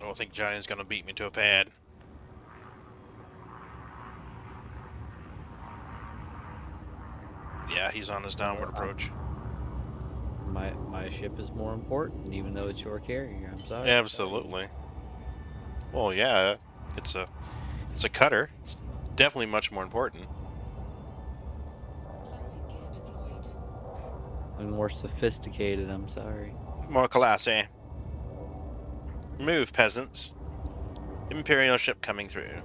I don't think Johnny's gonna beat me to a pad. Yeah, he's on his downward approach. My ship is more important, even though it's your carrier. I'm sorry. Absolutely. Well, yeah, it's a cutter. It's definitely much more important. And more sophisticated. I'm sorry. More classy. Move, peasants. Imperial ship coming through.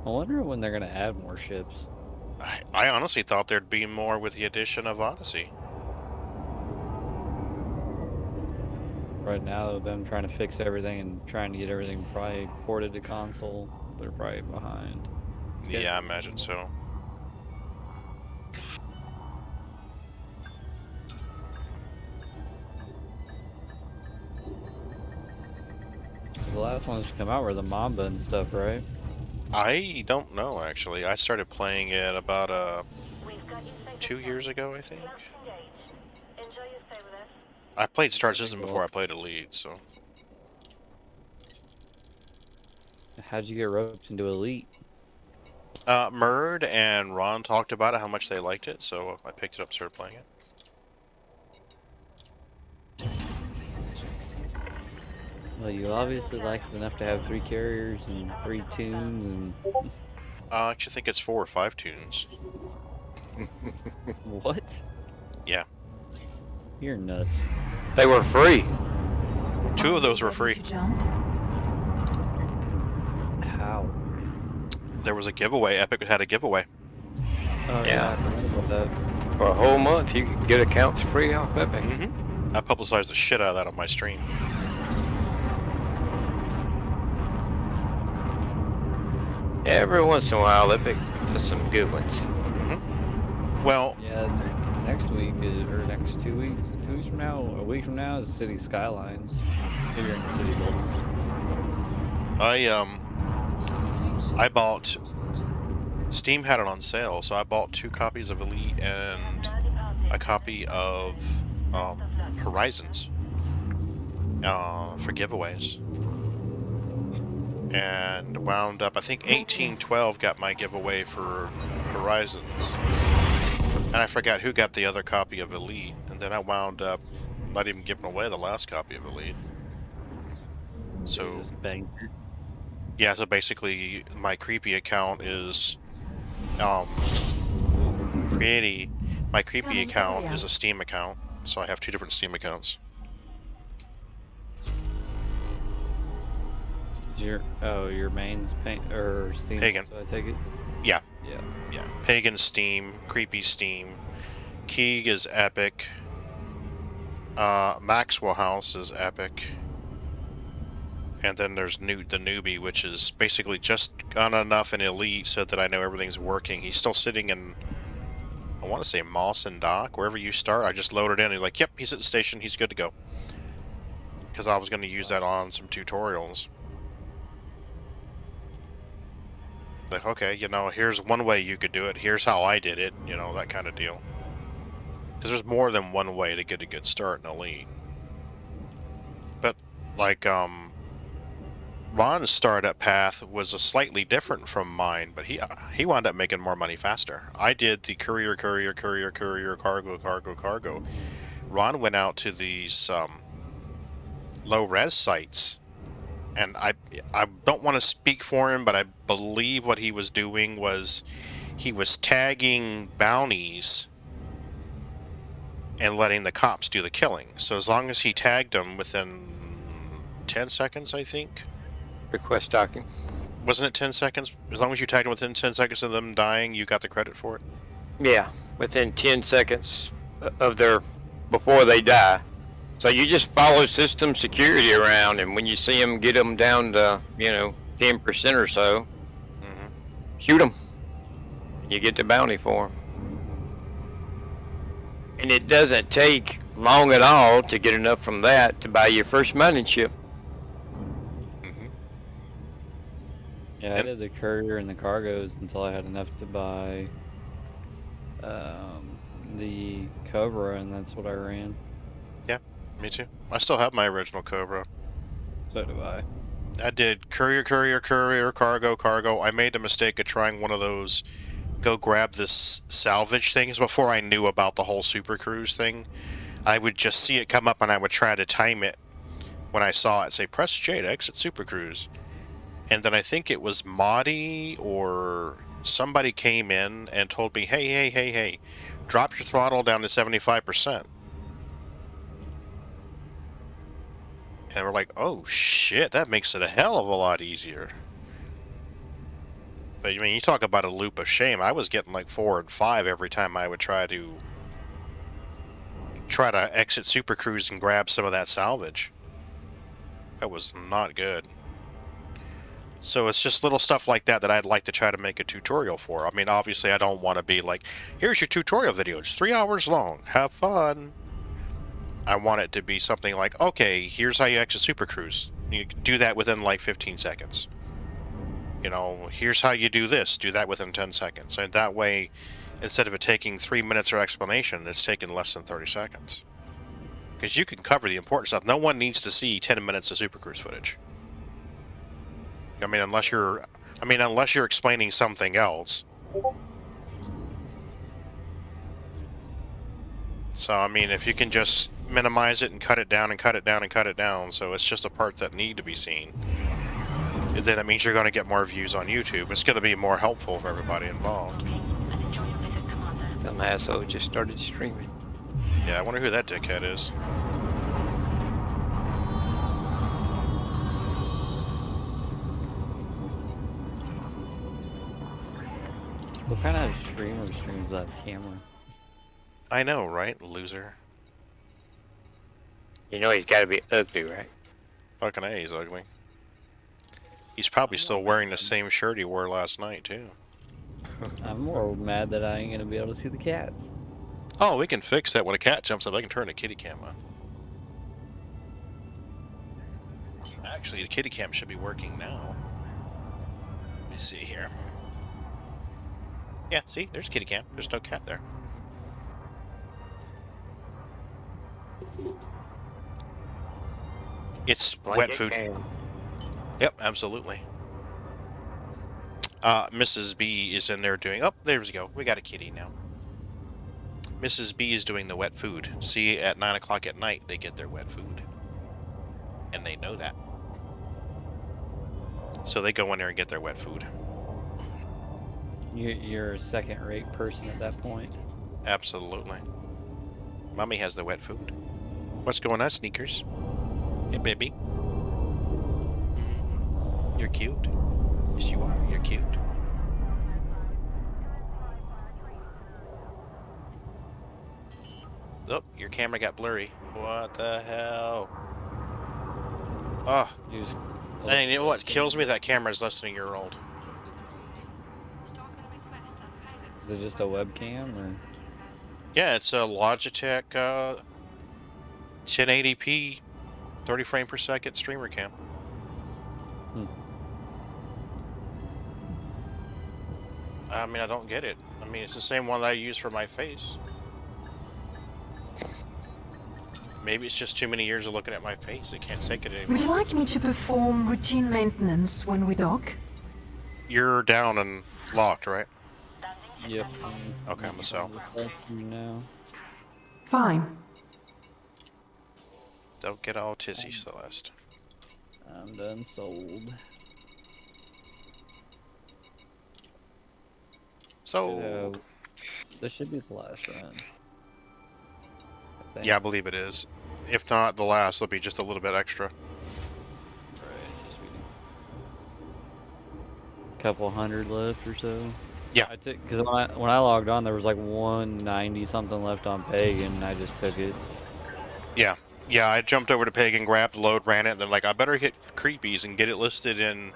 I wonder when they're gonna add more ships. I honestly thought there'd be more with the addition of Odyssey. Right now, them trying to fix everything and trying to get everything probably ported to console. They're probably behind. Yeah, I imagine so. The last ones to come out were the Mamba and stuff, right? I don't know, actually. I started playing it about 2 years ago, I think. I played Star Citizen before I played Elite, so... How'd you get roped into Elite? Murd and Ron talked about it, how much they liked it, so I picked it up and started playing it. Well, you obviously like it enough to have 3 carriers and 3 tunes and... I actually think it's 4 or 5 tunes. What? Yeah. You're nuts. They were free. 2 of those were free. How? There was a giveaway. Epic had a giveaway. Oh, yeah. I forgot about that. For a whole month, you could get accounts free off Epic. Mm-hmm. I publicized the shit out of that on my stream. Every once in a while, Epic does some good ones. Mm-hmm. Well... Yeah, next week, or next 2 weeks, 2 weeks from now, a week from now, is City Skylines. Figuring the city builders. I bought... Steam had it on sale, so I bought 2 copies of Elite and a copy of Horizons for giveaways. And wound up, I think 1812 got my giveaway for Horizons. And I forgot who got the other copy of Elite. And then I wound up not even giving away the last copy of Elite. So... Yeah, so basically my creepy account is... my creepy account is a Steam account. So I have 2 different Steam accounts. Your main's Steam, Pagan. so I take it? Yeah. Yeah. Yeah. Pagan Steam, Creepy Steam. Keeg is Epic. Maxwell House is Epic. And then there's the newbie, which is basically just got enough in Elite so that I know everything's working. He's still sitting in, I want to say Moss and Dock, wherever you start. I just loaded in and he's like, yep, he's at the station, he's good to go. Because I was going to use that on some tutorials. Like, okay, you know, here's one way you could do it, here's how I did it, you know, that kind of deal. Because there's more than one way to get a good start in Elite. But, like, Ron's startup path was a slightly different from mine, but he wound up making more money faster. I did the courier, cargo. Ron went out to these low-res sites, and I don't want to speak for him, but I believe what he was doing was he was tagging bounties and letting the cops do the killing. So as long as he tagged them within 10 seconds, I think. Request docking. Wasn't it 10 seconds? As long as you tagged them within 10 seconds of them dying, you got the credit for it? Yeah, within 10 seconds of before they die. So you just follow system security around, and when you see them, get them down to, 10% or so, shoot them. You get the bounty for them. And it doesn't take long at all to get enough from that to buy your first mining ship. Yeah, I did the courier and the cargoes until I had enough to buy the Cobra, and that's what I ran. Yeah, me too. I still have my original Cobra. So do I. I did courier, cargo. I made the mistake of trying one of those go grab this salvage things before I knew about the whole Super Cruise thing. I would just see it come up and I would try to time it when I saw it say press J to exit Super Cruise. And then I think it was Madi or somebody came in and told me, hey, drop your throttle down to 75%. And we're like, oh shit, that makes it a hell of a lot easier. But I mean, you talk about a loop of shame. I was getting like 4 and 5 every time I would try to exit Super Cruise and grab some of that salvage. That was not good. So it's just little stuff like that that I'd like to try to make a tutorial for. I mean, obviously I don't want to be like, here's your tutorial video, it's 3 hours long, have fun. I want it to be something like, okay, here's how you exit Super Cruise. You can do that within like 15 seconds. You know, here's how you do this, do that within 10 seconds. And that way, instead of it taking 3 minutes of explanation, it's taking less than 30 seconds. Because you can cover the important stuff. No one needs to see 10 minutes of Super Cruise footage. I mean, unless you're explaining something else. So, I mean, if you can just minimize it and cut it down and cut it down and cut it down, so it's just the parts that need to be seen, then it means you're going to get more views on YouTube. It's going to be more helpful for everybody involved. Some asshole just started streaming. Yeah, I wonder who that dickhead is. What kind of streamer streams that camera? I know, right? Loser. You know he's got to be ugly, right? Fucking A, he's ugly. He's probably still wearing the same shirt he wore last night, too. I'm more mad that I ain't gonna be able to see the cats. Oh, we can fix that when a cat jumps up. I can turn the kitty cam on. Actually, the kitty cam should be working now. Let me see here. Yeah, see? There's kitty cam. There's no cat there. It's wet food. Cam. Yep, absolutely. Mrs. B is in there doing... Oh, there we go. We got a kitty now. Mrs. B is doing the wet food. See, at 9 o'clock at night, they get their wet food. And they know that. So they go in there and get their wet food. You're a second-rate person at that point. Absolutely. Mommy has the wet food. What's going on, Sneakers? Hey, baby. You're cute. Yes, you are. You're cute. Oh, your camera got blurry. What the hell? Oh, and you know what kills me? That camera is less than a year old. Is it just a webcam or? Yeah, it's a Logitech 1080p 30 frame per second streamer cam. I mean, I don't get it. I mean, it's the same one that I use for my face. Maybe it's just too many years of looking at my face. I can't take it anymore. Would you like me to perform routine maintenance when we dock? You're down and locked, right? Yep. Okay, I'm a cell. Now. Fine. Don't get all tissy, Celeste. I'm done sold. So, this should be the last run. yeah, I believe it is. If not the last, it'll be just a little bit extra. Right, couple hundred left or so. Yeah. I took because when I logged on, there was like 190 something left on Pagan, and I just took it. Yeah. Yeah, I jumped over to Pagan, grabbed, load, ran it, and then like, I better hit Creepies and get it listed in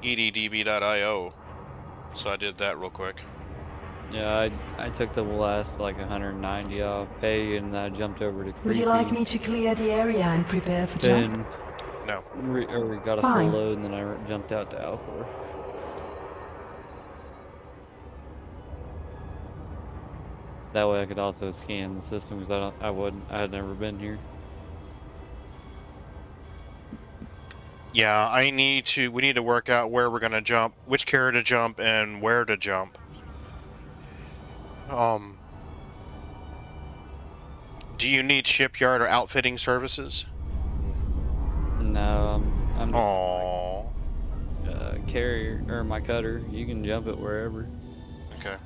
eddb.io. So I did that real quick. Yeah, I took the last like 190 off Pagan, and I jumped over to Creepy. Would you like me to clear the area and prepare for jump? No. Or got a Fine. full load, and then I jumped out to Alcor. That way I could also scan the system because I had never been here. Yeah, we need to work out where we're gonna jump, which carrier to jump, and where to jump. Do you need shipyard or outfitting services? No, I'm just Aww. carrier or my cutter. You can jump it wherever. Okay.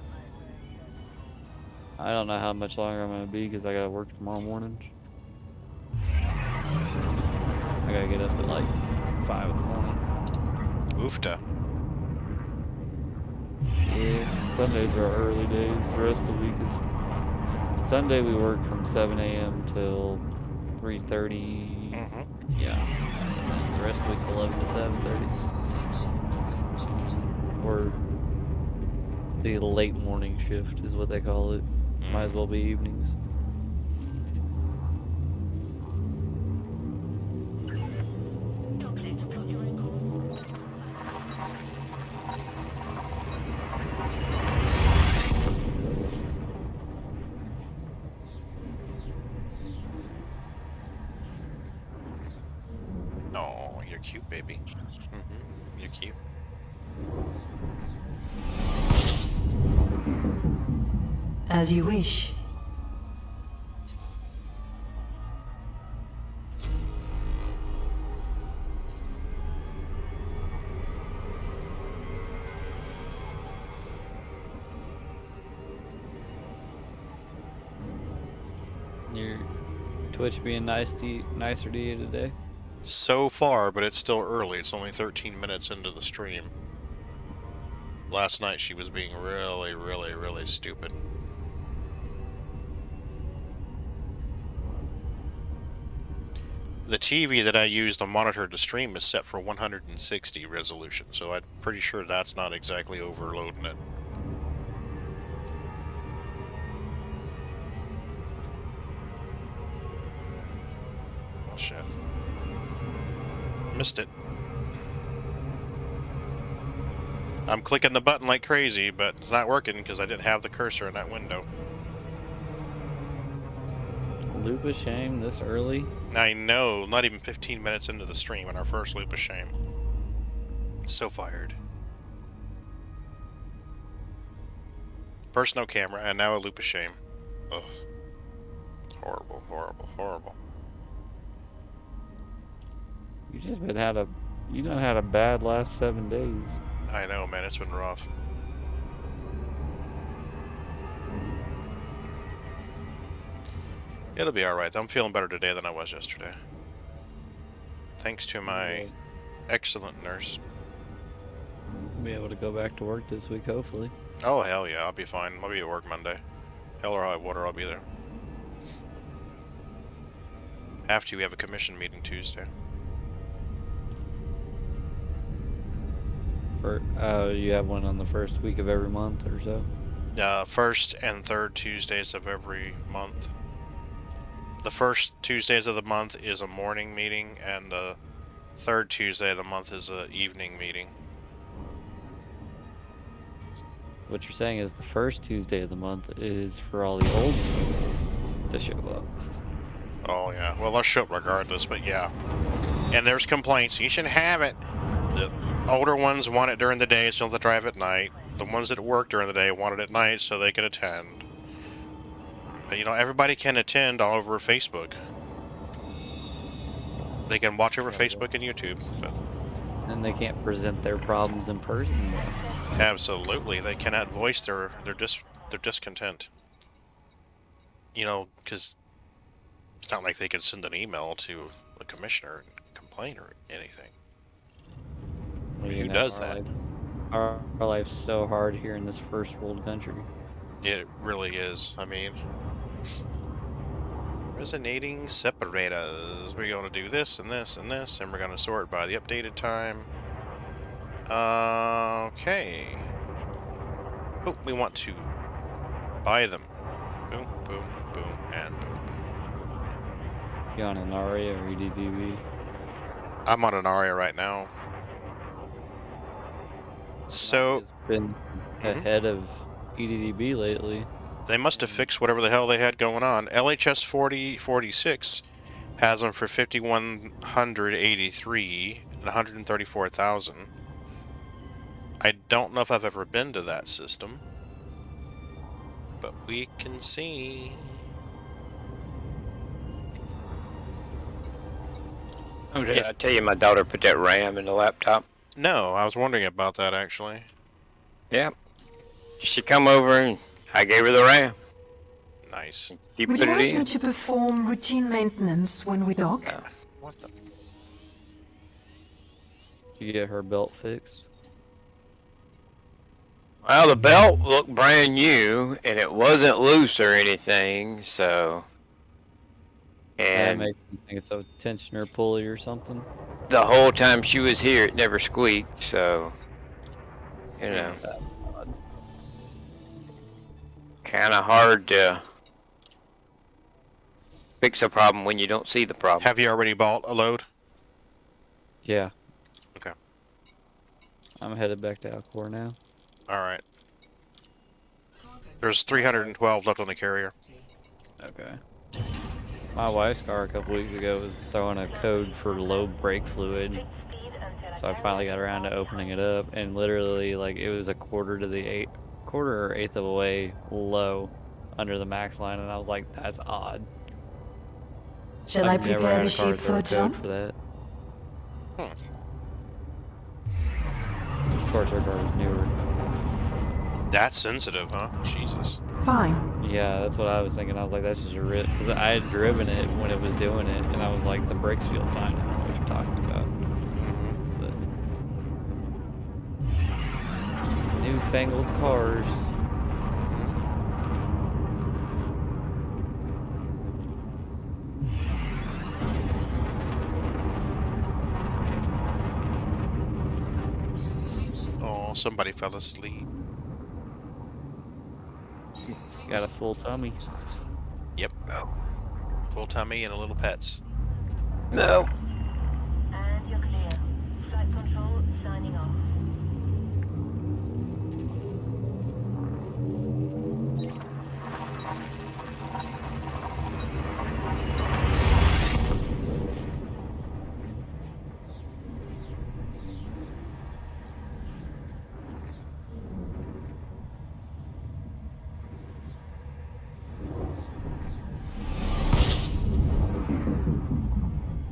I don't know how much longer I'm gonna be because I gotta work tomorrow morning. I gotta get up at like 5 in the morning. Oofta. Yeah, Sundays are early days. The rest of the week is Sunday. We work from 7 a.m. till 3:30. Mm-hmm. Yeah. The rest of the week's 11 to 7:30. Or the late morning shift is what they call it. Might as well be evenings. Oh, you're cute, baby. Mm-hmm. You're cute. As you wish. Your Twitch being nicer to you today? So far, but it's still early. It's only 13 minutes into the stream. Last night she was being really, really, really stupid. The TV that I use to monitor the stream is set for 160 resolution, so I'm pretty sure that's not exactly overloading it. Oh shit. Missed it. I'm clicking the button like crazy, but it's not working because I didn't have the cursor in that window. Loop of shame this early? I know, not even 15 minutes into the stream in our first loop of shame. So fired. First no camera, and now a loop of shame. Ugh. Horrible, horrible, horrible. You done had a bad last 7 days. I know, man, it's been rough. It'll be alright. I'm feeling better today than I was yesterday. Thanks to my excellent nurse. Be able to go back to work this week, hopefully. Oh, hell yeah, I'll be fine. I'll be at work Monday. Hell or high water, I'll be there. Have to, we have a commission meeting Tuesday. You have one on the first week of every month or so? First and third Tuesdays of every month. The first Tuesdays of the month is a morning meeting, and the third Tuesday of the month is an evening meeting. What you're saying is the first Tuesday of the month is for all the old people to show up. Oh yeah, well, I'll show up regardless, but yeah. And there's complaints. You should have it. The older ones want it during the day, so they don't have to drive at night. The ones that work during the day want it at night, so they can attend. But, you know, everybody can attend all over Facebook. They can watch over Facebook and YouTube. But And they can't present their problems in person. absolutely, they cannot voice their discontent. You know, because it's not like they can send an email to a commissioner and complain or anything. Who does that? Our life's so hard here in this first world country. It really is. I mean, resonating separators. We're going to do this and this and this, and we're going to sort by the updated time. Okay. Oh, we want to buy them. Boom, boom, boom, and boom. You on an ARIA or EDDB? I'm on an ARIA right now. So, It's been ahead of EDDB lately. they must have fixed whatever the hell they had going on. LHS 4046 has them for 5,183. and 134,000. I don't know if I've ever been to that system, but we can see. Oh, did I tell you my daughter put that RAM in the laptop? No, I was wondering about that actually. Yeah. She come over and I gave her the RAM. Nice. She Would put you it like me in. to perform routine maintenance when we dock? What the? You get her belt fixed. Well, the belt looked brand new, and it wasn't loose or anything, so... That And makes me think it's a tensioner pulley or something. the whole time she was here, it never squeaked, so... You know. Kind of hard to fix a problem when you don't see the problem. Have you already bought a load? Yeah. Okay. I'm headed back to Alcor now. All right. There's 312 left on the carrier. Okay. My wife's car a couple weeks ago was throwing a code for low brake fluid. So I finally got around to opening it up, and literally, like, it was a quarter or eighth of a way low under the max line, and I was like, that's odd. Shall I I've never prepare had the a car ship throw for a a code jump? for that. Hmm. Of course, our car was newer. That's sensitive, huh? Jesus. Fine. Yeah, that's what I was thinking. I was like, that's just a rip. Because I had driven it when it was doing it, and I was like, the brakes feel fine. I don't know what you're talking about. But newfangled cars. Oh, somebody fell asleep. Got a full tummy. Yep. Full tummy and a little pets. No. And you're clear. Flight control signing off.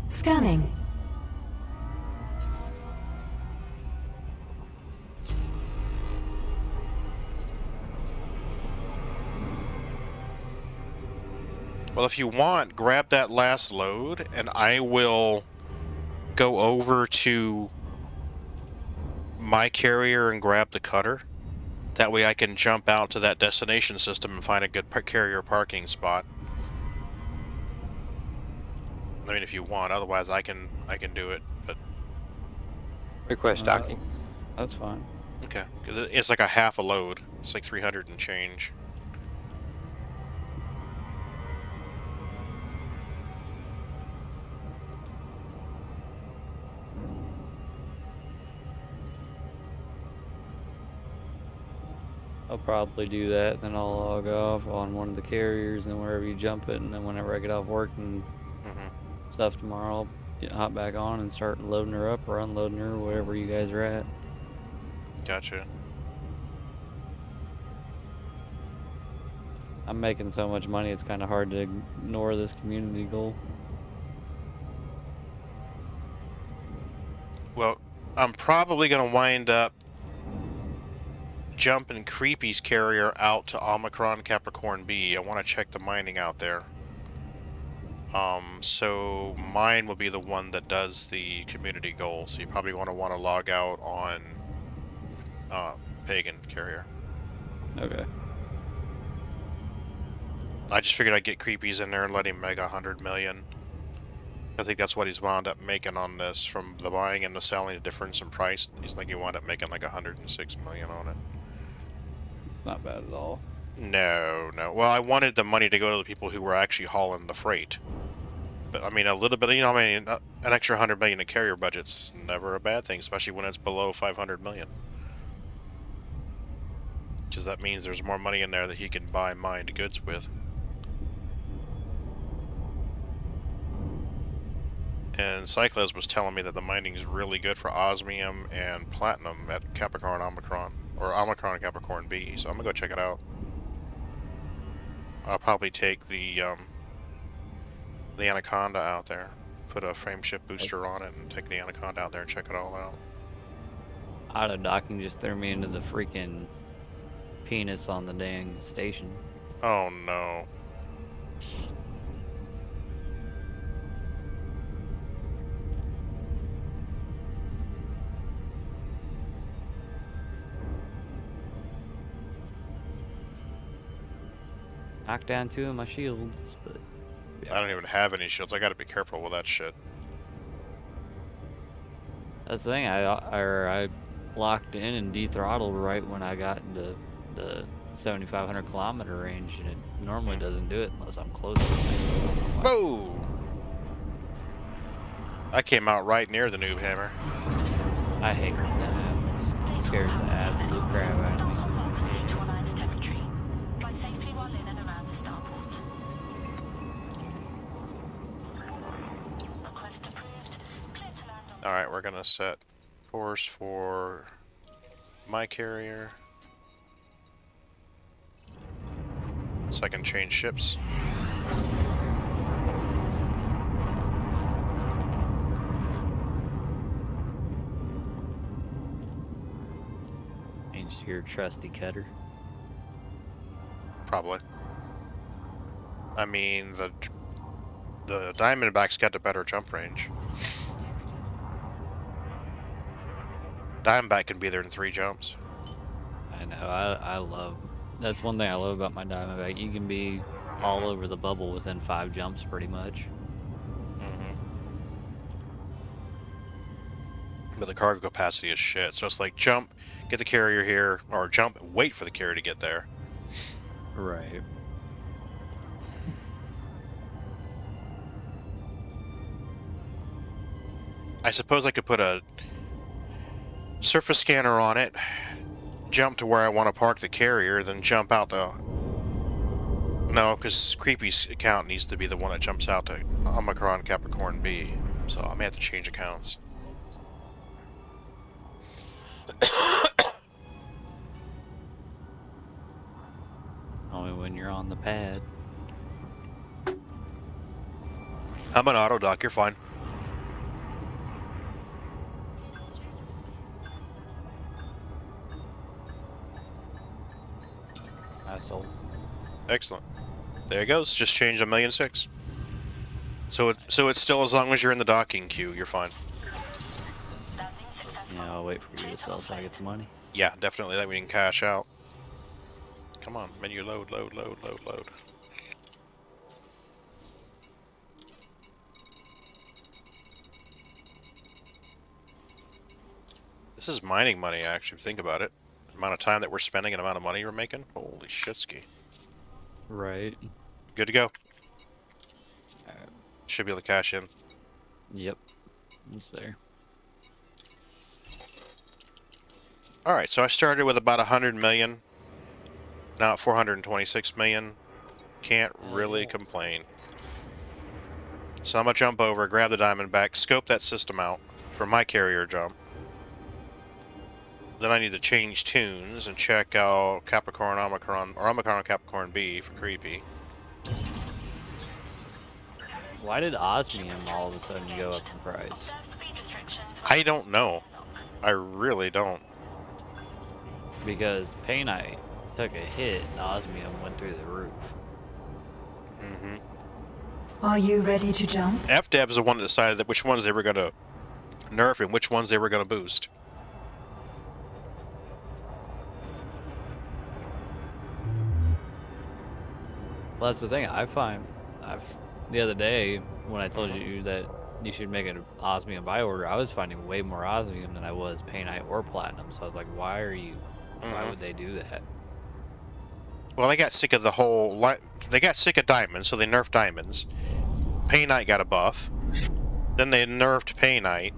Scanning. Well, if you want, grab that last load, and I will go over to my carrier and grab the cutter. That way I can jump out to that destination system and find a good carrier parking spot. I mean, if you want, otherwise I can do it, but... Request docking. That's fine. Okay, because it's like a half a load. It's like 300 and change. I'll probably do that, then I'll log off on one of the carriers, and then wherever you jump it, and then whenever I get off work and stuff tomorrow, I'll hop back on and start loading her up or unloading her, wherever you guys are at. Gotcha. I'm making so much money, it's kind of hard to ignore this community goal. Well, I'm probably going to wind up jumping Creepy's carrier out to Omicron Capricorn B. I want to check the mining out there. So mine will be the one that does the community goal. So you probably want to log out on Pagan carrier. Okay. I just figured I'd get Creepies in there and let him make 100 million. I think that's what he's wound up making on this, from the buying and the selling, the difference in price. He's like, he wound up making like 106 million on it. It's not bad at all. No. Well, I wanted the money to go to the people who were actually hauling the freight. But I mean, a little bit, an extra 100 million in carrier budget's never a bad thing, especially when it's below 500 million. Because that means there's more money in there that he can buy mined goods with. And Cycles was telling me that the mining is really good for osmium and platinum at Capricorn Omicron. Or Omicron and Capricorn B, so I'm gonna go check it out. I'll probably take the Anaconda out there. Put a frameshift booster on it and take the Anaconda out there and check it all out. Auto docking just threw me into the freaking penis on the dang station. Oh no. Knocked down 2 of my shields, but I don't even have any shields. I gotta be careful with that shit. that's the thing. I locked in and dethrottled right when I got into the 7,500 kilometer range, and it normally doesn't do it unless I'm close to it. Boom! I came out right near the noob hammer. I hate when that happens. It scares the absolute crap out of me. Alright, we're gonna set course for my carrier. So I can change ships. Change to your trusty cutter. Probably. I mean, the Diamondback's got the better jump range. Diamondback can be there in 3 jumps. I know. I love. That's one thing I love about my Diamondback. You can be all over the bubble within 5 jumps, pretty much. But the cargo capacity is shit. So it's like jump, get the carrier here, or jump, wait for the carrier to get there. Right. I suppose I could put a surface scanner on it, jump to where I want to park the carrier, then jump out to... No, because Creepy's account needs to be the one that jumps out to Omicron Capricorn B. So I may have to change accounts. Only when you're on the pad. I'm an auto dock, you're fine. I sold. Excellent. There it goes. Just changed 1,000,006. So it's still, as long as you're in the docking queue, you're fine. Yeah, I'll wait for you to sell so I get the money. Yeah, definitely. That we can cash out. Come on, menu load, load, load, load, load. This is mining money, actually, if you think about it. The amount of time that we're spending and the amount of money we're making. Holy shitski. Right. Good to go. Alright. Should be able to cash in. Yep. It's there. Alright, so I started with about 100 million. Now at 426 million. Can't really complain. So I'm gonna jump over, grab the Diamondback, scope that system out for my carrier jump. Then I need to change tunes and check out Capricorn Omicron, or Omicron Capricorn B for Creepy. Why did osmium all of a sudden go up in price? I don't know. I really don't. Because painite took a hit and osmium went through the roof. Are you ready to jump? FDev's the one that decided that which ones they were going to nerf and which ones they were going to boost. Well, that's the thing. The other day when I told you that you should make an osmium buy order, I was finding way more osmium than I was painite or platinum. So I was like, why would they do that? Well, they got sick of the whole... They got sick of diamonds, so they nerfed diamonds. Painite got a buff. Then they nerfed painite.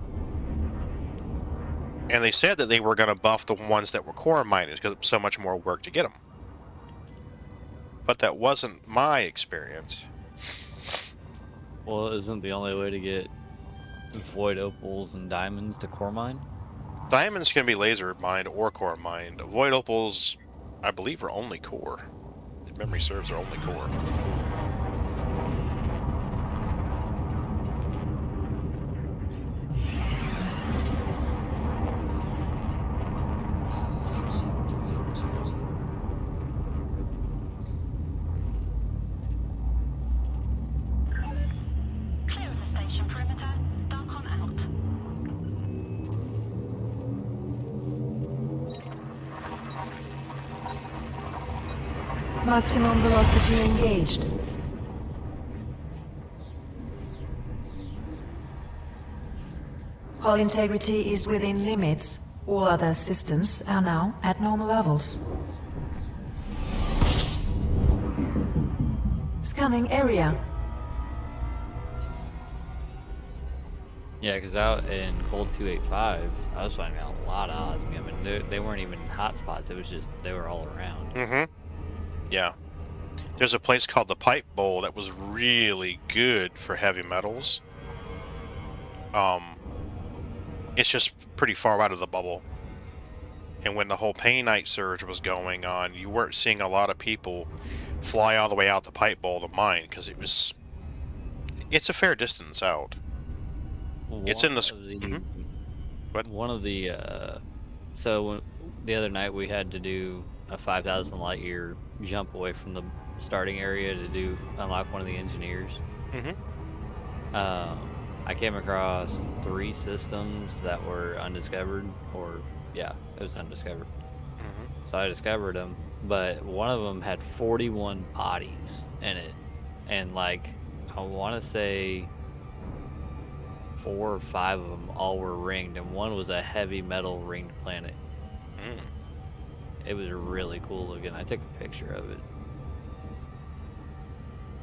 And they said that they were going to buff the ones that were core miners because it was so much more work to get them. But that wasn't my experience. Well, isn't the only way to get void opals and diamonds to core mine. Diamonds can be laser mined or core mined. Void opals, I believe, are only core. If memory serves, are only core. Clear of the station perimeter. Dark on out. Maximum velocity engaged. Hull integrity is within limits. All other systems are now at normal levels. Scanning area. Yeah, because out in Cold 285, I was finding a lot of odds. I mean, they weren't even hotspots. It was just they were all around. Mm-hmm. Yeah. There's a place called the Pipe Bowl that was really good for heavy metals. It's just pretty far out of the bubble. And when the whole Painite surge was going on, you weren't seeing a lot of people fly all the way out the Pipe Bowl to mine, because it's a fair distance out. It's in the... What? One of the, so the other night we had to do a 5,000 light year jump away from the starting area to unlock one of the engineers. I came across 3 systems that were undiscovered, or yeah, it was undiscovered. So I discovered them, but one of them had 41 bodies in it, and like I want to say 4 or 5 of them all were ringed, and one was a heavy metal ringed planet. It was really cool looking. I took a picture of it.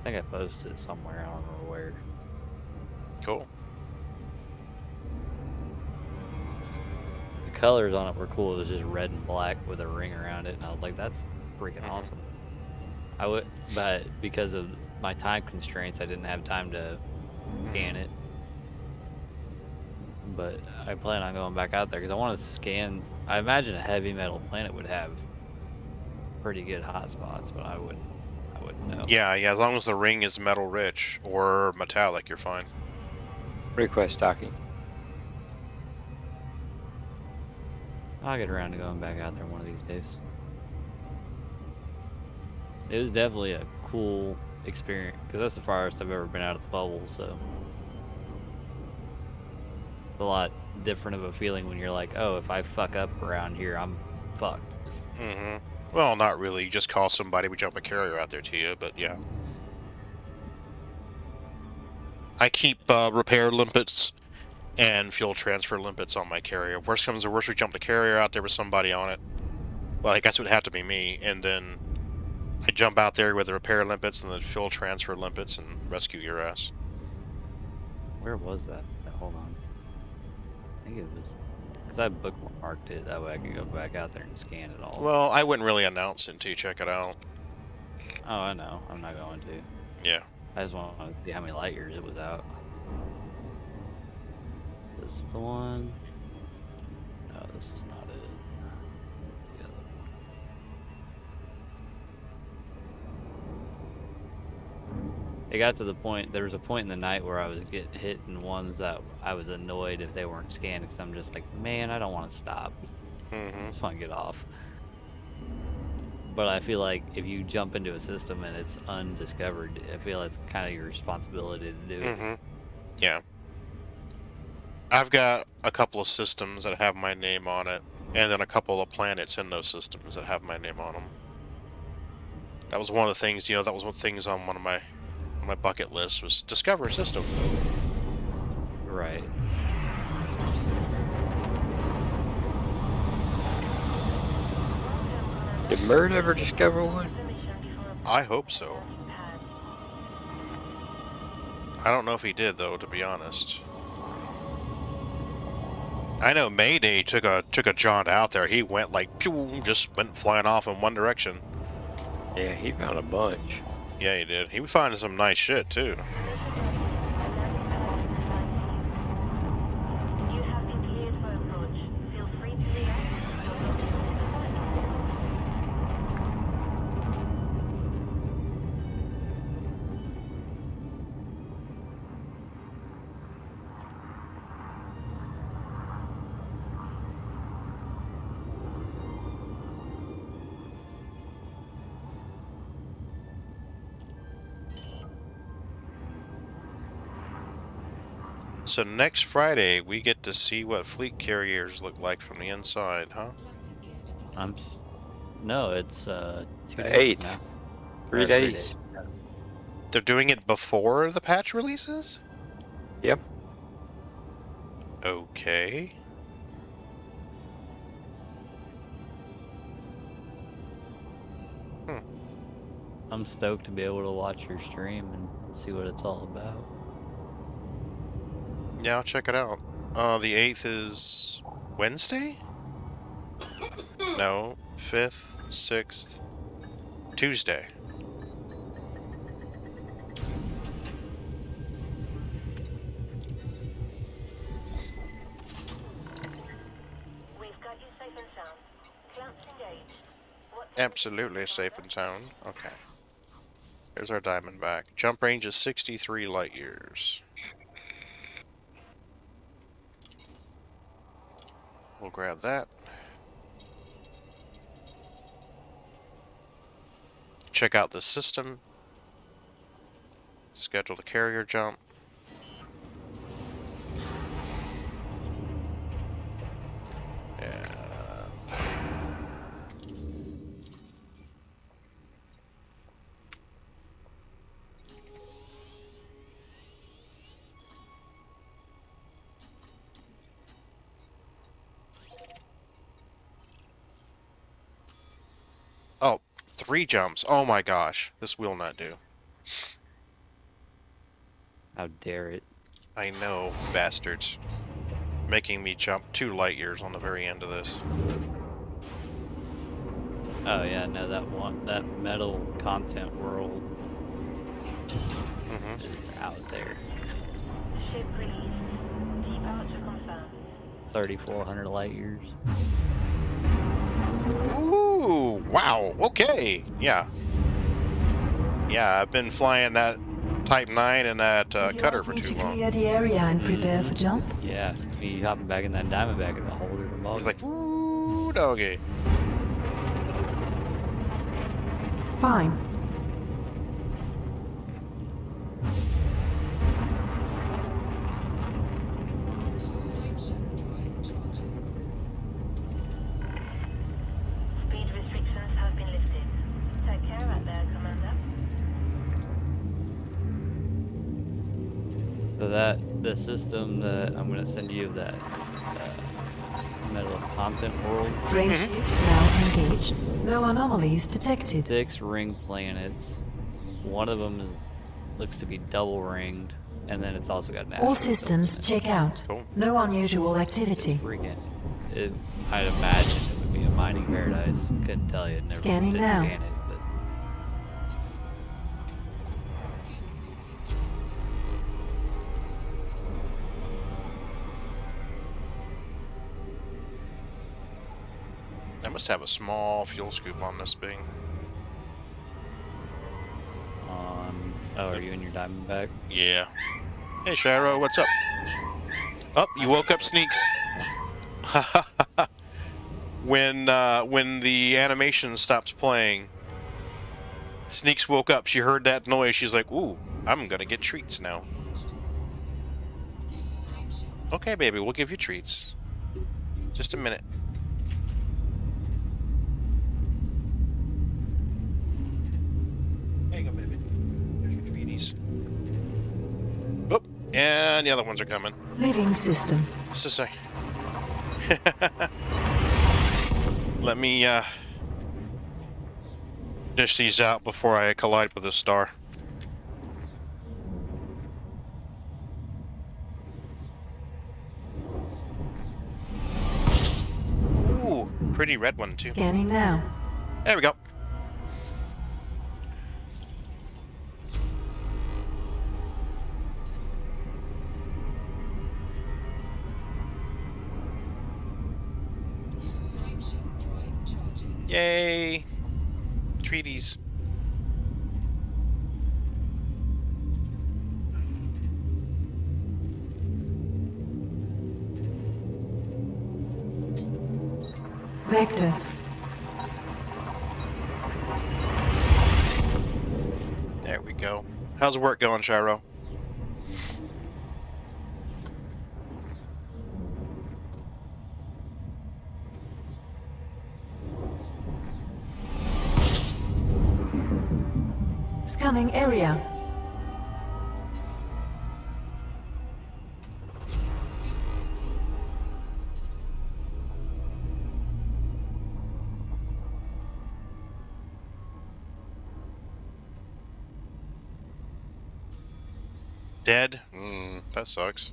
I think I posted it somewhere. I don't remember where. Cool. The colors on it were cool. It was just red and black with a ring around it, and I was like, "That's freaking awesome." But because of my time constraints, I didn't have time to scan it. But I plan on going back out there because I want to scan. I imagine a heavy metal planet would have pretty good hotspots, but I wouldn't know. Yeah, as long as the ring is metal rich or metallic, you're fine. Request docking. I'll get around to going back out there one of these days. It was definitely a cool experience because that's the farthest I've ever been out of the bubble, so it's a lot different of a feeling when you're like, oh, if I fuck up around here, I'm fucked. Well, not really. You just call somebody, we jump a carrier out there to you, but yeah. I keep repair limpets and fuel transfer limpets on my carrier. Worst comes to worst, we jump the carrier out there with somebody on it. Well, I guess it would have to be me, and then I jump out there with the repair limpets and the fuel transfer limpets and rescue your ass. Where was that? Hold on. I think it was... Because I bookmarked it, that way I could go back out there and scan it all. Well, I wouldn't really announce it until you check it out. Oh, I know. I'm not going to. Yeah. I just want to see how many light years it was out. This is the one. No, this is not it. It's the other one. It got to the point, there was a point in the night where I was getting hit in ones that I was annoyed if they weren't scanned, because I'm just like, man, I don't want to stop. I just want to get off. But I feel like if you jump into a system and it's undiscovered, I feel it's kind of your responsibility to do it. Yeah. I've got a couple of systems that have my name on it, and then a couple of planets in those systems that have my name on them. That was one of the things, that was one of the things on one of my bucket list was discover a system. Right. Did Mert ever discover one? I hope so. I don't know if he did, though, to be honest. I know Mayday took a jaunt out there. He went like pew, just went flying off in one direction. Yeah, he found a bunch. Yeah, he did. He was finding some nice shit too. So next Friday, we get to see what fleet carriers look like from the inside, huh? No, it's 2 The days 8th. now. 3 days. They're doing it before the patch releases? Yep. Okay. I'm stoked to be able to watch your stream and see what it's all about. Yeah, I'll check it out. The 8th is Wednesday? No, 5th, 6th, Tuesday. We've got you safe and sound. Clamps engaged. What Absolutely safe and sound. Okay. Here's our Diamondback. Jump range is 63 light years. We'll grab that. Check out the system. Schedule the carrier jump. Yeah. Oh, 3 jumps. Oh my gosh. This will not do. How dare it? I know, bastards. Making me jump 2 light years on the very end of this. Oh yeah, no, that metal content world Mm-hmm. is out there. ship released. Departure confirmed. 3,400 light years. Ooh, wow, okay. Yeah. Yeah, I've been flying that Type 9 and that Would you cutter like for me too to long. clear the area and prepare for jump? Yeah, me hopping back in that Diamondback is a whole different ballgame. He's like, ooh, doggy. Fine. Speed restrictions have been lifted. Take care out there, Commander. So the system that I'm gonna send you, that metal content world, Frame shift now engaged. No anomalies detected. 6 ring planets. One of them looks to be double ringed, and then it's also got an All asteroid systems built in it. check out. Cool. No unusual activity. Freaking, I'd imagine it would be a mining paradise. Couldn't tell you. Never Scanning did now. scan it, but I must have a small fuel scoop on this thing. oh, are you in your Diamondback? Yeah. Hey, Shiro, what's up? Oh, you woke up, Sneaks. when the animation stops playing, Sneaks woke up. She heard that noise. She's like, ooh, I'm gonna get treats now. Okay, baby, we'll give you treats. Just a minute. There you go, baby. There's your treaties. Oh, and the other ones are coming. Living system. Just a sec. Let me dish these out before I collide with this star. Ooh, pretty red one too. Scanning now. There we go. Yay! Treaties. Vectors. There we go. How's the work going, Shiro? Scanning area. Dead? That sucks.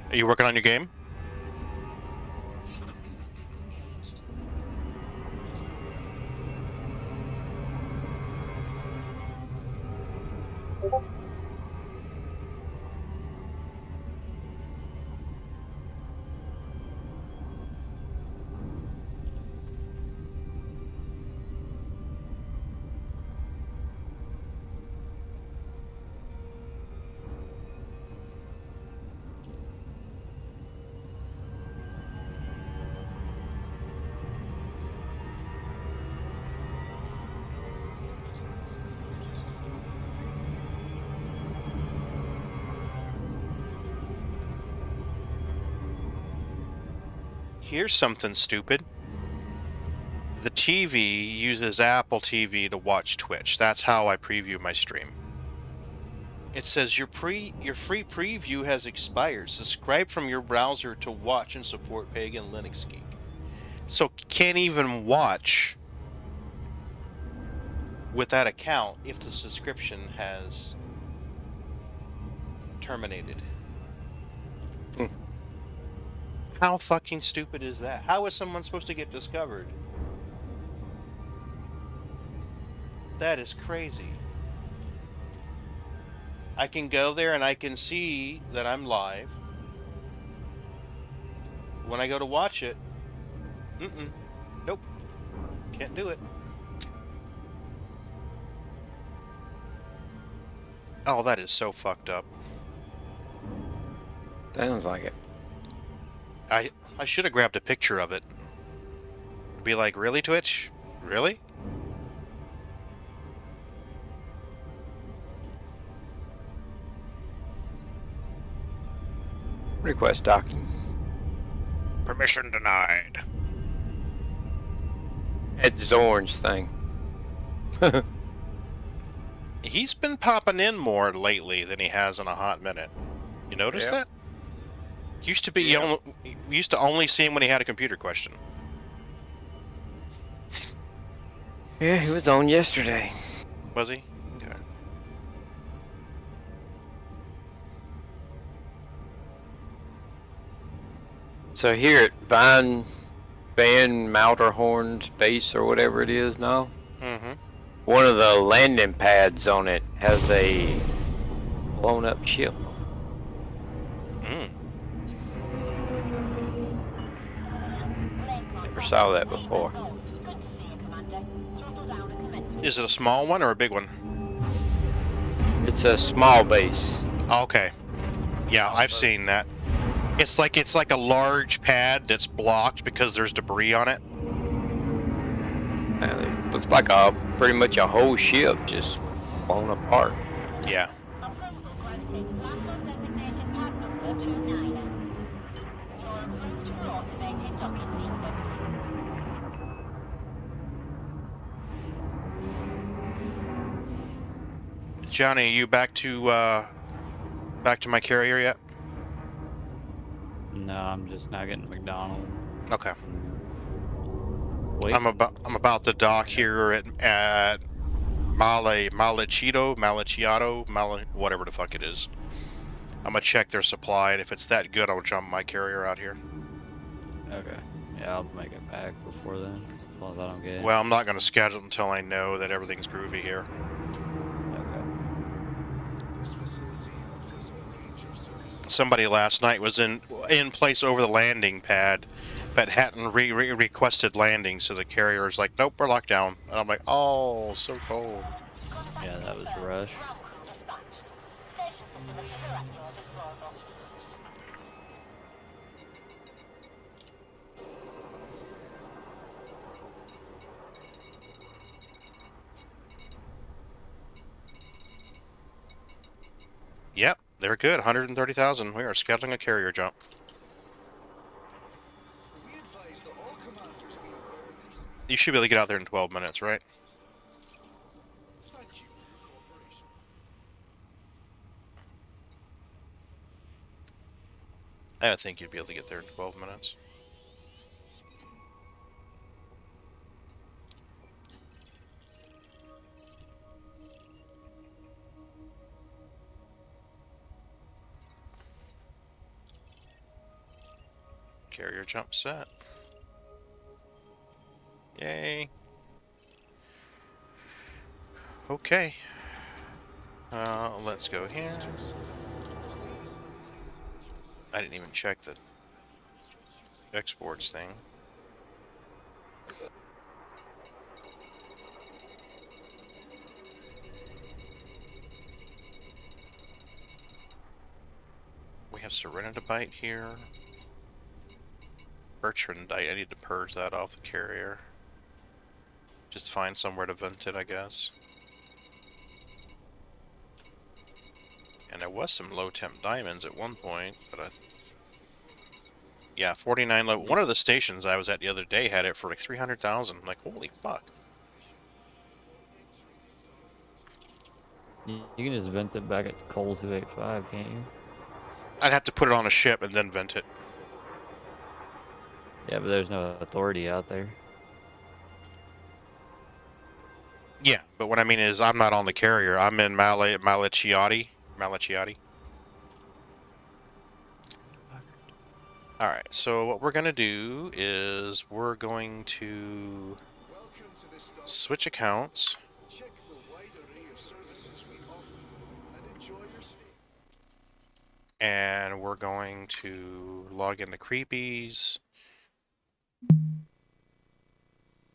Are you working on your game? Here's something stupid. The TV uses Apple TV to watch Twitch. That's how I preview my stream. It says your free preview has expired. Subscribe from your browser to watch and support PaganLinuxGeek. So can't even watch with that account if the subscription has terminated. How fucking stupid is that? How is someone supposed to get discovered? That is crazy. I can go there and I can see that I'm live. When I go to watch it, nope, can't do it. Oh, that is so fucked up. Sounds like it. I should have grabbed a picture of it. Be like, really, Twitch? Really? Request docking. Permission denied. It's Zorn's thing. He's been popping in more lately than he has in a hot minute. You notice Yeah. that? Used to be Yeah. you used to only see him when he had a computer question. Yeah, he was on yesterday. Was he? Okay. So here at Van Mauterhorn's base or whatever it is now, Mm-hmm. one of the landing pads on it has a blown up ship. Mm. Never saw that before. Is it a small one or a big one? It's a small base. Okay. Yeah, I've seen that. It's like a large pad that's blocked because there's debris on it. It looks like pretty much a whole ship just blown apart. Yeah. Johnny, are you back to my carrier yet? No, I'm just now getting McDonald's. Okay. Wait. I'm about to dock here at Malachito, whatever the fuck it is. I'm gonna check their supply, and if it's that good, I'll jump my carrier out here. Okay. Yeah, I'll make it back before then. As long as I don't get it. Well, I'm not gonna schedule it until I know that everything's groovy here. Okay. Somebody last night was in place over the landing pad, but hadn't requested landing, so the carrier's like, nope, we're locked down. And I'm like, oh, so cold. Yeah, that was the rush. They're good. 130,000. We are scheduling a carrier jump. You should be able to get out there in 12 minutes, right? I don't think you'd be able to get there in 12 minutes. Carrier jump set. Yay. Okay. Let's go here. I didn't even check the exports thing. We have Serenitite here. Bertrandite, I need to purge that off the carrier. Just find somewhere to vent it, I guess. And there was some low temp diamonds at one point, but yeah, 49 low. One of the stations I was at the other day had it for like 300,000. Like, holy fuck. You can just vent it back at Coal 285, can't you? I'd have to put it on a ship and then vent it. Yeah, but there's no authority out there. Yeah, but what I mean is I'm not on the carrier. I'm in Malachiotti. Alright, so what we're going to do is we're going to switch accounts. And we're going to log into Creepies.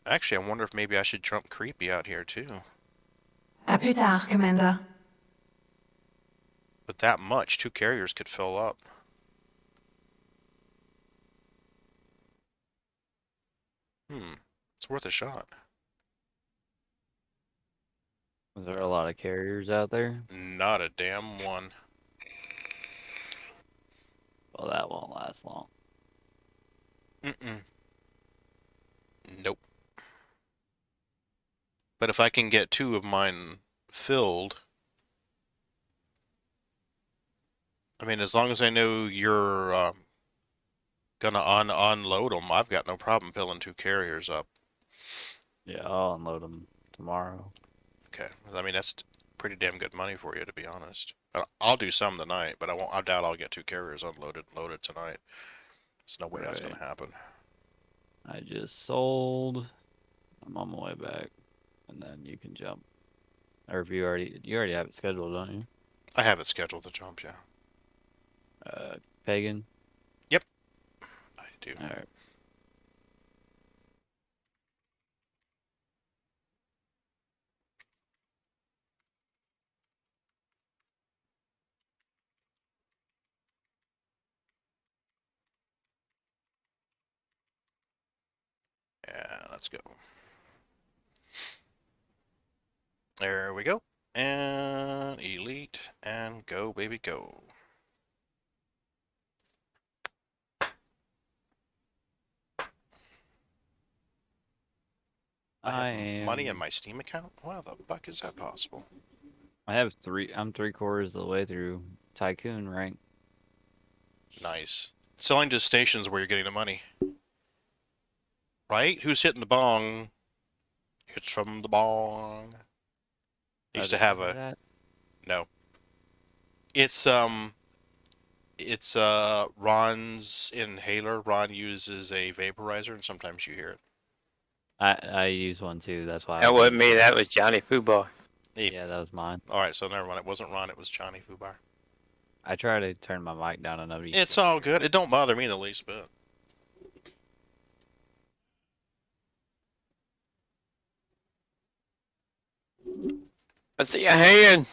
Actually, I wonder if maybe I should trump Creepy out here too. À plus tard, Commander. But that much, 2 carriers could fill up. It's worth a shot. Is there a lot of carriers out there? Not a damn one. Well, that won't last long. Nope. But if I can get 2 of mine filled, I mean, as long as I know you're gonna unload them, I've got no problem filling 2 carriers up. Yeah, I'll unload them tomorrow. Okay, I mean that's pretty damn good money for you, to be honest. I'll do some tonight, but I doubt I'll get 2 carriers unloaded and loaded tonight. There's no way that's gonna happen. I just sold. I'm on my way back, and then you can jump. Or if you already have it scheduled, don't you? I have it scheduled to jump, yeah. Pagan. Yep, I do. All right. Yeah, let's go. There we go. And elite, and go, baby, go. I have money in my Steam account? How the fuck is that possible? I have I'm 3/4 of the way through Tycoon rank. Nice. Selling to stations where you're getting the money. Right? Who's hitting the bong? It's from the bong. I used to have a... That? No. It's Ron's inhaler. Ron uses a vaporizer, and sometimes you hear it. I use one too. That's why. That wasn't me. That was Johnny Fubar. Yeah, that was mine. All right, so never mind. It wasn't Ron. It was Johnny Fubar. I try to turn my mic down enough. It's all good. It don't bother me the least bit. I see a hand.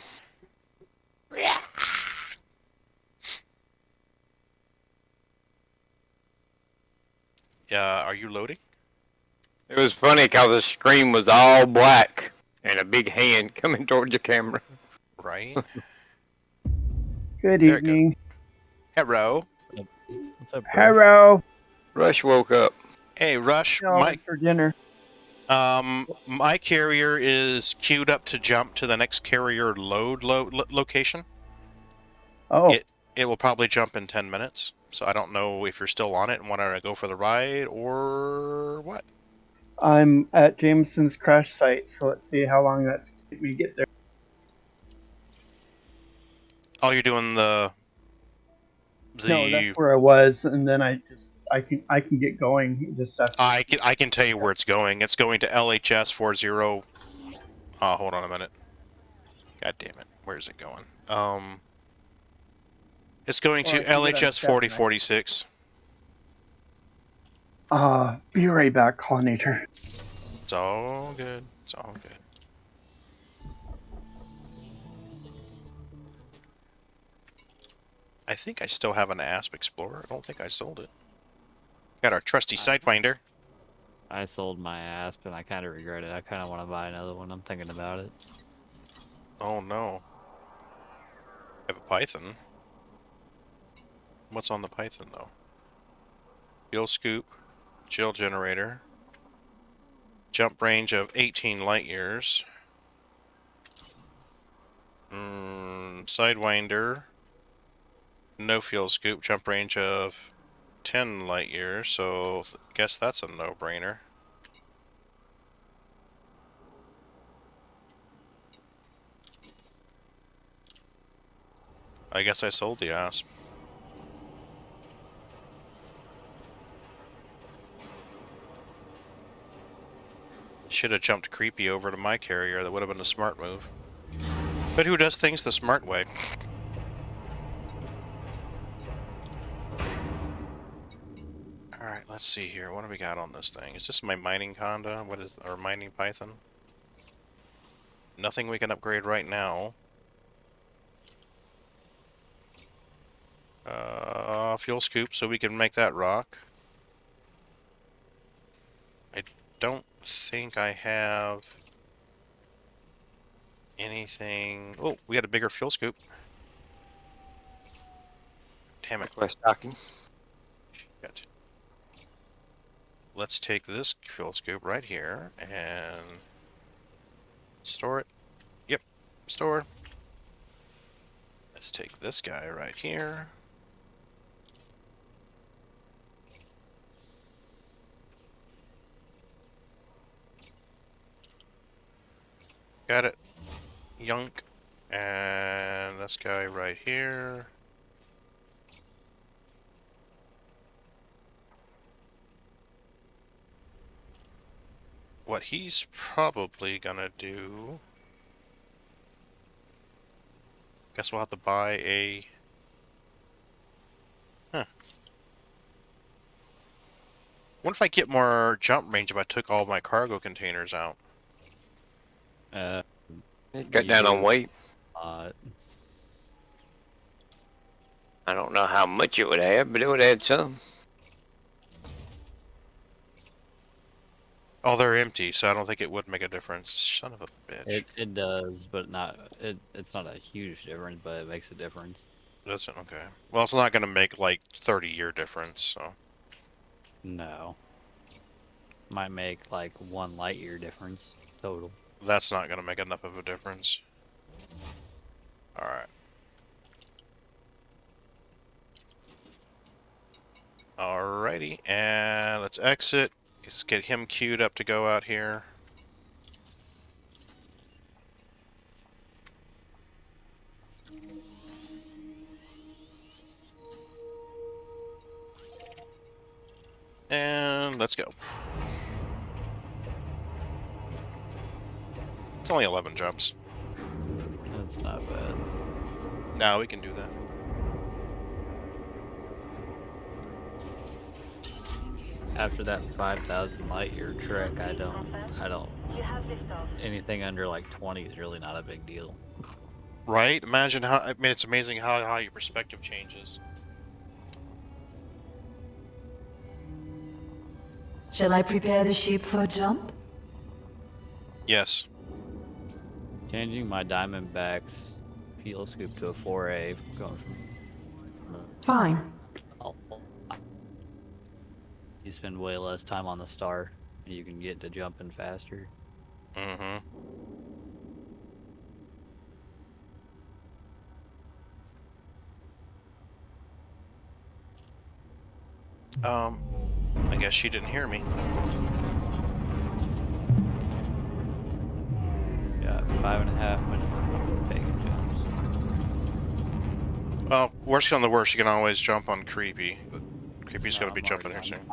Yeah, are you loading? It was funny because the screen was all black and a big hand coming towards the camera. Right. Good There it goes. evening. Hello. What's up, Rush? Hello. Rush woke up. Hey, Rush. No, for dinner. My carrier is queued up to jump to the next carrier load location. Oh, It will probably jump in 10 minutes. So I don't know if you're still on it and want to go for the ride or what. I'm at Jameson's crash site, so let's see how long that's going to take me to get there. Oh, you're doing the No, that's where I was, and then I can get going just after. I can tell you where it's going. It's going to LHS 40. Hold on a minute. God damn it. Where's it going? It's going Or I to can get on LHS 7, right? 4046. Be right back, Clonator. It's all good. It's all good. I think I still have an Asp Explorer. I don't think I sold it. Got our trusty Sidefinder. I sold my Asp and I kind of regret it. I kind of want to buy another one. I'm thinking about it. Oh no. I have a Python. What's on the Python though? Fuel scoop, chill generator, jump range of 18 light years, Sidewinder, no fuel scoop, jump range of 10 light years, so I guess that's a no-brainer. I guess I sold the Asp. Should have jumped creepy over to my carrier. That would have been a smart move. But who does things the smart way? Alright, let's see here. What do we got on this thing? Is this my mining Conda? What is our mining Python? Nothing we can upgrade right now. Fuel scoop, so we can make that rock. I don't think I have anything. Oh, we got a bigger fuel scoop. Damn it. West docking. Shit. Let's take this fuel scoop right here and store it. Yep, store. Let's take this guy right here. Got it. Yunk. And this guy right here. What he's probably gonna do... Guess we'll have to buy a... Huh. What if I get more jump range if I took all my cargo containers out? Cut down on weight. Uh, I don't know how much it would add, but it would add some. Oh, they're empty, so I don't think it would make a difference. Son of a bitch. it does, but it's not a huge difference, but it makes a difference. Does it? Okay. Well, it's not going to make, like, 30-year difference, so... No. Might make like 1 light year difference total. That's not going to make enough of a difference. Alright. Alrighty, and let's exit. Let's get him queued up to go out here. And let's go. It's only 11 jumps. That's not bad. No, we can do that. After that 5,000 light year trek, I don't. You have liftoff. Anything under like 20 is really not a big deal. Right? Imagine how... I mean, it's amazing how your perspective changes. Shall I prepare the ship for a jump? Yes. Changing my Diamondbacks fuel scoop to a 4A going from. Fine. You spend way less time on the star. You can get to jumping faster. Mm-hmm. I guess she didn't hear me. Yeah, 5.5 minutes of Pagan jumps. Well, worst come to worst, you can always jump on Creepy. But Creepy's No, gonna be I'm jumping already here soon.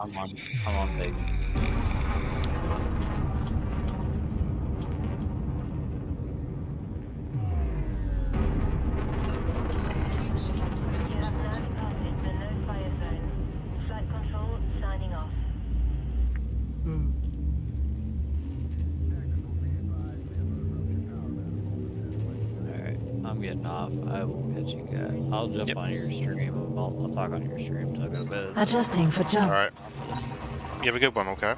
I'm on Pagan. You have now departed the no-fire zone. Flight control signing off. Alright, I'm getting off. I will catch you guys. I'll jump on your stream. I'll talk on your stream till I go to bed. Adjusting for jump. Alright. You have a good one, okay?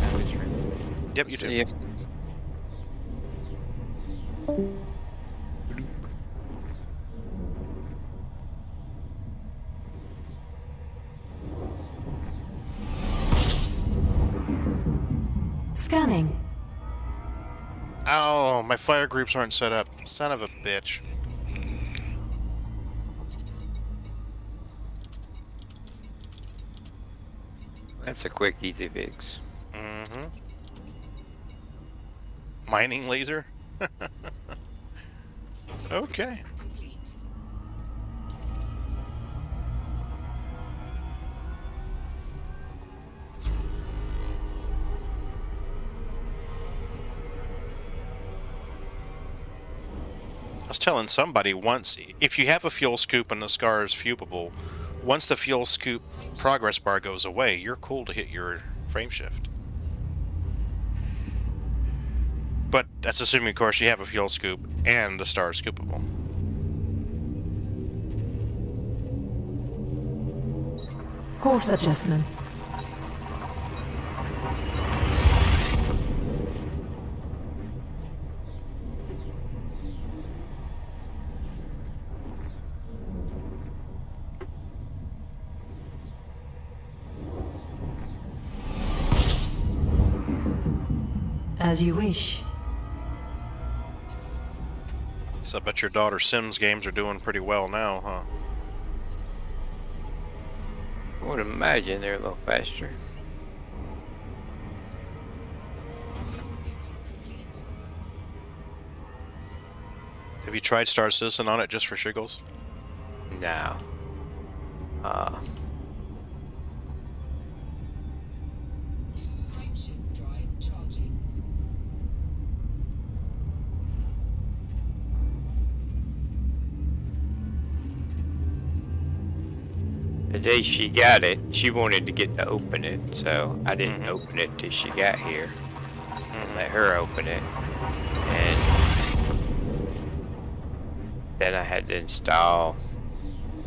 Have a good stream. Yep, you See too. ya. Scanning. Oh, my fire groups aren't set up. Son of a bitch. That's a quick, easy fix. Mm-hmm. Mining laser? Okay. I was telling somebody once, if you have a fuel scoop and the Scar is fubable, once the fuel scoop progress bar goes away, you're cool to hit your frame shift. But that's assuming, of course, you have a fuel scoop and the star is scoopable. Course adjustment. As you wish. So I bet your daughter Sims games are doing pretty well now, huh? I would imagine they're a little faster. Have you tried Star Citizen on it just for shiggles? No. The day she got it, she wanted to get to open it, so I didn't open it till she got here. Let her open it, and then I had to install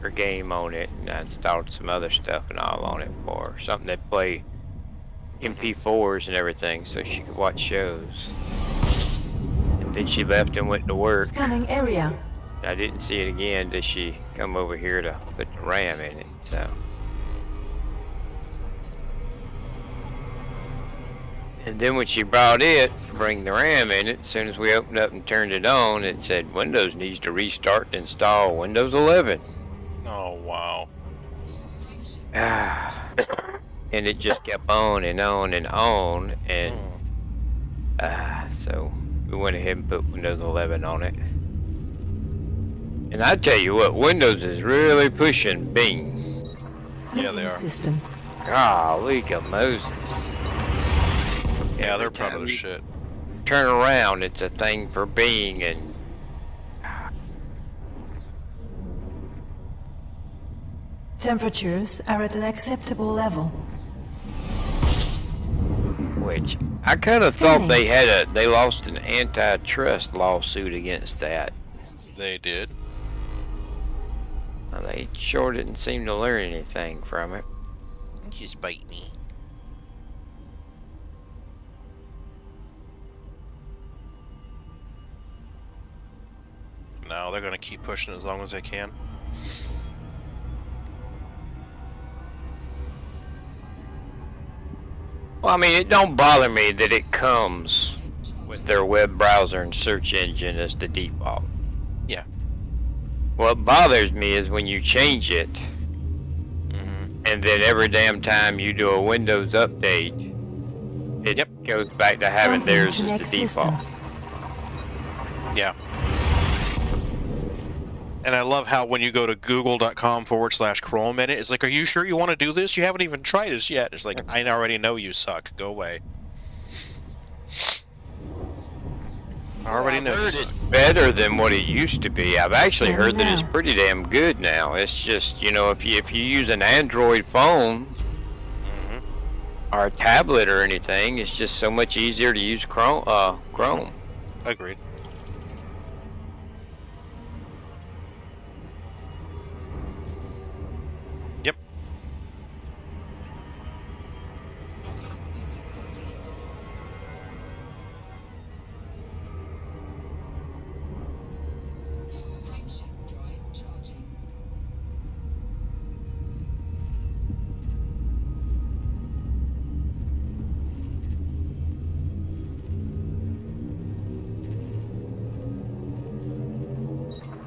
her game on it, and I installed some other stuff and all on it for her. Something that play MP4s and everything, so she could watch shows. And then she left and went to work. Scanning area. I didn't see it again till she come over here to put the RAM in it, so. And then when she brought it, bring the RAM in it, as soon as we opened up and turned it on, it said Windows needs to restart and install Windows 11. Oh, wow. And it just kept on and on and on, and so we went ahead and put Windows 11 on it. And I tell you what, Windows is really pushing Bing. Yeah, they are. System. Golly Moses. Yeah, they're Every proud of time their you shit. turn around, it's a thing for Bing, and Temperatures are at an acceptable level. which I kind of thought they lost an antitrust lawsuit against that. They did. Well, they sure didn't seem to learn anything from it. Just bite me. No, they're gonna keep pushing as long as they can. Well, I mean, it don't bother me that it comes with their web browser and search engine as the default. Yeah. What bothers me is when you change it, and then every damn time you do a Windows update, it goes back to having theirs as the default. Yeah. And I love how when you go to google.com/Chrome in it, it's like, are you sure you want to do this? You haven't even tried this yet. It's like, I already know you suck. Go away. I already know you suck. It's better than what it used to be. I've actually heard that it's pretty damn good now. It's just, you know, if you use an Android phone or a tablet or anything, it's just so much easier to use Chrome. Agreed. Yep.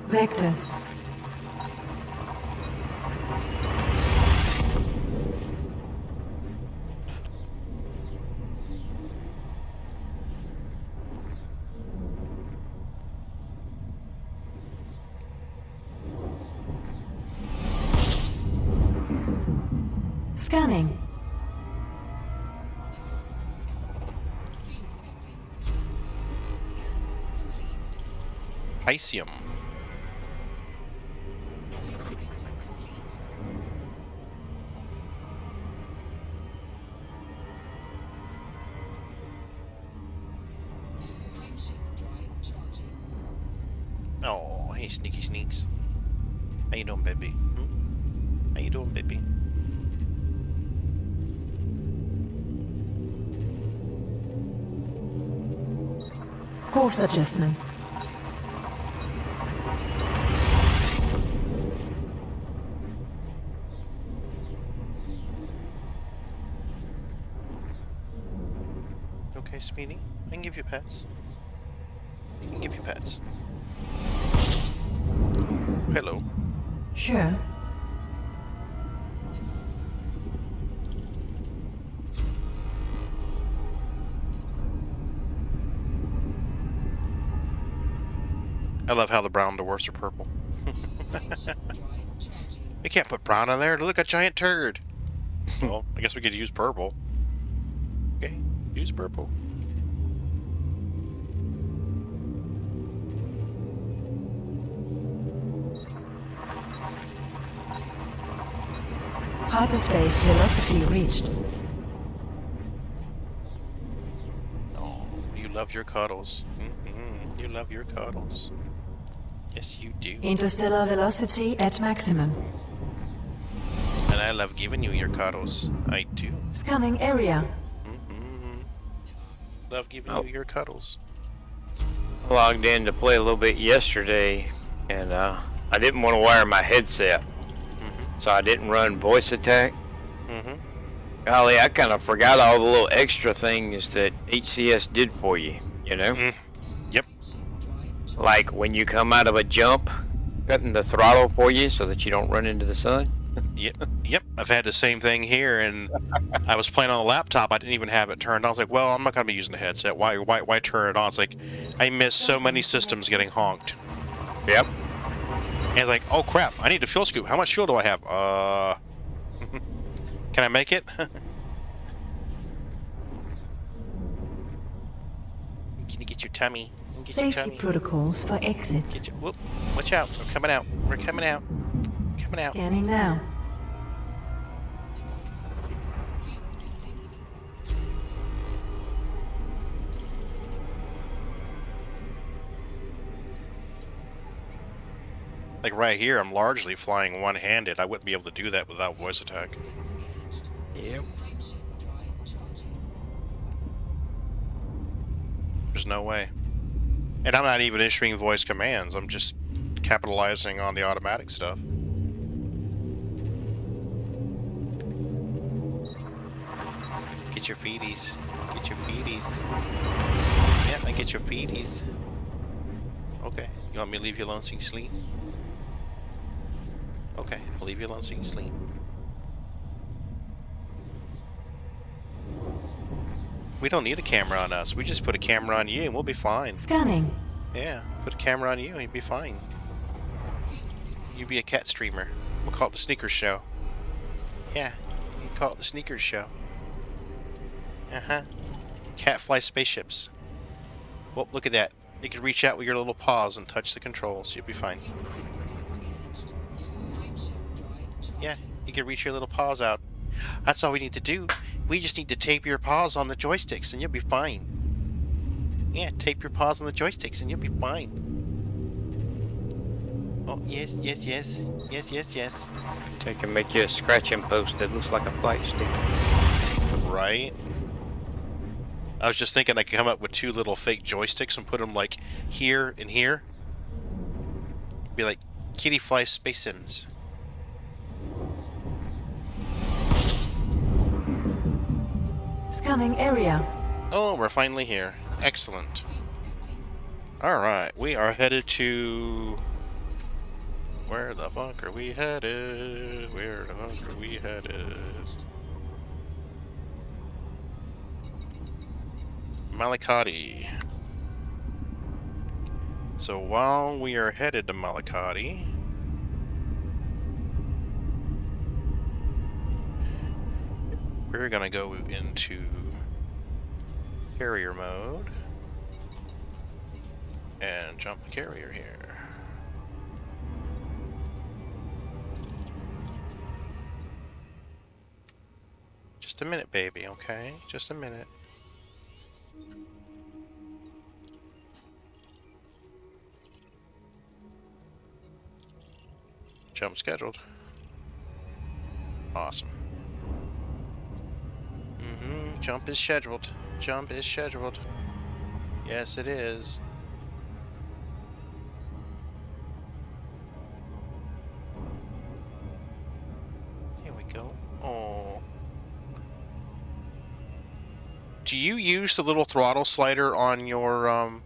Vectors. Scanning. Isium. Oh, hey, Sneaky Sneaks. How you doing, baby? How you doing, baby? Course adjustment. Okay, Speedy. I can give you pets. I can give you pets. Hello. Sure. I love how the brown dwarfs are purple. We can't put brown on there. Look, a giant turd. Well, I guess we could use purple. Okay, use purple. Hyperspace velocity reached. Oh, you love your cuddles. You love your cuddles. Yes, you do. Interstellar velocity at maximum. And I love giving you your cuddles. I do. Scanning area. Love giving you your cuddles. I logged in to play a little bit yesterday, and I didn't want to wire my headset, so I didn't run voice attack. Golly, I kind of forgot all the little extra things that HCS did for you, you know? Yep. Like when you come out of a jump, cutting the throttle for you so that you don't run into the sun. Yep. I've had the same thing here, and I was playing on the laptop. I didn't even have it turned on. I was like, well, I'm not going to be using the headset. Why turn it on? It's like, I miss so many systems getting honked. Yep. And it's like, oh crap, I need a fuel scoop. How much fuel do I have? Can I make it? Can you get your tummy? Get Safety your tummy. protocols for exit. Get your, whoop, watch out. We're coming out. We're coming out. Coming out. Scanning now. Like right here, I'm largely flying one-handed. I wouldn't be able to do that without voice attack. Yep. There's no way. And I'm not even issuing voice commands. I'm just capitalizing on the automatic stuff. Get your feeties. Get your feeties. Yeah, I get your feeties. Okay, you want me to leave you alone so you can sleep? Okay, I'll leave you alone so you can sleep. We don't need a camera on us. We just put a camera on you and we'll be fine. Scanning. Yeah, put a camera on you and you'll be fine. You be a cat streamer. We'll call it the Sneakers Show. Yeah, you can call it the Sneakers Show. Uh-huh. Cat fly spaceships. Well, look at that. You can reach out with your little paws and touch the controls. You'll be fine. Yeah, you can reach your little paws out. That's all we need to do. We just need to tape your paws on the joysticks and you'll be fine. Yeah, tape your paws on the joysticks and you'll be fine. Oh, yes, yes, yes. Yes, yes, yes. They can make you a scratching post that looks like a fight stick. Right? I was just thinking I could come up with 2 little fake joysticks and put them like here and here. Be like Kitty Fly Space Sims. Scanning area. Oh, we're finally here. Excellent. Alright, we are headed to... Where the fuck are we headed? Where the fuck are we headed? Malakati. So while we are headed to Malakati, we're gonna go into carrier mode and jump the carrier here. Just a minute, baby, okay? Just a minute. Jump scheduled. Awesome. Jump is scheduled. Jump is scheduled. Yes, it is. Here we go. Oh. Do you use the little throttle slider on your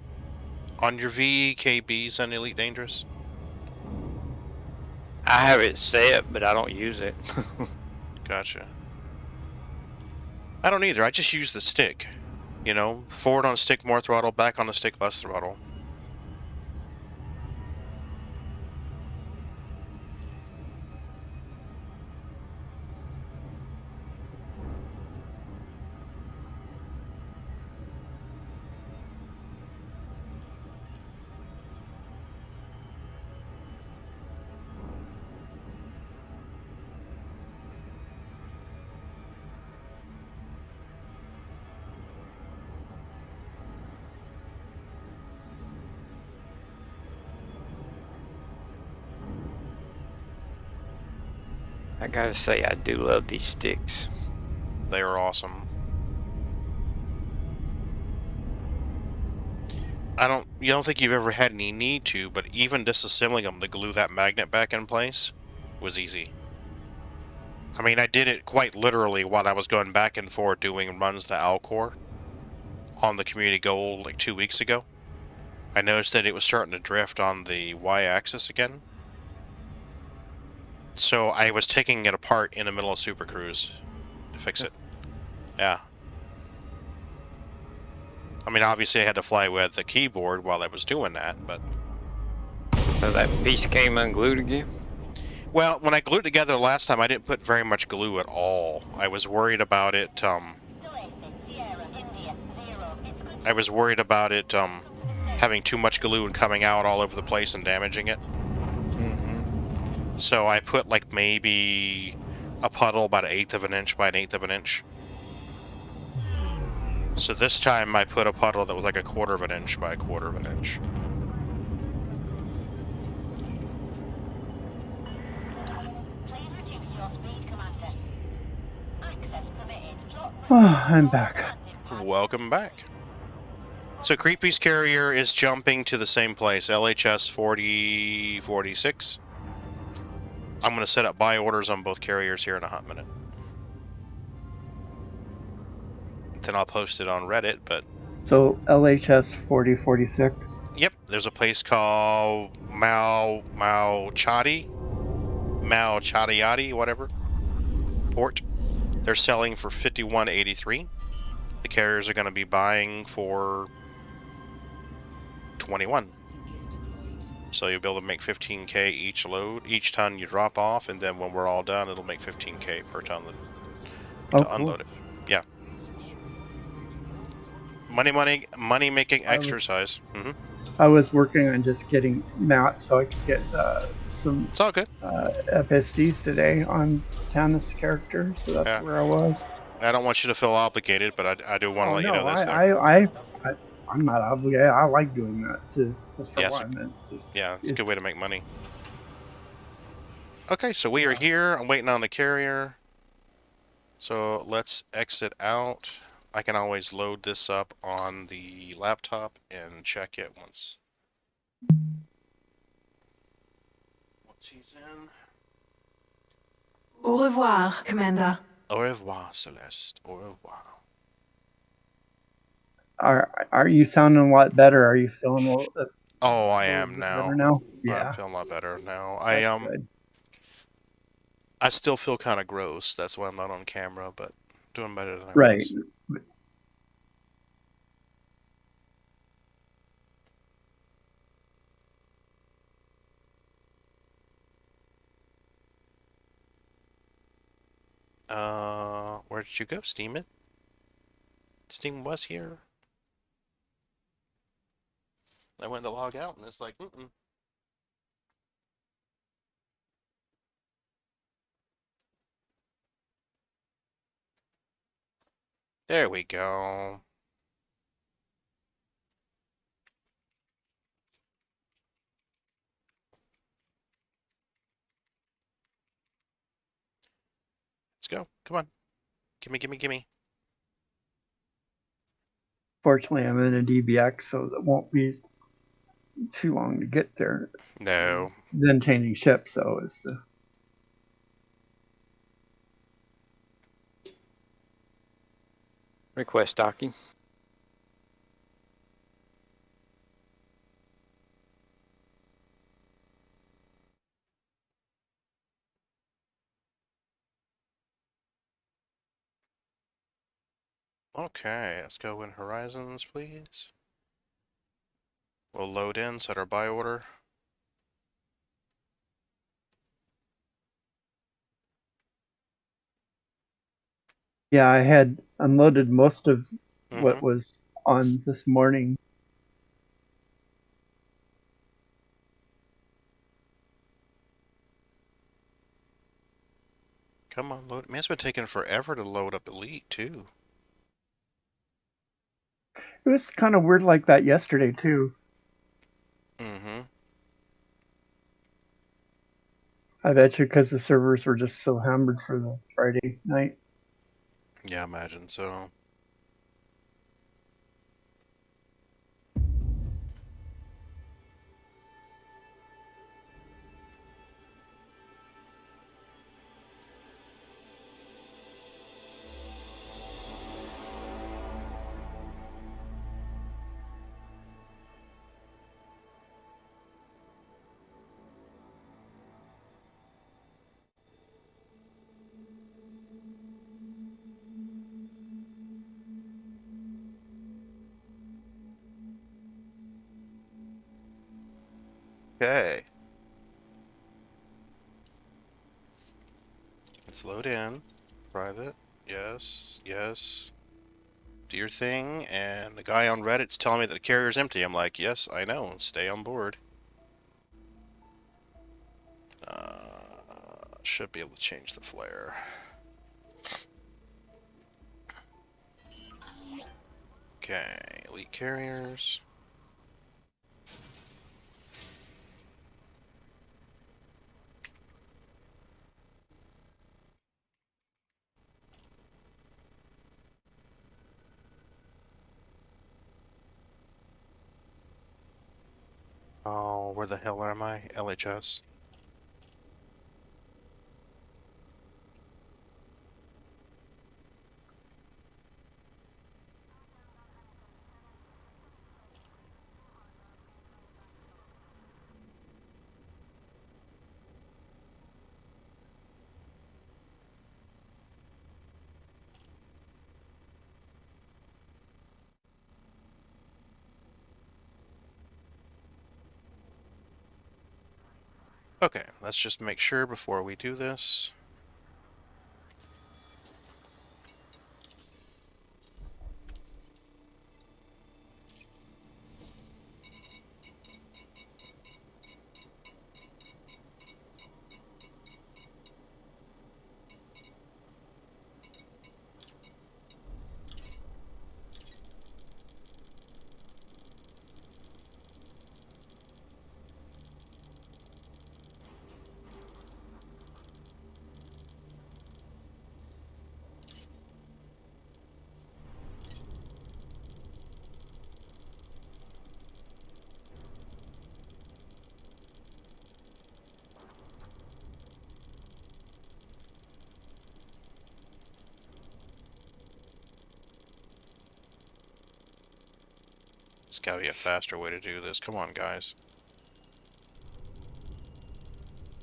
VKBs on Elite Dangerous? I have it set, but I don't use it. Gotcha. I don't either. I just use the stick. You know, forward on stick, more throttle, back on the stick, less throttle. I gotta say, I do love these sticks. They are awesome. You don't think you've ever had any need to, but even disassembling them to glue that magnet back in place was easy. I mean, I did it quite literally while I was going back and forth doing runs to Alcor on the Community Gold like 2 weeks ago. I noticed that it was starting to drift on the Y-axis again. So I was taking it apart in the middle of Super Cruise to fix it. Yeah. I mean, obviously I had to fly with the keyboard while I was doing that, but... So that piece came unglued again? Well, when I glued it together last time, I didn't put very much glue at all. I was worried about it, having too much glue and coming out all over the place and damaging it. So I put like maybe a puddle about 1/8 of an inch by 1/8 of an inch. So this time I put a puddle that was like 1/4 of an inch by 1/4 of an inch. Oh, I'm back. Welcome back. So Creepy's carrier is jumping to the same place, LHS 4046. I'm going to set up buy orders on both carriers here in a hot minute. Then I'll post it on Reddit, but... So LHS 4046. Yep, there's a place called Mao Chadiati, whatever. Port. They're selling for 51.83. The carriers are going to be buying for 21. So you'll be able to make 15K each load, each ton you drop off, and then when we're all done, it'll make 15K per ton to unload it. Yeah. Money making exercise. I was working on just getting mats so I could get some It's all good. FSDs today on Tannis character, so that's where I was. I don't want you to feel obligated, but I do want to let you know this. I'm not obligated. I like doing that just for one. It's a good way to make money. Okay, so we are here. I'm waiting on the carrier. So let's exit out. I can always load this up on the laptop and check it once he's in. Au revoir, Commander. Au revoir, Celeste. Au revoir. Are you sounding a lot better? Are you feeling a little? Oh, I am now. Better now? Yeah. I'm feeling a lot better now. Good. I still feel kind of gross. That's why I'm not on camera, but doing better than I was. Where did you go, Steam? Steam was here. I went to log out, and it's like, There we go. Let's go. Come on. Gimme. Fortunately, I'm in a DBX, so that won't be too long to get there. No. Then changing ships, though, is the... Request docking. Okay, let's go in Horizons, please. We'll load in, set our buy order. Yeah, I had unloaded most of what was on this morning. Come on, load. Man, it's been taking forever to load up Elite, too. It was kind of weird like that yesterday, too. I bet you because the servers were just so hammered for the Friday night. Yeah, I imagine so. Okay. Let's load in. Private. Yes. Do your thing. And the guy on Reddit's telling me that the carrier's empty. I'm like, yes, I know. Stay on board. Should be able to change the flare. Okay, elite carriers. Oh, where the hell am I? LHS. Okay, let's just make sure before we do this. There's gotta be a faster way to do this. Come on, guys.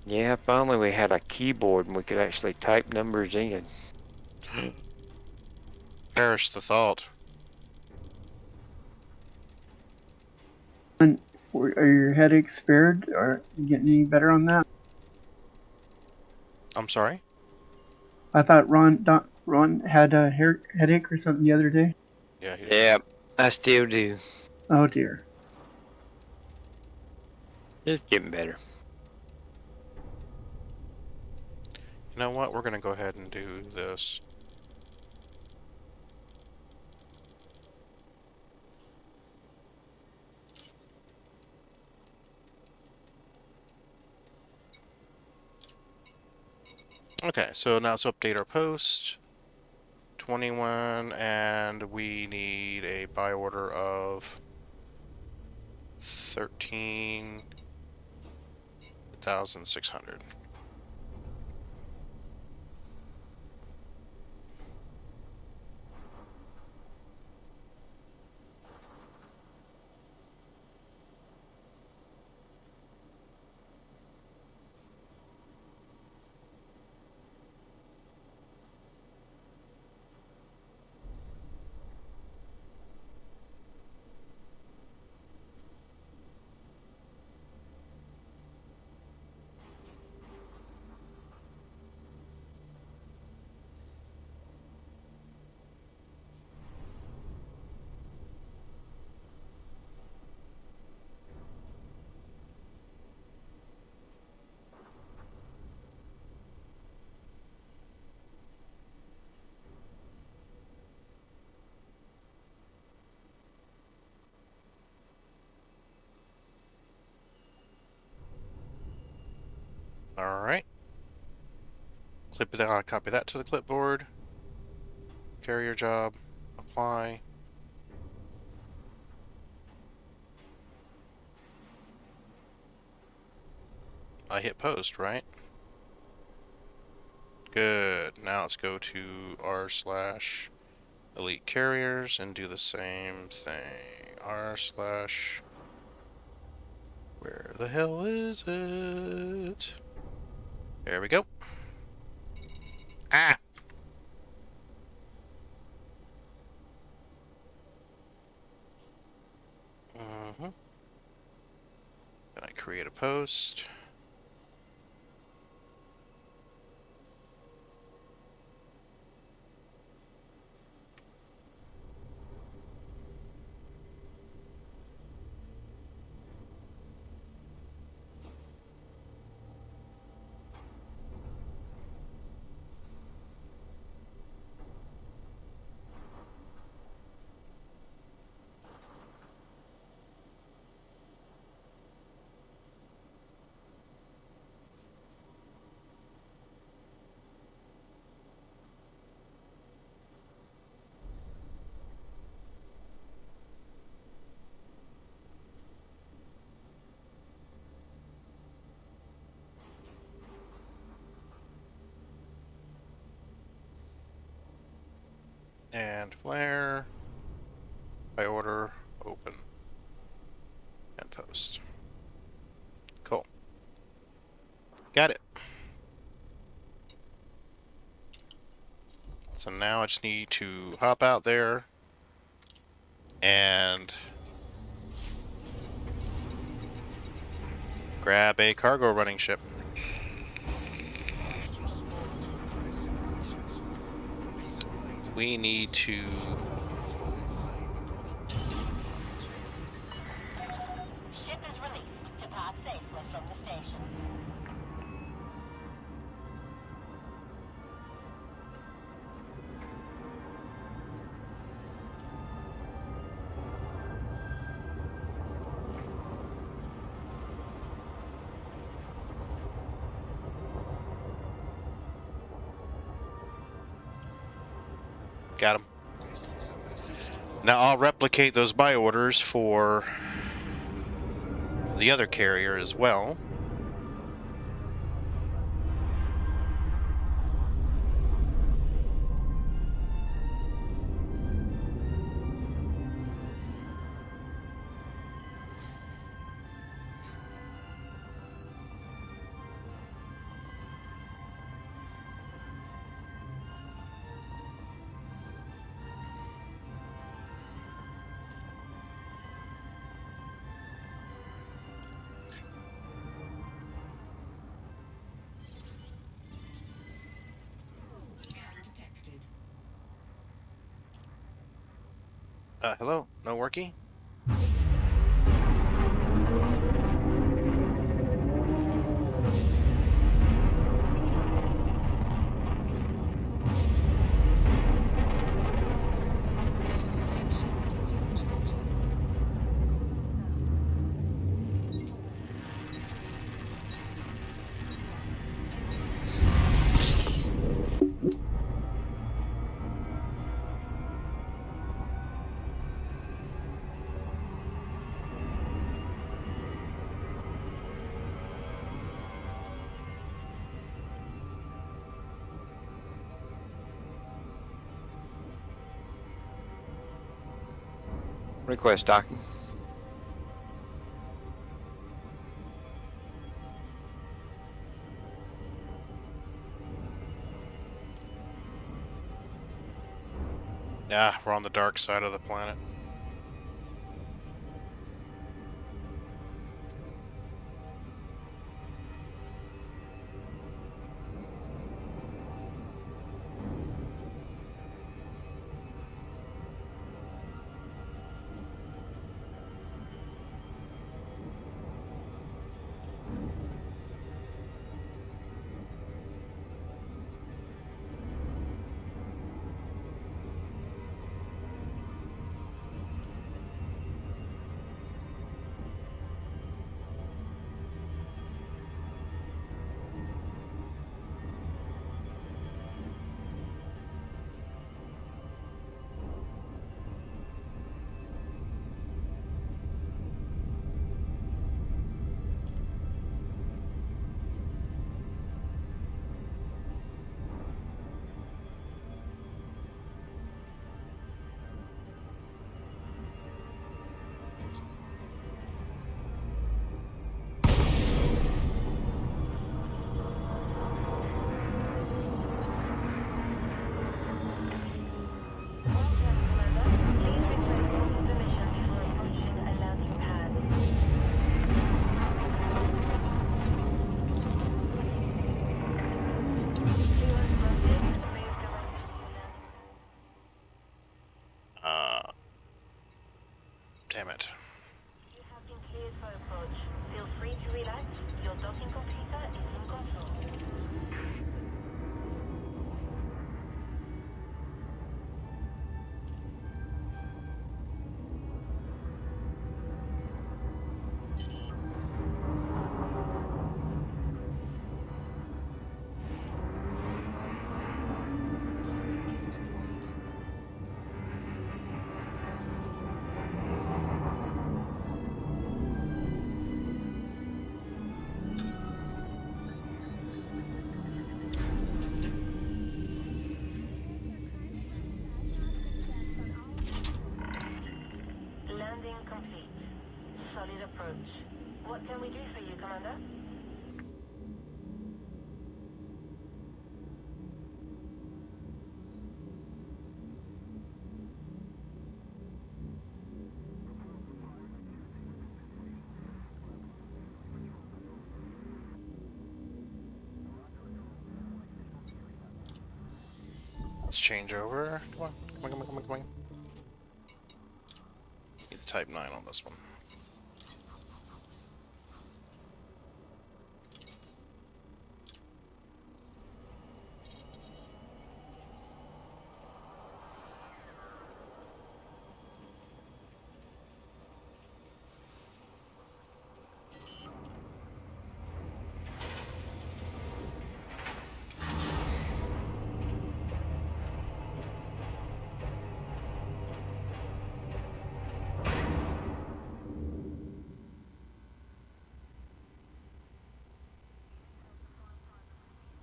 Yeah, if only we had a keyboard and we could actually type numbers in. Perish the thought. And are your headaches spared? Are you getting any better on that? I'm sorry? I thought Ron had a headache or something the other day. Yeah, he Yeah, I still do. Oh dear. It's getting better. You know what? We're gonna go ahead and do this. Okay, so now let's update our post. 21, and we need a buy order of 13,600. Alright. Copy that to the clipboard. Carrier job. Apply. I hit post, right? Good. Now let's go to r/elite carriers and do the same thing. r/ where the hell is it? There we go. Ah! Mm-hmm. Then I create a post. And flare. By order, open. And post. Cool. Got it. So now I just need to hop out there and grab a cargo running ship. We need to... Ship is released. Depart safely from the station. Got him. Now I'll replicate those buy orders for the other carrier as well. Hello? No working? Request docking. Ah, we're on the dark side of the planet. Let's change over. Come on, come on, come on, come on, come on. Need type 9 on this one.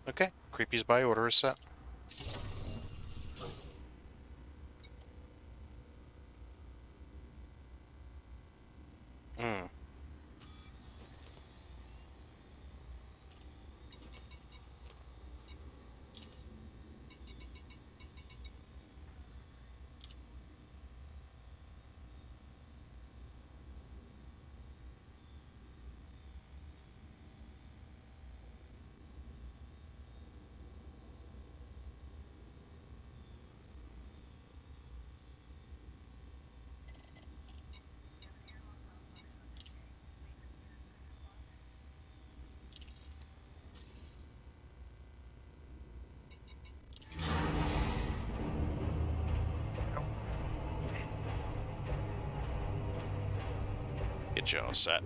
Okay, Creepy's by order is set. Hmm. Get you all set.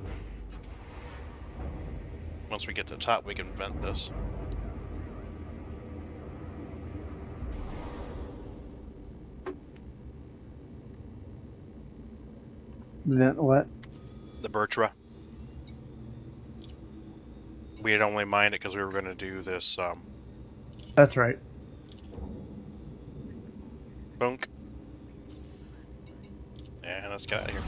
Once we get to the top, we can vent this. Vent what? The Bertra. We had only mined it because we were going to do this, That's right. bunk. And let's get out of here.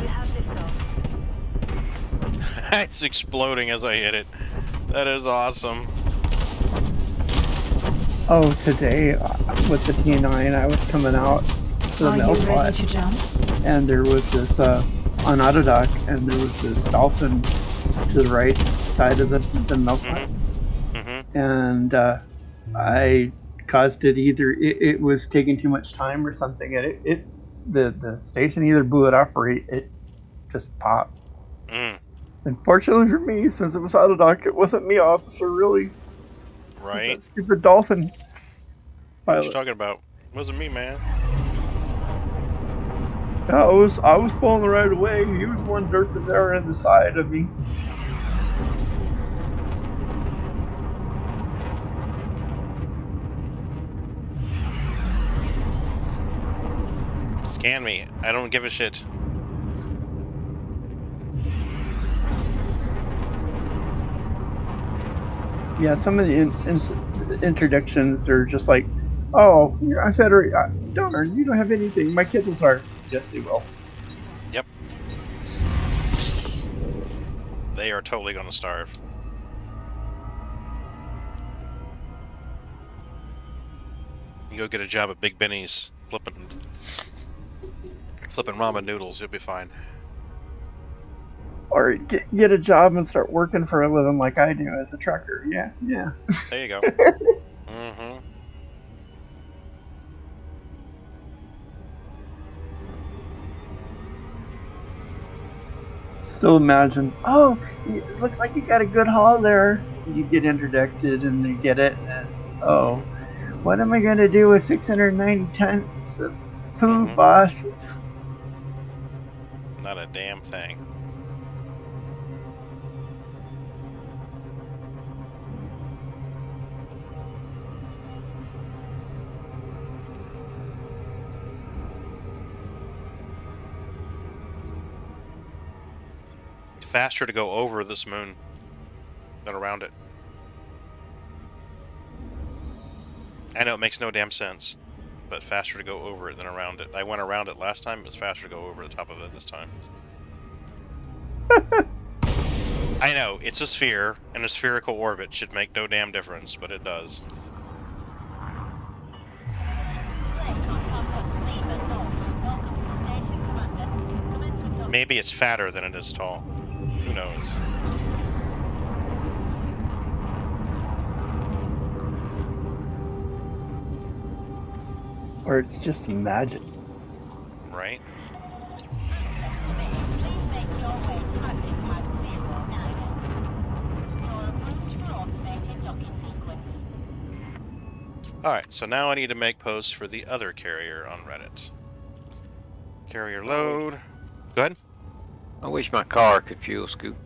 You have this off. It's exploding as I hit it. That is awesome. Oh, today with the T9, I was coming out to the Are mail you ready slot, to jump? and there was this on Autodoc, and there was this dolphin to the right side of the mail slot, and I caused it either it was taking too much time or something, and the station either blew it up or it just popped. Unfortunately for me, since it was Autodoc, it wasn't me, officer, really. Right? That stupid dolphin What you pilot. talking about? Wasn't me, man. Yeah, I was pulling the right away. He was one derping there in the side of me. Scan me. I don't give a shit. Yeah, some of the interdictions are just like, oh, I said, darn, you don't have anything. My kids will start. Yes, they will. Yep. They are totally gonna starve. You go get a job at Big Benny's flipping ramen noodles, you'll be fine. Or get a job and start working for a living like I do as a trucker. Yeah, yeah. There you go. Mm-hmm. Still imagine, oh, it looks like you got a good haul there. You get interdicted and they get it, and oh, what am I going to do with 690 tons of poo, boss? Not a damn thing. Faster to go over this moon than around it. I know it makes no damn sense, but faster to go over it than around it. I went around it last time, it was faster to go over the top of it this time. I know, it's a sphere, and a spherical orbit should make no damn difference, but it does. Maybe it's fatter than it is tall. Who knows? Or it's just magic. Right? Alright, so now I need to make posts for the other carrier on Reddit. Carrier load. Go ahead. I wish my car could fuel scoop.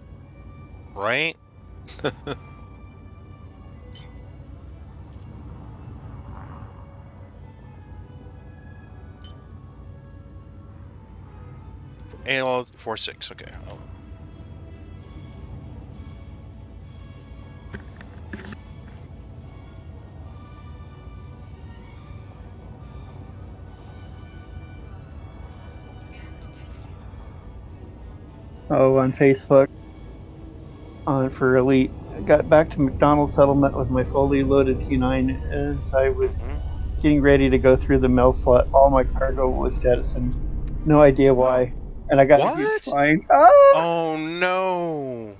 Right? AL46, okay. Oh. Oh, on Facebook. For Elite. I got back to McDonald's settlement with my fully loaded T9 as I was getting ready to go through the mail slot. All my cargo was jettisoned. No idea why. And I got a huge What? fine. Oh no!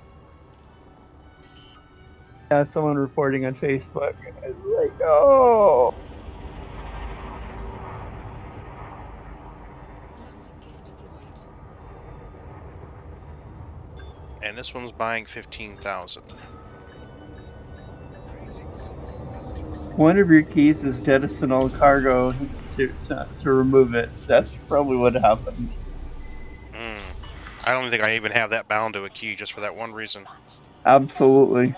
Yeah, someone reporting on Facebook. I was like, oh. And this one's buying 15,000. One of your keys is jettison all cargo to remove it. That's probably what happened. I don't think I even have that bound to a key just for that one reason. Absolutely.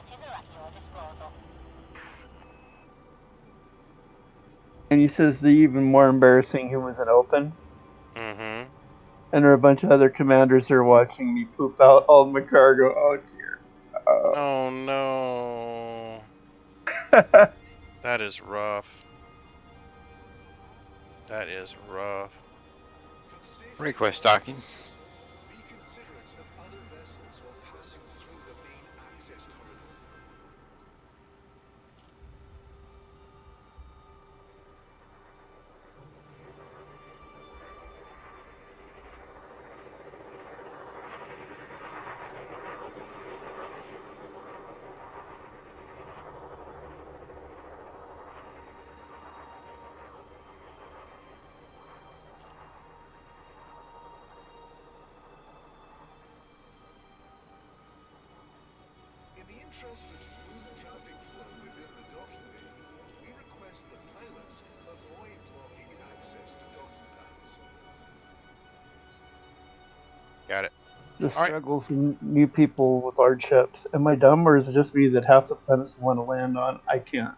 And he says the even more embarrassing, he was an open. Mm-hmm. And there are a bunch of other commanders that are watching me poop out all my cargo. Oh dear. Oh no. That is rough. That is rough. Request docking. Be considerate of other vessels while passing through the main access corridor. In the interest of smooth traffic flow within the docking bay, we request that pilots avoid blocking access to docking pads. Got it. The All right. struggles in new people with large ships. Am I dumb, or is it just me that half the planets I want to land on, I can't?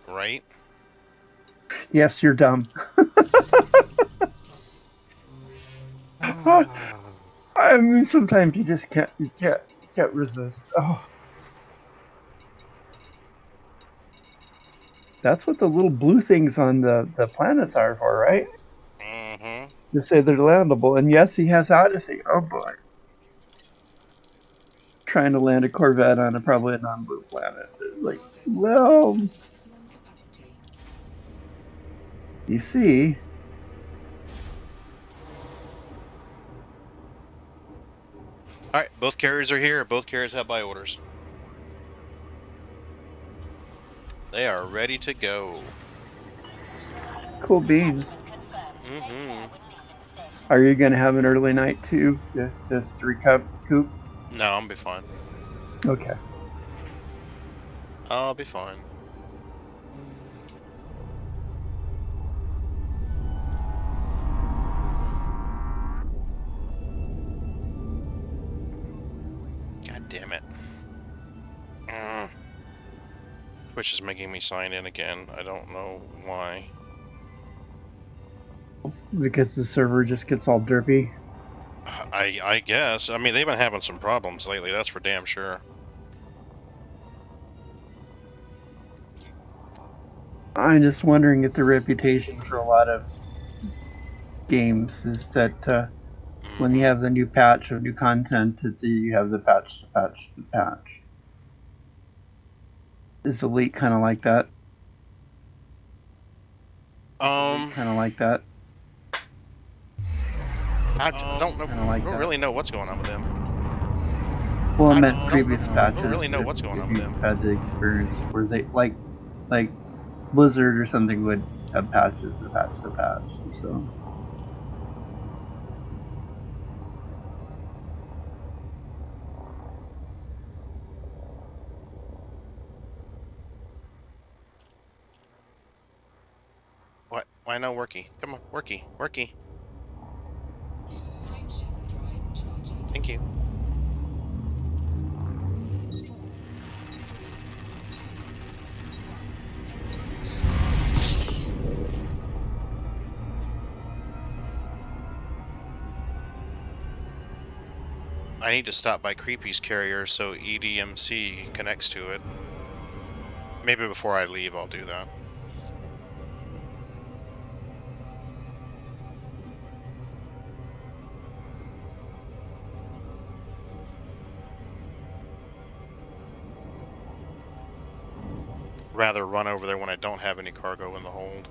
Right? Yes, you're dumb. I mean, sometimes you just can't resist. Oh. That's what the little blue things on the planets are for, right? Mm-hmm. To say they're landable. And yes, he has Odyssey. Oh boy. Trying to land a Corvette on probably a non-blue planet. Like, well, you see. Alright, both carriers are here. Both carriers have buy orders. They are ready to go. Cool beans. Mm-hmm. Are you going to have an early night too? Just to recoup? No, I'll be fine. Okay. I'll be fine. God damn it. Twitch is making me sign in again. I don't know why. Because the server just gets all derpy. I guess. I mean, they've been having some problems lately, that's for damn sure. I'm just wondering if the reputation for a lot of games is that when you have the new patch of new content, you have the patch to patch to patch. Is Elite kind of like that? Kind of like that. I don't know. Kinda like I don't that. really know what's going on with them. Well, I I meant don't- previous patches. I don't really know if- what's going on if with you've them. had the experience where they like Blizzard or something would have patches to patch the patch. So What? Why no worky? Come on, worky, worky. Thank you. I need to stop by Creepy's carrier so EDMC connects to it. Maybe before I leave, I'll do that. Rather run over there when I don't have any cargo in the hold.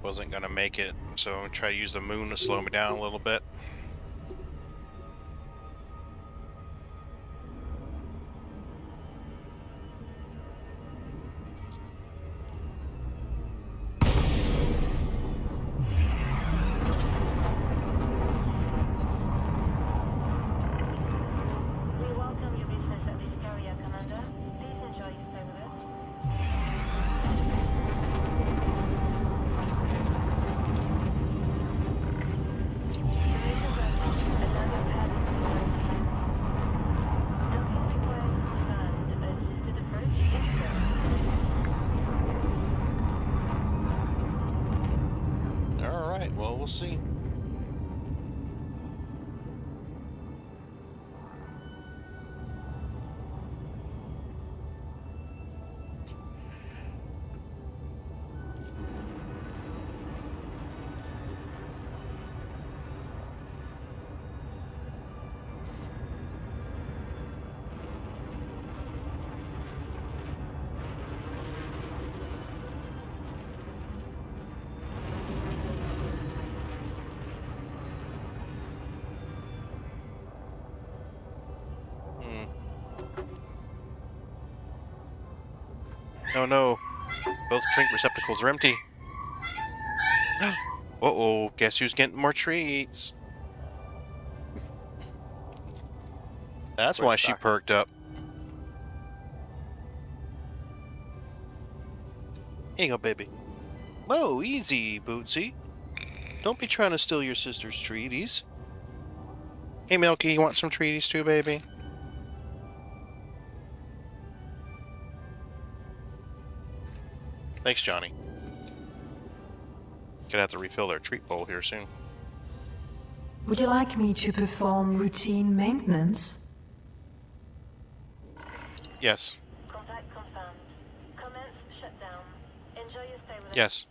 Wasn't gonna make it, so I'm gonna try to use the moon to slow me down a little bit. We welcome your business at this carrier, Commander. Please enjoy your stay with us. Alright, well, we'll see. Oh no, both drink receptacles are empty. Uh-oh, guess who's getting more treats? That's We're why she stuck. perked up. Here you go, baby. Whoa, easy, Bootsy. Don't be trying to steal your sister's treaties. Hey, Milky, you want some treaties too, baby? Thanks, Johnny. Gonna have to refill their treat bowl here soon. Would you like me to perform routine maintenance? Yes. Contact confirmed. Commence shutdown. Enjoy your stay with us. Yes.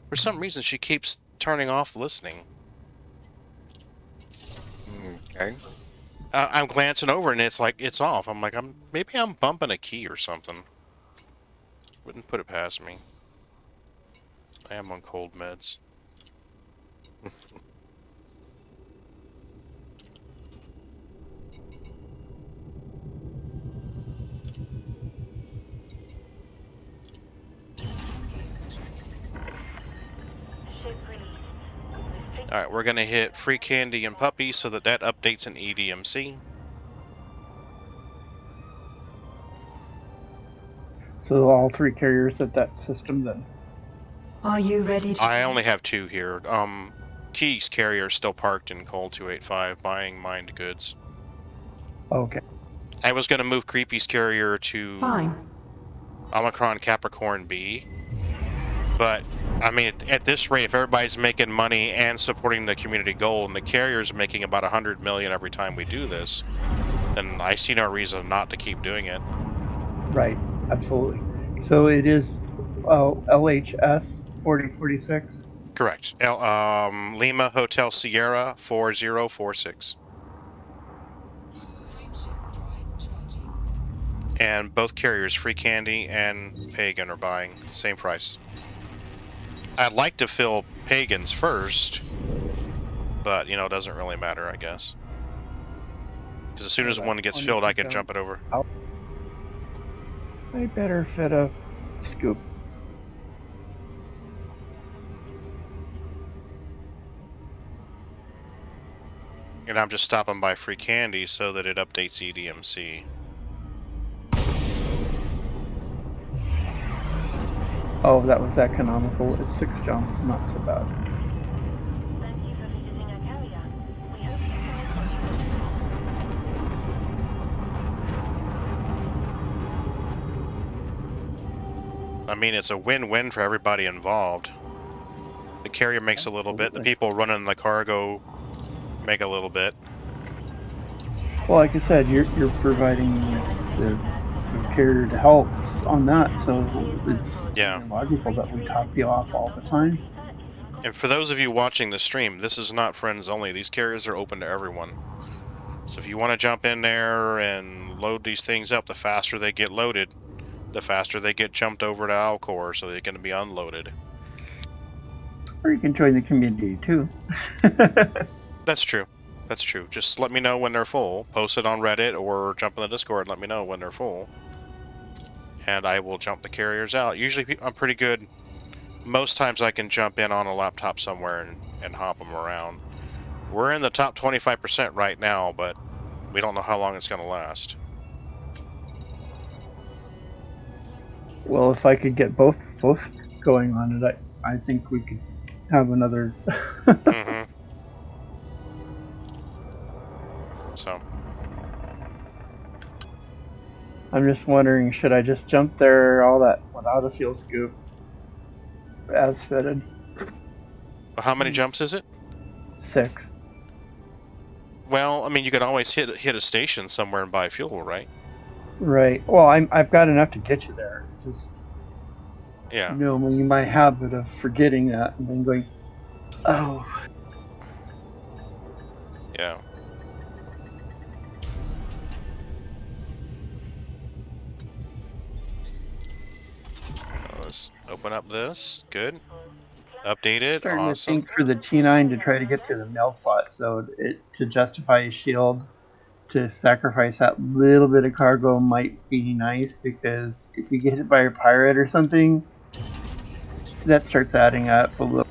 For some reason, she keeps turning off listening. Okay. I'm glancing over and it's like it's off. I'm like, maybe I'm bumping a key or something. Wouldn't put it past me. I am on cold meds. Alright, we're gonna hit free candy and puppy so that updates in EDMC. So all 3 carriers at that system then. Are you ready to... I only have 2 here. Key's carrier is still parked in Coal 285 buying mined goods. Okay. I was gonna move Creepy's carrier to Fine. Omicron Capricorn B. But, I mean, at this rate, if everybody's making money and supporting the community goal, and the carrier's making about 100 million every time we do this, then I see no reason not to keep doing it. Right. Absolutely. So it is LHS 4046. Correct. Lima Hotel Sierra 4046. And both carriers, Free Candy and Pagan, are buying same price. I'd like to fill Pagan's first, but, you know, it doesn't really matter, I guess. Because as soon as one gets filled, I can jump it over. I better fit a scoop. And I'm just stopping by Free Candy so that it updates EDMC. Oh, that was economical. It's 6 jumps, not so bad. Thank you for visiting our carrier. We hope you find what you I mean, it's a win-win for everybody involved. The carrier makes a little bit, the people running the cargo make a little bit. Well, like I said, you're providing the carrier to help on that, so it's logical that we top you off all the time. And for those of you watching the stream, this is not friends only. These carriers are open to everyone. So if you want to jump in there and load these things up, the faster they get loaded, the faster they get jumped over to Alcor, so they're going to be unloaded. Or you can join the community too. That's true. That's true. Just let me know when they're full. Post it on Reddit or jump in the Discord and let me know when they're full. And I will jump the carriers out. Usually I'm pretty good. Most times I can jump in on a laptop somewhere and hop them around. We're in the top 25% right now, but we don't know how long it's going to last. Well, if I could get both going on it, I think we could have another. Mm-hmm. So. I'm just wondering, should I just jump there all that without a fuel scoop as fitted? How many jumps is it? 6. Well, I mean, you could always hit a station somewhere and buy fuel, right? Right. Well, I've got enough to get you there. Just yeah. You know, when you might habit of forgetting that and then going, oh. Yeah. Let's open up this. Good. Updated. Starting Awesome. to think for the T9 to try to get to the mail slot, so to justify a shield, to sacrifice that little bit of cargo might be nice, because if you get hit by a pirate or something, that starts adding up a little.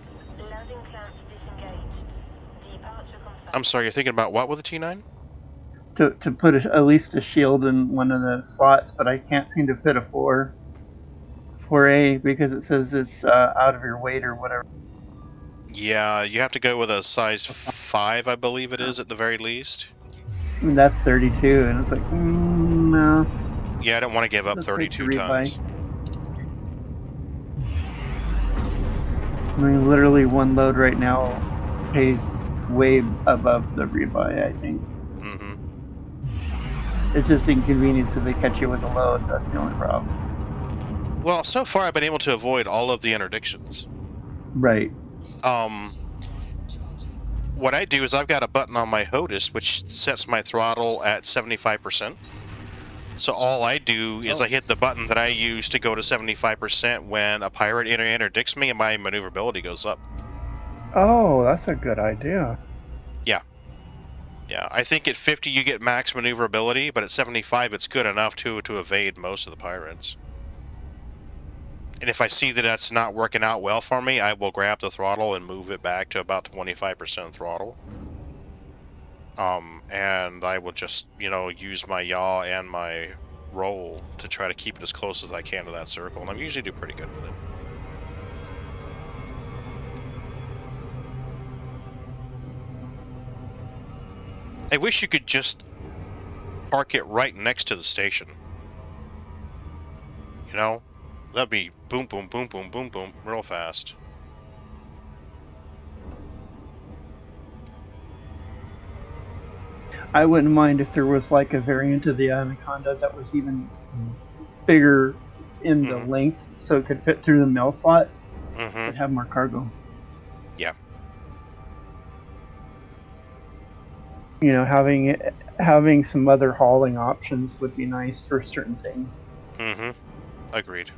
I'm sorry, you're thinking about what with the T9? To put at least a shield in one of the slots, but I can't seem to fit a 4A because it says it's out of your weight or whatever. Yeah, you have to go with a size 5, I believe it is, at the very least. And that's 32, and it's like, no. Yeah, I don't want to give up 32 tons. I mean, literally one load right now pays way above the rebuy, I think. Mm-hmm. It's just inconvenience if they catch you with a load. That's the only problem. Well, so far I've been able to avoid all of the interdictions. Right. What I do is I've got a button on my HOTUS which sets my throttle at 75%. So all I do is I hit the button that I use to go to 75% when a pirate interdicts me and my maneuverability goes up. Oh, that's a good idea. Yeah. Yeah, I think at 50 you get max maneuverability, but at 75 it's good enough to evade most of the pirates. And if I see that that's not working out well for me, I will grab the throttle and move it back to about 25% throttle. And I will just, you know, use my yaw and my roll to try to keep it as close as I can to that circle. And I usually do pretty good with it. I wish you could just park it right next to the station. You know? That'd be boom, boom, boom, boom, boom, boom, real fast. I wouldn't mind if there was like a variant of the Anaconda that was even bigger in the length, so it could fit through the mail slot and have more cargo. Yeah. You know, having some other hauling options would be nice for certain things. Agreed.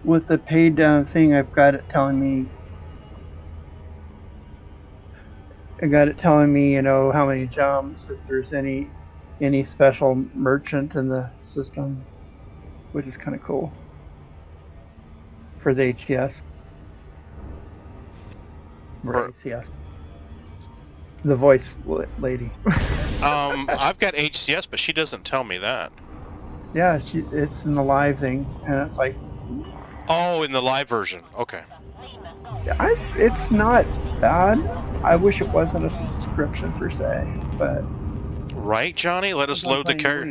With the paid down thing, I've got it telling me, you know, how many jumps, if there's any special merchant in the system, which is kind of cool for the HTS. Or ACS. The voice lady. I've got HCS, but she doesn't tell me that. Yeah, it's in the live thing, and it's like... Oh, in the live version. Okay. It's not bad. I wish it wasn't a subscription per se, but... Right, Johnny? Let us load the car.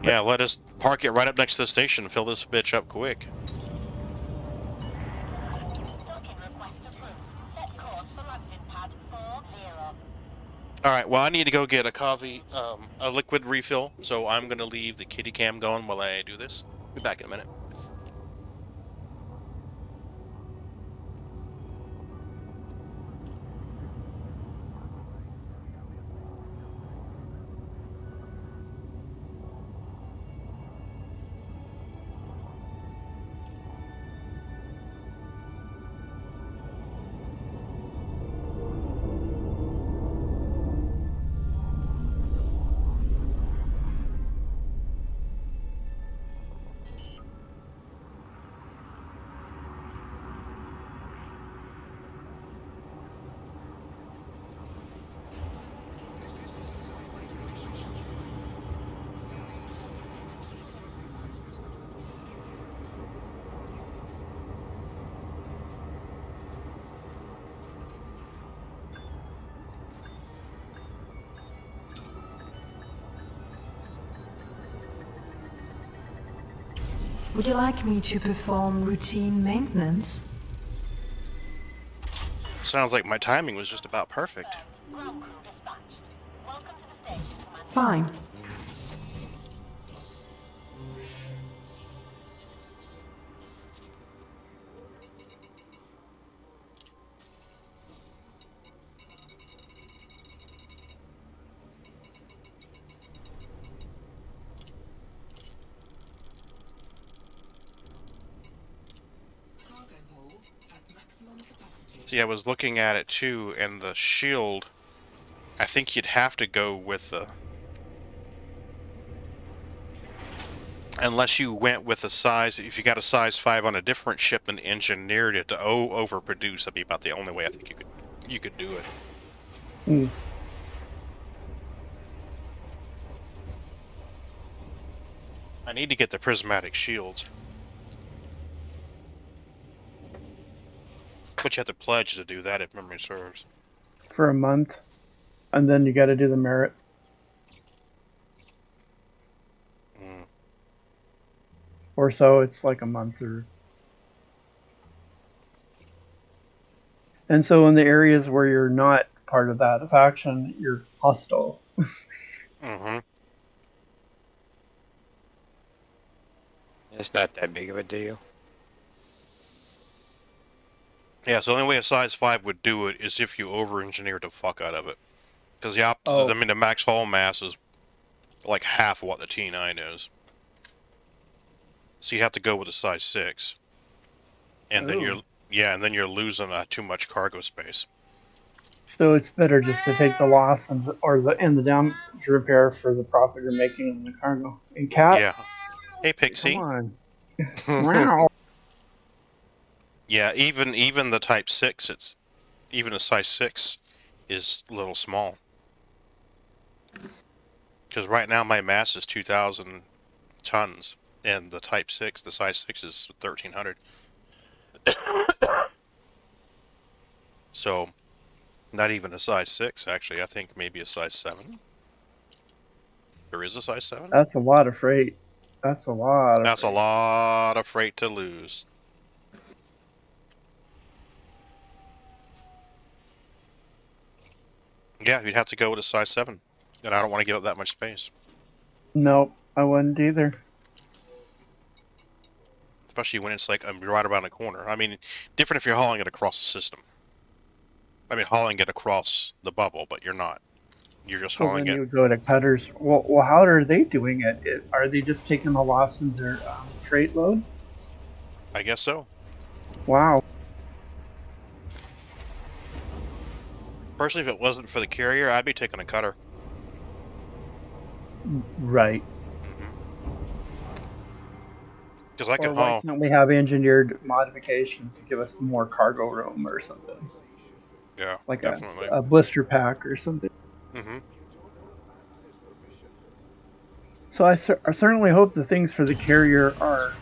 Yeah, let us park it right up next to the station and fill this bitch up quick. Alright, well, I need to go get a coffee, a liquid refill, so I'm gonna leave the kitty cam going while I do this. Be back in a minute. Would you like me to perform routine maintenance? Sounds like my timing was just about perfect. Fine. See, I was looking at it too, and the shield, I think you'd have to go with the... Unless you went with a size, if you got a size 5 on a different ship and engineered it to overproduce, that'd be about the only way I think you could do it. I need to get the prismatic shields. But you have to pledge to do that if memory serves. For a month, and then you got to do the merits. Or so, it's like a month or... And so in the areas where you're not part of that faction, you're hostile. It's not that big of a deal. Yeah, so the only way a size 5 would do it is if you over-engineer the fuck out of it. Because I mean, the max hull mass is like half of what the T9 is. So you have to go with a size 6. And then you're losing too much cargo space. So it's better just to take the loss and the damage repair for the profit you're making in the cargo. And cat, Yeah. Hey, come Pixie. on. Wow. Yeah, even the Type 6, it's even a size 6 is a little small. Because right now my mass is 2,000 tons, and the Type 6, the size 6 is 1,300. So, not even a size 6, actually. I think maybe a size 7. There is a size 7? That's a lot of freight. That's a lot of That's a freight. lot of freight to lose. Yeah, you'd have to go with a size 7. And I don't want to give up that much space. Nope, I wouldn't either. Especially when it's like right around the corner. I mean, different if you're hauling it across the system. I mean, hauling it across the bubble, but you're not. You're just So hauling then it. you go to cutters. Well, how are they doing it? Are they just taking the loss in their freight load? I guess so. Wow. Personally, if it wasn't for the carrier, I'd be taking a cutter. Right. Because I can Or why haul. can't we have engineered modifications to give us more cargo room or something? Yeah, Like definitely. a blister pack or something. Mm-hmm. So I certainly hope the things for the carrier are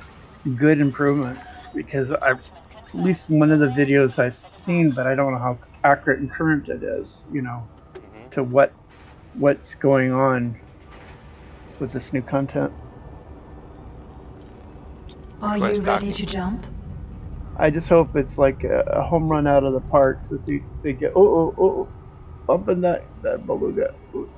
good improvements, because I've at least one of the videos I've seen, but I don't know how accurate and current it is, to what's going on with this new content. Are you Request ready docking. to jump? I just hope it's like a home run out of the park, that they get bumping that beluga. Ooh.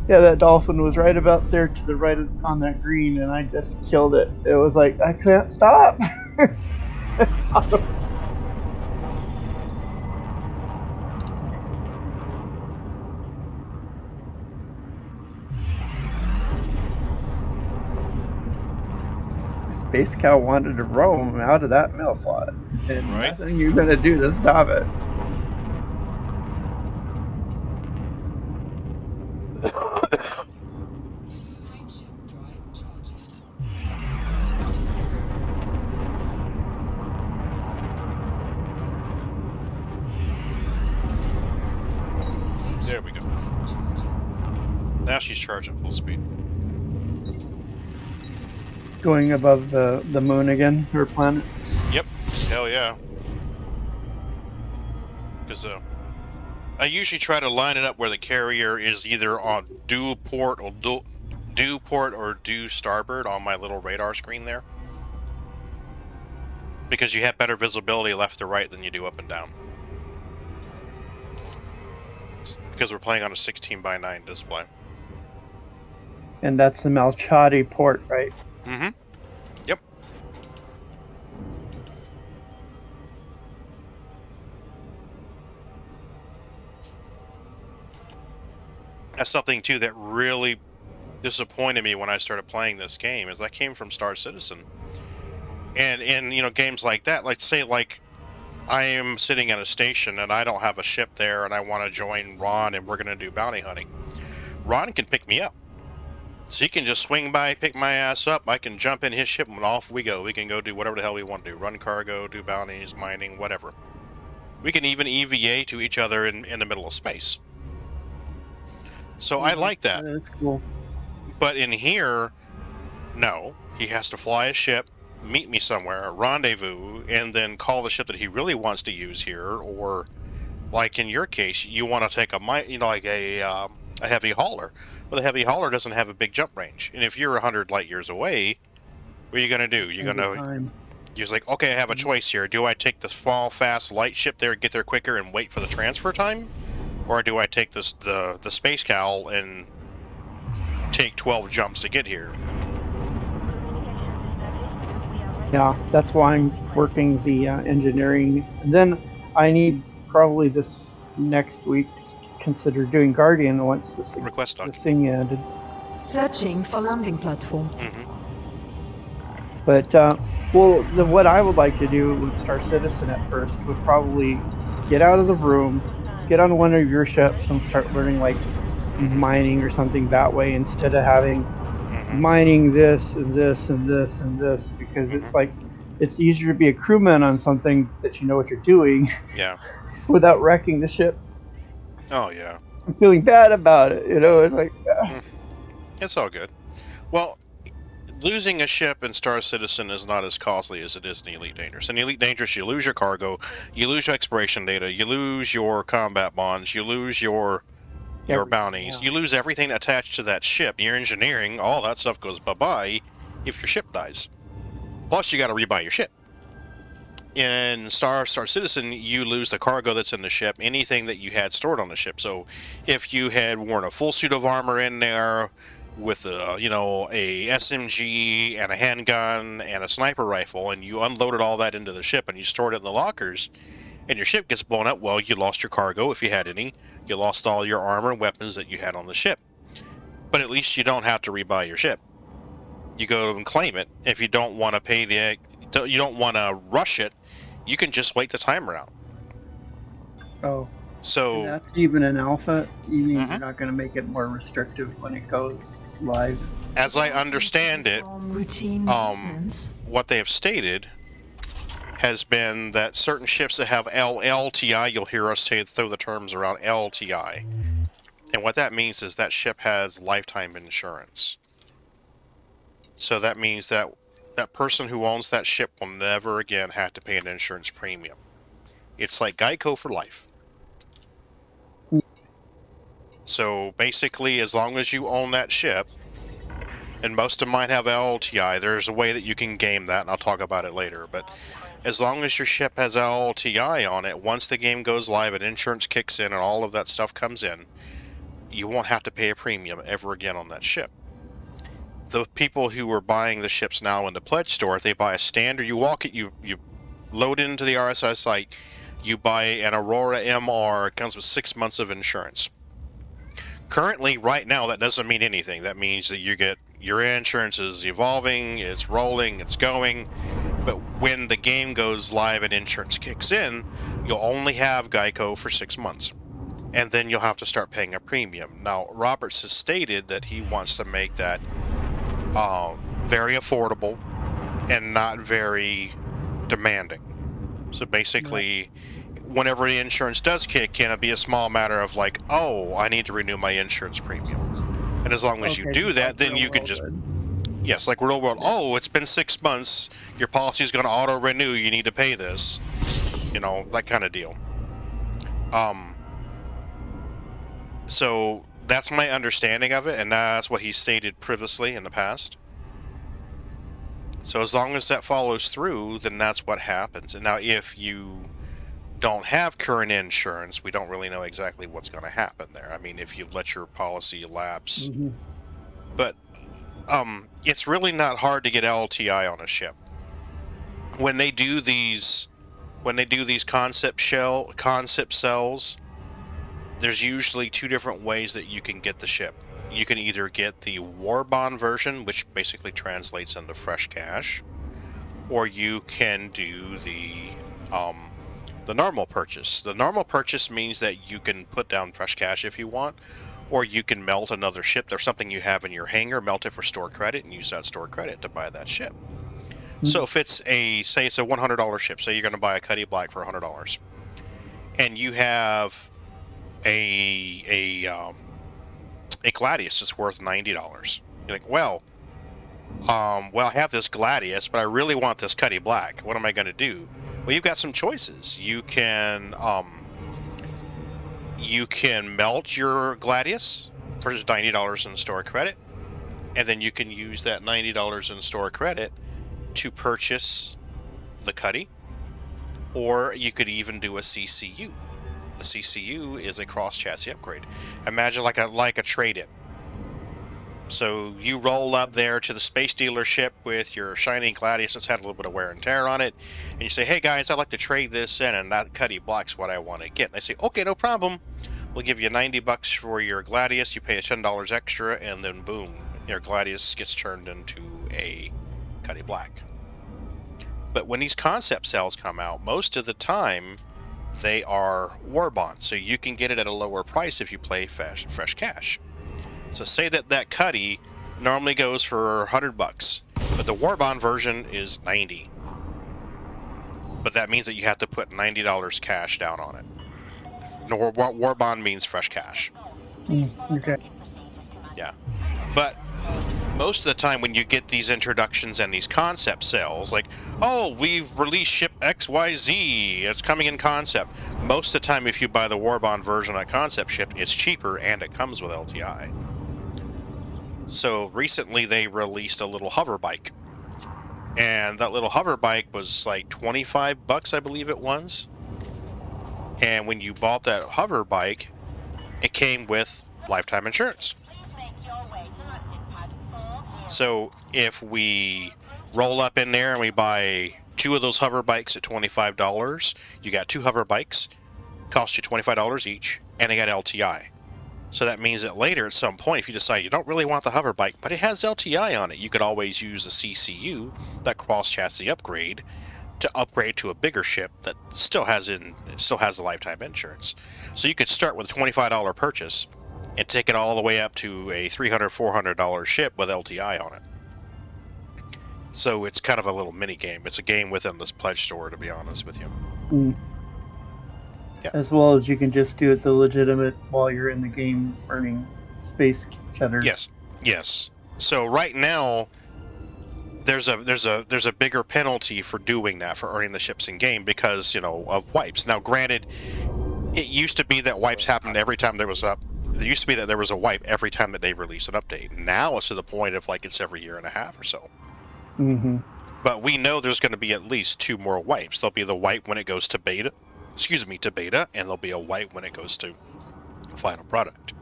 Yeah, that dolphin was right about there to the right on that green, and I just killed it. It was like, I can't stop. Awesome. Space Cow wanted to roam out of that mail slot, and Right. nothing you're gonna do to stop it. There we go. Now she's charging full speed. Going above the moon again, her planet. Yep. Hell yeah. Because I usually try to line it up where the carrier is either on due port or due starboard on my little radar screen there. Because you have better visibility left to right than you do up and down. Because we're playing on a 16:9 display. And that's the Malchati port, right? Mm-hmm. Yep. That's something too that really disappointed me when I started playing this game, is I came from Star Citizen. And in games like that, like say like I am sitting at a station and I don't have a ship there and I want to join Ron and we're going to do bounty hunting. Ron can pick me up. So he can just swing by, pick my ass up. I can jump in his ship and off we go. We can go do whatever the hell we want to do. Run cargo, do bounties, mining, whatever. We can even EVA to each other in the middle of space. So I like that. That's cool. But in here, no. He has to fly a ship, meet me somewhere, rendezvous, and then call the ship that he really wants to use here. Or, like in your case, you want to take a heavy hauler. Well, the heavy hauler doesn't have a big jump range, and if you're 100 light years away, what are you gonna do? You're just like, okay, I have a choice here. Do I take this small, fast, light ship there, get there quicker, and wait for the transfer time, or do I take the Space Cow and take 12 jumps to get here? Yeah, that's why I'm working the engineering. And then I need probably this next week to consider doing Guardian once this Request this docking. thing ended. Searching for landing platform. Mm-hmm. But what I would like to do with Star Citizen at first would probably get out of the room, get on one of your ships, and start learning like mining or something that way instead of having mining this and this and this and this, because it's like it's easier to be a crewman on something that you know what you're doing Yeah. without wrecking the ship. Oh, yeah. I'm feeling bad about it, It's like It's all good. Well, losing a ship in Star Citizen is not as costly as it is in Elite Dangerous. In Elite Dangerous, you lose your cargo, you lose your expiration data, you lose your combat bonds, you lose your bounties, you lose everything attached to that ship. Your engineering, all that stuff goes bye-bye if your ship dies. Plus, you got to rebuy your ship. In Star Citizen, you lose the cargo that's in the ship, anything that you had stored on the ship. So, if you had worn a full suit of armor in there with a SMG and a handgun and a sniper rifle, and you unloaded all that into the ship and you stored it in the lockers, and your ship gets blown up, well, you lost your cargo if you had any. You lost all your armor and weapons that you had on the ship. But at least you don't have to rebuy your ship. You go and claim it. If you don't want to pay you don't want to rush it, you can just wait the timer out. oh, So and that's even an alpha. You mean you're not going to make it more restrictive when it goes live? as I understand it, Routine maintenance. what they have stated has been that certain ships that have LLTI, you'll hear us throw the terms around LTI. And what that means is that ship has lifetime insurance. So that means that that person who owns that ship will never again have to pay an insurance premium. It's like Geico for life. So basically, as long as you own that ship, and most of mine have LLTI, there's a way that you can game that, and I'll talk about it later, but as long as your ship has LLTI on it, once the game goes live and insurance kicks in and all of that stuff comes in, you won't have to pay a premium ever again on that ship. The people who are buying the ships now in the pledge store, if they buy a standard, you load it into the RSI site, you buy an Aurora MR, it comes with 6 months of insurance. Currently, right now, that doesn't mean anything. That means that you get your insurance is evolving, it's rolling, it's going. But when the game goes live and insurance kicks in, you'll only have Geico for 6 months. And then you'll have to start paying a premium. Now, Roberts has stated that he wants to make that very affordable and not very demanding. So basically, whenever the insurance does kick in, it'll be a small matter of like, oh, I need to renew my insurance premium. And as long as you do that, then you can just... Yes, like real world. Oh, it's been 6 months. Your policy is going to auto-renew. You need to pay this. That kind of deal. So that's my understanding of it, and that's what he stated previously in the past. So as long as that follows through, then that's what happens. And now if you don't have current insurance, we don't really know exactly what's going to happen there. I mean, if you let your policy lapse. But it's really not hard to get LTI on a ship. When they do these concept cells, there's usually 2 different ways that you can get the ship. You can either get the war bond version, which basically translates into fresh cash, or you can do the normal purchase. The normal purchase means that you can put down fresh cash if you want, or you can melt another ship. There's something you have in your hangar, melt it for store credit, and use that store credit to buy that ship. So if it's say it's a $100 ship, say you're going to buy a Cuddy Black for $100, and you have a Gladius that's worth $90. You're like, well, I have this Gladius, but I really want this Cuddy Black. What am I going to do? Well, you've got some choices. You can melt your Gladius for $90 in store credit, and then you can use that $90 in store credit to purchase the Cuddy, or you could even do a CCU. A CCU is a cross-chassis upgrade. Imagine like a trade-in. So you roll up there to the space dealership with your shiny Gladius that's had a little bit of wear and tear on it, and you say, hey guys, I'd like to trade this in, and that Cuddy Black's what I want to get. And they say, okay, no problem. We'll give you $90 for your Gladius, you pay $10 extra, and then boom, your Gladius gets turned into a Cuddy Black. But when these concept cells come out, most of the time they are war bonds, so you can get it at a lower price if you play fresh cash. So say that cutty normally goes for $100, but the war bond version is 90. But that means that you have to put $90 cash down on it. No, war bond means fresh cash. Okay. Yeah. But most of the time when you get these introductions and these concept sales, like, oh, we've released ship XYZ, it's coming in concept. Most of the time if you buy the war bond version of concept ship, it's cheaper and it comes with LTI. So recently they released a little hover bike. And that little hover bike was like $25, I believe it was. And when you bought that hover bike, it came with lifetime insurance. So if we roll up in there and we buy 2 of those hover bikes at $25, you got 2 hover bikes, cost you $25 each, and they got LTI. So that means that later at some point, if you decide you don't really want the hover bike, but it has LTI on it, you could always use a CCU, that cross-chassis upgrade, to upgrade to a bigger ship that still has the lifetime insurance. So you could start with a $25 purchase and take it all the way up to a $300, $400 ship with LTI on it. So it's kind of a little mini game. It's a game within this pledge store, to be honest with you. Mm. Yeah. As well as you can just do it the legitimate while you're in the game earning space cheddar. Yes. So right now, there's a bigger penalty for doing that, for earning the ships in game, because of wipes. Now, granted, it used to be that wipes happened every time there was There used to be that there was a wipe every time that they released an update. Now it's to the point of like it's every year and a half or so. Mm-hmm. But we know there's going to be at least 2 more wipes. There'll be the wipe when it goes to beta, and there'll be a wipe when it goes to final product.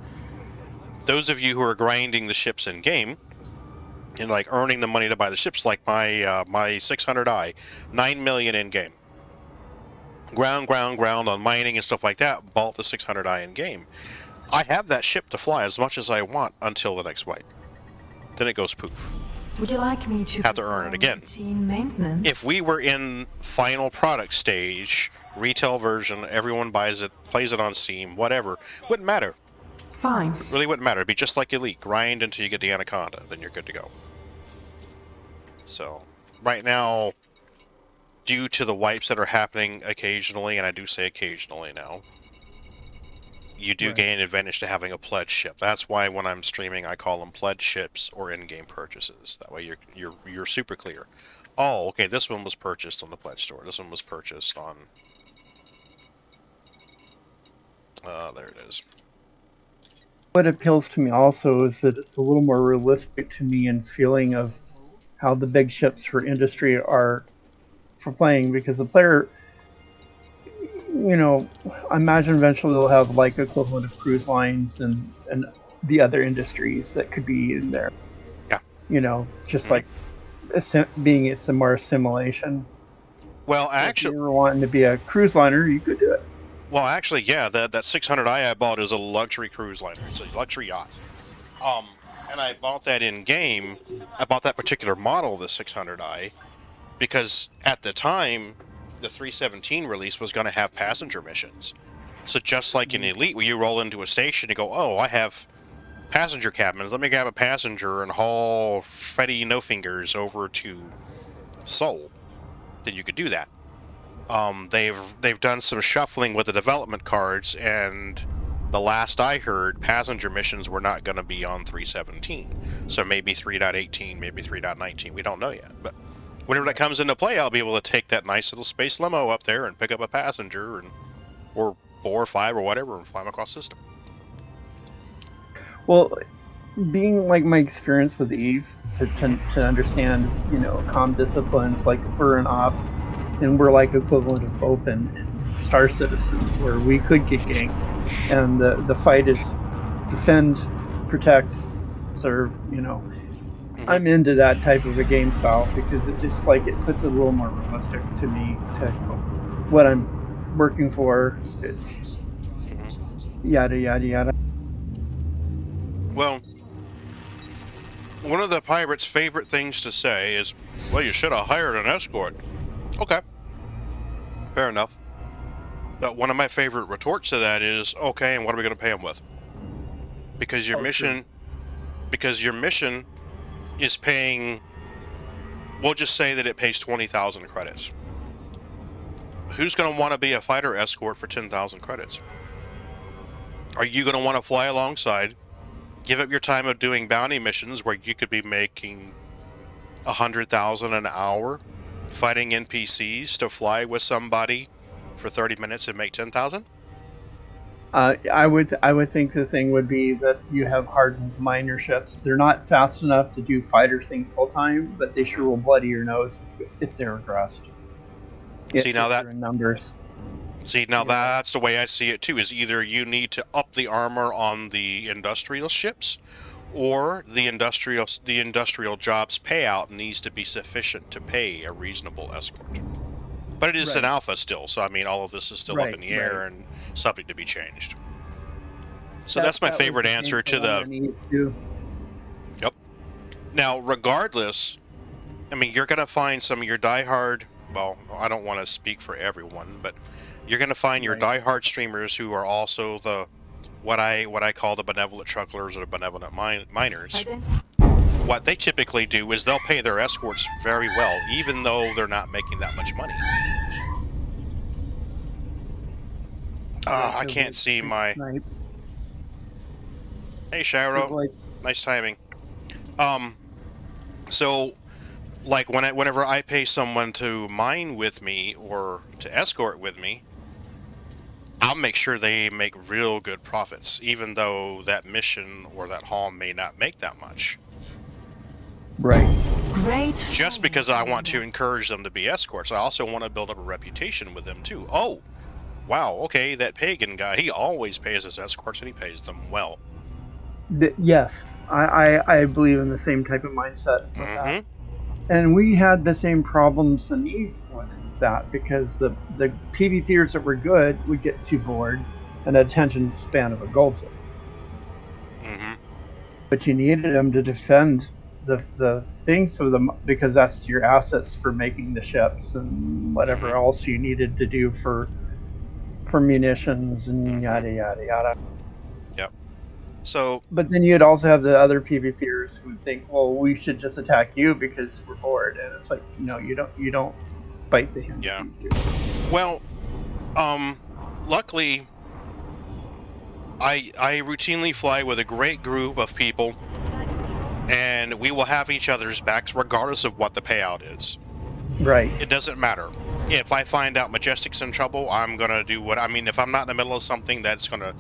Those of you who are grinding the ships in game and like earning the money to buy the ships, like my 600i, 9 million in game. Ground on mining and stuff like that. Bought the 600i in game. I have that ship to fly as much as I want until the next wipe. Then it goes poof. Would you like me to have to earn it again. routine maintenance? If we were in final product stage, retail version, everyone buys it, plays it on Steam, whatever, wouldn't matter. Fine. It really wouldn't matter. It'd be just like Elite. Grind until you get the Anaconda, then you're good to go. So, right now, due to the wipes that are happening occasionally, and I do say occasionally now, you do gain an advantage to having a pledge ship. That's why when I'm streaming, I call them pledge ships or in-game purchases. That way you're super clear. Oh, okay, this one was purchased on the pledge store. This one was purchased on... there it is. What appeals to me also is that it's a little more realistic to me in feeling of how the big ships for industry are for playing, because the player, I imagine eventually they'll have like equivalent of cruise lines and the other industries that could be in there. Yeah. Just like it's a more assimilation. Well, actually, if you were wanting to be a cruise liner, you could do it. Well, actually, yeah, that 600i I bought is a luxury cruise liner. It's a luxury yacht. And I bought that in game. I bought that particular model, the 600i, because at the time, the 317 release was going to have passenger missions. So just like in Elite, where you roll into a station and go, oh, I have passenger cabins. Let me grab a passenger and haul Freddy No Fingers over to Seoul. Then you could do that. They've done some shuffling with the development cards, and the last I heard, passenger missions were not going to be on 317. So maybe 3.18, maybe 3.19. We don't know yet. But whenever that comes into play, I'll be able to take that nice little space limo up there and pick up a passenger, or 4 or 5 or whatever, and fly them across the system. Well, being like my experience with Eve, to understand, comm disciplines, like if we're an op, and we're like equivalent of open in Star Citizen, where we could get ganked, and the fight is defend, protect, serve. I'm into that type of a game style because it's like it puts it a little more realistic to me to what I'm working for. Yada yada yada. Well, one of the pirates' favorite things to say is, well, you should have hired an escort. Okay, fair enough. But one of my favorite retorts to that is, okay, and what are we going to pay him with? Because your mission, is paying. We'll just say that it pays 20,000 credits. Who's going to want to be a fighter escort for 10,000 credits? Are you going to want to fly alongside, give up your time of doing bounty missions where you could be making 100,000 an hour, fighting NPCs to fly with somebody for 30 minutes and make 10,000? I would think the thing would be that you have hardened miner ships. They're not fast enough to do fighter things all time, but they sure will bloody your nose if they're aggressed. See, now If they're in numbers. See, now Yeah. that's the way I see it too, is either you need to up the armor on the industrial ships, or the industrial jobs payout needs to be sufficient to pay a reasonable escort. But it is an Right. alpha still, so I mean all of this is still up in the air and subject to be changed. So that's my That was favorite the answer to painful the... underneath, too. Yep. Now, regardless, I mean, you're going to find some of your diehard... Well, I don't want to speak for everyone, but you're going to find your diehard streamers who are also the what I call the benevolent trucklers or the benevolent miners. What they typically do is they'll pay their escorts very well, even though they're not making that much money. I can't see my... Hey, Shiro. Nice timing. So, like, whenever I pay someone to mine with me or to escort with me, I'll make sure they make real good profits, even though that mission or that haul may not make that much. Right. Great. Just because I want to encourage them to be escorts, I also want to build up a reputation with them, too. Oh, wow, okay, that pagan guy, he always pays his escorts and he pays them well. Yes, I believe in the same type of mindset with that. And we had the same problems in Eve with that, because the PvPers that were good would get too bored and attention span of a goldfish. But you needed them to defend the things of them, because that's your assets for making the ships and whatever else you needed to do for munitions and yada yada yada. Yep. So, but then you'd also have the other PvPers who would think, well, we should just attack you because we're bored, and it's like, no, you don't bite the hand. Yeah. Well, luckily, I routinely fly with a great group of people, and we will have each other's backs regardless of what the payout is. Right. It doesn't matter. If I find out Majestic's in trouble, I'm gonna do what... I mean, if I'm not in the middle of something that's gonna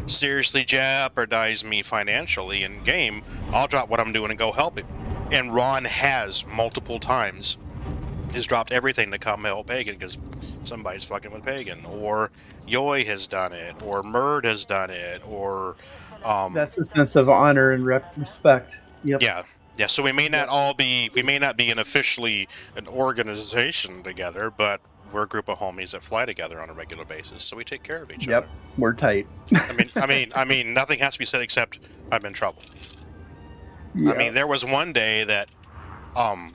seriously jeopardize me financially in game, I'll drop what I'm doing and go help him. And Ron has multiple times has dropped everything to come help Pagan because somebody's fucking with Pagan, or Yoi has done it, or Murd has done it, or that's a sense of honor and respect. Yep. Yeah, so we may not all be, we may not be officially an organization together, but we're a group of homies that fly together on a regular basis, so we take care of each other. Yep, we're tight. I mean, nothing has to be said except I'm in trouble. Yeah. I mean, there was one day that, I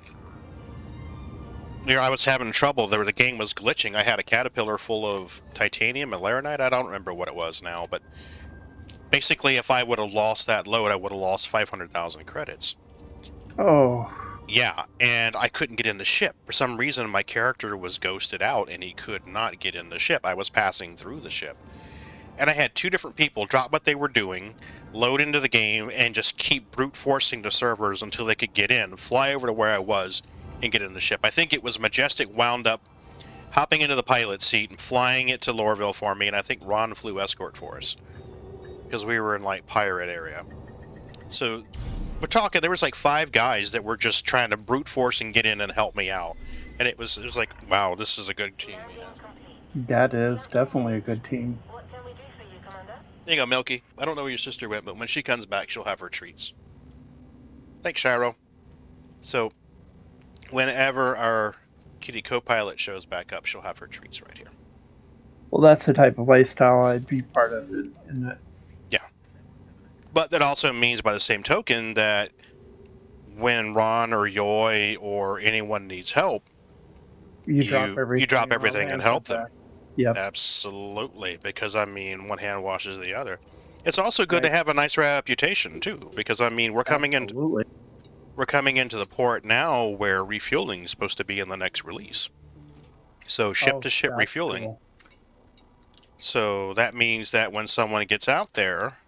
was having trouble. The game was glitching. I had a caterpillar full of titanium and laranite. I don't remember what it was now, but basically, if I would have lost that load, I would have lost 500,000 credits. Oh. Yeah, and I couldn't get in the ship. For some reason, my character was ghosted out, and he could not get in the ship. I was passing through the ship. And I had two different people drop what they were doing, load into the game, and just keep brute forcing the servers until they could get in, fly over to where I was, and get in the ship. I think it was Majestic wound up hopping into the pilot seat and flying it to Lorville for me, and I think Ron flew escort for us. Because we were in, like, pirate area. So, we're talking, there was like 5 guys that were just trying to brute force and get in and help me out. And it was like, wow, this is a good team. That is definitely a good team. There you go, Milky. I don't know where your sister went, but when she comes back, she'll have her treats. Thanks, Shiro. So, whenever our kitty co-pilot shows back up, she'll have her treats right here. Well, that's the type of lifestyle I'd be part of it, isn't it? Yeah. But that also means, by the same token, that when Ron or Yoi or anyone needs help, You drop everything. you drop and all everything and hands help on them. deck. Yep. Absolutely, because I mean, one hand washes the other. It's also good to Right. have a nice reputation too, because I mean, we're coming Absolutely. into the port now where refueling is supposed to be in the next release. So ship to ship That's refueling. cool. So that means that when someone gets out there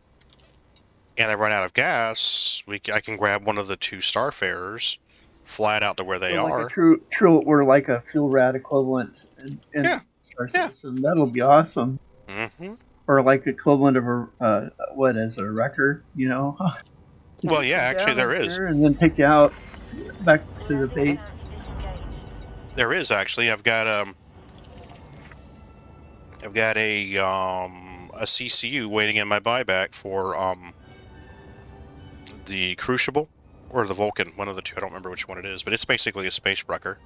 and they run out of gas, I can grab one of the 2 Starfarers, fly it out to where they So like a are. true, or like a fuel rad equivalent Yeah, in Star yeah. Citizen. That'll be awesome. Mm-hmm. Or like equivalent of a what is it, a wrecker? You know, Well, yeah, actually there is. and then take you out back to the You're base. allowed to disengage. There is actually. I've got a CCU waiting in my buyback for the Crucible or the Vulcan, one of the 2. I don't remember which one it is, but it's basically a space wrecker.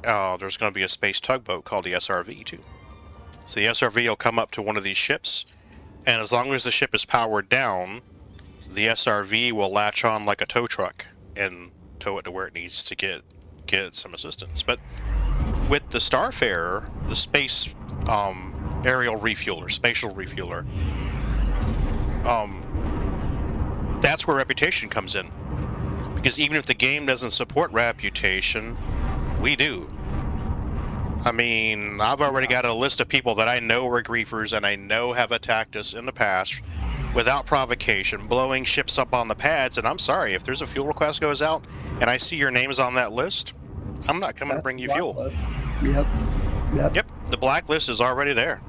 There's going to be a space tugboat called the SRV too. So the SRV will come up to one of these ships, and as long as the ship is powered down, the SRV will latch on like a tow truck and tow it to where it needs to get some assistance. But with the Starfarer, the space aerial refueler, spatial refueler, that's where reputation comes in. Because even if the game doesn't support reputation, we do. I mean, I've already got a list of people that I know are griefers and I know have attacked us in the past without provocation, blowing ships up on the pads, and I'm sorry, if there's a fuel request goes out and I see your names on that list, I'm not coming to bring you fuel. Blacklist. Yep. Yep, the blacklist is already there.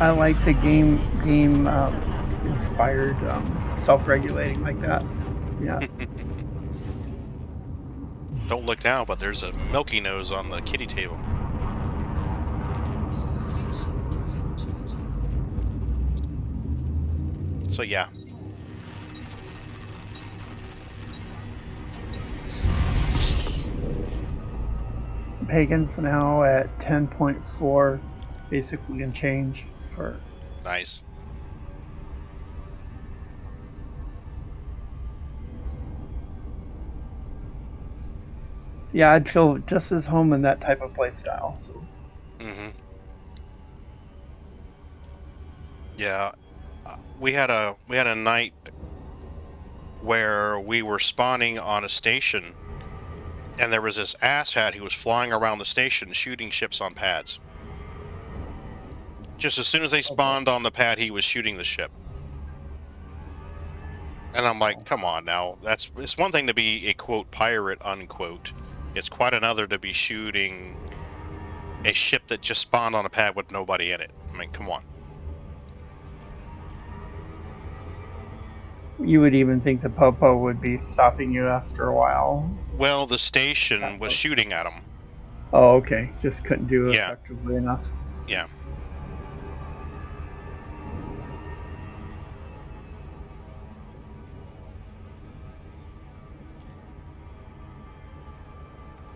I like the game inspired self-regulating like that. Yeah. Don't look now, but there's a Milky Nose on the kitty table. So yeah. Pagan's now at 10.4, basically in change for. Nice. Yeah, I'd feel just as home in that type of play style. So. Mm-hmm. Yeah, we had a night where we were spawning on a station, and there was this asshat who was flying around the station shooting ships on pads. Just as soon as they spawned on the pad, he was shooting the ship. And I'm like, come on now. It's one thing to be a, quote, pirate, unquote. It's quite another to be shooting a ship that just spawned on a pad with nobody in it. I mean, come on. You would even think the Popo would be stopping you after a while. Well, the station was shooting at him. Oh, okay. Just couldn't do it Yeah. effectively enough. Yeah.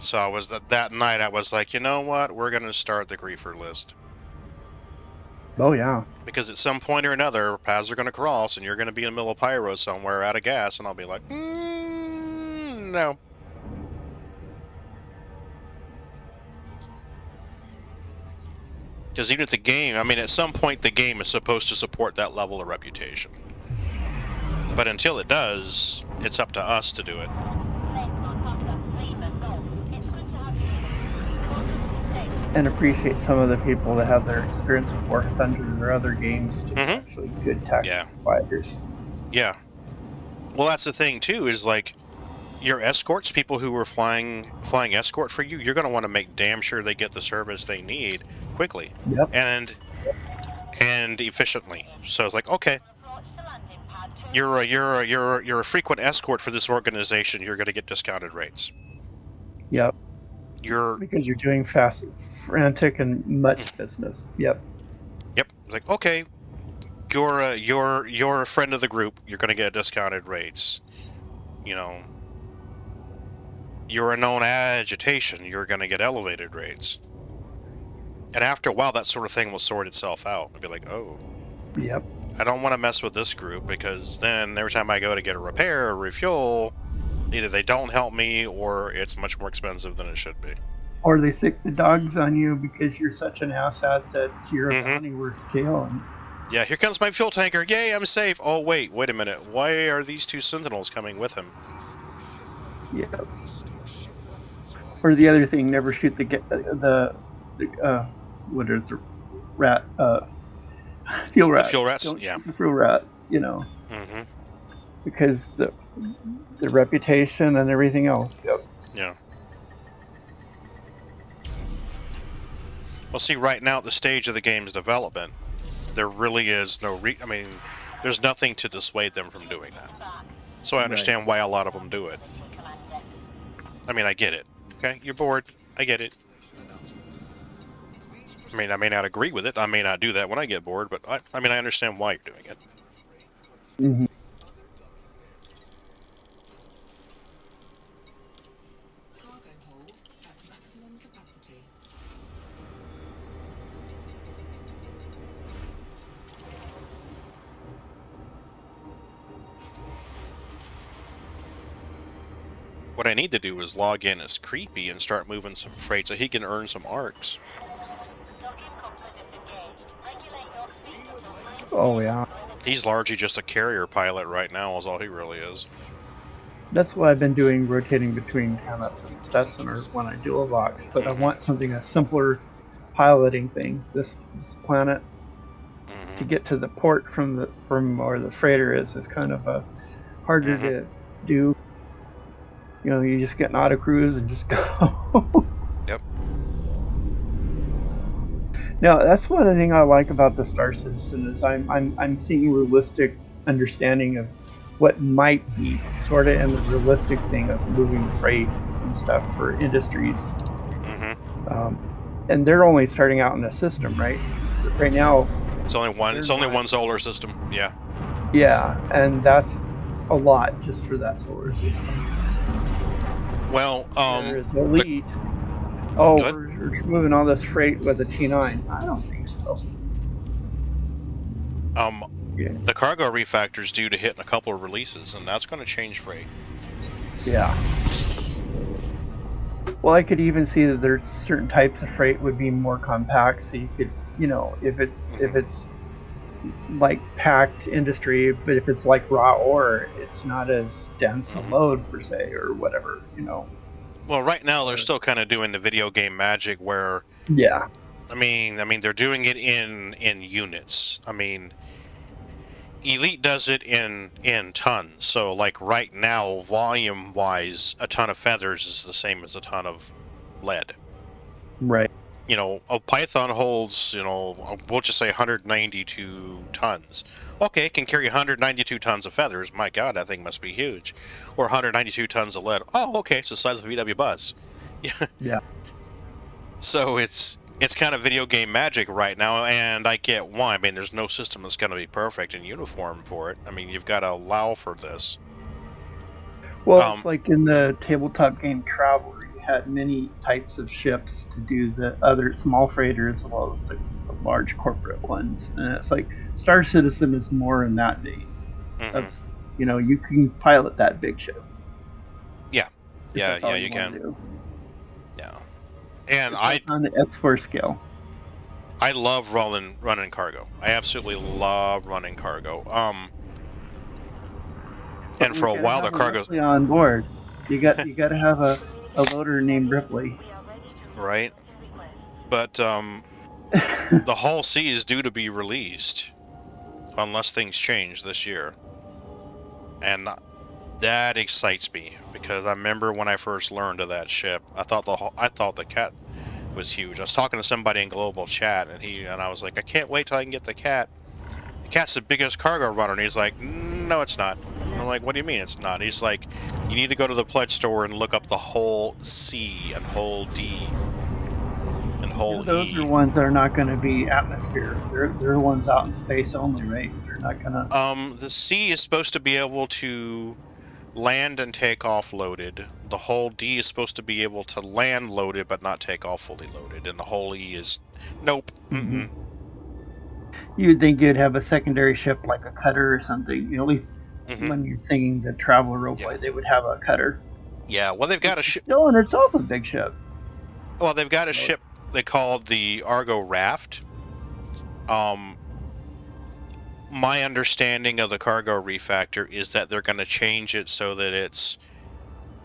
So I was that night. I was like, you know what? We're gonna start the griefer list Oh yeah. because at some point or another, paths are gonna cross, and you're gonna be in the middle of pyro somewhere out of gas, and I'll be like, no. Because even if the game, I mean, at some point the game is supposed to support that level of reputation. But until it does, it's up to us to do it. And appreciate some of the people that have their experience with War Thunder or other games to be actually good tactical fighters. Yeah. Well, that's the thing too. Is like your escorts, people who are flying escort for you, you're going to want to make damn sure they get the service they need quickly. Yep. And efficiently. So it's like, okay, you're a frequent escort for this organization. You're going to get discounted rates. Yep. Because you're doing fast, frantic, and much business. Yep. Yep. It's like, okay, you're a friend of the group. You're going to get discounted rates. You know, you're a known agitation. You're going to get elevated rates. And after a while, that sort of thing will sort itself out. I'll be like, oh. Yep. I don't want to mess with this group because then every time I go to get a repair or refuel, Either they don't help me, or it's much more expensive than it should be. Or they sick the dogs on you because you're such an asshat that you're a bounty worth killing. Yeah, here comes my fuel tanker. Yay, I'm safe. Oh, wait a minute. Why are these 2 sentinels coming with him? Yeah. Or the other thing, never shoot what are the rat fuel rats. The fuel rats? Don't Yeah. shoot the fuel rats, you know. Mm-hmm. Because the reputation and everything else. Yep. Yeah. Well, see, right now at the stage of the game's development, there really is no I mean, there's nothing to dissuade them from doing that. So I understand why a lot of them do it. I mean, I get it. Okay, you're bored. I get it. I mean, I may not agree with it. I may not do that when I get bored, but I mean, I understand why you're doing it. Mm-hmm. Cargo hold at maximum capacity. What I need to do is log in as Creepy and start moving some freight so he can earn some arcs. Oh yeah. He's largely just a carrier pilot right now, is all he really is. That's what I've been doing, rotating between Hammett and Stetson or when I dual box. But I want something a simpler piloting thing. This planet to get to the port from where the freighter is kind of a harder to do. You know, you just get an auto cruise and just go. Yep. Now that's one of the things I like about the Star Citizen is I'm seeing realistic understanding of what might be sort of in the realistic thing of moving freight and stuff for industries. And they're only starting out in a system, right? Right now, it's only one. It's only one solar system. Yeah. Yeah, and that's a lot just for that solar system. Well, there's Elite. We're moving all this freight with a T9. I don't think so. The cargo refactor's due to hit in a couple of releases, and that's going to change freight. Yeah. Well, I could even see that there's certain types of freight would be more compact, so you could, you know, if it's like packed industry, but if it's like raw ore, it's not as dense a load per se, or whatever, you know. Well, right now they're still kind of doing the video game magic where. Yeah. I mean, they're doing it in units. I mean, Elite does it in tons. So, like right now, volume-wise, a ton of feathers is the same as a ton of lead. Right. You know, a Python holds, you know, we'll just say 192 tons. Okay, it can carry 192 tons of feathers. My God, that thing must be huge. Or 192 tons of lead. Oh, okay, it's the size of a VW bus. Yeah. So it's kind of video game magic right now, and I get why. I mean, there's no system that's going to be perfect and uniform for it. I mean, you've got to allow for this. Well, it's like in the tabletop game Traveler, you had many types of ships to do the other small freighters as well as the large corporate ones. And it's like Star Citizen is more in that vein. Of, you know, you can pilot that big ship. Yeah. Yeah, you can. Do. Yeah. And on the X4 scale. I love running cargo. I absolutely love running cargo. And for a while the cargo on board. You got to have a loader named Ripley. Right. But the Hull C is due to be released unless things change this year. And that excites me because I remember when I first learned of that ship, I thought the cat was huge. I was talking to somebody in global chat, and I was like, I can't wait till I can get the cat. The cat's the biggest cargo runner, and he's like, no, it's not. And I'm like, what do you mean it's not? He's like, you need to go to the pledge store and look up the Hull C and Hull D and Hull those E. are ones that are not going to be atmosphere. They're ones out in space only, right? They're not going to. The C is supposed to be able to land and take off loaded. The Hull D is supposed to be able to land loaded but not take off fully loaded, and the Hull E is nope. You'd think you'd have a secondary ship like a cutter or something, you know, at least when you're thinking the traveler roleplay, they would have a cutter. Yeah, well, they've got a ship. Still in itself a big ship. Well, they've got a ship they called the Argo Raft. My understanding of the cargo refactor is that they're going to change it so that it's...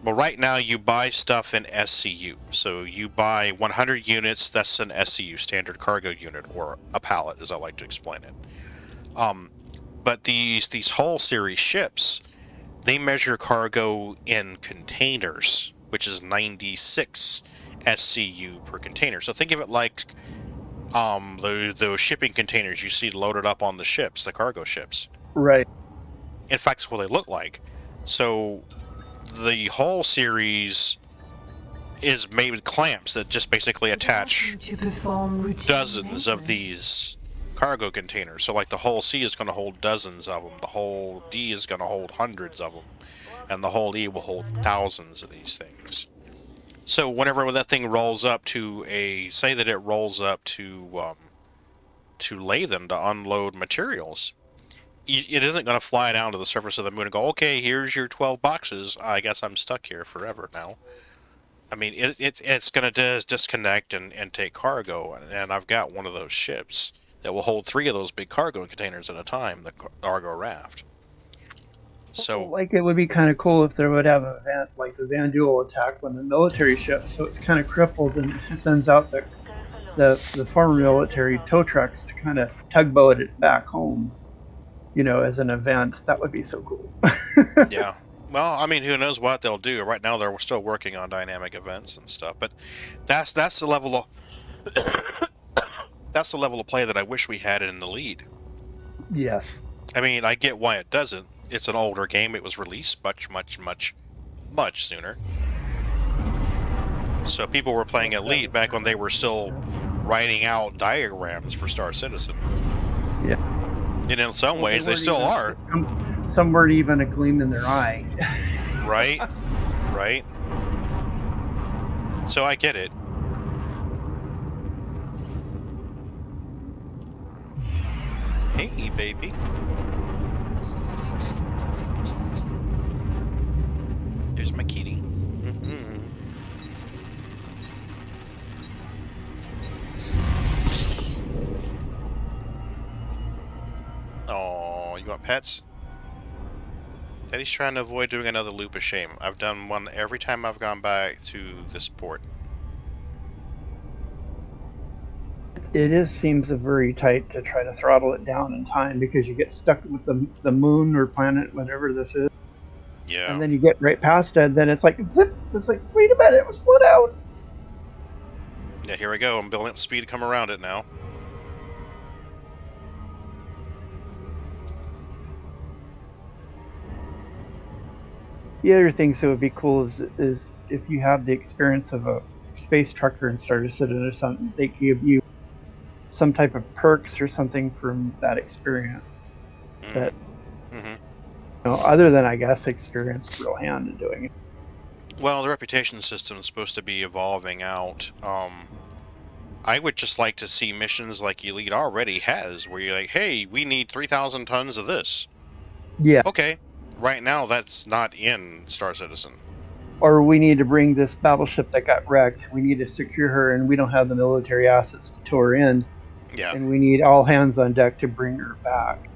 Well, right now you buy stuff in SCU. So you buy 100 units, that's an SCU, standard cargo unit, or a pallet, as I like to explain it. But these Hull series ships, they measure cargo in containers, which is 96 SCU per container. So think of it like those shipping containers you see loaded up on the ships, the cargo ships. Right. In fact, it's what they look like. So the Hull series is made with clamps that just basically attach To perform routine dozens of maintenance. these cargo containers. So like the Hull C is going to hold dozens of them, the Hull D is going to hold hundreds of them, and the Hull E will hold thousands of these things. So whenever that thing rolls up to say that it rolls up to Lathen to unload materials, it isn't going to fly down to the surface of the moon and go, okay, here's your 12 boxes. I guess I'm stuck here forever now. I mean, it's going to disconnect and take cargo, and I've got one of those ships that will hold 3 of those big cargo containers at a time, the Argo Raft. So, Like, it would be kind of cool if there would have an event like the Van Duel attack when the military ship, so it's kind of crippled and it sends out the former military tow trucks to kind of tugboat it back home, as an event. That would be so cool. yeah. Well, I mean, who knows what they'll do. Right now, they're still working on dynamic events and stuff, but that's the level of that's the level of play that I wish we had in the lead. Yes. I mean, I get why it doesn't. It's an older game. It was released much sooner. So people were playing Elite back when they were still writing out diagrams for Star Citizen. Yeah. And in some ways, they still are. Some weren't even a gleam in their eye. Right? Right? So I get it. Hey, baby. There's my kitty. Oh, you want pets? Daddy's trying to avoid doing another loop of shame. I've done one every time I've gone back to this port. It seems very tight to try to throttle it down in time because you get stuck with the moon or planet, whatever this is. Yeah. And then you get right past it, and then it's like, zip! It's like, wait a minute, slow down! Yeah, here we go. I'm building up speed to come around it now. The other things that would be cool is if you have the experience of a space trucker in Star Citizen or something, they give you some type of perks or something from that experience. That, other than, I guess, experience real hand in doing it. Well, the reputation system is supposed to be evolving out. I would just like to see missions like Elite already has, where you're like, hey, we need 3,000 tons of this. Yeah. Okay. Right now, that's not in Star Citizen. Or we need to bring this battleship that got wrecked. We need to secure her, and we don't have the military assets to tow her in. Yeah. And we need all hands on deck to bring her back.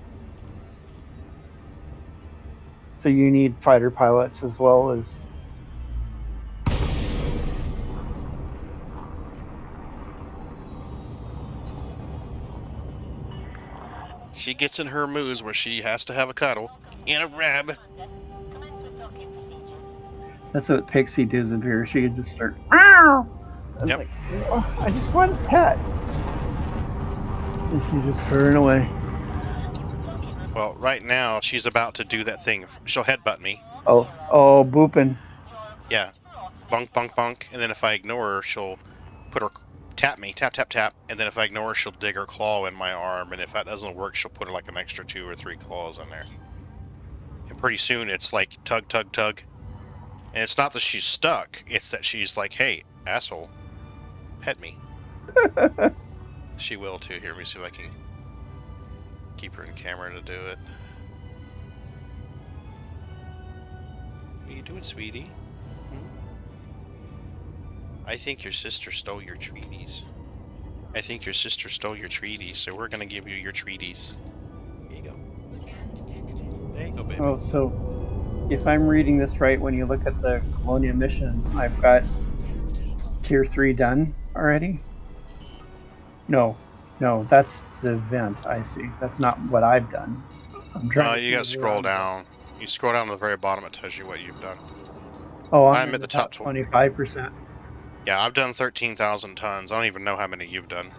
So you need fighter pilots as well as... She gets in her moods where she has to have a cuddle and a rub. That's what Pixie does in here. She could just start... I was like, oh, I just want a pet. And she's just purring away. Well, right now, she's about to do that thing. She'll headbutt me. Oh, booping. Yeah. Bunk, bunk, bunk. And then if I ignore her, she'll put her... Tap me. Tap, tap, tap. And then if I ignore her, she'll dig her claw in my arm. And if that doesn't work, she'll put like an extra 2 or 3 claws in there. And pretty soon, it's like tug, tug, tug. And it's not that she's stuck. It's that she's like, hey, asshole, pet me. She will, too. Here, let me see if I can keep her in camera to do it. What are you doing, sweetie? I think your sister stole your treaties. I think your sister stole your treaties, so we're gonna give you your treaties. There you go. Scan detected. There you go, baby. Oh, so if I'm reading this right, when you look at the Colonia mission, I've got Integrity tier 3 done already? No, that's the event. I see. That's not what I've done. I'm trying to You see gotta where scroll I'm down. You scroll down to the very bottom, it tells you what you've done. Oh, I'm I'm in at the the top top 25%. Yeah, I've done 13,000 tons. I don't even know how many you've done.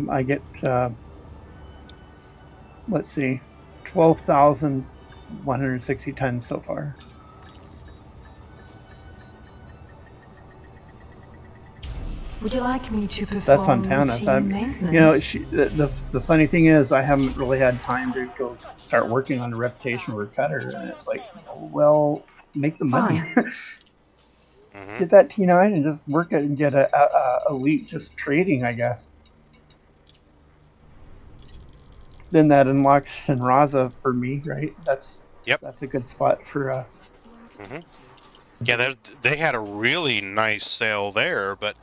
I get, let's see, 12,160 tons so far. Would you like me to That's perform on Tanith. routine maintenance? You know, the funny thing is, I haven't really had time to go start working on a reputation for Cutter, and it's like, well, make the money. Mm-hmm. Get that T9 and just work it and get a elite just trading, I guess. Then that unlocks Shinraza for me, right? That's a good spot for. Maximum Mm-hmm. capacity. Yeah, they had a really nice sale there, but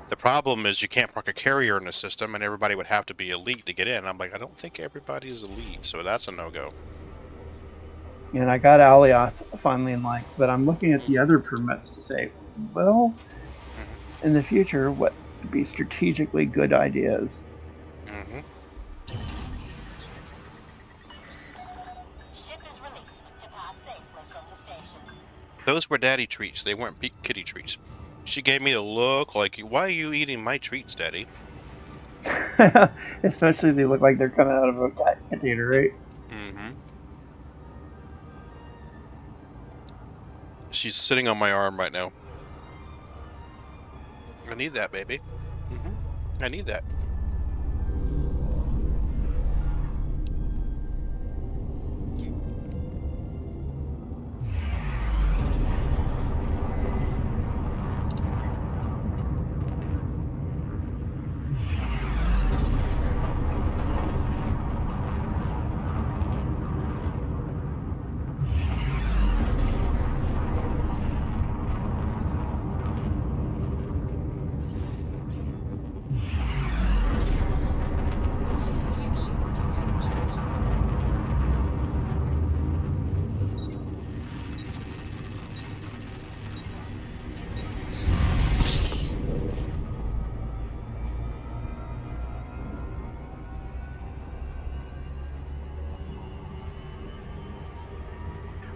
the problem is you can't park a carrier in the system, and everybody would have to be elite to get in. I'm like, I don't think everybody is elite, so that's a no-go. And I got Alioth finally in like, but I'm looking at the other permits to say, well, in the future, what would be strategically good ideas? Mm-hmm. Ship is released to pass safely from the station. Those were daddy treats. They weren't kitty treats. She gave me a look like, why are you eating my treats, Daddy? Especially they look like they're coming out of a cat container, right? Mm-hmm. She's sitting on my arm right now. I need that, baby. Mm-hmm. I need that. Frameshift drive charging.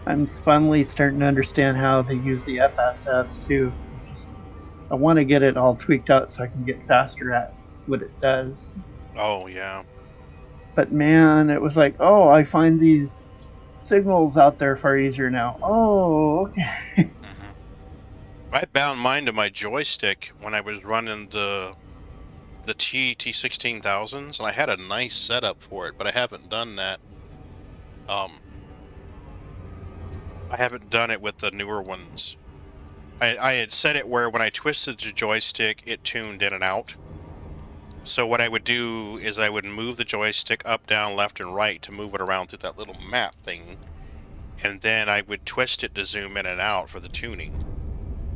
I'm finally starting to understand how they use the FSS too. I want to get it all tweaked out so I can get faster at what it does. Oh, yeah. But man, it was like, oh, I find these signals out there far easier now. Oh, okay. Mm-hmm. I bound mine to my joystick when I was running the T16000s, and I had a nice setup for it, but I haven't done that. I haven't done it with the newer ones. I had set it where when I twisted the joystick, it tuned in and out. So what I would do is I would move the joystick up, down, left, and right to move it around through that little map thing. And then I would twist it to zoom in and out for the tuning.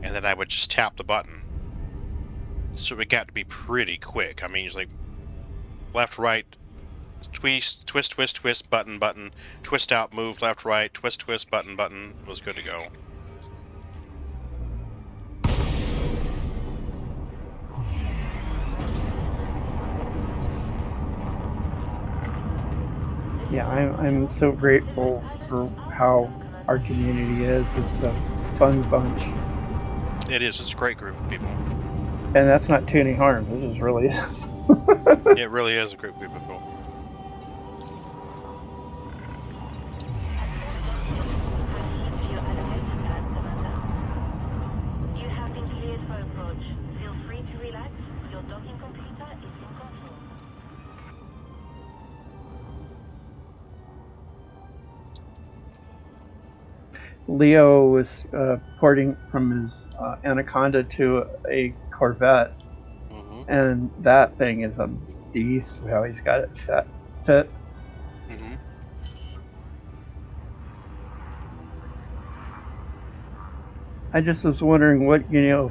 And then I would just tap the button. So it got to be pretty quick. I mean, it's like left, right, twist, twist, twist, twist, button, button, twist out, move, left, right, twist, twist, button, button, was good to go. Yeah, I'm so grateful for how our community is. It's a fun bunch. It is. It's a great group of people. And that's not tuning harms. It just really is. It really is a great group of people. You have been cleared for approach. Feel free to relax. Your docking computer is in control. Leo was porting from his Anaconda to a Corvette, and that thing is a beast. How he's got it fit. Mm-hmm. I just was wondering what,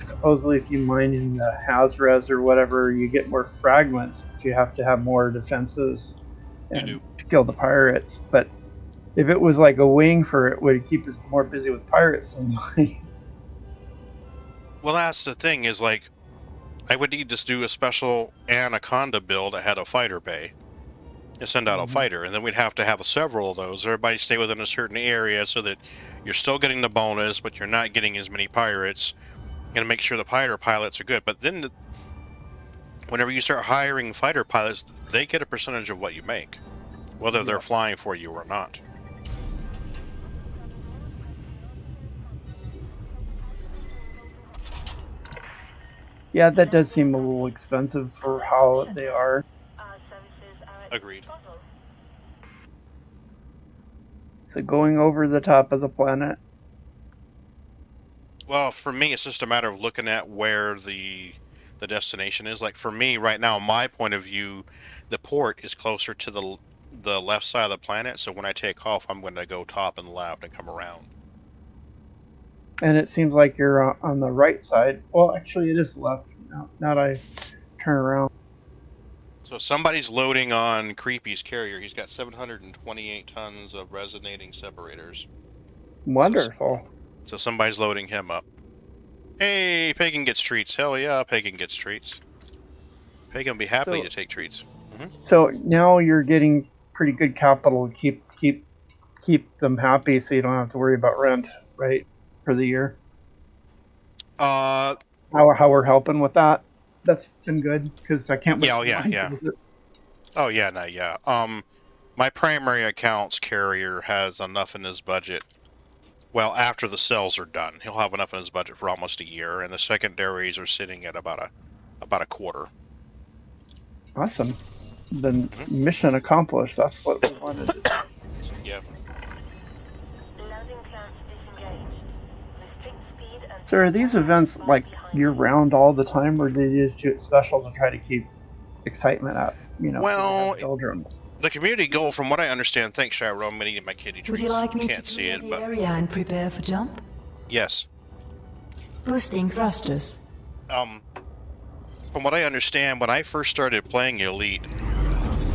supposedly if you mine in the Hazres or whatever, you get more fragments, but you have to have more defenses You and do. to kill the pirates. But if it was like a wing for it, would it keep us more busy with pirates than mine? Well, that's the thing is like, I would need to do a special Anaconda build that had a fighter bay and send out a fighter, and then we'd have to have several of those. Everybody stay within a certain area so that you're still getting the bonus, but you're not getting as many pirates, and make sure the fighter pilots are good. But then, whenever you start hiring fighter pilots, they get a percentage of what you make, whether they're flying for you or not. Yeah, that does seem a little expensive for how they are. Our services are at Agreed. your disposal. So going over the top of the planet. Well, for me, it's just a matter of looking at where the destination is. Like for me, right now, my point of view, the port is closer to the left side of the planet. So when I take off, I'm going to go top and left and come around. And it seems like you're on the right side. Well, actually, it is left. Now that I turn around. So somebody's loading on Creepy's carrier. He's got 728 tons of resonating separators. Wonderful. So somebody's loading him up. Hey, Pagan gets treats. Hell yeah, Pagan gets treats. Pagan will be happy to take treats. So now you're getting pretty good capital to keep them happy, so you don't have to worry about rent, right, for the year. How we're helping with that? That's been good because I can't. Yeah. Oh yeah. My primary accounts carrier has enough in his budget. Well, after the sales are done, he'll have enough in his budget for almost a year, and the secondaries are sitting at about a quarter. Awesome. Then mission accomplished. That's what we wanted to do. Yeah. Loading clamps disengaged. Restrict speed until So are these events like year-round all the time, or do they just do it special to try to keep excitement up? Well, children. The community goal, from what I understand, thanks, Shiro, I'm eating my kitty treats. Would you like me Can't to see clear it, the but area and prepare for jump? yes. Boosting thrusters. From what I understand, when I first started playing Elite,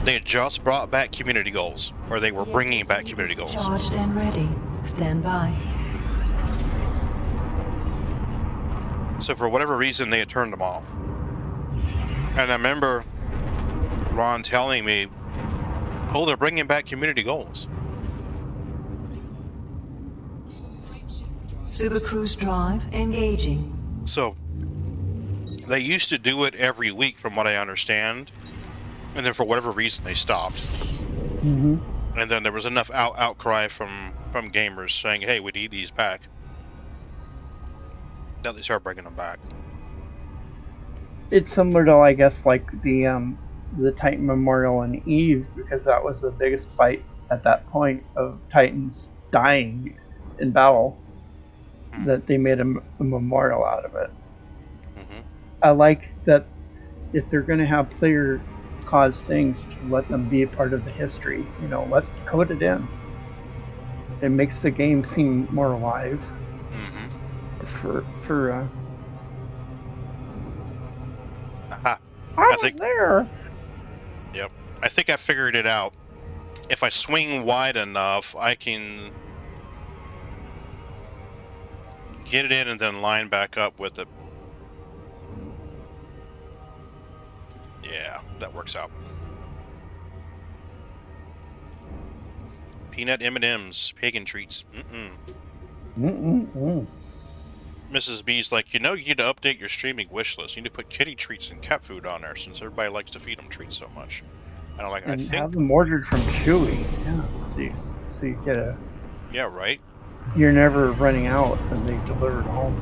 they had just brought back community goals, or they were bringing back community goals. Charged and ready. Stand by. So for whatever reason, they had turned them off. And I remember Ron telling me, "Oh, they're bringing back community goals." Super Cruise Drive engaging. So they used to do it every week, from what I understand, and then for whatever reason they stopped. Mm-hmm. And then there was enough outcry from gamers saying, "Hey, we need these back." That they start bringing them back. It's similar to, I guess, like the Titan Memorial in Eve, because that was the biggest fight at that point of Titans dying in battle. That they made a memorial out of it. I like that if they're going to have player cause things, to let them be a part of the history. Let's code it in. It makes the game seem more alive. For I was there. Yep. I think I figured it out. If I swing wide enough, I can get it in and then line back up with it. Yeah, that works out. Peanut M&Ms, pagan treats. Mrs. B's like, you need to update your streaming wish list. You need to put kitty treats and cat food on there, since everybody likes to feed them treats so much. And I'm like, And I think have them ordered from Chewy. Yeah, so you get a. Yeah, right. You're never running out, and they delivered home.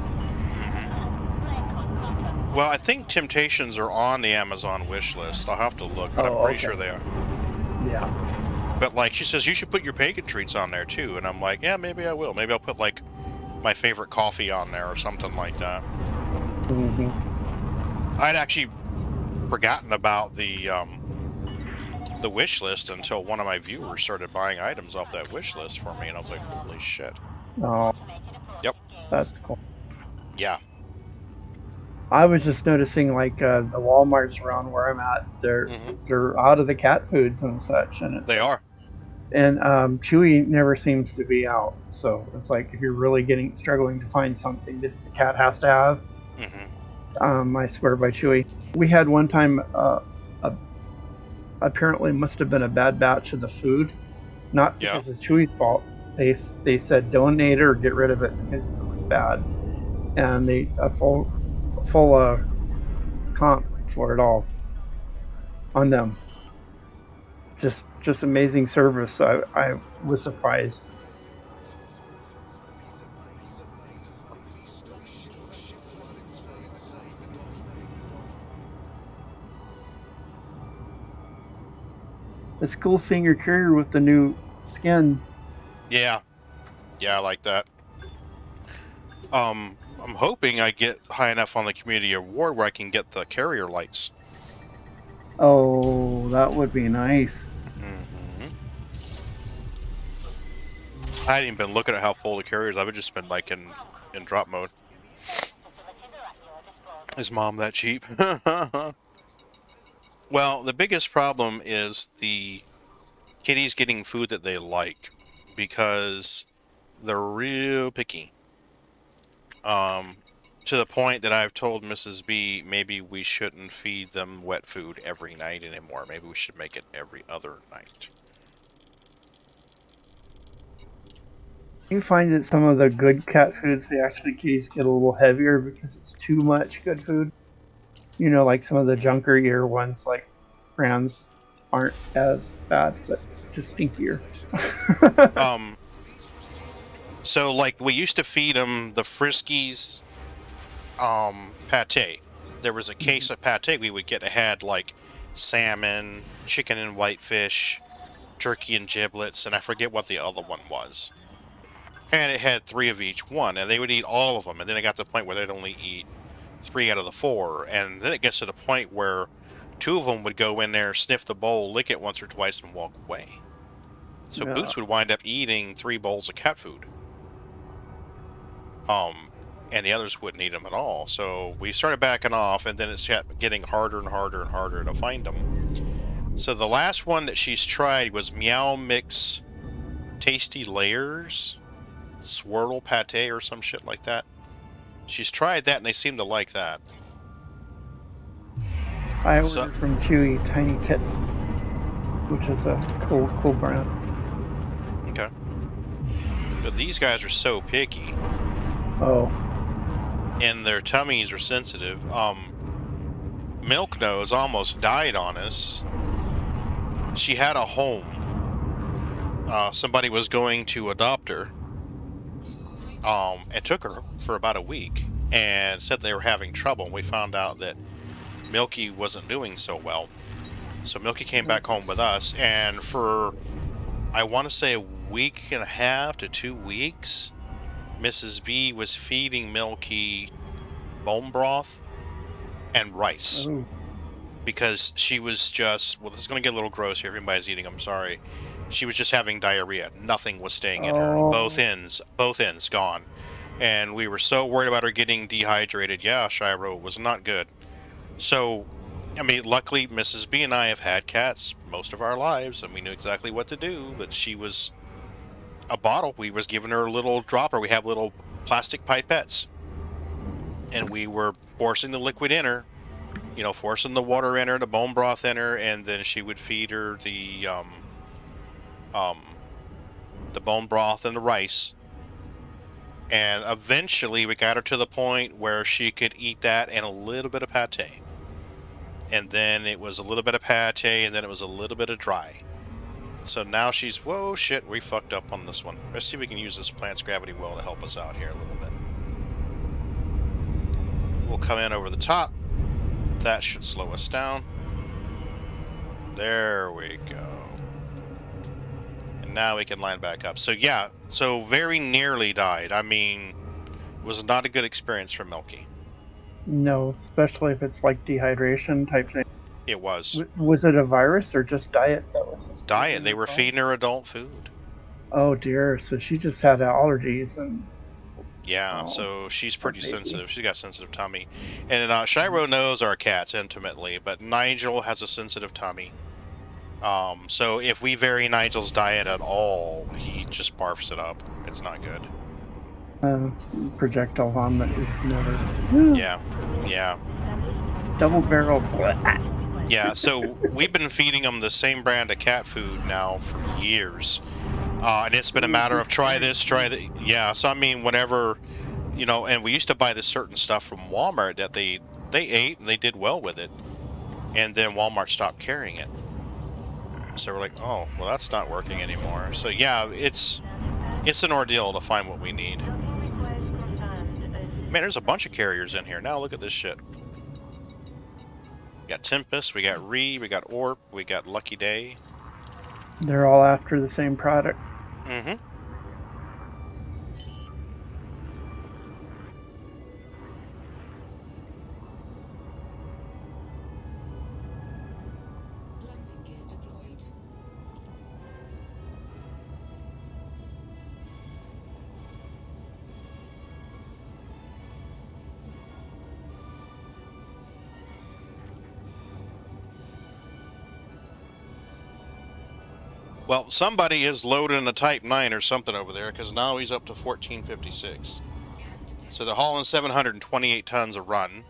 Well, I think Temptations are on the Amazon wish list. I'll have to look, but I'm pretty sure they are. Yeah. But like, she says you should put your pagan treats on there too, and I'm like, yeah, maybe I will. Maybe I'll put like my favorite coffee on there or something like that. I'd actually forgotten about the wish list until one of my viewers started buying items off that wish list for me, and I was like, holy shit. Oh. Yep. That's cool. Yeah. I was just noticing like the Walmarts around where I'm at, Hmm. they're out of the cat foods and such, and it's They like, are. and Chewy never seems to be out. So it's like if you're really struggling to find something that the cat has to have, Hmm. I swear by Chewy. We had one time, a, apparently must have been a bad batch of the food, not Yeah. because it's Chewy's fault. They said donate it or get rid of it because it was bad, and they a full comp for it all on them. Just amazing service. I was surprised. It's cool seeing your carrier with the new skin. Yeah. Yeah, I like that. I'm hoping I get high enough on the community award where I can get the carrier lights. Oh, that would be nice. Hmm. I hadn't even been looking at how full the carriers. I've just been like in drop mode. Is mom that cheap? Well, the biggest problem is the kitties getting food that they like because they're real picky. To the point that I've told Mrs. B maybe we shouldn't feed them wet food every night anymore. Maybe we should make it every other night. You find that some of the good cat foods, the actually kitties get a little heavier because it's too much good food. You know, like some of the junkier ones, like brands, aren't as bad, but just stinkier. Um, so like we used to feed them the Friskies, pate. There was a case of pate we would get that had like salmon, chicken and whitefish, turkey and giblets, and I forget what the other one was. And it had 3 of each one, and they would eat all of them. And then it got to the point where they'd only eat 3 out of the 4, and then it gets to the point where 2 of them would go in there, sniff the bowl, lick it once or twice, and walk away. So Yeah. Boots would wind up eating 3 bowls of cat food. Um, and the others wouldn't eat them at all. So we started backing off, and then it's getting harder and harder and harder to find them. So the last one that she's tried was Meow Mix Tasty Layers Swirl Pate or some shit like that. She's tried that, and they seem to like that. I So, ordered from Chewy Tiny Kitten, which is a cool brand. okay. But these guys are so picky, Oh, and their tummies are sensitive. Milk Nose almost died on us. She had a home. Somebody was going to adopt her, and took her for about a week, and said they were having trouble. We found out that Milky wasn't doing so well. So Milky came back home with us, and for, I want to say, a week and a half to 2 weeks, Mrs. B was feeding Milky bone broth and rice. oh. Because she was just, well, this is going to get a little gross here. Everybody's eating, I'm sorry. She was just having diarrhea. Nothing was staying in her. Oh. Both ends gone. And we were so worried about her getting dehydrated. Yeah, Shiro, was not good. So, I mean, luckily, Mrs. B and I have had cats most of our lives, and we knew exactly what to do. But she was a bottle. We was giving her a little dropper. We have little plastic pipettes, and we were forcing the liquid in her. You know, forcing the water in her, the bone broth in her, and then she would feed her the bone broth and the rice. And eventually, we got her to the point where she could eat that and a little bit of pate. And then it was a little bit of pate, and then it was a little bit of dry. So now she's, whoa, shit, we fucked up on this one. Let's see if we can use this plant's gravity well to help us out here a little bit. We'll come in over the top. That should slow us down. There we go. And now we can line back up. So yeah, so very nearly died. I mean, it was not a good experience for Milky. No, especially if it's like dehydration type thing. It was. Was it a virus or just diet that was Diet. They were feeding her adult food. Oh dear, so she just had allergies and Yeah, Oh, so she's poor pretty baby. sensitive. She's got sensitive tummy. And Shiro knows our cats intimately, but Nigel has a sensitive tummy. So if we vary Nigel's diet at all, he just barfs it up. It's not good. Projectile vomit is never. Yeah, yeah. Double barrel. Yeah, so we've been feeding him the same brand of cat food now for years. And it's been a matter of try this, try that. Yeah, so I mean, whenever, and we used to buy this certain stuff from Walmart that they ate and they did well with it. And then Walmart stopped carrying it. So we're like, oh, well, that's not working anymore. So yeah, it's an ordeal to find what we need. Man, there's a bunch of carriers in here. Now look at this shit. We got Tempest, we got Ree, we got Orp, we got Lucky Day. They're all after the same product. Mm-hmm. Landing gear deployed. Well, somebody is loading a Type 9 or something over there, because now he's up to 1456. So they're hauling 728 tons a run.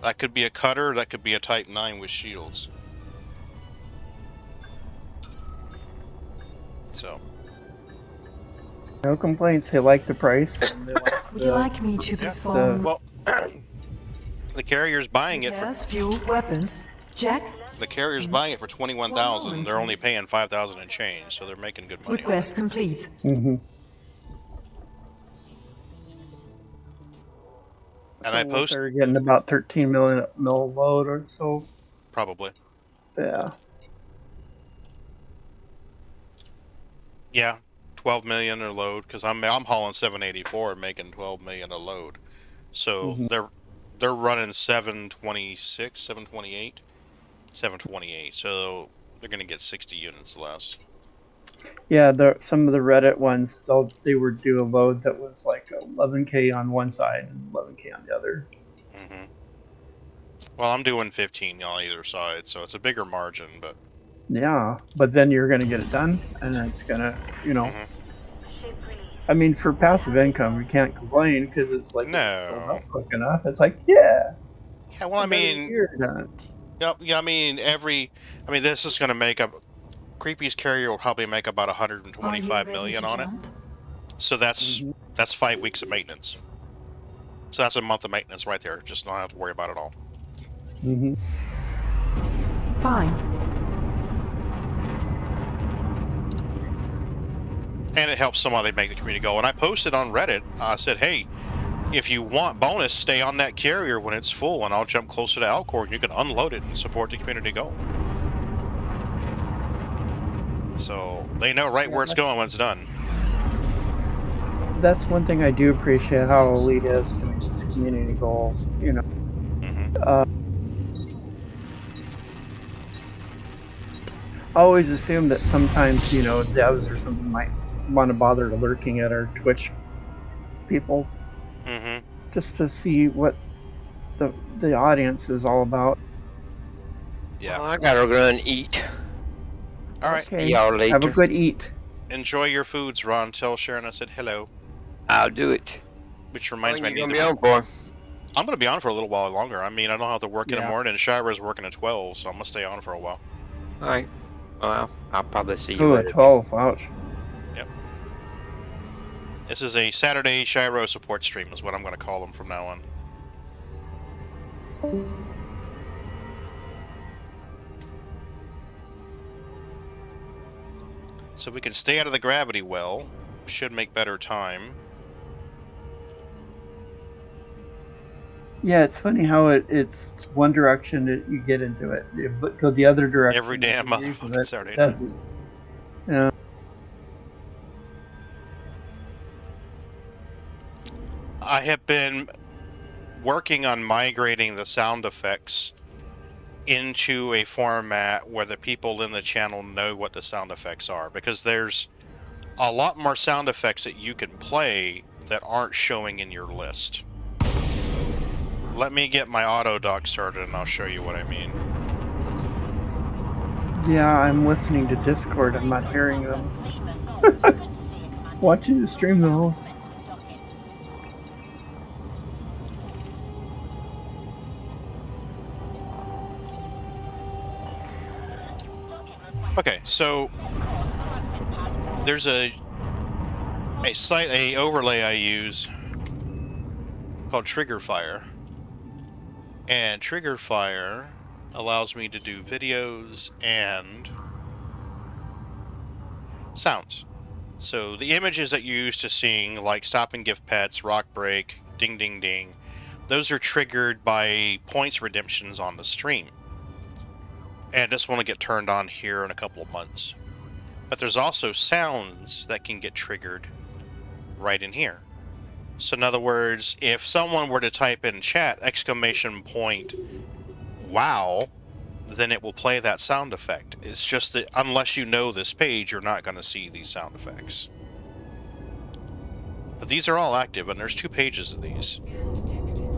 That could be a cutter, that could be a Type 9 with shields. So. No complaints. They like the price. And they like Would you like me to perform Well, the carrier's buying it for repairs, fuel, weapons? Check. the carrier's buying it for 21,000. They're only paying 5,000 and change, so they're making good money. on it. Request complete. Mm-hmm. And I post They're getting about 13 million mil load or so. probably. Yeah. Yeah, 12 million a load, because I'm hauling 784 and making 12 million a load. So they're running 726, 728, 728. So they're gonna get 60 units less. Yeah, some of the Reddit ones, they would do a load that was like 11K on one side and 11K on the other. Mm-hmm. Well, I'm doing 15 on either side, so it's a bigger margin, but Yeah, but then you're going to get it done, and it's going to, Mhm. I mean, for passive income, you can't complain because it's like No. it's filled up quick enough. It's like, yeah. Yeah, well, I another mean, year done. yeah, I mean, this is gonna make up. Creepy's carrier will probably make about Are you 125 ready million to on it. jump? So that's 5 weeks of maintenance. So that's a month of maintenance right there. Just don't have to worry about it all. Mm-hmm. Fine. And it helps somebody make the community go. And I posted on Reddit, I said, hey, if you want bonus, stay on that carrier when it's full, and I'll jump closer to Alcor, and you can unload it and support the community goal. So they know right where it's going when it's done. That's one thing I do appreciate how Elite is doing these community goals. Mm-hmm. I always assume that sometimes, devs or something might want to bother lurking at our Twitch people Mm-hmm. just to see what the audience is all about. Yeah. Well, I gotta go and eat. All right. Okay. See y'all later. Have a good eat. Enjoy your foods, Ron. Tell Sharon I said hello. I'll do it. Which How reminds long me, you gonna be on for? I'm going to be on for a little while longer. I mean, I don't have to work in the Yeah. morning. Shira's working at 12, so I'm going to stay on for a while. All right. Well, I'll probably see you Oh, later. 12. Ouch. This is a Saturday Shiro support stream, is what I'm going to call them from now on. So we can stay out of the gravity well. Should make better time. Yeah, it's funny how it's one direction that you get into it, but go the other direction. Every damn you leave motherfucking it. Saturday That's- night. Yeah. I have been working on migrating the sound effects into a format where the people in the channel know what the sound effects are, because there's a lot more sound effects that you can play that aren't showing in your list. Let me get my auto dock started and I'll show you what I mean. Yeah, I'm listening to Discord. I'm not hearing them. Watching the stream though. Okay, so there's a overlay I use called Trigger Fire, and Trigger Fire allows me to do videos and sounds. So the images that you're used to seeing, like Stop and Give Pets, Rock Break, Ding Ding Ding, those are triggered by points redemptions on the stream. And this one will get turned on here in a couple of months. But there's also sounds that can get triggered right in here. So in other words, if someone were to type in chat !wow, then it will play that sound effect. It's just that unless you know this page, you're not going to see these sound effects. But these are all active, and there's 2 pages of these.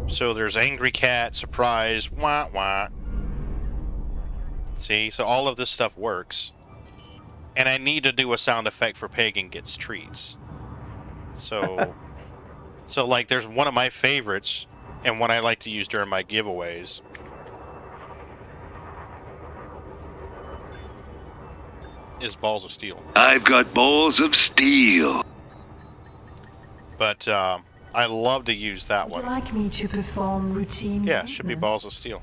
So there's Angry Cat, Surprise, wah wah. See, so all of this stuff works. And I need to do a sound effect for Pagan Gets Treats. So, so like there's one of my favorites, and one I like to use during my giveaways. Is Balls of Steel. I've got balls of steel. But I love to use that Would one. you like me to perform routine Yeah, it should be maintenance? Balls of Steel.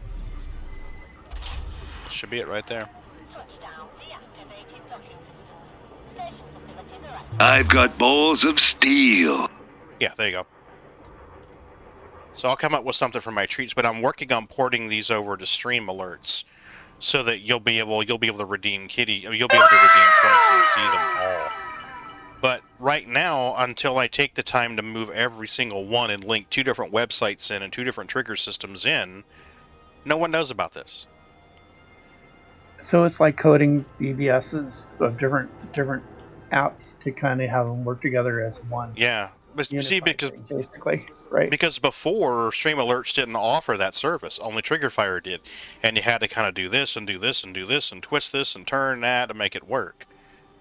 Should be it right there. I've got balls of steel. Yeah, there you go. So I'll come up with something for my treats, but I'm working on porting these over to stream alerts, so that you'll be able to redeem you'll be able to redeem points and see them all. But right now, until I take the time to move every single one and link 2 different websites in and 2 different trigger systems in, no one knows about this. So it's like coding BBSs of different apps to kind of have them work together as one. Yeah, but see, because thing, basically, right? Because before, Stream Alerts didn't offer that service. Only Triggerfire did. And you had to kind of do this and do this and do this and twist this and turn that to make it work.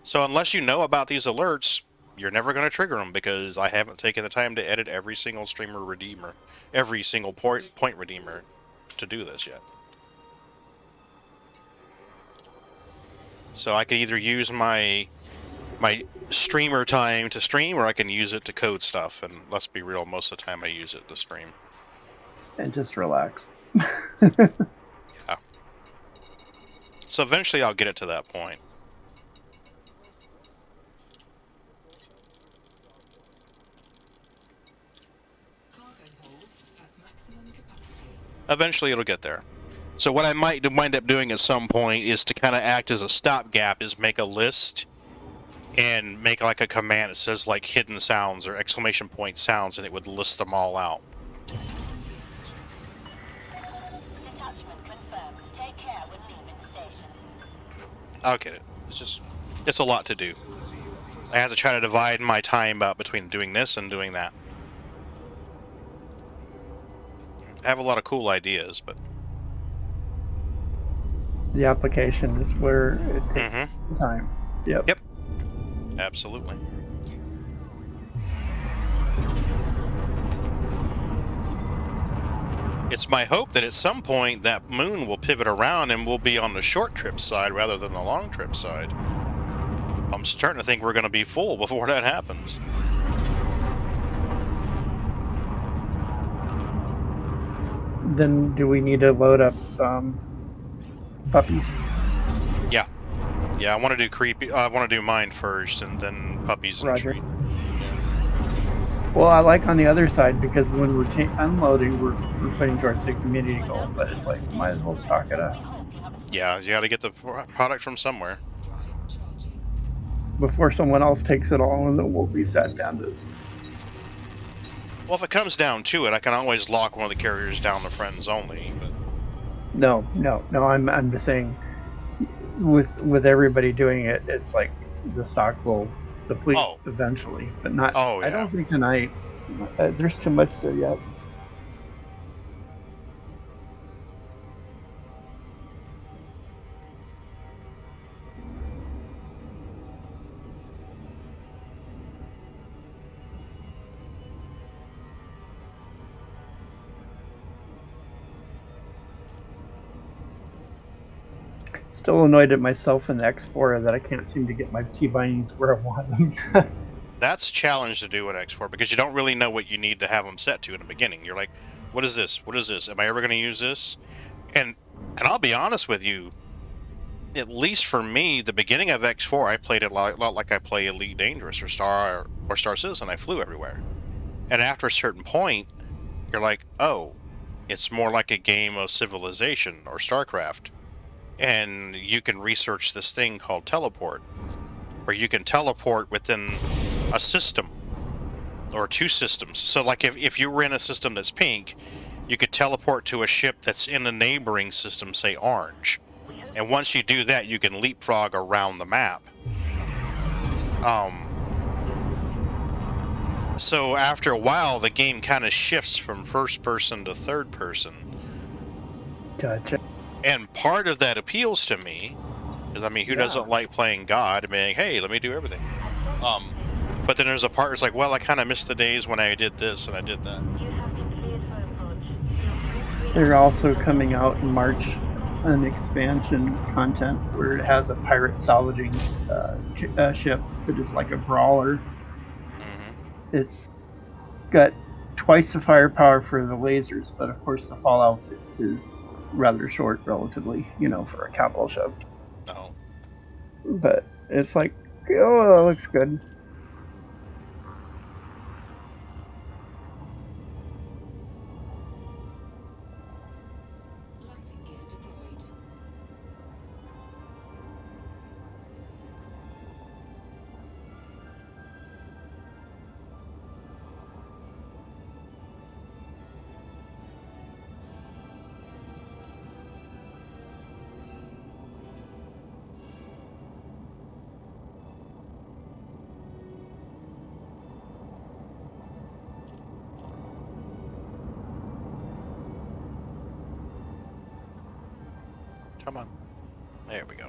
So unless you know about these alerts, you're never going to trigger them, because I haven't taken the time to edit every single streamer redeemer, every single point redeemer to do this yet. So I can either use my streamer time to stream, or I can use it to code stuff, and let's be real, most of the time I use it to stream. And just relax. Yeah. So eventually I'll get it to that point. Eventually it'll get there. So what I might wind up doing at some point is to kind of act as a stopgap, is make a list and make like a command that says like hidden sounds or exclamation point sounds, and it would list them all out. I'll get it. It's a lot to do. I have to try to divide my time up between doing this and doing that. I have a lot of cool ideas, but The application is where it takes time. Yep. Yep. Absolutely. It's my hope that at some point that moon will pivot around and we'll be on the short trip side rather than the long trip side. I'm starting to think we're going to be full before that happens. Then do we need to load up puppies? Yeah. Yeah, I want to do I want to do mine first, and then puppies and Roger. treat. Well, I like on the other side, because when we're unloading, we're putting towards the community goal, but it's like, might as well stock it up. Yeah, you got to get the product from somewhere. Before someone else takes it all, and then we'll be sat down to... Well, if it comes down to it, I can always lock one of the carriers down to friends only. But No, I'm just saying, with everybody doing it, it's like the stock will deplete eventually, but not. Oh, yeah. I don't think tonight. There's too much there yet. Still annoyed at myself in the X4 that I can't seem to get my key bindings where I want them. That's challenge to do in X4 because you don't really know what you need to have them set to in the beginning. You're like, what is this? What is this? Am I ever going to use this? And I'll be honest with you, at least for me, the beginning of X4, I played it a lot like I play Elite Dangerous or Star Citizen. I flew everywhere. And after a certain point, you're like, oh, it's more like a game of Civilization or StarCraft. And you can research this thing called teleport, where you can teleport within a system or two systems. So like if you were in a system that's pink, you could teleport to a ship that's in a neighboring system, say orange. And once you do that, you can leapfrog around the map. So after a while, the game kind of shifts from first person to third person. Gotcha. And part of that appeals to me, because I mean, who doesn't like playing God? I mean, hey, let me do everything. But then there's a part where it's like, well, I kind of missed the days when I did this and I did that. They're also coming out in March an expansion content where it has a pirate salvaging ship that is like a brawler. Mm-hmm. It's got twice the firepower for the lasers, but of course the fallout is rather short relatively, for a capital ship. No. But it's like, oh, that looks good. Landing gear deployed. Come on. There we go.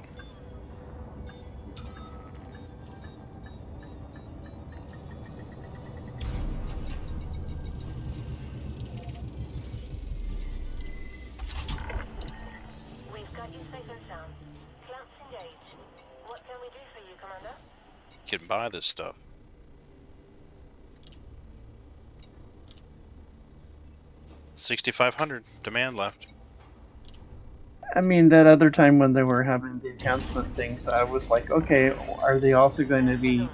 We've got you safe and sound. Clamps engaged. What can we do for you, Commander? You can buy this stuff. $6,500 demand left. I mean, that other time when they were having the enhancement things, I was like, okay, are they also going to be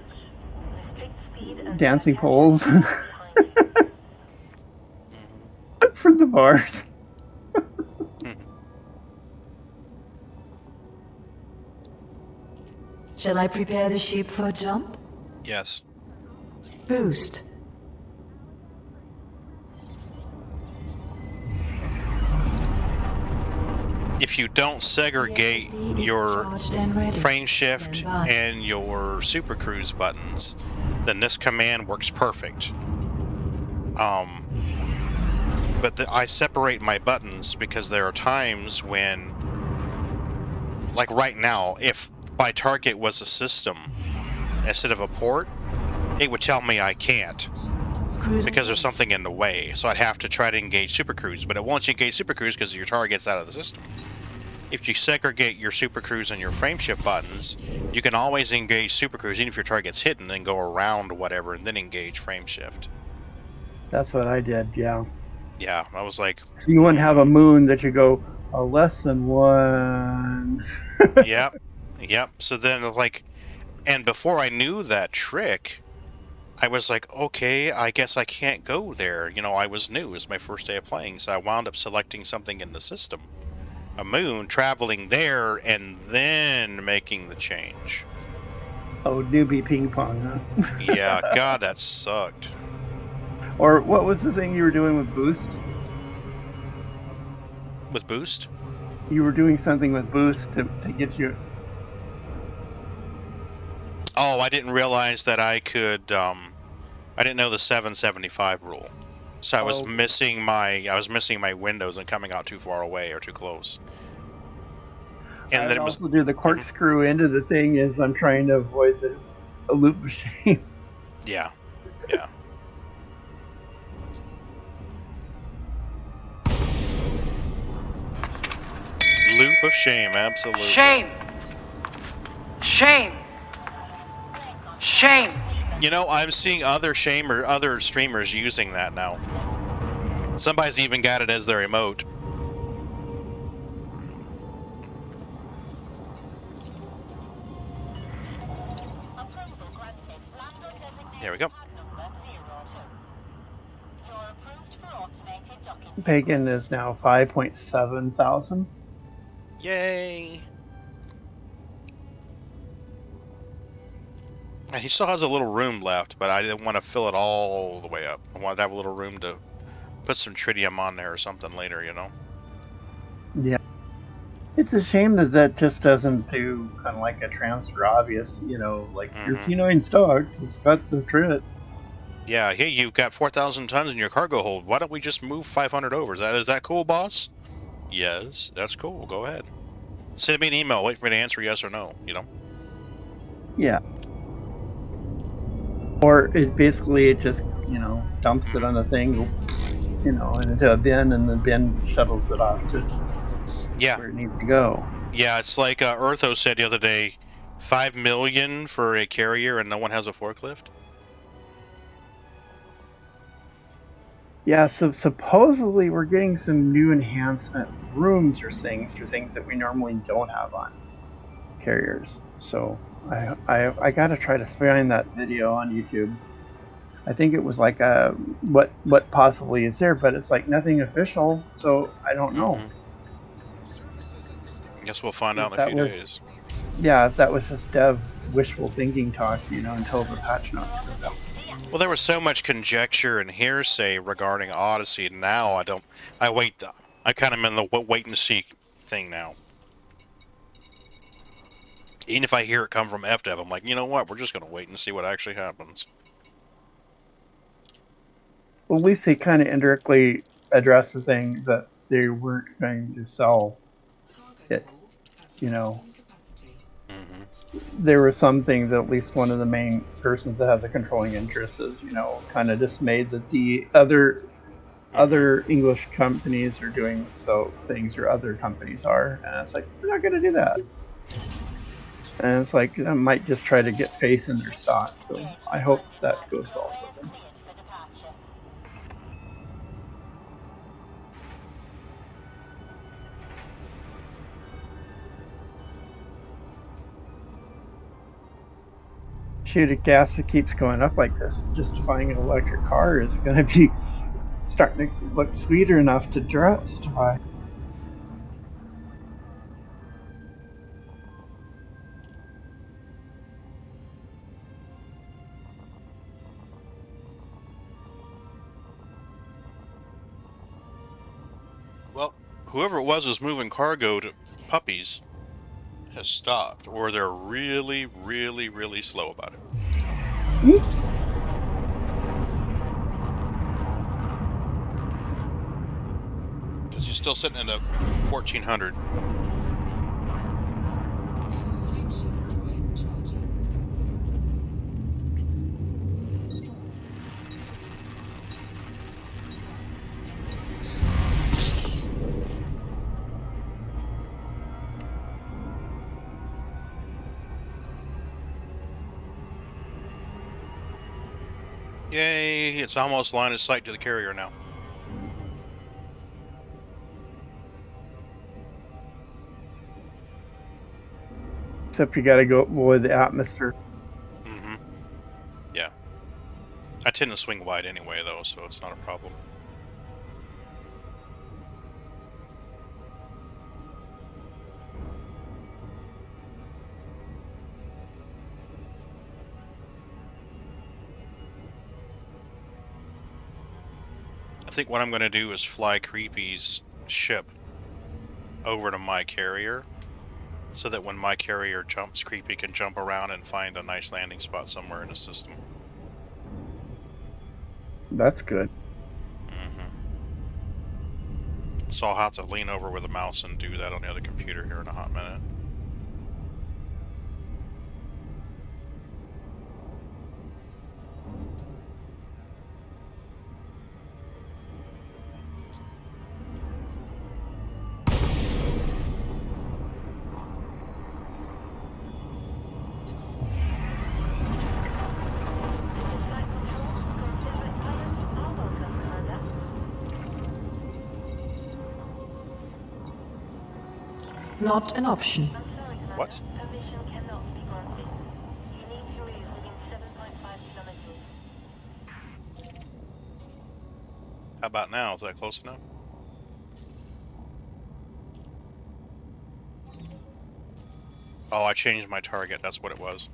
dancing poles for the bars? Shall I prepare the ship for a jump? Yes. Boost. If you don't segregate your frame shift and your super cruise buttons, then this command works perfect. But I separate my buttons because there are times when, like right now, if my target was a system instead of a port, it would tell me I can't because there's something in the way. So I'd have to try to engage super cruise, but it won't engage super cruise because your target's out of the system. If you segregate your super cruise and your frame shift buttons, you can always engage super cruise even if your target's hidden and go around whatever and then engage frame shift. That's what I did, yeah. Yeah, I was like... So you wouldn't have a moon that you go, less than one. Yep. So then, like... And before I knew that trick, I was like, okay, I guess I can't go there. I was new. It was my first day of playing, so I wound up selecting something in the system. A moon, traveling there, and then making the change. Oh, newbie ping pong, huh? Yeah, God, that sucked. Or what was the thing you were doing with boost? With boost? You were doing something with boost to get you... Oh, I didn't realize that I could I didn't know the 775 rule, so I was missing my windows and coming out too far away or too close. And I then would it was also do the corkscrew into the thing as I'm trying to avoid a loop of shame. yeah, yeah. Loop of shame, absolutely. Shame! Shame! Shame! You know, I'm seeing other streamers using that now. Somebody's even got it as their emote. There we go. Pagan is now 5.7 thousand. Yay! And he still has a little room left, but I didn't want to fill it all the way up. I wanted to have a little room to put some tritium on there or something later, you know? Yeah. It's a shame that that just doesn't do kind of like a transfer obvious, you know, like your P9 stock has got the trit. Yeah, hey, you've got 4,000 tons in your cargo hold. Why don't we just move 500 over? Is that cool, boss? Yes, that's cool. Go ahead. Send me an email. Wait for me to answer yes or no, you know? Yeah. Or it just, you know, dumps it on a thing, you know, into a bin, and the bin shuttles it off to where it needs to go. Yeah, it's like Eartho said the other day, 5 million for a carrier and no one has a forklift? Yeah, so supposedly we're getting some new enhancement rooms or things that we normally don't have on carriers. So I gotta try to find that video on YouTube. I think it was like what possibly is there, but it's like nothing official, so I don't know. I guess we'll find out in a few days. Yeah, if that was just dev wishful thinking talk, you know, until the patch notes goes out. Well, there was so much conjecture and hearsay regarding Odyssey. Now I kind of in the wait and see thing now. Even if I hear it come from FDev, I'm like, you know what? We're just going to wait and see what actually happens. Well, at least they kind of indirectly addressed the thing that they weren't going to sell it. You know, there was something that at least one of the main persons that has a controlling interest is, you know, kind of dismayed that the other English companies are doing things, or other companies are, and it's like, we're not going to do that. And it's like, I might just try to get faith in their stock. So I hope that goes well for them. Shoot, a gas that keeps going up like this, justifying an electric car is going to be starting to look sweeter enough to justify. Well, whoever it was moving cargo to puppies has stopped, or they're really, really, really slow about it. Because you're still sitting at a 1,400. Yay, it's almost line of sight to the carrier now. Except you got to go avoid the atmosphere. Yeah. I tend to swing wide anyway, though, so it's not a problem. I think what I'm going to do is fly Creepy's ship over to my carrier, so that when my carrier jumps, Creepy can jump around and find a nice landing spot somewhere in the system. That's good. So I'll have to lean over with a mouse and do that on the other computer here in a hot minute. Flight control, Confederate pilots are welcome, Commander. Not an option. I'm sorry, Commander. What? Permission cannot be granted. You need to move within 7.5 kilometers. How about now? Is that close enough? Oh, I changed my target. That's what it was.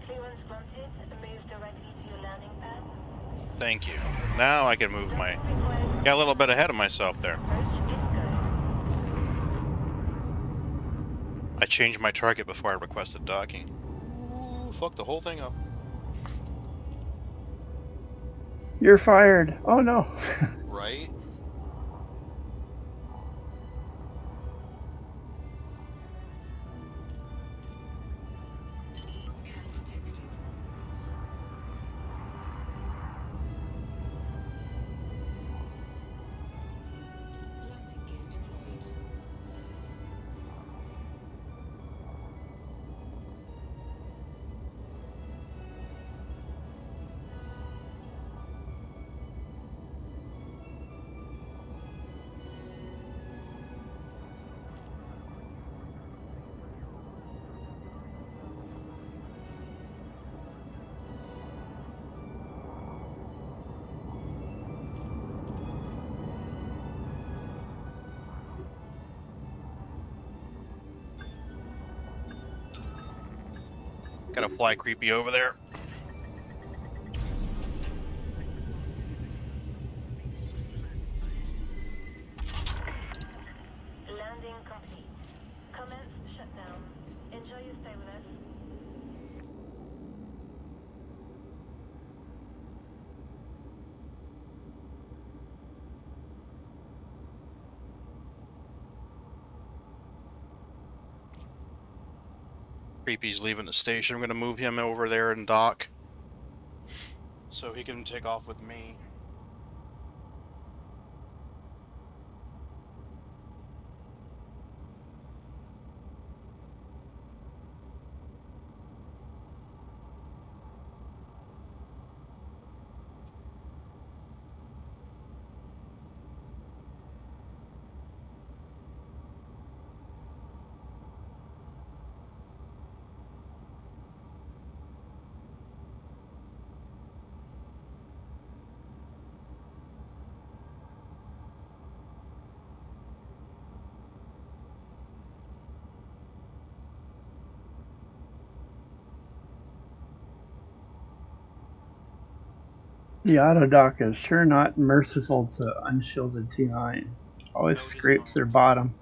Clearance granted. Move directly to your landing pad. Thank you. Now I can move my... Required Got a little bit ahead of myself there. approach is go. I changed my target before I requested docking. Ooh, fuck the whole thing up. You're fired. Oh no. Right? Scan detected. Landing gear deployed. Gotta fly creepy over there. Landing complete. Commence shutdown. Enjoy your stay with us. Creepy's leaving the station. I'm gonna move him over there and dock. So he can take off with me. The auto dock is sure not merciful to unshielded T9. Always No, he's scrapes not. their bottom.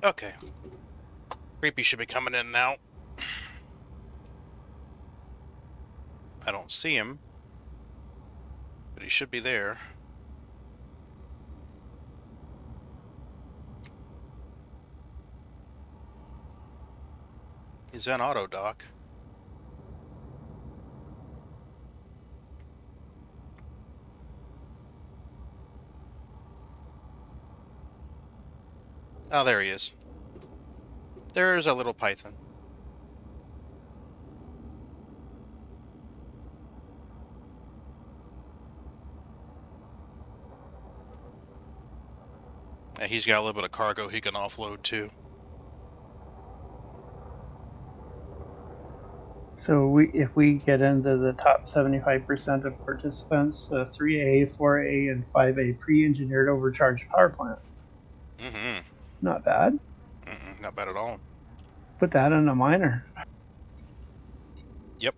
Okay. Creepy should be coming in now. I don't see him, but he should be there. He's on auto dock. Oh, there he is. There's a little python. And he's got a little bit of cargo he can offload too. So if we get into the top 75% of participants, 3A, 4A, and 5A pre-engineered overcharged power plant. Mm-hmm. Not bad. Not bad at all. Put that in a minor. Yep.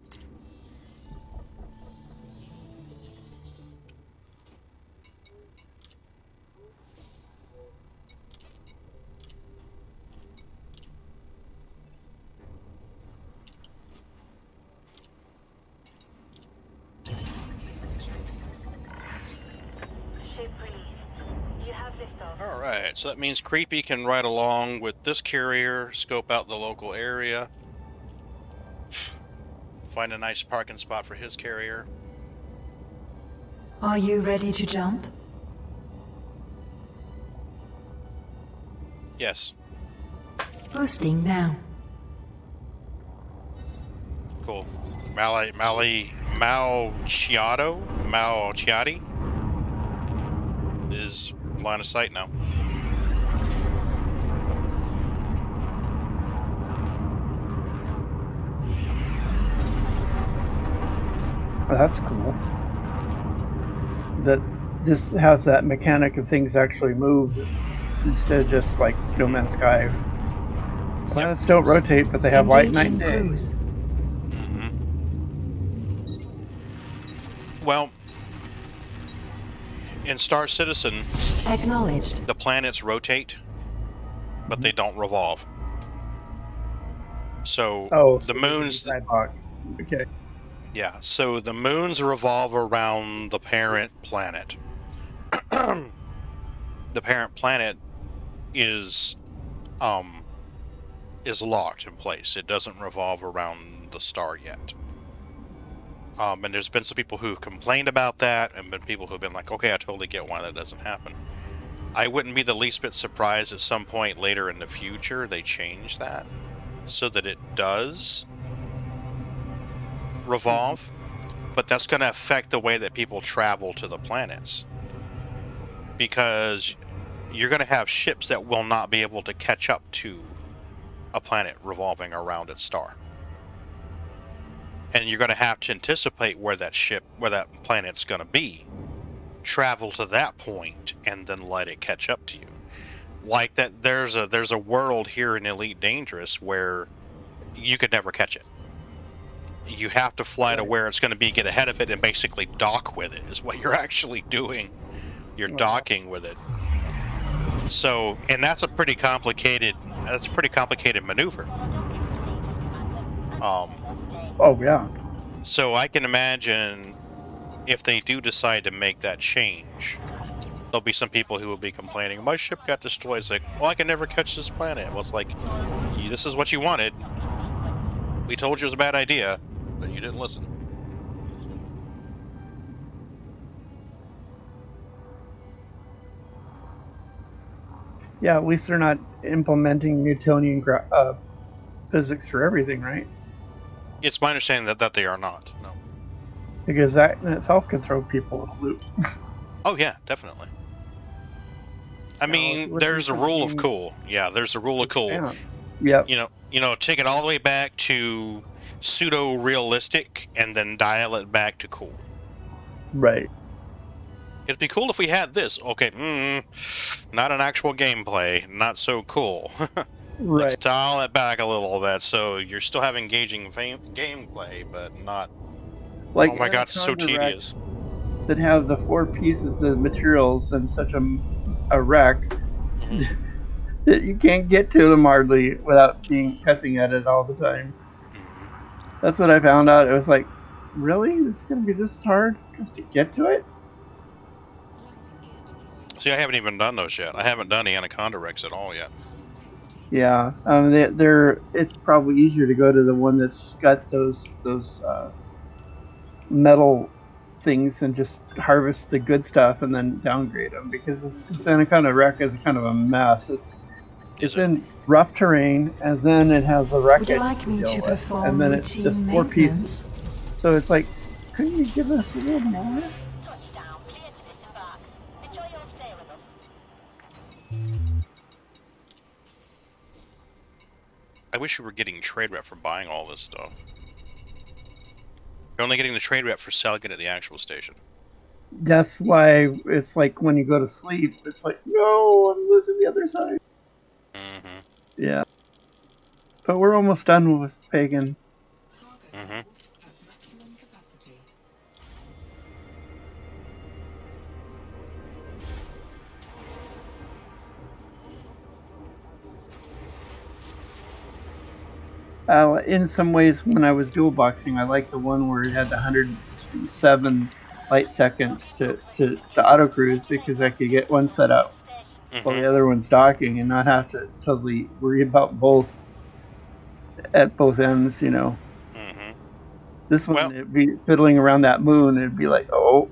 Ship released. You have liftoff. Alright, so that means Creepy can ride along with this carrier, scope out the local area, find a nice parking spot for his carrier. Are you ready to jump? Yes. Boosting now. Cool. Malchiati is line of sight now. Well, that's cool. That this has that mechanic of things actually move instead of just like No Man's Sky. Planets don't rotate, but they have light, night, and Engaging day. cruise. Well, in Star Citizen, Acknowledged. the planets rotate, but they don't revolve. So the moons, Okay. yeah. So the moons revolve around the parent planet. The parent planet is locked in place. It doesn't revolve around the star yet. And there's been some people who've complained about that, and been people who've been like, okay, I totally get why that doesn't happen. I wouldn't be the least bit surprised at some point later in the future they change that so that it does revolve, but that's going to affect the way that people travel to the planets, because you're going to have ships that will not be able to catch up to a planet revolving around its star. And you're going to have to anticipate where that planet's going to be, travel to that point, and then let it catch up to you. Like that, there's a world here in Elite Dangerous where you could never catch it. You have to fly to where it's going to be, get ahead of it, and basically dock with it, is what you're actually doing. You're docking with it. So, and that's a pretty complicated maneuver. Oh yeah. So I can imagine if they do decide to make that change, there'll be some people who will be complaining, my ship got destroyed. It's like, well, I can never catch this planet. Well, it's like, this is what you wanted. We told you it was a bad idea, but you didn't listen. Yeah, at least they're not implementing Newtonian physics for everything, right? It's my understanding that they are not. No. Because that in itself can throw people in a loop. Oh yeah, definitely. I mean, there's a rule of cool. Yeah, there's a rule of cool. Yeah. You know, take it all the way back to pseudo-realistic and then dial it back to cool. Right. It'd be cool if we had this. Okay, not an actual gameplay. Not so cool. Right. Let's dial it back a little bit so you're still having engaging gameplay, but not... Like, oh my god, it's so tedious. That have the 4 pieces, the materials, and such a wreck. You can't get to them hardly without being cussing at it all the time. That's what I found out. It was like, really? It's going to be this hard just to get to it? Landing gear deployed. See, I haven't even done those yet. I haven't done the Anaconda wrecks at all yet. Hull integrity. Yeah, it's probably easier to go to the one that's got those metal things and just harvest the good stuff and then downgrade them, because this Anaconda wreck is kind of a mess. It's in rough terrain, and then it has the Would wreckage you like me deal to with, perform and then it's just routine 4 pieces. maintenance? So it's like, couldn't you give us a little more? Touchdown. Clear to disembark. Enjoy your stay with us. I wish we were getting trade rep for buying all this stuff. You're only getting the trade rep for selling it at the actual station. That's why it's like when you go to sleep, it's like, no, I'm losing the other side. Mm-hmm. Yeah. But we're almost done with Pagan. Cargo Mhm. hold at maximum capacity. In some ways, when I was dual boxing, I liked the one where it had the 107 light seconds to auto cruise, because I could get one set up while the other one's docking and not have to totally worry about both at both ends, you know. Mm-hmm. This one, Well- it'd be fiddling around that moon, it'd be like, oh.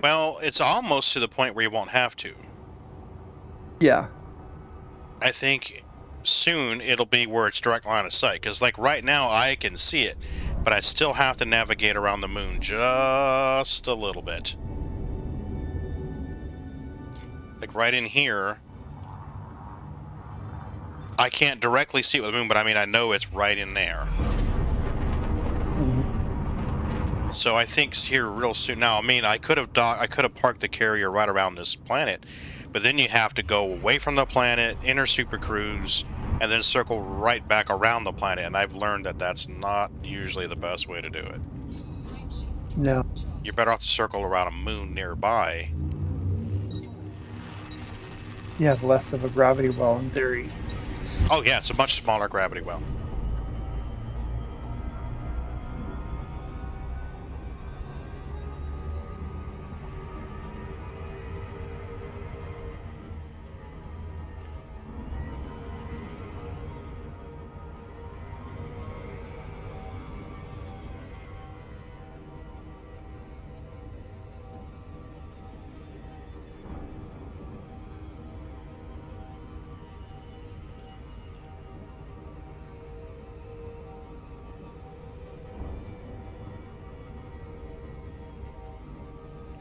Well, it's almost to the point where you won't have to. Yeah. I think soon it'll be where it's direct line of sight. Because, like, right now I can see it, but I still have to navigate around the moon just a little bit. Like, right in here, I can't directly see it with the moon, but I mean, I know it's right in there. So I think here real soon. Now, I mean, I could have parked the carrier right around this planet, but then you have to go away from the planet, enter super cruise, and then circle right back around the planet. And I've learned that that's not usually the best way to do it. Frameshift No. You're better off to circle around a moon nearby. You have less of a gravity well in theory. Oh yeah, it's a much smaller gravity well.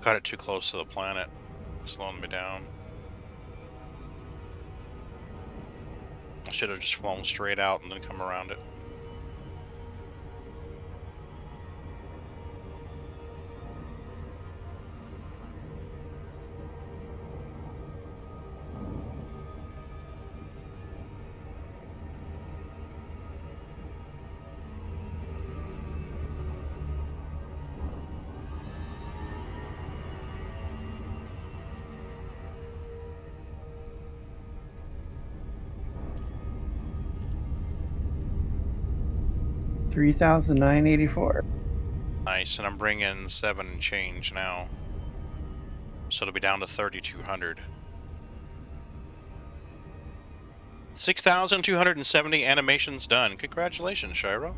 Got it too close to the planet, slowing me down. I should have just flown straight out and then come around it. $3,984. Nice, and I'm bringing 7 and change now. So it'll be down to 3,200. 6,270 animations done. Congratulations, Shiro.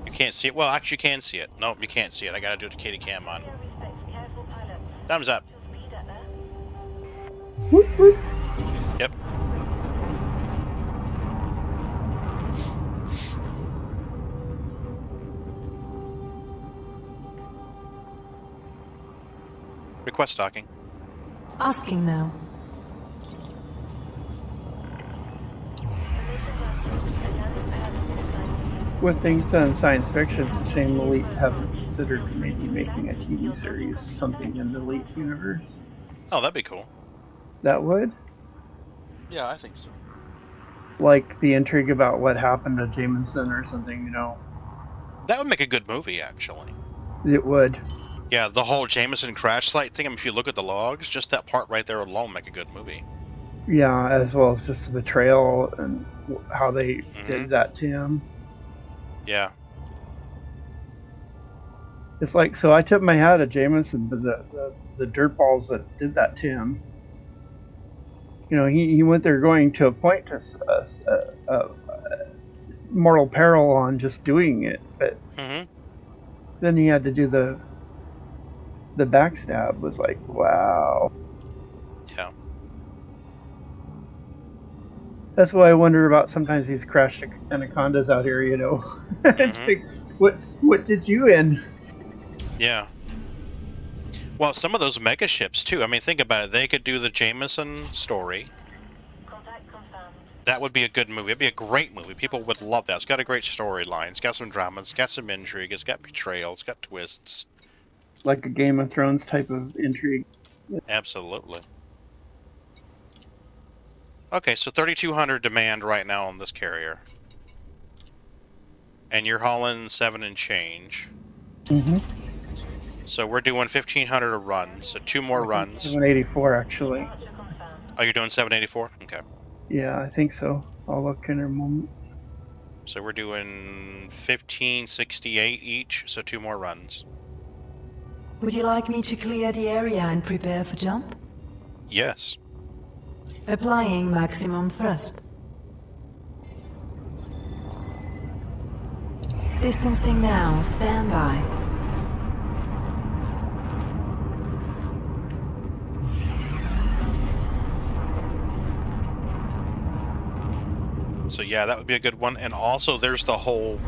You can't see it? Well, actually you can see it. Nope, you can't see it. I gotta do the kitty cam on. Careful, pilot. Thumbs up. Speed at there. Yep. Request docking. Asking now. With things done in science fiction, it's a shame Elite hasn't considered maybe making a TV series, something in the Elite universe. Oh, that'd be cool. That would? Yeah, I think so. Like the intrigue about what happened to Jameson or something, you know. That would make a good movie, actually. It would. Yeah, the whole Jameson crash site thing, I mean, if you look at the logs, just that part right there alone make a good movie. Yeah, as well as just the betrayal and how they did that to him. Yeah. It's like, so I tip my hat to Jameson, but the dirtballs that did that to him. You know, he went there going to a point to mortal peril on just doing it, but then he had to do the backstab. Was like, wow. Yeah. That's why I wonder about sometimes these crashed anacondas out here. You know, it's like, what did you in? Yeah. Well, some of those mega ships too. I mean, think about it. They could do the Jameson story. Contact confirmed. That would be a good movie. It'd be a great movie. People would love that. It's got a great storyline. It's got some drama. It's got some intrigue. It's got betrayal. It's got twists. Like a Game of Thrones type of intrigue. Absolutely. Okay, so 3,200 demand right now on this carrier. And you're hauling 7 and change. Mm-hmm. So we're doing 1,500 a run, so 2 more runs. 784, actually. Oh, you're doing 784? Okay. Yeah, I think so. I'll look in a moment. So we're doing 1,568 each, so 2 more runs. Would you like me to clear the area and prepare for jump? Yes. Applying maximum thrust. Distancing now, stand by. So yeah, that would be a good one. And also there's the whole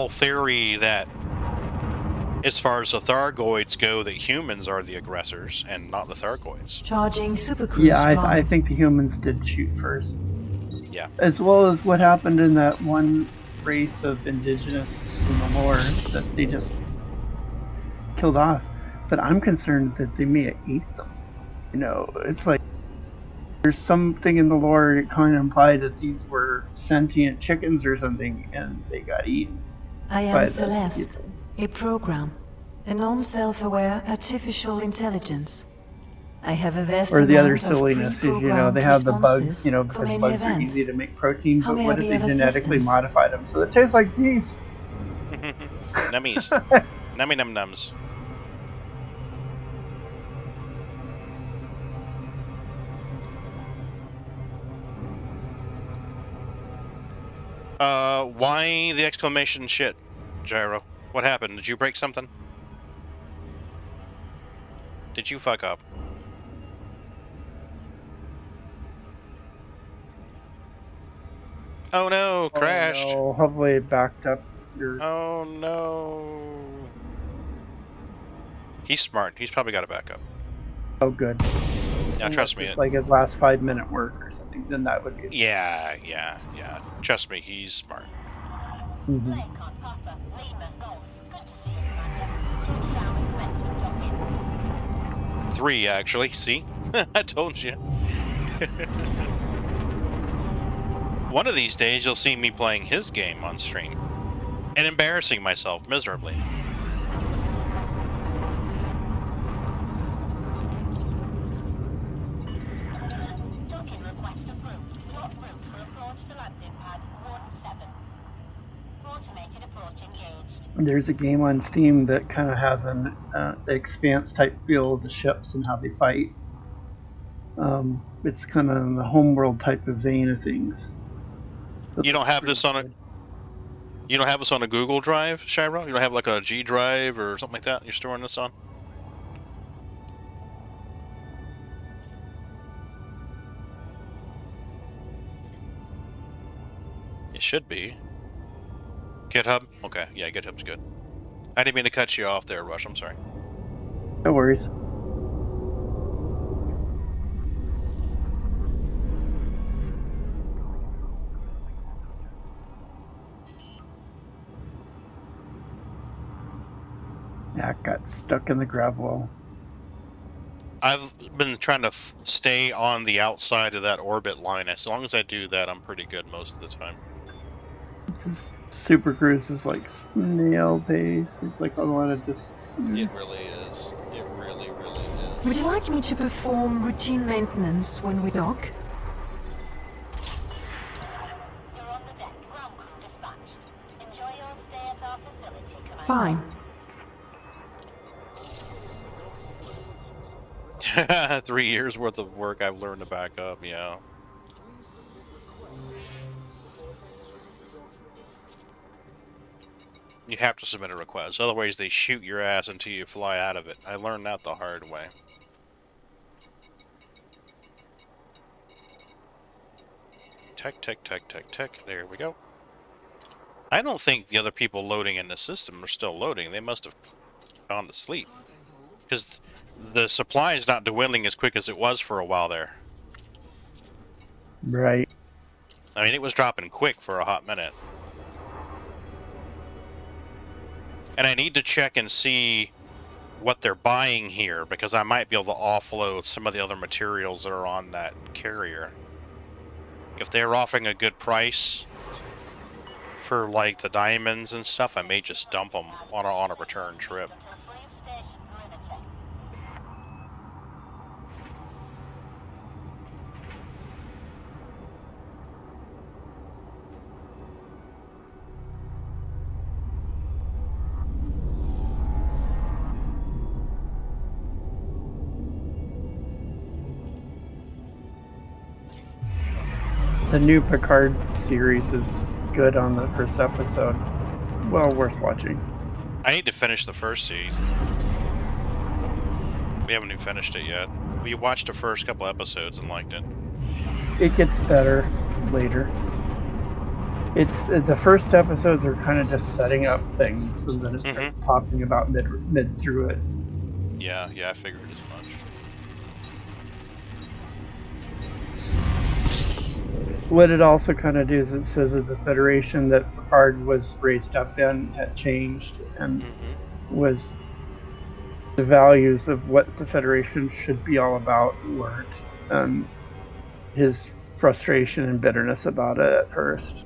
theory that as far as the Thargoids go, that humans are the aggressors and not the Thargoids. Charging supercruise. Yeah, I think the humans did shoot first. Yeah. As well as what happened in that one race of indigenous in the lore that they just killed off. But I'm concerned that they may have eaten them. You know, it's like there's something in the lore that kind of implied that these were sentient chickens or something, and they got eaten. I am Celeste, a program, a non-self-aware artificial intelligence. I have a vast or the other amount of silliness is, you know, they have the bugs, you know, because for bugs are events. easy to make protein, How but may what I if be they of genetically assistance? modified them so it tastes like beef? Nummies. Nummy num nums. Why the exclamation shit, Gyro? What happened? Did you break something? Did you fuck up? Oh no, crashed. Oh, no. Hopefully it backed up your... Oh no. He's smart. He's probably got a backup. Oh, good. Yeah, trust me. Like his last 5-minute work or something, then that would be... Yeah. Trust me, he's smart. Mm-hmm. 3, actually. See? I told you. One of these days, you'll see me playing his game on stream. And embarrassing myself miserably. There's a game on Steam that kind of has an expanse type feel of the ships and how they fight. It's kind of in the homeworld type of vein of things. You don't have this on a... You don't have this on a Google Drive, Shiro? You don't have like a G Drive or something like that you're storing this on? It should be. GitHub? Okay, yeah, GitHub's good. I didn't mean to cut you off there, Rush. I'm sorry. No worries. Yeah, it got stuck in the gravel. I've been trying to stay on the outside of that orbit line. As long as I do that, I'm pretty good most of the time. Super Cruise is like snail pace. It's like I want to just It really is. It really, really is. Would you like me to perform routine maintenance when we dock? You're on the deck. Ground crew dispatched. Enjoy your stay at our facility, Commander. Fine. 3 years worth of work I've learned to back up, yeah. You have to submit a request, otherwise they shoot your ass until you fly out of it. I learned that the hard way. Tech, there we go. I don't think the other people loading in the system are still loading. They must have gone to sleep. Because the supply is not dwindling as quick as it was for a while there. Right. I mean, it was dropping quick for a hot minute. And I need to check and see what they're buying here, because I might be able to offload some of the other materials that are on that carrier. If they're offering a good price for, like, the diamonds and stuff, I may just dump them on a return trip. The new Picard series is good on the first episode. Well worth watching. I need to finish the first season. We haven't even finished it yet. We watched the first couple episodes and liked it. It gets better later. It's the first episodes are kind of just setting up things, and then it starts popping about mid through it. Yeah, I figured as much. What it also kind of does, it says that the Federation that Picard was raised up in had changed, and was the values of what the Federation should be all about weren't. His frustration and bitterness about it at first.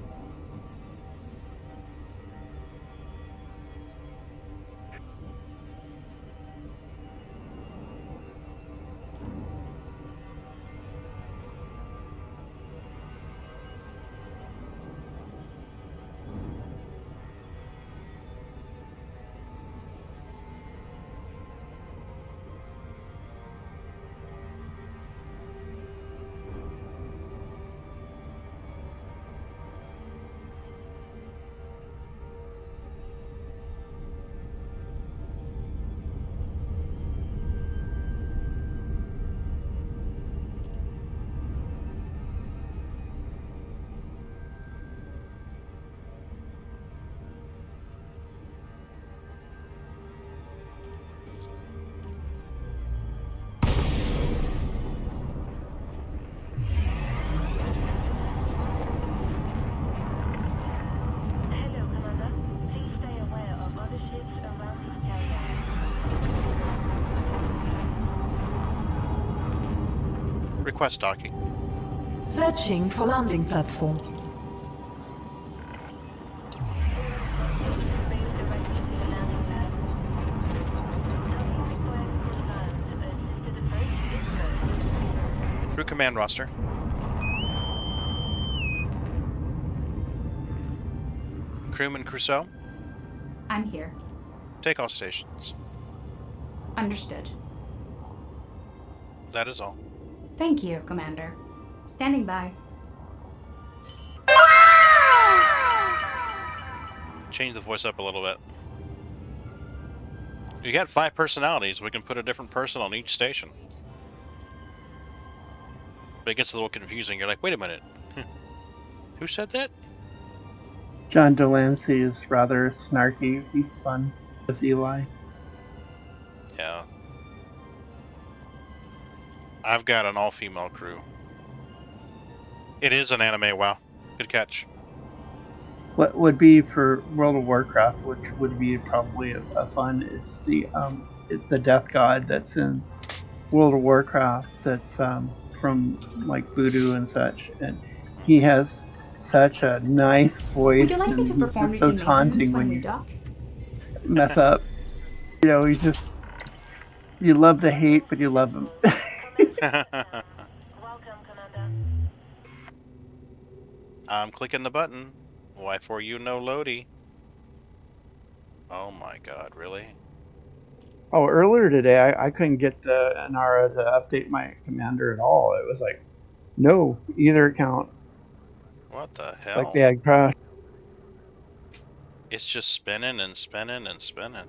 Request docking. Searching for landing platform. Crew command roster. Crewman Crusoe, I'm here. take all stations. Understood. That is all. Thank you, Commander. Standing by. Change the voice up a little bit. You got 5 personalities. We can put a different person on each station. But it gets a little confusing. You're like, wait a minute. Who said that? John Delancey is rather snarky. He's fun as Eli. Yeah. I've got an all-female crew. It is an anime, wow. Good catch. What would be for World of Warcraft, which would be probably a fun, it's the Death God that's in World of Warcraft that's from like Voodoo and such, and he has such a nice voice. Would you like me to and perform he's just so routine taunting maintenance when we you dock? mess up. You know, he's just, you love to hate, but you love him. Welcome, Commander. I'm clicking the button. Why for you no loady? Oh my god, really? Oh, earlier today, I couldn't get the Inara to update my commander at all. It was like, no, either account. What the Like hell? they had crashed. It's just spinning and spinning and spinning.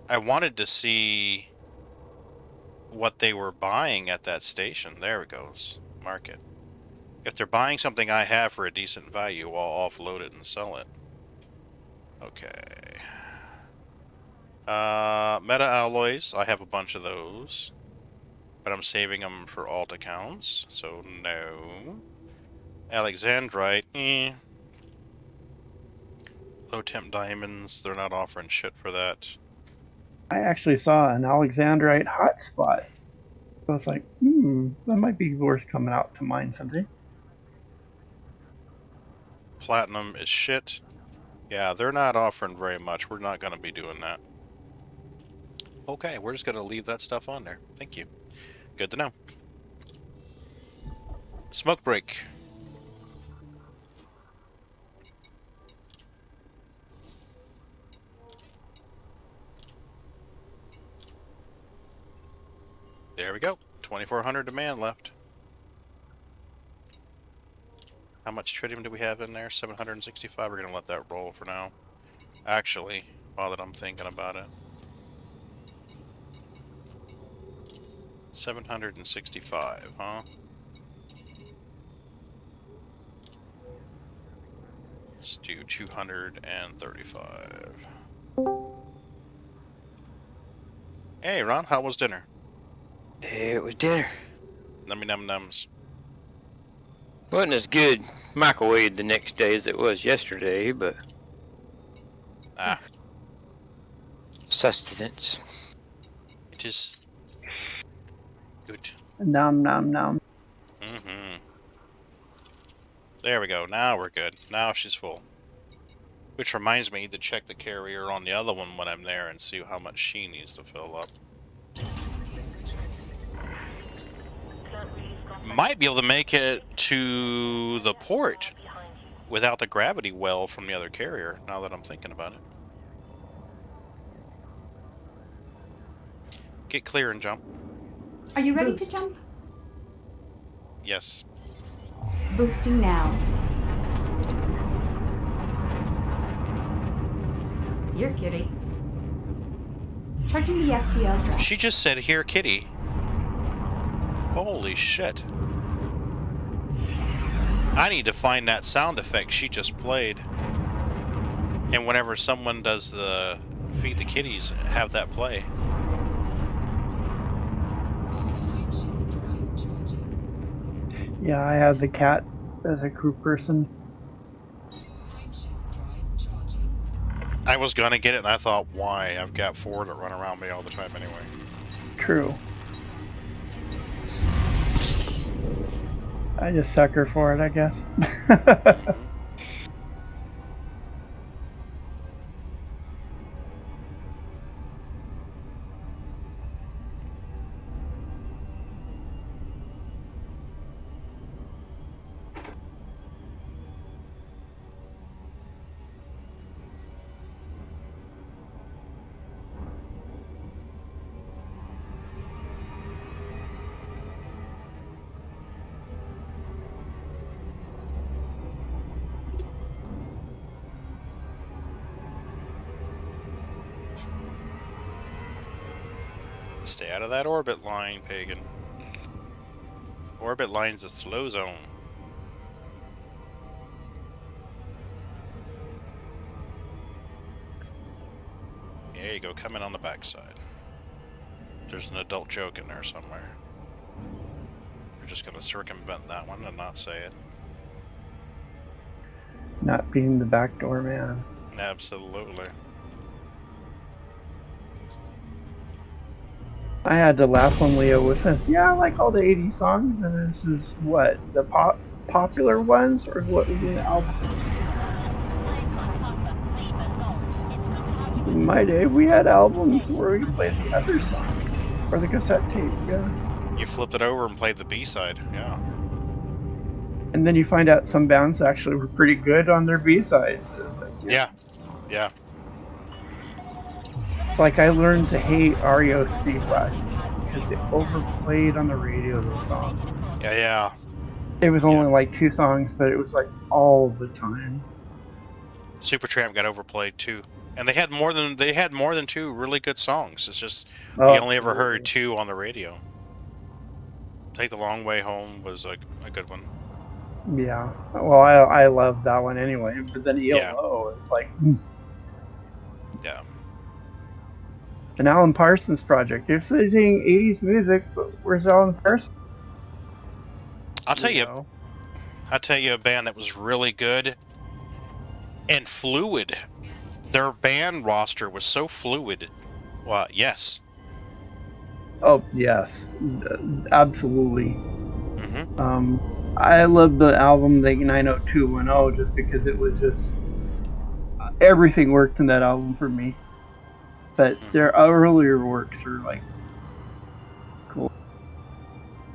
I wanted to see what they were buying at that station. There it goes. Market. If they're buying something I have for a decent value, I'll offload it and sell it. Okay. Meta alloys. I have a bunch of those. But I'm saving them for alt accounts, so no. Alexandrite, Low temp diamonds, they're not offering shit for that. I actually saw an Alexandrite hotspot. I was like, that might be worth coming out to mine someday. Platinum is shit. Yeah, they're not offering very much. We're not going to be doing that. Okay, we're just going to leave that stuff on there. Thank you. Good to know. Smoke break. There we go. 2,400 demand left. How much tritium do we have in there? 765. We're going to let that roll for now. Actually, while that I'm thinking about it. 765, huh? Let's do 235. Hey, Ron, how was dinner? It was dinner. Nummy num nums. Wasn't as good microwave the next day as it was yesterday, but Ah, sustenance. it is good. Nom nom nom. Mm-hmm. There we go. Now we're good. Now she's full. Which reminds me to check the carrier on the other one when I'm there and see how much she needs to fill up. Might be able to make it to the port without the gravity well from the other carrier, now that I'm thinking about it. Get clear and jump. Are you ready Boost. to jump? Yes. Boosting now. Here, kitty. Charging the FTL drive. She just said, "Here, kitty." Holy shit. I need to find that sound effect she just played. And whenever someone does the feed the kitties, have that play. Timeshift drive charging. Yeah, I have the cat as a crew person. Timeshift drive charging. I was gonna get it and I thought, why? I've got 4 that run around me all the time anyway. True. I just sucker for it, I guess. Stay out of that orbit line, Pagan. Orbit line's a slow zone. There you go, come in on the backside. There's an adult joke in there somewhere. We're just gonna circumvent that one and not say it. Not being the backdoor man. Absolutely. I had to laugh when Leo was says, "Yeah, I like all the '80s songs," and this is what the popular ones, or what was the album? in my day, we had albums where we played the other songs. Or the cassette tape, yeah. You flipped it over and played the B-side, yeah. And then you find out some bands actually were pretty good on their B-sides. Yeah, yeah. It's like I learned to hate REO Speedwagon because they overplayed on the radio those songs. Yeah. It was only like 2 songs, but it was like all the time. Supertramp got overplayed too, and they had more than 2 really good songs. It's just we Oh, only ever heard 2 on the radio. Take the Long Way Home was a good one. Yeah. Well, I love that one anyway. But then ELO, it's like. Yeah. An Alan Parsons project. You're saying 80s music, but where's Alan Parsons? I'll tell you a band that was really good and fluid. Their band roster was so fluid. Well, yes. Oh, yes. Absolutely. Mm-hmm. I love the album, the 90210, just because it was just... everything worked in that album for me. But their earlier works are, like, cool.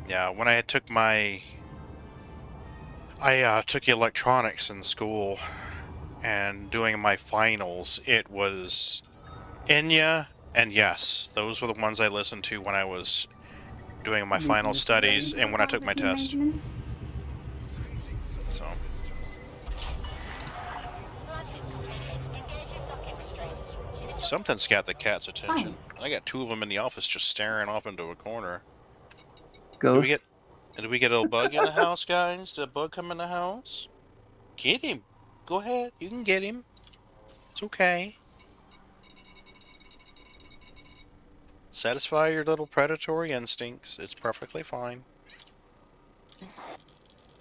Yeah, when I took took electronics in school, and doing my finals, it was Enya and Yes. Those were the ones I listened to when I was doing my final studies and when I took my test. So. Something's got the cat's attention. I got 2 of them in the office just staring off into a corner. Ghost. Did we get a bug in the house, guys? Did a bug come in the house? Get him. Go ahead. You can get him. It's okay. Satisfy your little predatory instincts. It's perfectly fine.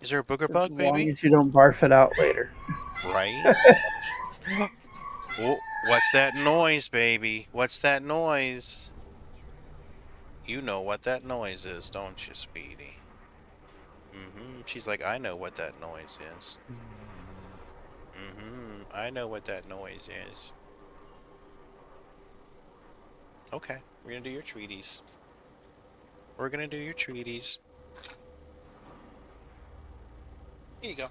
Is there a booger bug, baby? As long as you don't barf it out later. Right? Oh, what's that noise, baby? What's that noise? You know what that noise is, don't you, Speedy? She's like, I know what that noise is. I know what that noise is. Okay, we're gonna do your treaties. We're gonna do your treaties. Here you go.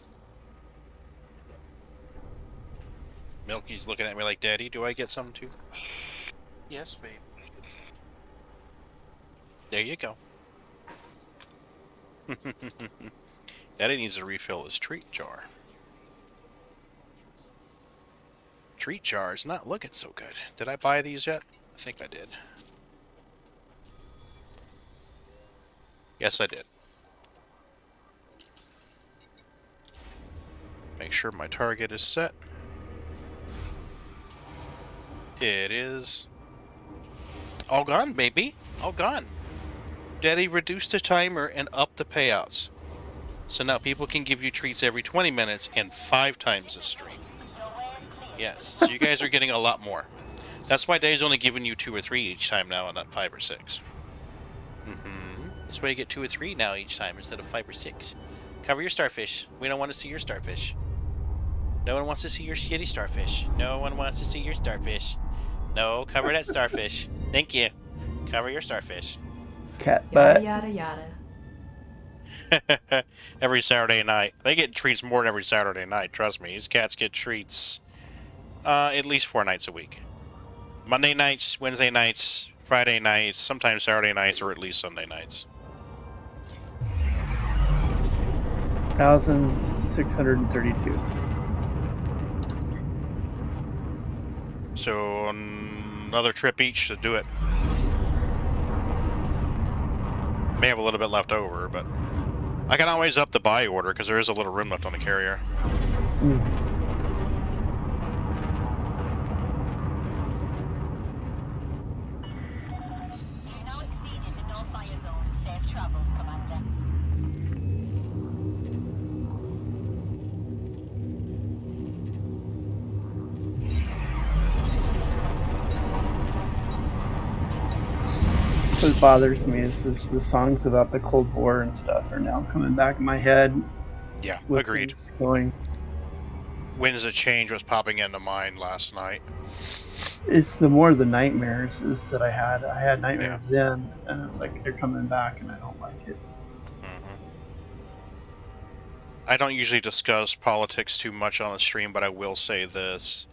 Milky's looking at me like, Daddy, do I get some too? Yes, babe. There you go. Daddy needs to refill his treat jar. Treat jar is not looking so good. Did I buy these yet? I think I did. Yes, I did. Make sure my target is set. It is. All gone, baby. All gone. Daddy reduced the timer and upped the payouts. So now people can give you treats every 20 minutes and 5 times a stream. Yes, so you guys are getting a lot more. That's why Daddy's only giving you 2 or 3 each time now and not 5 or 6. That's why you get 2 or 3 now each time instead of 5 or 6. Cover your starfish. We don't want to see your starfish. No one wants to see your shitty starfish. No one wants to see your starfish. No, cover that starfish. Thank you. Cover your starfish. Cat butt. Yada yada yada. Every Saturday night. They get treats more than every Saturday night, trust me. These cats get treats at least 4 nights a week. Monday nights, Wednesday nights, Friday nights, sometimes Saturday nights, or at least Sunday nights. 1,632. So another trip each to do it. May have a little bit left over, but I can always up the buy order because there is a little room left on the carrier. What bothers me is the songs about the Cold War and stuff are now coming back in my head. Yeah, agreed. Going. Winds of Change was popping into mind last night. It's the more the nightmares is that I had. I had nightmares then, and it's like they're coming back, and I don't like it. I don't usually discuss politics too much on the stream, but I will say this.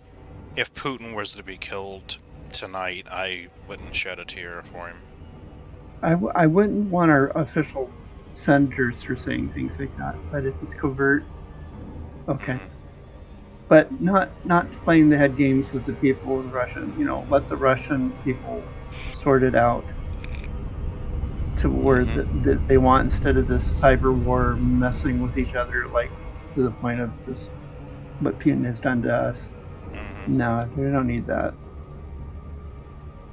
If Putin was to be killed tonight, I wouldn't shed a tear for him. I wouldn't want our official senators for saying things like that, but if it's covert, okay. But not playing the head games with the people in Russia. You know, let the Russian people sort it out to where that they want, instead of this cyber war messing with each other, like to the point of this what Putin has done to us. No, we don't need that.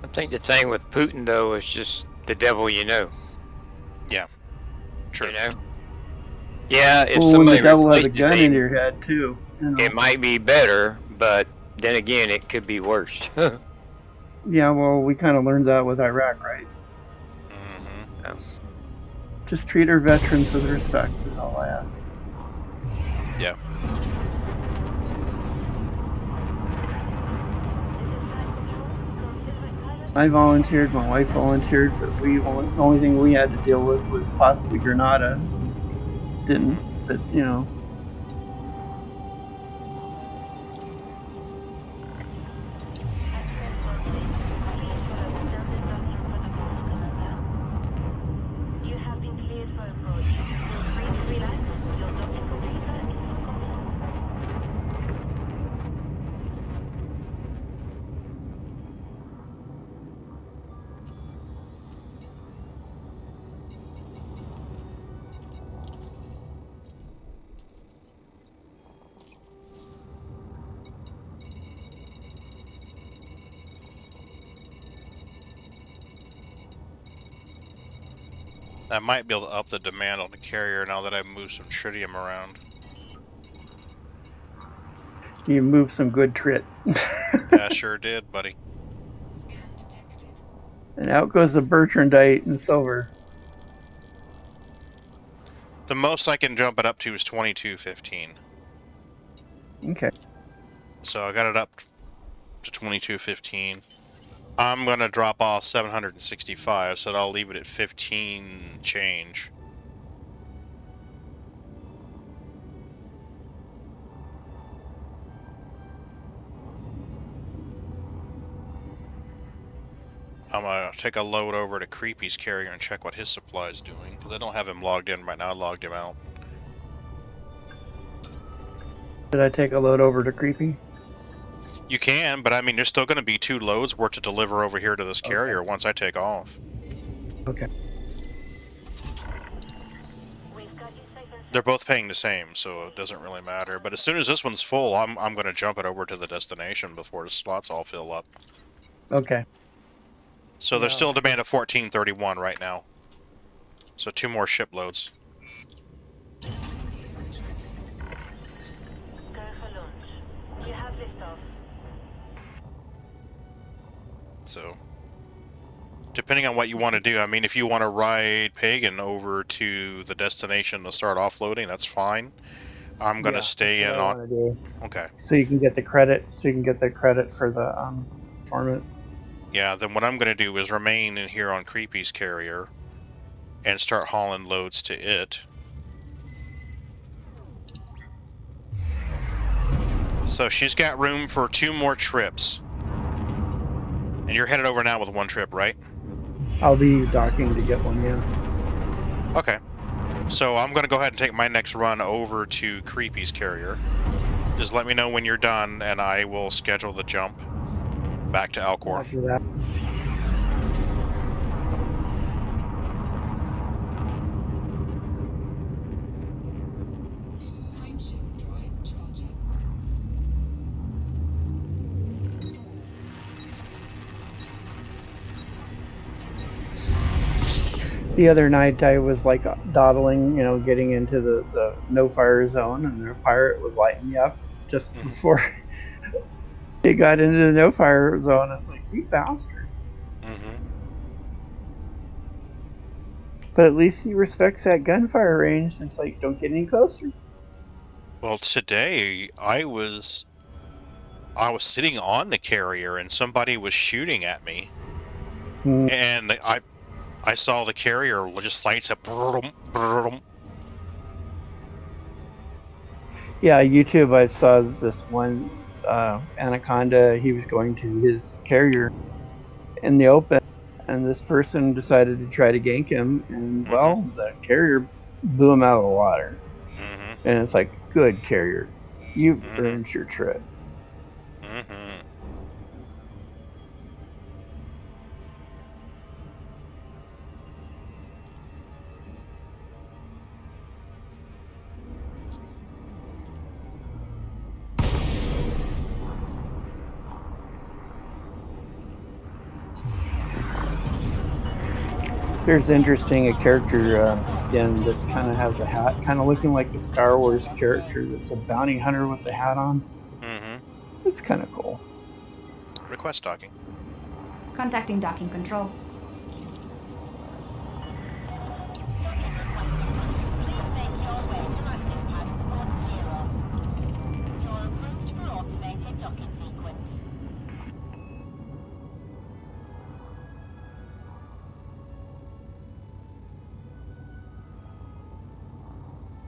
I think the thing with Putin, though, is just the devil you know. Yeah, true. You know? Yeah, if Well, when the somebody devil has a replaces gun in him, your head too, you know. it might be better, but then again, it could be worse. Yeah, well, we kind of learned that with Iraq, right? Yeah. Just treat our veterans with respect is all I ask. Yeah. I volunteered, my wife volunteered, but the only thing we had to deal with was possibly Grenada. Didn't, but you know. You have been cleared for approach. Feel free to relax. Your docking computer is in control. I might be able to up the demand on the carrier now that I've moved some tritium around. You moved some good trit. Yeah, sure did, buddy. And out goes the Bertrandite and silver. The most I can jump it up to is 2215. Okay. So I got it up to 2215. I'm gonna drop off 765, so I'll leave it at 15 change. I'm gonna take a load over to Creepy's carrier and check what his supply is doing, because I don't have him logged in right now. I logged him out. Did I take a load over to Creepy? You can, but I mean, there's still going to be 2 loads worth to deliver over here to this carrier once I take off. Okay. They're both paying the same, so it doesn't really matter. But as soon as this one's full, I'm going to jump it over to the destination before the slots all fill up. Okay. So there's still a demand of 1431 right now. So 2 more ship loads. Go for launch. You have liftoff. So, depending on what you want to do, I mean, if you want to ride Pagan over to the destination to start offloading, that's fine. I'm going to stay in on... Okay. So you can get the credit, for the performance. Yeah, then what I'm going to do is remain in here on Creepy's carrier and start hauling loads to it. So she's got room for 2 more trips. And you're headed over now with 1 trip, right? I'll be docking to get one, yeah. Okay. So I'm going to go ahead and take my next run over to Creepy's carrier. Just let me know when you're done, and I will schedule the jump back to Alcor. After that. The other night I was like dawdling, you know, getting into the no-fire zone, and the pirate was lighting me up just before he got into the no-fire zone. I was like, you bastard. But at least he respects that gunfire range. It's like, don't get any closer. Well, today I was I was sitting on the carrier and somebody was shooting at me, Hmm. and I saw the carrier just lights up. Brum, brum. Yeah, YouTube. I saw this one anaconda. He was going to his carrier in the open, and this person decided to try to gank him, and well, the carrier blew him out of the water. Mm-hmm. And it's like, good carrier, you've Mhm. earned your trip. Mm-hmm. Here's interesting a character skin that kind of has a hat, kind of looking like the Star Wars character that's a bounty hunter with the hat on. Mm-hmm. It's kind of cool. Request docking. Contacting docking control.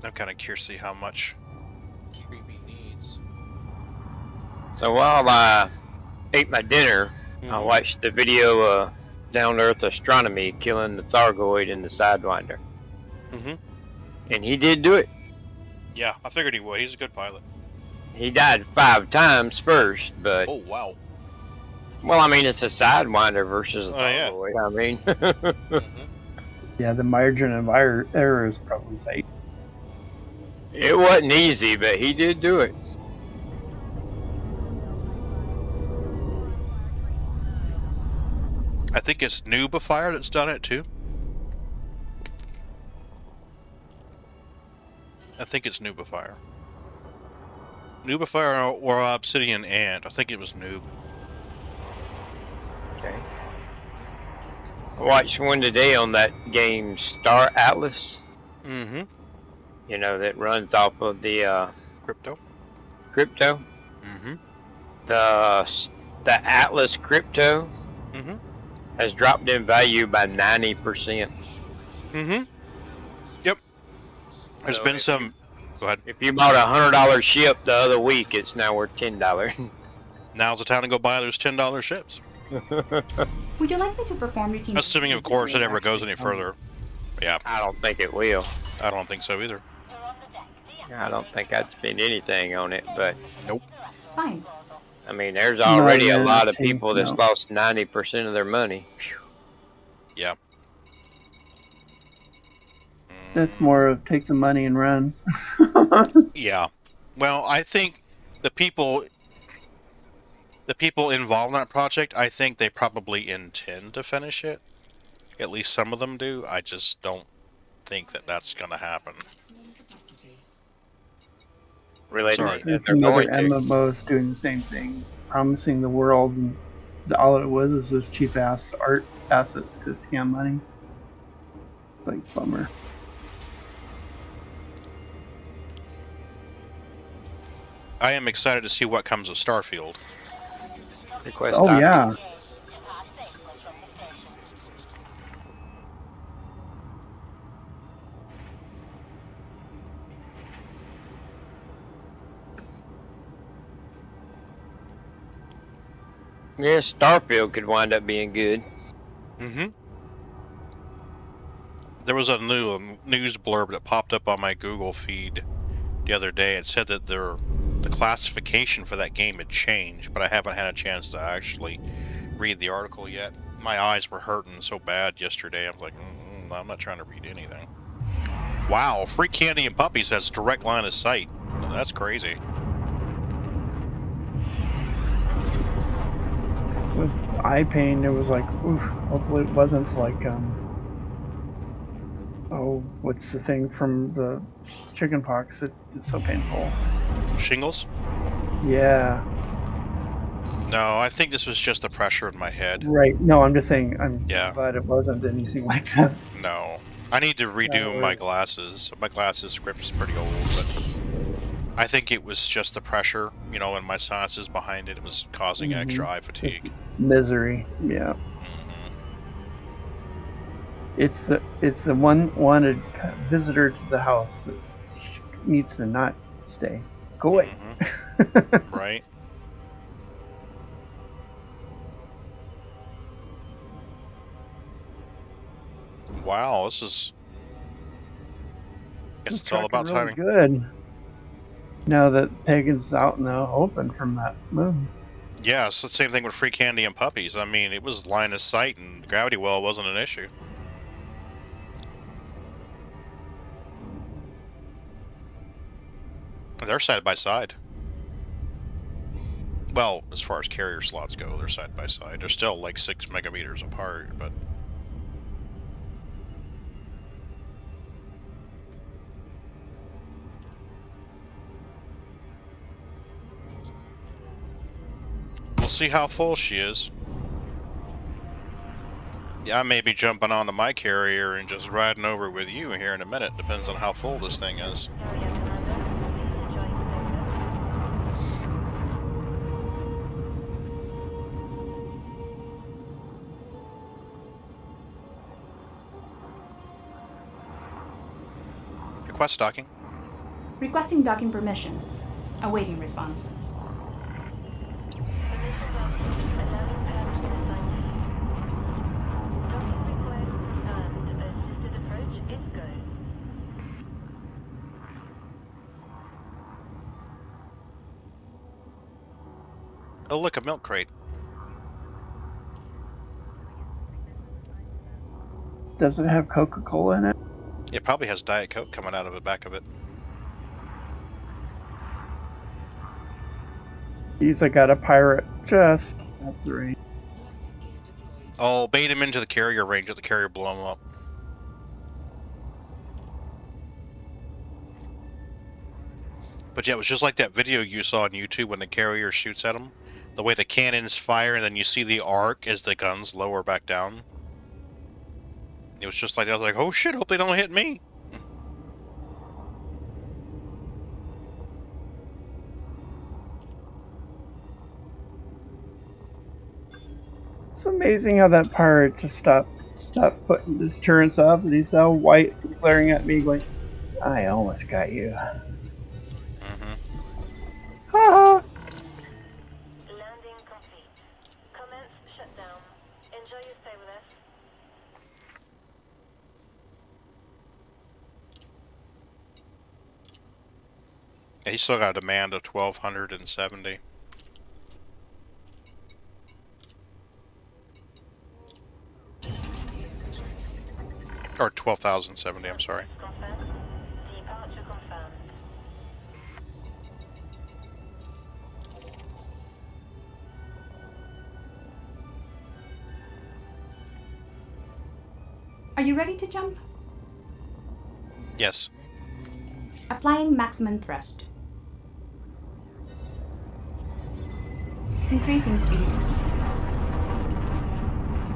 I'm kind of curious to see how much Creepy needs. So while I ate my dinner, I Mhm. watched the video Down Earth Astronomy killing the Thargoid in the Sidewinder. Mm-hmm. And he did do it. Yeah, I figured he would. He's a good pilot. He died 5 times first, but Oh, wow. well, I mean, it's a Sidewinder versus a Oh, yeah. Thargoid. I mean, Mm-hmm. Yeah, the margin of error is probably tight. it wasn't easy, but he did do it. I think it's Noobifier that's done it too. I think it's Noobifier. Noobifier or Obsidian Ant. I think it was Noob. Okay. I watched one today on that game Star Atlas. Mm-hmm. You know, that runs off of the Crypto. crypto. Mm-hmm. The Atlas crypto Mm-hmm. has dropped in value by 90%. Mm-hmm. Yep. There's So been if some... Go ahead. If you bought a $100 ship the other week, it's now worth $10. Now's the time to go buy those $10 ships. Would you like me to perform routine? Assuming, of course, it ever goes any further. Yeah, I don't think it will. I don't think so either. I don't think I'd spend anything on it, but Nope. Fine. I mean, there's already a No, lot of no, people that's no. lost 90% of their money. Yeah. That's more of take the money and run. Yeah. Well, I think the people involved in that project, I think they probably intend to finish it. At least some of them do. I just don't think that that's going to happen. Really, Sorry. There's they're another going to. MMOs doing the same thing, promising the world, and all it was is those cheap ass art assets to scam money. Like, bummer. I am excited to see what comes of Starfield. Request Oh docking. yeah. Yeah, Starfield could wind up being good. Mm-hmm. There was a new news blurb that popped up on my Google feed the other day. It said that the classification for that game had changed, but I haven't had a chance to actually read the article yet. My eyes were hurting so bad yesterday. I'm like, I'm not trying to read anything. Wow, Free Candy and Puppies has direct line of sight. That's crazy. With eye pain, it was like, oof, hopefully it wasn't like, oh, what's the thing from the chicken pox? It's so painful. Shingles? Yeah. No, I think this was just the pressure in my head. Right. No, I'm just saying, I'm Yeah. glad it wasn't anything like that. No. I need to redo my glasses. My glasses script is pretty old, but I think it was just the pressure, you know, and my sinuses behind it. It was causing extra eye fatigue. Misery. Yeah. Mm-hmm. It's the one wanted visitor to the house that needs to not stay. Go away. Mm-hmm. Right. Wow, this is. Guess it's all about really timing. good. Now that Pagan's out in the open from that moon. Yeah, it's the same thing with Free Candy and Puppies. I mean, it was line of sight, and the gravity well wasn't an issue. They're side by side. Well, as far as carrier slots go, they're side by side. They're still like 6 megameters apart, but. We'll see how full she is. Yeah, I may be jumping onto my carrier and just riding over with you here in a minute. Depends on how full this thing is. Request docking. Requesting docking permission. Awaiting response. Oh, look, a milk crate. Does it have Coca-Cola in it? It probably has Diet Coke coming out of the back of it. Geez, I got a pirate just at the range. Landing gear deployed. Oh, bait him into the carrier range. Let the carrier blow him up. But yeah, it was just like that video you saw on YouTube when the carrier shoots at him. The way the cannons fire, and then you see the arc as the guns lower back down. It was just like, I was like, oh shit, hope they don't hit me. It's amazing how that pirate just stopped putting his turrets up, and he's all white glaring at me going, I almost got you. Mm-hmm. Ha Landing complete. Commence shutdown. Enjoy your stay with us. Yeah, he still got a demand of 1,270. Or 12,070, I'm sorry. Confirmed. Departure confirmed. Are you ready to jump? Yes. Applying maximum thrust. Increasing speed.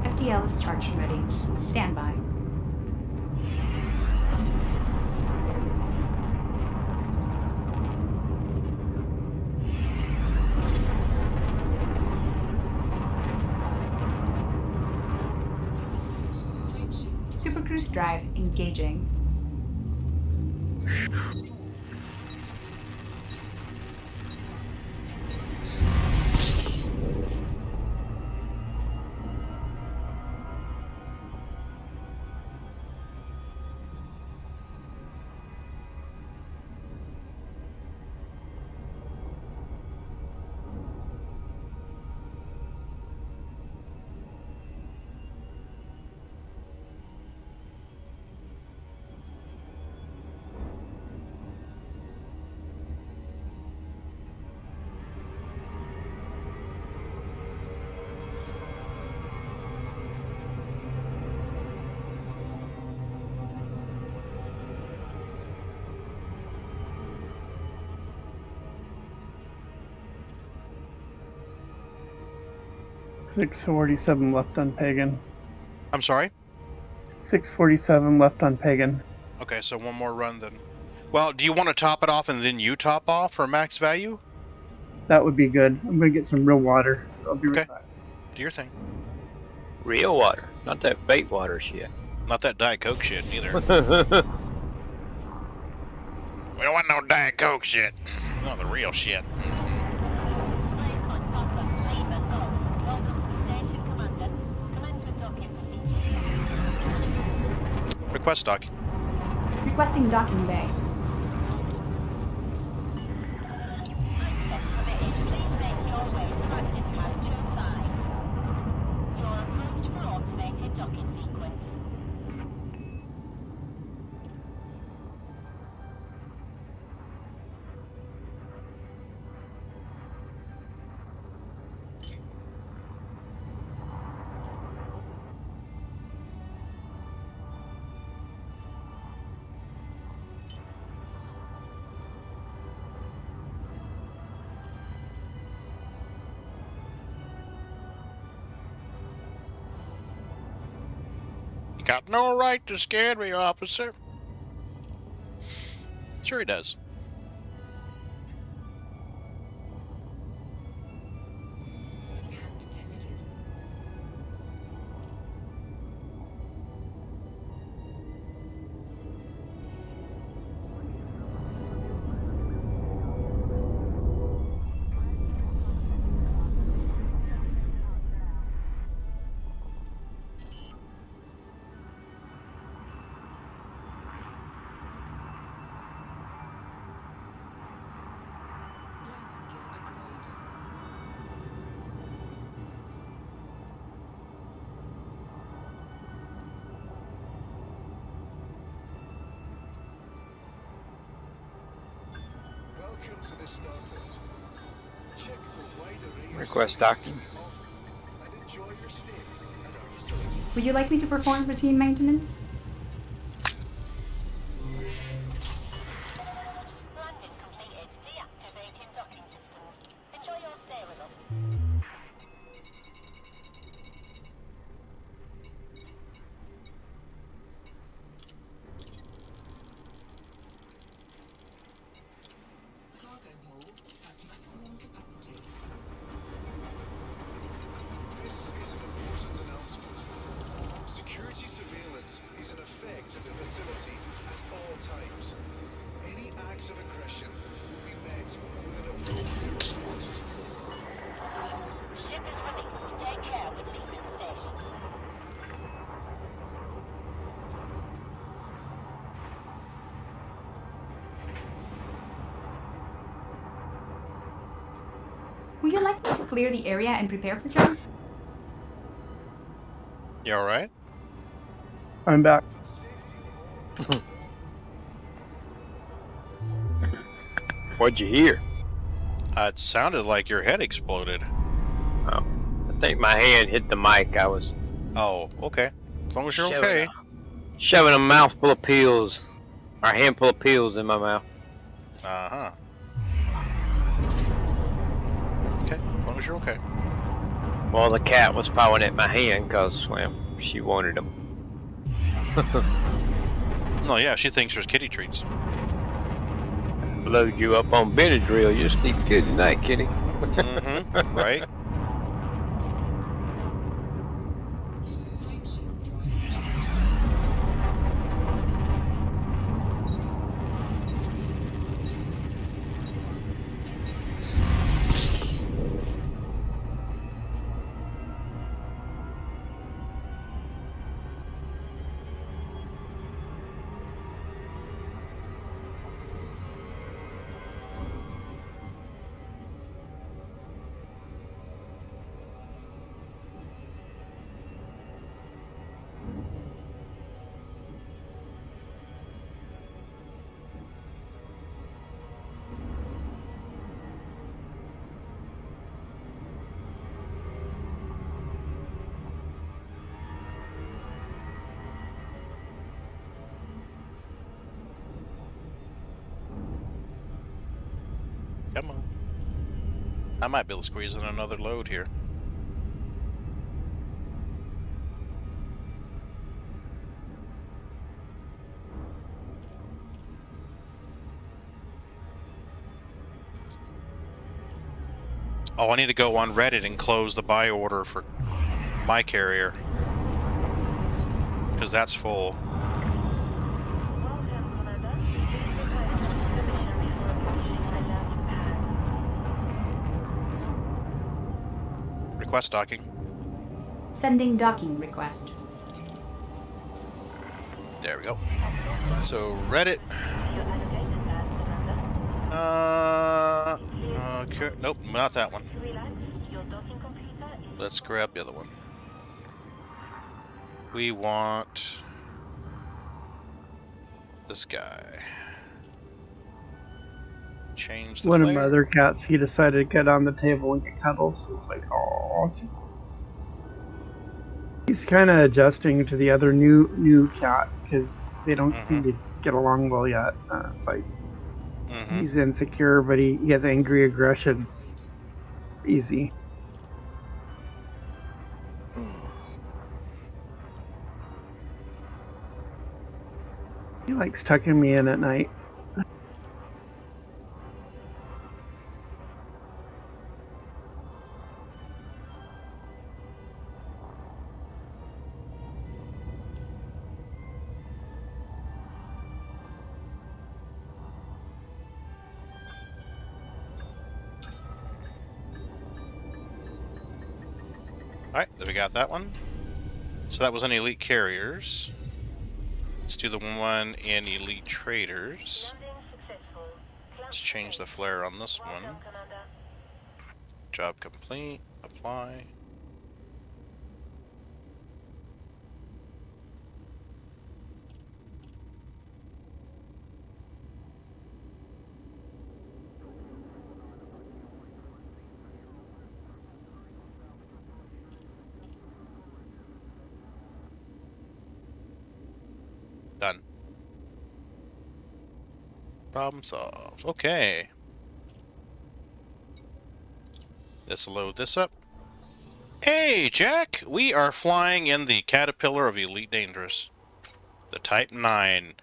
FTL is charged and ready. Stand by. Super Cruise drive engaging. $647 left on Pagan. I'm sorry? 647 left on Pagan. Okay, so one more run then. Well, do you want to top it off and then you top off for max value? That would be good. I'm gonna get some real water. I'll be right Okay. back. Do your thing. Real water, not that fake water shit. Not that Diet Coke shit, neither. Well, We don't want no Diet Coke shit. No, the real shit. Request docking. Requesting docking bay. You got no right to scare me, officer. Sure he does. Scan detected. Landing gear deployed. Welcome to the starport. Check the wide array of Request services docking. we offer and enjoy your stay at our facilities. Would you like me to perform routine maintenance? Landing completed. Deactivating docking systems. Enjoy your stay with us. Cargo hold at maximum capacity. This is an important announcement. Security surveillance is in effect at the facility at all times. Any acts of aggression will be met with an appropriate response. Ship is released. Take care when leaving the station. Would you like me to clear the area and prepare for jump? You alright? I'm back. what'd you hear? It sounded like your head exploded. Oh, I think my hand hit the mic. I was Oh, okay. As long as you're shoving okay. shoving a mouthful of pills, or a handful of pills in my mouth. Uh-huh. Okay, as long as you're okay. Well, the cat was pawing at my hand because, well, she wanted them. No, yeah, she thinks there's kitty treats. Load you up on Benadryl, you'll sleep good tonight, kitty. Mm-hmm. Right? Frameshield drive charged. Come on. I might be able to squeeze in another load here. Oh, I need to go on Reddit and close the buy order for my carrier. Because that's full. Welcome, Commander. Please request an information before approaching a landing pad. Request docking. Sending docking request. There we go. So, Reddit. Your allocated pad, Commander. Okay. Nope, not that one. Relax. Your docking completer is... Let's grab the other one. We want this guy. Change the One of flare. my other cats, he decided to get on the table and get cuddles. It's like, oh. He's kind of adjusting to the other new cat because they don't seem to get along well yet. It's like he's insecure, but he has angry aggression. Easy. He likes tucking me in at night. Alright, then we got that one. So that was in Elite Carriers. Let's do the one in Elite Traders. Landing successful. Let's change the flare on this one. Welcome, Commander. Job complete. Apply. Done. Problem solved. Okay. Let's load this up. Hey, Jack! We are flying in the Caterpillar of Elite Dangerous. The Type 9.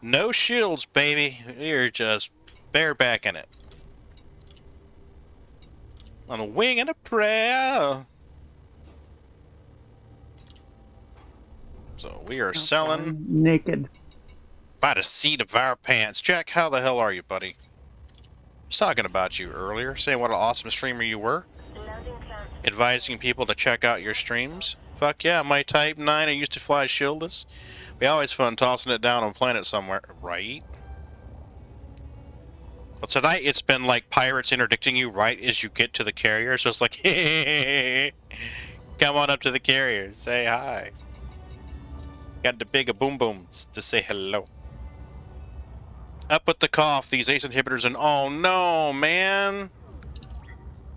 No shields, baby. We're just barebacking it. On a wing and a prayer. So we are selling Naked. by the seat of our pants. Jack, how the hell are you, buddy? I was talking about you earlier, saying what an awesome streamer you were. Landing clamp. Advising people to check out your streams. Fuck yeah, my Type 9, I used to fly shieldless. Be always fun tossing it down on a planet somewhere, right? Well, tonight it's been like pirates interdicting you right as you get to the carrier, so it's like, hey, come on up to the carrier, say hi. Got the big boom booms to say hello. Up with the cough, these ACE inhibitors, and oh no, man.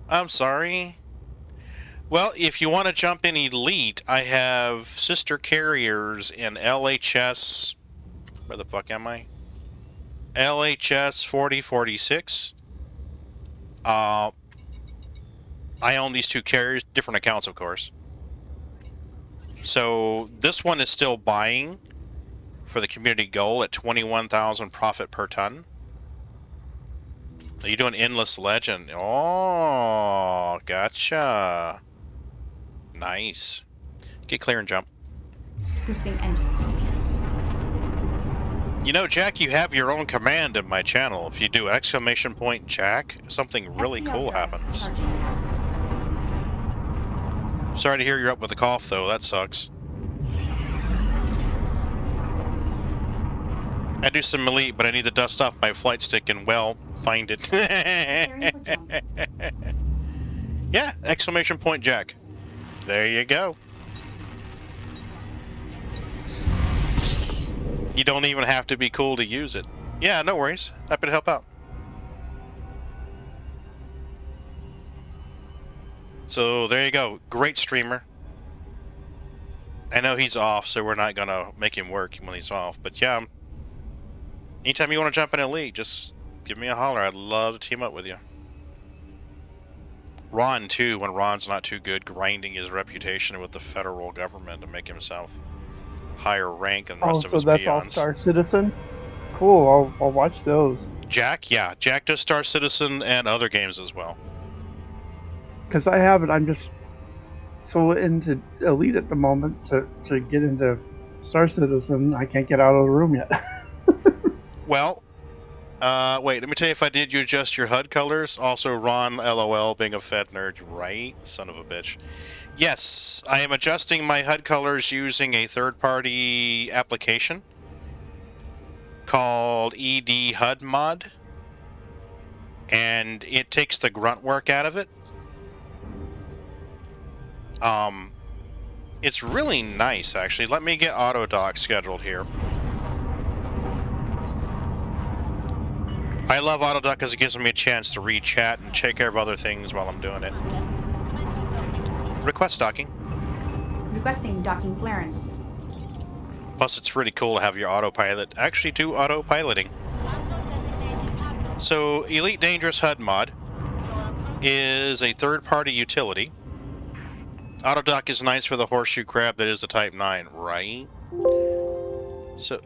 I'm sorry. Well, if you want to jump in Elite, I have sister carriers in LHS. Where the fuck am I? LHS 4046. I own these two carriers, different accounts, of course. So this one is still buying for the community goal at 21,000 profit per ton. Are you doing Endless Legend? Oh, gotcha. Nice. Get clear and jump. Boosting engines. You know, Jack, you have your own command in my channel. If you do !Jack, something really cool happens. Sorry to hear you're up with a cough, though. That sucks. I do some Elite, but I need to dust off my flight stick and, well, find it. Yeah, !Jack. There you go. You don't even have to be cool to use it. Yeah, no worries. Happy to help out. So, there you go. Great streamer. I know he's off, so we're not going to make him work when he's off. But yeah, anytime you want to jump in Elite, just give me a holler. I'd love to team up with you. Ron, too, when Ron's not too good, grinding his reputation with the federal government to make himself higher rank than the rest of So his that's peons. All-Star Citizen? Cool, I'll watch those. Jack? Yeah, Jack does Star Citizen and other games as well. because I have it. I'm just so into Elite at the moment to get into Star Citizen. I can't get out of the room yet. Well, wait, let me tell you if I did you adjust your HUD colors. Also, Ron, LOL, being a Fed nerd, right? Son of a bitch. Yes, I am adjusting my HUD colors using a third-party application called ED HUD Mod, and it takes the grunt work out of it. It's really nice, actually. Let me get AutoDock scheduled here. I love AutoDock because it gives me a chance to read chat and take care of other things while I'm doing it. Request docking. Requesting docking clearance. Plus, it's really cool to have your autopilot actually do autopiloting. So, Elite Dangerous HUD Mod is a third-party utility. AutoDock is nice for the horseshoe crab that is a Type 9, right? So,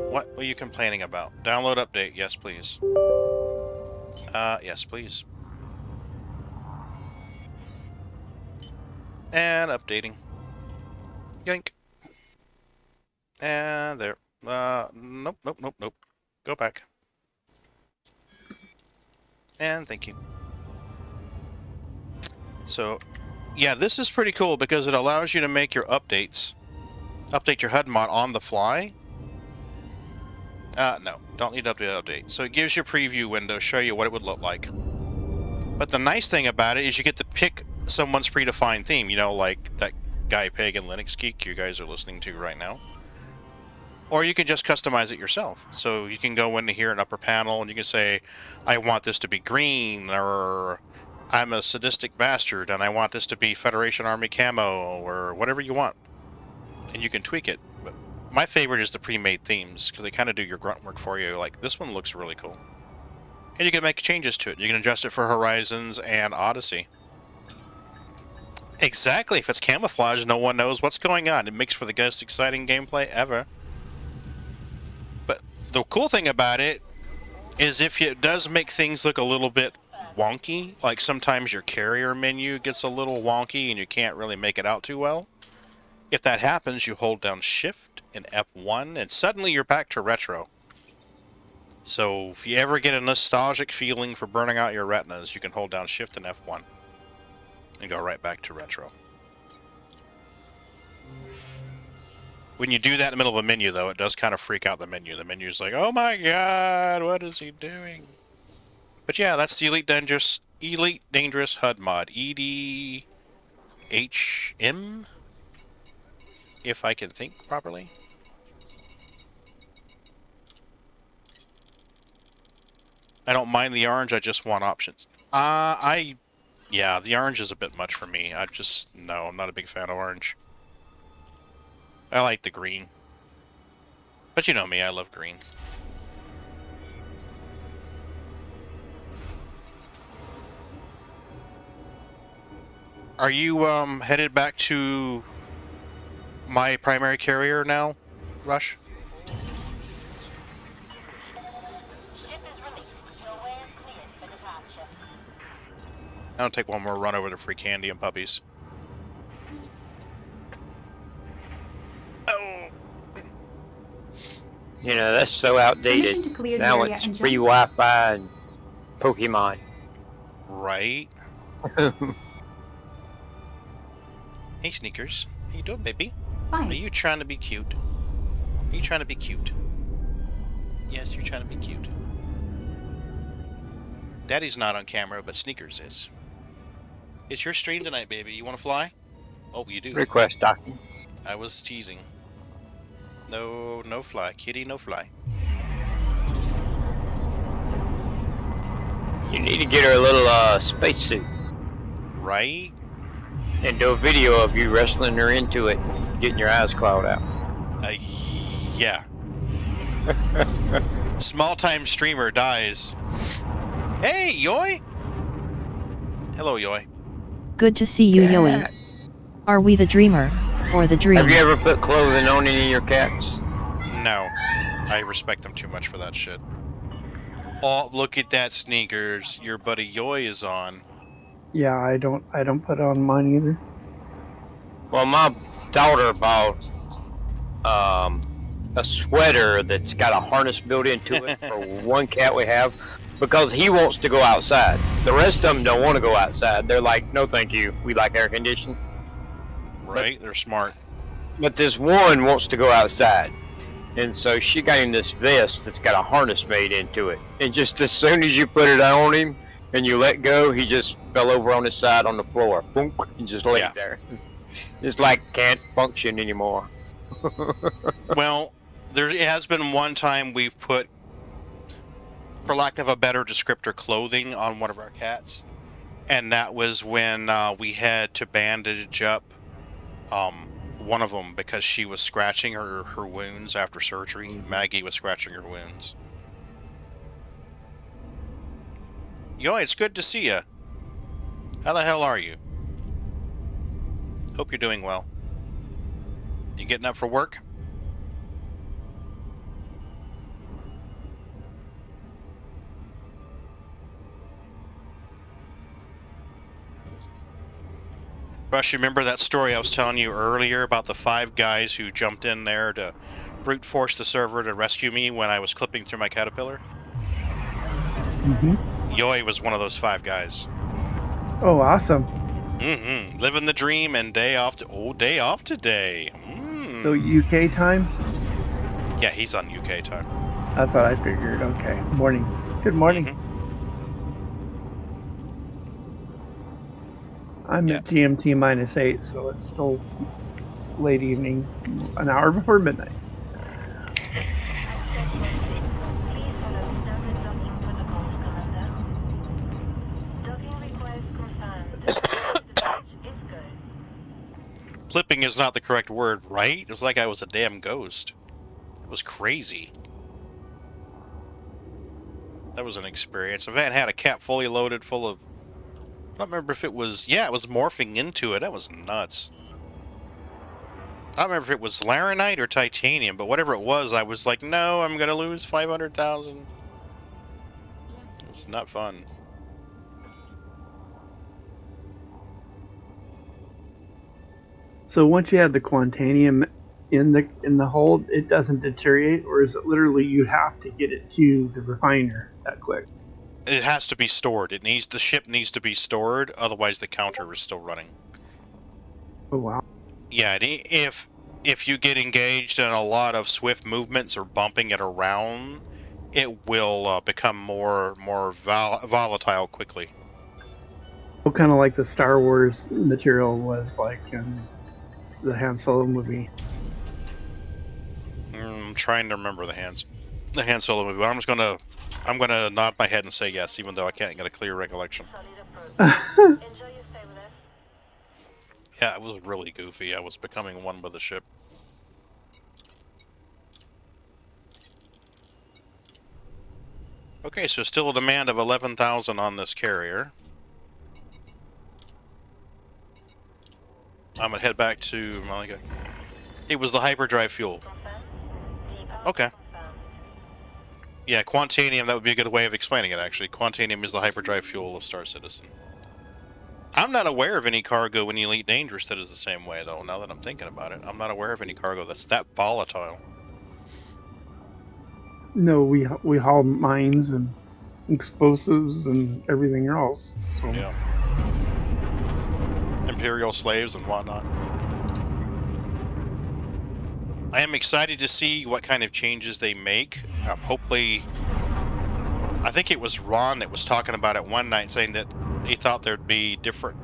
what are you complaining about? Download update, yes please. Yes please. And updating. Yank. And there. Nope. Go back. And thank you. So, yeah, this is pretty cool because it allows you to make your updates. Update your HUD mod on the fly. No, don't need to update. So it gives you a preview window, show you what it would look like. But the nice thing about it is you get to pick someone's predefined theme, you know, like that guy PaganLinuxGeek you guys are listening to right now. Or you can just customize it yourself. So you can go into here in upper panel and you can say, I want this to be green, or I'm a sadistic bastard and I want this to be Federation Army camo, or whatever you want. And you can tweak it. But my favorite is the pre-made themes, because they kind of do your grunt work for you. Like, this one looks really cool. And you can make changes to it. You can adjust it for Horizons and Odyssey. Exactly. If it's camouflage, no one knows what's going on. It makes for the most exciting gameplay ever. But the cool thing about it is if it does make things look a little bit wonky, like sometimes your carrier menu gets a little wonky and you can't really make it out too well. If that happens, you hold down Shift and F1 and suddenly you're back to retro. So if you ever get a nostalgic feeling for burning out your retinas, you can hold down Shift and F1 and go right back to retro. When you do that in the middle of a menu, though, it does kind of freak out the menu. The menu's like, oh my god, what is he doing? But yeah, that's the Elite Dangerous HUD mod. EDHM? If I can think properly. I don't mind the orange, I just want options. Yeah, the orange is a bit much for me. No, I'm not a big fan of orange. I like the green. But you know me, I love green. Are you, headed back to my primary carrier now, Rush? I'll take one more run over to free candy and puppies. Oh. You know, that's so outdated. Permission to clear the Now area it's and free jump. Wi-Fi and Pokemon. Right? Hey, Sneakers. How you doing, baby? Fine. Are you trying to be cute? Are you trying to be cute? Yes, you're trying to be cute. Daddy's not on camera, but Sneakers is. It's your stream tonight, baby. You want to fly? Oh, you do. Request docking. I was teasing. No fly. Kitty, no fly. You need to get her a little spacesuit. Right? And do a video of you wrestling her into it, getting your eyes clawed out. Yeah. Small-time streamer dies. Hey, Yoy! Hello, Yoy. Good to see you, Yoey. Are we the dreamer, or the dream? Have you ever put clothing on any of your cats? No. I respect them too much for that shit. Oh, look at that, Sneakers. Your buddy Yoy is on. Yeah, I don't put it on mine either. Well, my daughter bought a sweater that's got a harness built into it for one cat we have because he wants to go outside. The rest of them don't want to go outside. They're like, no, thank you. We like air conditioning. Right? They're smart. But this one wants to go outside. And so she got him this vest that's got a harness made into it. And just as soon as you put it on him and you let go, he just fell over on his side on the floor. Boom, and just laid there. It's like can't function anymore. Well, it has been one time we've put, for lack of a better descriptor, clothing on one of our cats. And that was when we had to bandage up one of them because she was scratching her wounds after surgery. Maggie was scratching her wounds. Yo, it's good to see you. How the hell are you? Hope you're doing well. You getting up for work? Rush, you remember that story I was telling you earlier about the 5 guys who jumped in there to brute force the server to rescue me when I was clipping through my caterpillar? Mm-hmm. Yoi was one of those 5 guys. Oh, awesome. Mm-hmm. Living the dream and day off today. Mm. So UK time? Yeah, he's on UK time. That's what I figured. Okay. Morning. Good morning. Mm-hmm. I'm at GMT -8, so it's still late evening, an hour before midnight. Clipping is not the correct word, right? It was like I was a damn ghost. It was crazy. That was an experience. I've had a cat fully loaded full of... I don't remember if it was... Yeah, it was morphing into it. That was nuts. I don't remember if it was laranite or titanium, but whatever it was, I was like, no, I'm going to lose 500,000. It's not fun. So once you have the quantanium in the hold, it doesn't deteriorate, or is it literally you have to get it to the refiner that quick? It has to be stored. The ship needs to be stored, otherwise the counter is still running. Oh wow. Yeah, if you get engaged in a lot of swift movements or bumping it around, it will become more volatile quickly. What kind of like the Star Wars material was like in the Han Solo movie? I'm trying to remember the Han Solo movie, but I'm gonna nod my head and say yes, even though I can't get a clear recollection. Yeah, it was really goofy. I was becoming one with the ship. Okay, so still a demand of 11,000 on this carrier. I'm gonna head back to Malika. It was the hyperdrive fuel. Okay. Yeah, Quantanium, that would be a good way of explaining it, actually. Quantanium is the hyperdrive fuel of Star Citizen. I'm not aware of any cargo in Elite Dangerous that is the same way, though, now that I'm thinking about it. I'm not aware of any cargo that's that volatile. No, we haul mines and explosives and everything else. So. Yeah. Imperial slaves and whatnot. I am excited to see what kind of changes they make. Hopefully, I think it was Ron that was talking about it one night, saying that he thought there'd be different,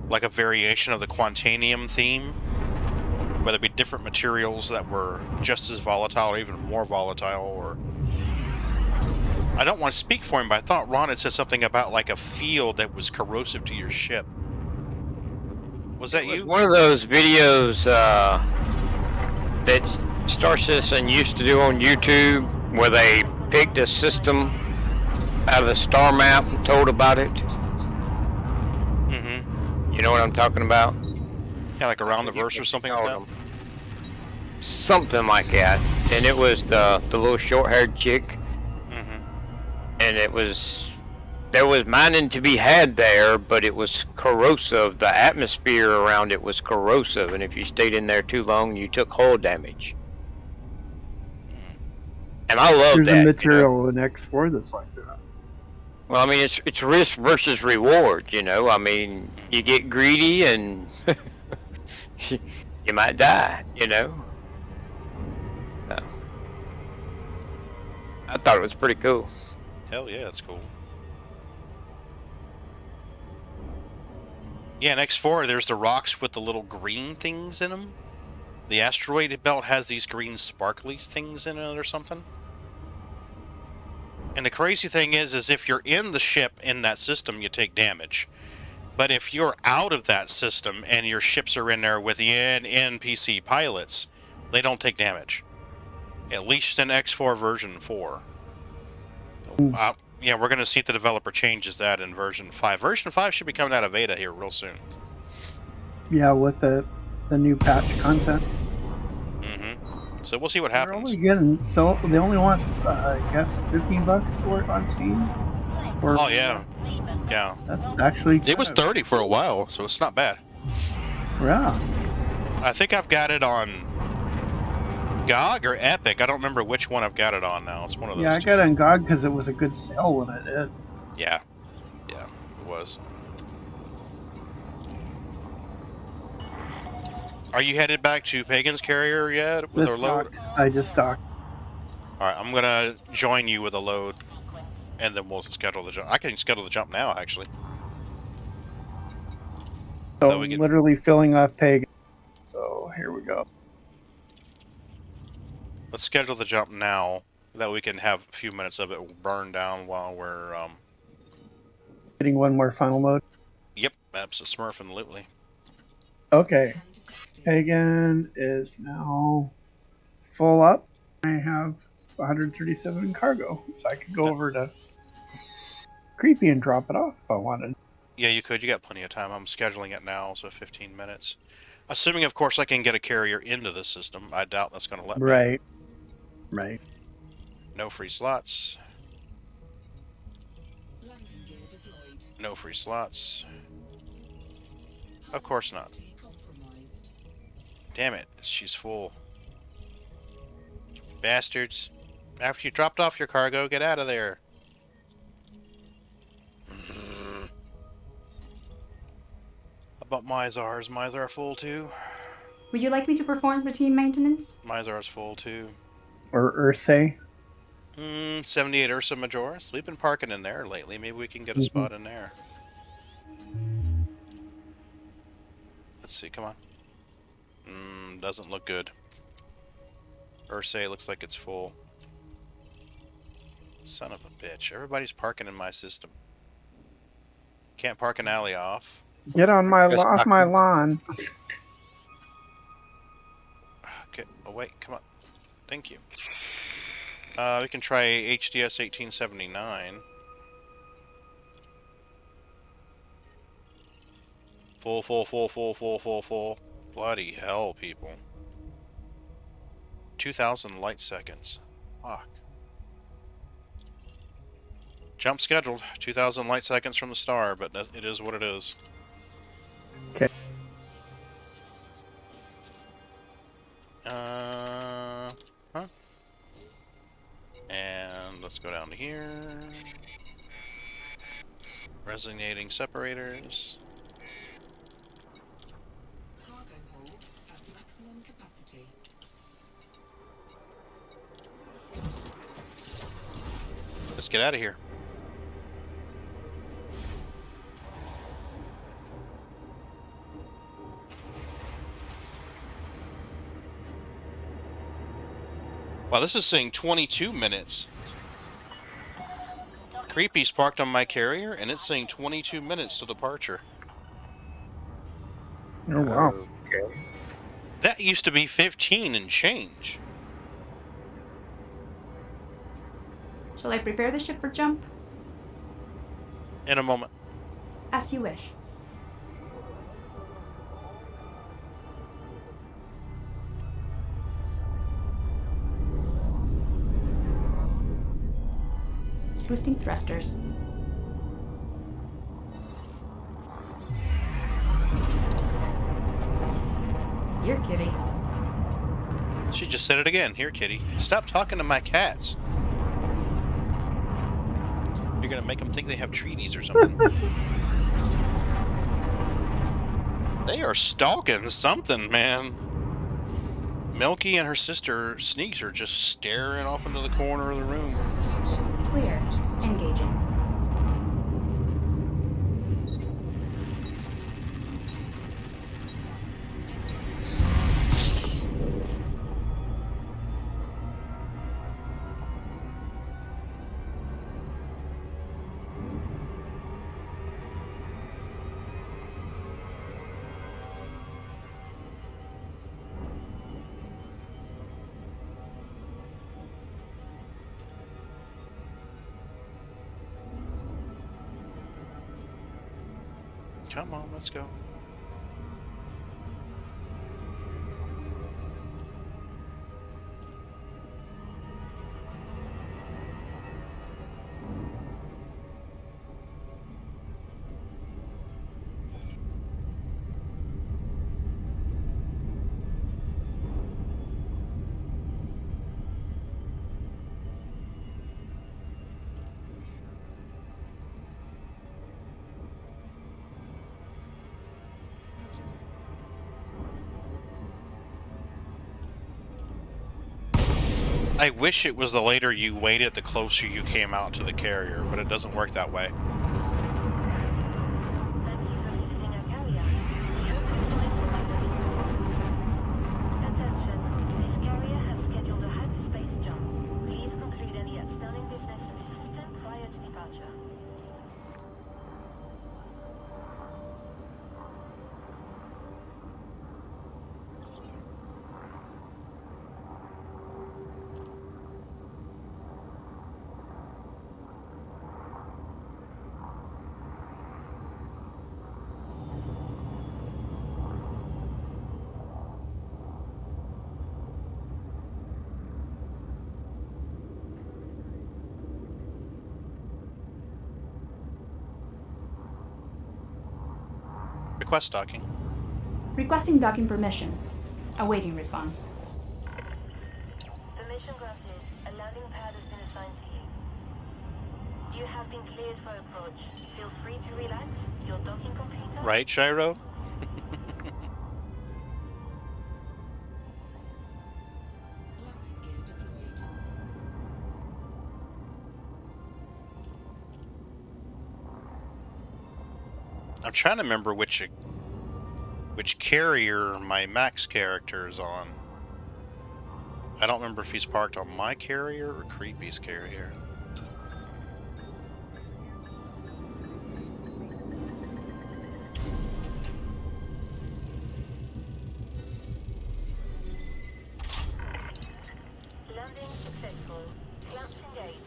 like a variation of the Quantanium theme, where there'd be different materials that were just as volatile or even more volatile, or... I don't want to speak for him, but I thought Ron had said something about like a field that was corrosive to your ship. Was that you? One of those videos that Star Citizen used to do on YouTube, where they picked a system out of the star map and told about it. Mm-hmm. You know what I'm talking about? Yeah, like Around the Verse or something like that? Something like that. And it was the little short-haired chick. Mm-hmm. And it was there was mining to be had there, but it was corrosive. The atmosphere around it was corrosive, and if you stayed in there too long, you took hull damage. And I love There's a that. material in X4 that's like that. Well, I mean, it's risk versus reward. I mean, you get greedy and you might die. So, I thought it was pretty cool. Hell yeah, it's cool. Yeah, in X4, there's the rocks with the little green things in them. The asteroid belt has these green sparkly things in it or something. And the crazy thing is if you're in the ship in that system, you take damage. But if you're out of that system and your ships are in there with the NPC pilots, they don't take damage. At least in X4 version 4. Yeah, we're going to see if the developer changes that in version 5. Version 5 should be coming out of beta here real soon. Yeah, with the new patch content. Mm-hmm. So we'll see what happens. So they only want, I guess, $15 for it on Steam? Oh, yeah. Yeah. That's actually... It was 30 for a while, so it's not bad. Yeah. I think I've got it on GOG or Epic. I don't remember which one I've got it on now. It's one of those. Yeah, I got it on GOG because it was a good sale when I did. Yeah. Yeah, it was. Are you headed back to Pagan's carrier yet with our load? I just docked. Alright, I'm gonna join you with a load, and then we'll schedule the jump. I can schedule the jump now, actually. So I'm literally filling off Pagan. So here we go. Let's schedule the jump now, that we can have a few minutes of it burn down while we're, Getting one more final mode? Yep, absolutely. Okay. Pagan is now full up. I have 137 in cargo, so I could go over to Creepy and drop it off if I wanted. Yeah, you could. You got plenty of time. I'm scheduling it now, so 15 minutes. Assuming, of course, I can get a carrier into the system. I doubt that's going to let me. Right. No free slots. No free slots. Of course not. Damn it, she's full. Bastards. After you dropped off your cargo, get out of there. How about Mizar's? Mizar full too? Would you like me to perform routine maintenance? Mizar's full too. Or Ursay? 78 Ursa Majoris. We've been parking in there lately. Maybe we can get a spot in there. Let's see, come on. Doesn't look good. Ursay looks like it's full. Son of a bitch. Everybody's parking in my system. Can't park an alley off. Get on off my lawn. Okay. Oh, wait. Come on. Thank you. We can try HDS 1879. Full. Bloody hell, people. 2,000 light seconds. Fuck. Jump scheduled. 2,000 light seconds from the star, but it is what it is. Okay. And let's go down to here. Resonating separators. Cargo hold at maximum capacity. Let's get out of here. Wow, this is saying 22 minutes. Creepy's parked on my carrier, and it's saying 22 minutes to departure. Oh, wow. Okay. That used to be 15 and change. Shall I prepare the ship for jump? In a moment. As you wish. Boosting thrusters. Here, kitty. She just said it again. Here, kitty. Stop talking to my cats. You're gonna make them think they have treaties or something. They are stalking something, man. Milky and her sister Sneaks are just staring off into the corner of the room. Clear. Engaging. Come on, let's go. I wish it was the later you waited, the closer you came out to the carrier, but it doesn't work that way. Request docking. Requesting docking permission. Awaiting response. Permission granted. A landing pad has been assigned to you. You have been cleared for approach. Feel free to relax. Your docking computer. Right, Shiro? Landing gear deployed. I'm trying to remember which carrier my Max character is on. I don't remember if he's parked on my carrier or Creepy's carrier. Landing successful. Clamps engaged.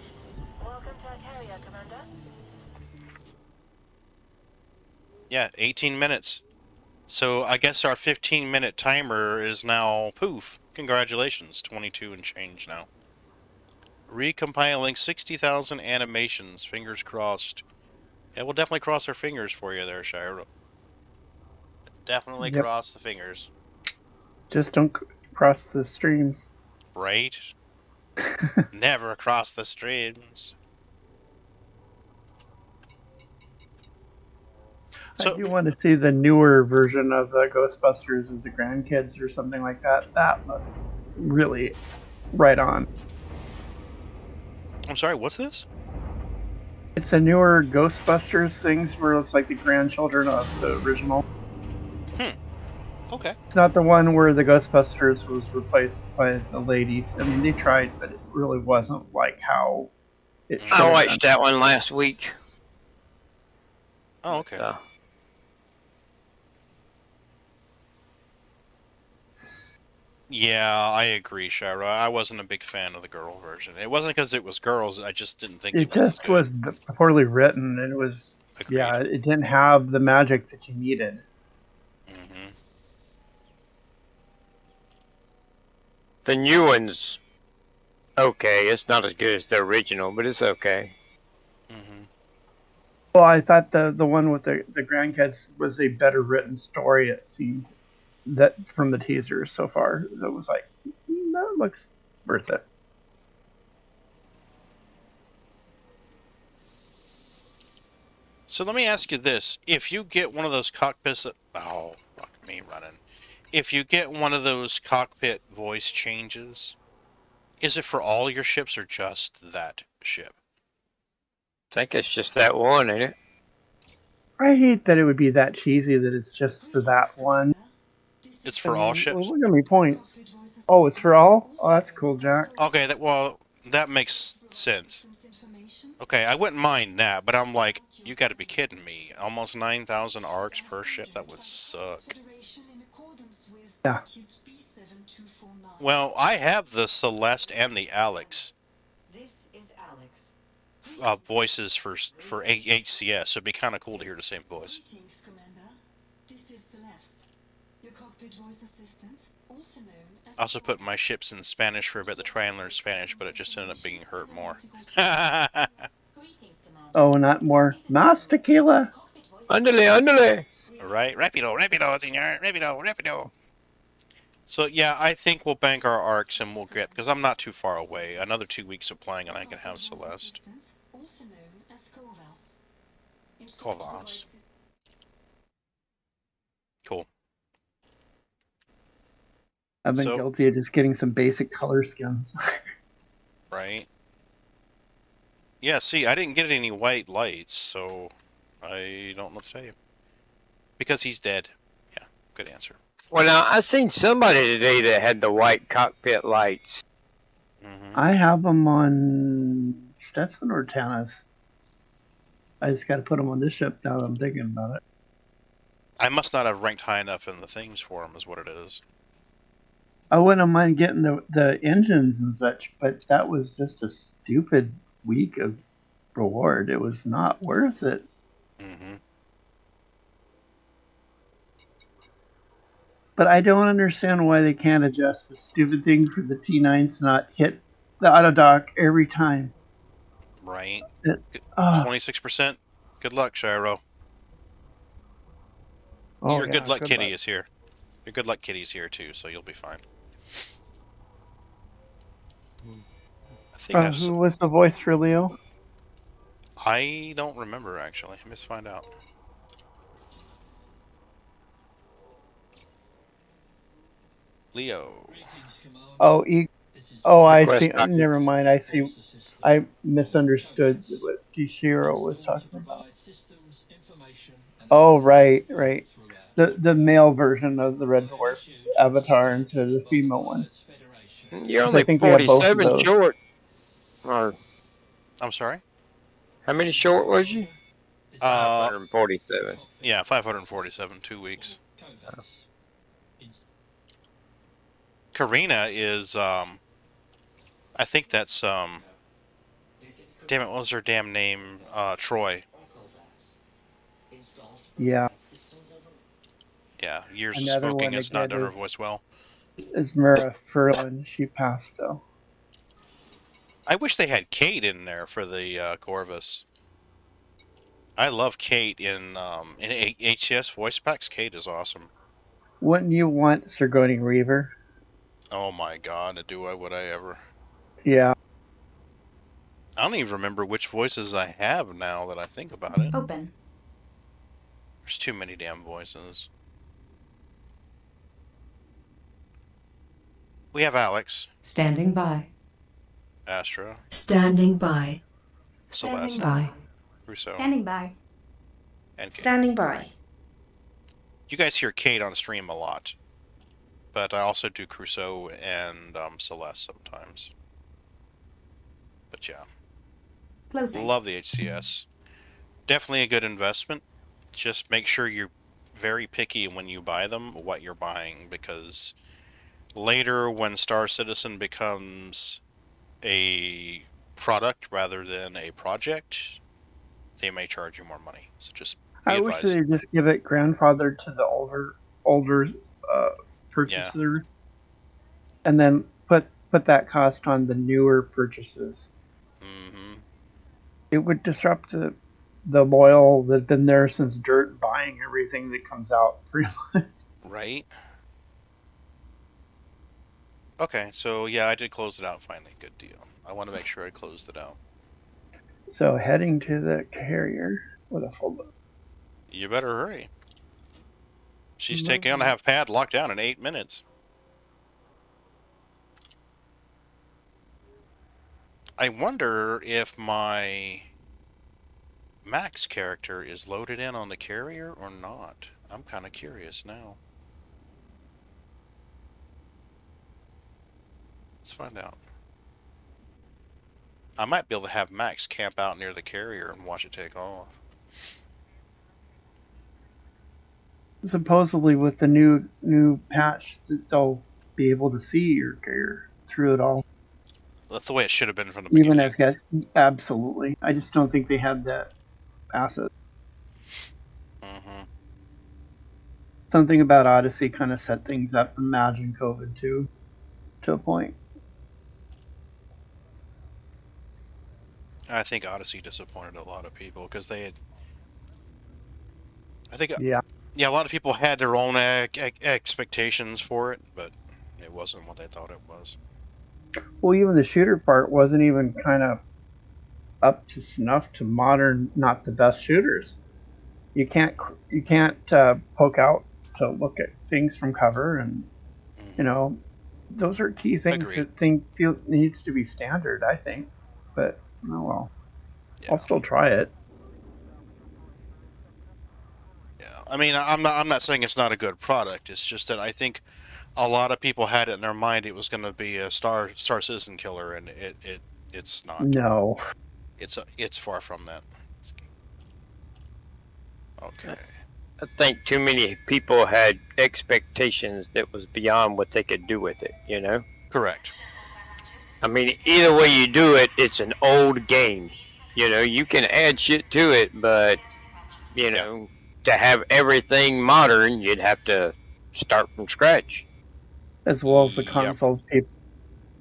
Welcome to our carrier, Commander. Yeah, 18 minutes. So I guess our 15-minute timer is now poof. Congratulations, 22 and change now. Recompiling 60,000 animations. Fingers crossed. Yeah, we'll definitely cross our fingers for you there, Shiro. Definitely Yep. cross the fingers. Just don't cross the streams. Right? Never cross the streams. I do want to see the newer version of the Ghostbusters as the grandkids or something like that. That looked really right on. I'm sorry, what's this? It's a newer Ghostbusters things where it's like the grandchildren of the original. Okay. It's not the one where the Ghostbusters was replaced by the ladies. I mean, they tried, but it really wasn't like how it should I have watched been. that one last week. Oh, okay. Yeah, I agree, Shira. I wasn't a big fan of the girl version. It wasn't because it was girls. I just didn't think It it was as just good. was poorly written. It was, Agreed. yeah, it didn't have the magic that you needed. Mm-hmm. The new one's okay. It's not as good as the original, but it's okay. Mm-hmm. Well, I thought the one with the grandkids was a better written story, it seemed. that from the teaser so far. So it was like, that looks worth it. So let me ask you this: if you get one of those cockpits, oh fuck me running. If you get one of those cockpit voice changes, is it for all your ships or just that ship? I think it's just that one, ain't it? I hate that it would be that cheesy that it's just for that one. It's for all ships? Well, look at me points. Oh, it's for all? Oh, that's cool, Jack. Okay, that makes sense. Okay, I wouldn't mind that, but I'm like, you gotta be kidding me. Almost 9,000 arcs per ship? That would suck. Yeah. Well, I have the Celeste and the Alex voices for HCS, so it'd be kind of cool to hear the same voice. I also put my ships in Spanish for a bit to try and learn Spanish, but it just ended up being hurt more. Oh, not more. Mas tequila. Andale, andale. Right? Rapido, rapido, senor. Rapido, rapido. So, yeah, I think we'll bank our arcs and we'll get... Because I'm not too far away. Another 2 weeks of playing and I can have Celeste. Kovas. Cool. I've been guilty of just getting some basic color skins. Right? Yeah, see, I didn't get any white lights, so I don't know what to tell you. Because he's dead. Yeah, good answer. Well, now, I seen somebody today that had the white cockpit lights. I have them on Stetson or Tanith. I just got to put them on this ship now that I'm thinking about it. I must not have ranked high enough in the things for him, is what it is. I wouldn't mind getting the engines and such, but that was just a stupid week of reward. It was not worth it. But I don't understand why they can't adjust the stupid thing for the T9s to not hit the auto dock every time. Right. 26%. Good luck, Shiro. Oh, Your yeah, good luck good kitty luck. is here. Your good luck kitty's here too, so you'll be fine. I think Who was the voice for Leo? I don't remember actually. Let's find out. Leo. Oh, I see. Never mind. I see. I misunderstood what Gishiro was talking about. Oh, right. The male version of the Red Dwarf avatar instead of the female one. You're only 47 short. Or, I'm sorry? How many short was you? 547. Yeah, 547, 2 weeks. Karina is, I think that's, damn it, what was her damn name? Troy. Yeah. Yeah, years of Another smoking one has not again done her voice well. is Mira Furlan. She passed, though. I wish they had Kate in there for the Corvus. I love Kate in HCS voice packs. Kate is awesome. Wouldn't you want Sigourney Reaver? Oh my god, would I ever? Yeah. I don't even remember which voices I have now that I think about it. Open. There's too many damn voices. We have Alex. Standing by. Astra. Standing by. Celeste. Standing by. Rousseau. Standing by. And Kate. Standing by. You guys hear Kate on stream a lot. But I also do Crusoe and Celeste sometimes. But yeah. Closing. Love the HCS. Definitely a good investment. Just make sure you're very picky when you buy them, what you're buying, because later when Star Citizen becomes a product rather than a project, they may charge you more money. So just be I wish advised. they'd just give it grandfather to the older purchaser, and then put that cost on the newer purchases. It would disrupt the loyal that've been there since dirt, buying everything that comes out. Pretty much. Right. Okay, so yeah, I did close it out finally. Good deal. I want to make sure I closed it out. So heading to the carrier with a full load. You better hurry. She's taking on to have pad locked down in 8 minutes. I wonder if my Max character is loaded in on the carrier or not. I'm kind of curious now. Let's find out. I might be able to have Max camp out near the carrier and watch it take off. Supposedly, with the new patch, they'll be able to see your carrier through it all. That's the way it should have been from the Even beginning. as guys, absolutely. I just don't think they had that asset. Mm-hmm. Something about Odyssey kind of set things up. Imagine COVID too, to a point. I think Odyssey disappointed a lot of people because they had. I think Yeah. Yeah, a lot of people had their own expectations for it, but it wasn't what they thought it was. Well, even the shooter part wasn't even kind of up to snuff to modern, not the best shooters. You can't poke out to look at things from cover, and you know those are key things Agreed. that feel needs to be standard. I think, but oh well, Yeah. I'll still try it. Yeah, I mean, I'm not saying it's not a good product. It's just that I think a lot of people had it in their mind it was going to be a Star Citizen killer, and it's not. No. It's far from that. Okay. I think too many people had expectations that was beyond what they could do with it, you know? Correct. I mean, either way you do it, it's an old game. You know, you can add shit to it, but, you know, to have everything modern, you'd have to start from scratch. As well as the console people,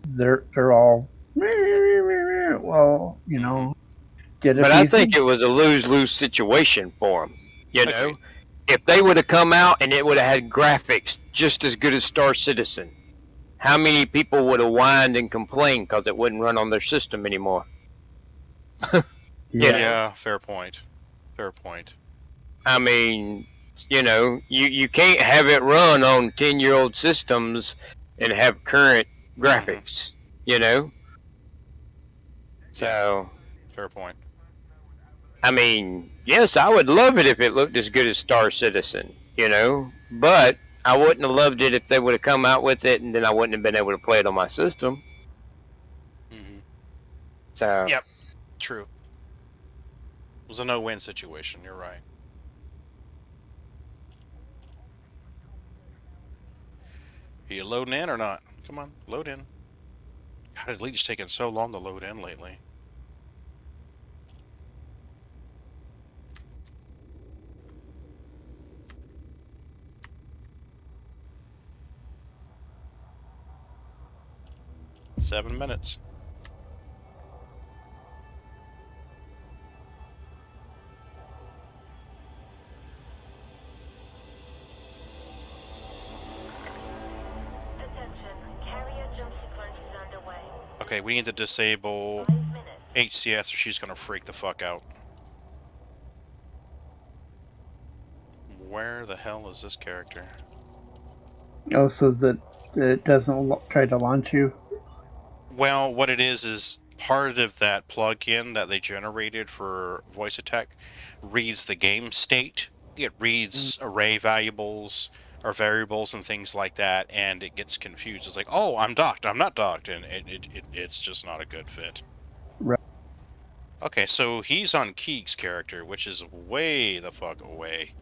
they're all well, you know, get a But I PC. think it was a lose-lose situation for them. You know, if they would have come out and it would have had graphics just as good as Star Citizen, how many people would have whined and complained because it wouldn't run on their system anymore? Yeah, fair point. Fair point. I mean, you know, you can't have it run on 10-year-old systems and have current graphics, you know? So, fair point. I mean, yes, I would love it if it looked as good as Star Citizen, you know? But I wouldn't have loved it if they would have come out with it and then I wouldn't have been able to play it on my system. So, Yep, true. It was a no-win situation. You're right. Are you loading in or not? Come on, load in. God, Elite's taking so long to load in lately. Seven minutes. Okay, we need to disable HCS or she's gonna freak the fuck out. Where the hell is this character? Oh, so that it doesn't try to launch you. Well, what it is part of that plugin that they generated for voice attack reads the game state. It reads array variables or variables and things like that, and it gets confused. It's like, oh, I'm docked, I'm not docked, and it's just not a good fit. Right. Okay, so he's on Keeg's character, which is way the fuck away.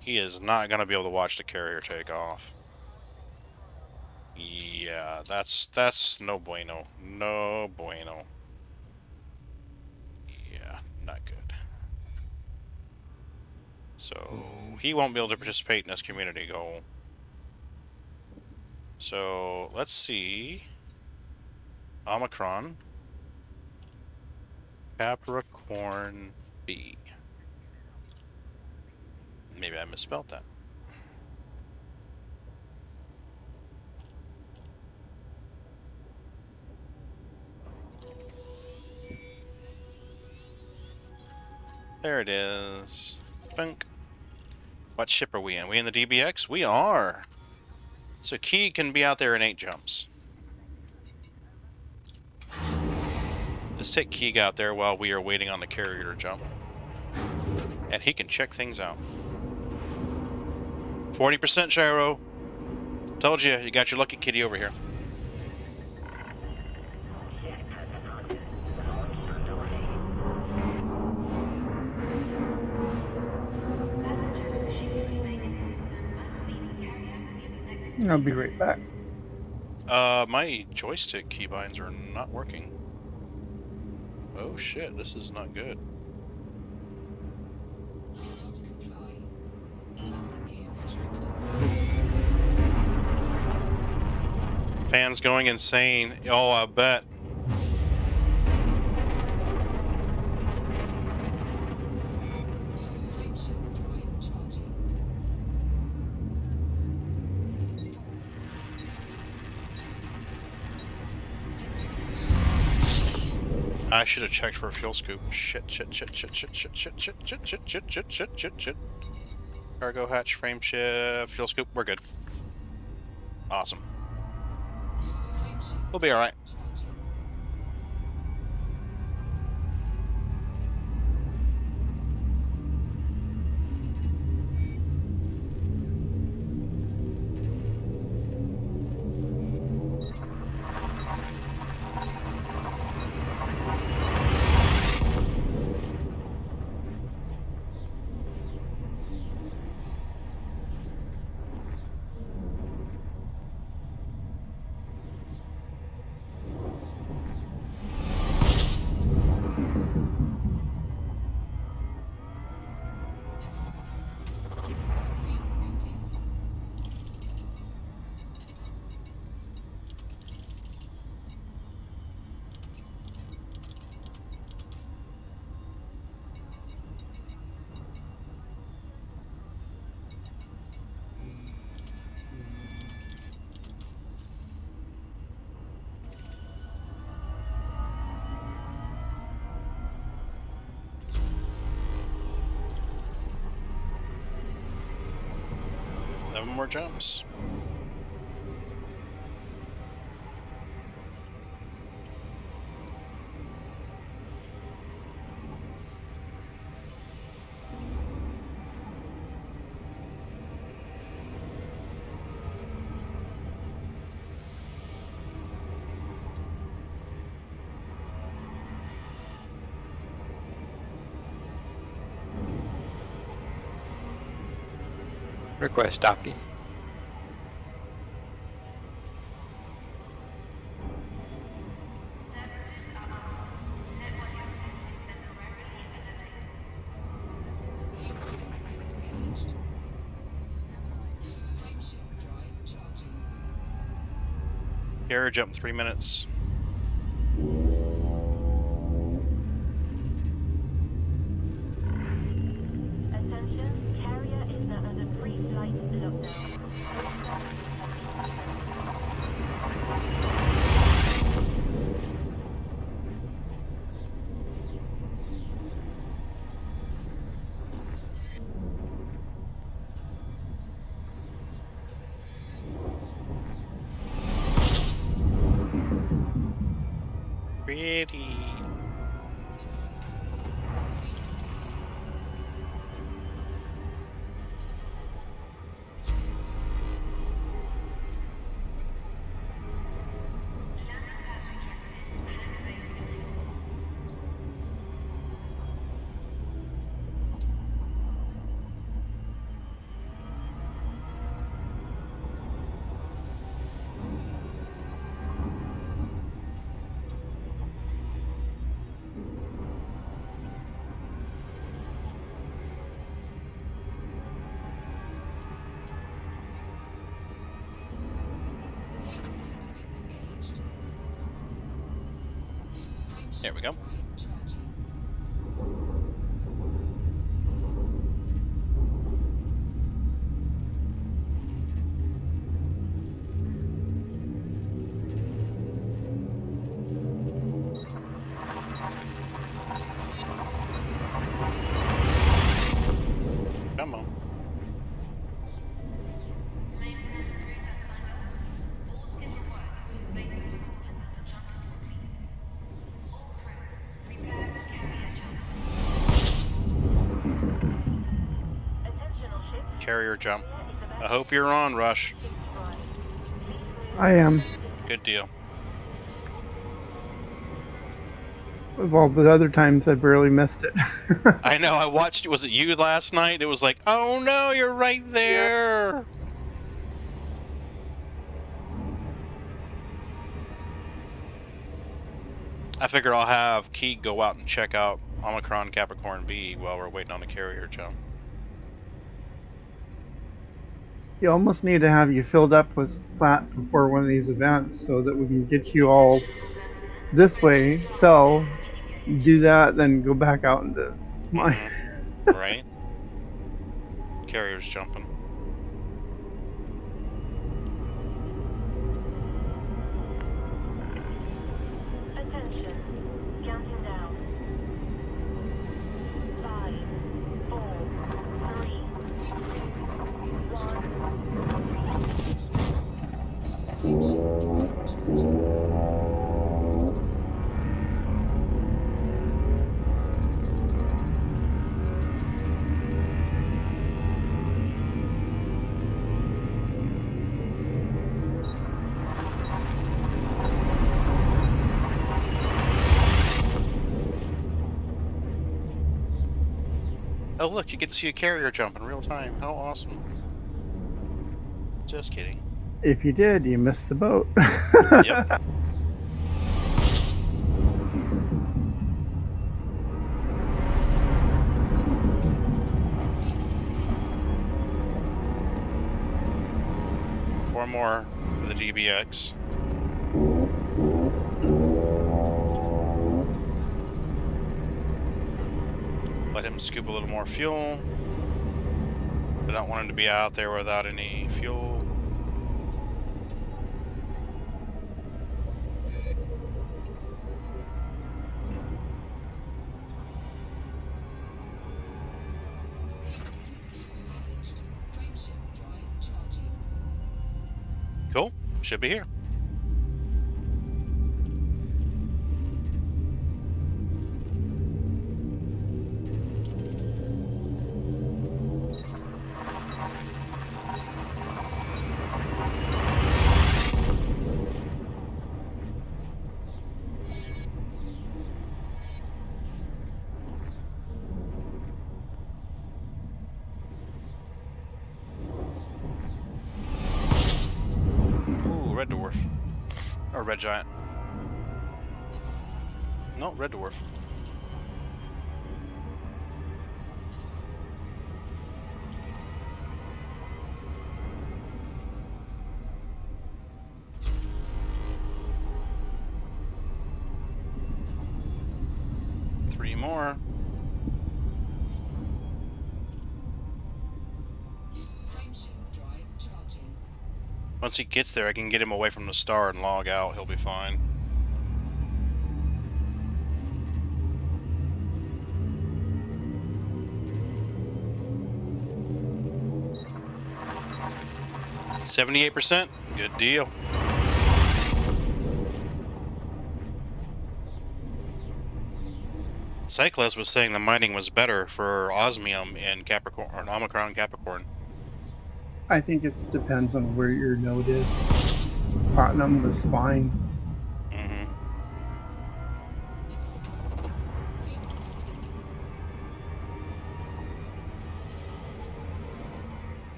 He is not going to be able to watch the carrier take off. Yeah, that's no bueno. No bueno. Yeah, not good. So, he won't be able to participate in this community goal. So, let's see. Omicron. Capricorn B. Maybe I misspelled that. There it is. Bunk. What ship are we in? We in the DBX? We are. So Key can be out there in 8 jumps. Let's take Keeg out there while we are waiting on the carrier to jump. And he can check things out. 40% gyro. Told you, you got your lucky kitty over here. I'll be right back. My joystick keybinds are not working. Oh shit, this is not good. Fans going insane. Oh, I bet. I should have checked for a fuel scoop. Shit. Cargo hatch, frame shift, fuel scoop, we're good. Awesome. We'll be alright. More jumps. Request docking. Carrier jump 3 minutes. Attention, carrier is now under pre-flight lockdown. Pretty. There we go. Carrier jump. I hope you're on, Rush. I am. Good deal. Well, the other times I barely missed it. I know, I watched, was it you last night? It was like, oh no, you're right there. I figure I'll have Keeg go out and check out Omicron Capricorn B while we're waiting on the carrier jump. You almost need to have you filled up with flat before one of these events so that we can get you all this way, sell, do that, then go back out into mine. Right? Carrier's jumping. Attention. Counting down. 5, 4, 3, 1. Oh look, you get to see a carrier jump in real time. How awesome. Just kidding. If you did, you missed the boat. Yep. Four more for the DBX. Let him scoop a little more fuel. I don't want him to be out there without any fuel. Cool. Should be here. Red dwarf. Or red giant. No, red dwarf. Three more. Once he gets there, I can get him away from the star and log out. He'll be fine. $78%. Good deal. Cyclist was saying the mining was better for osmium in Capricorn, or Omicron Capricorn. I think it depends on where your node is. Platinum was fine. Mm-hmm.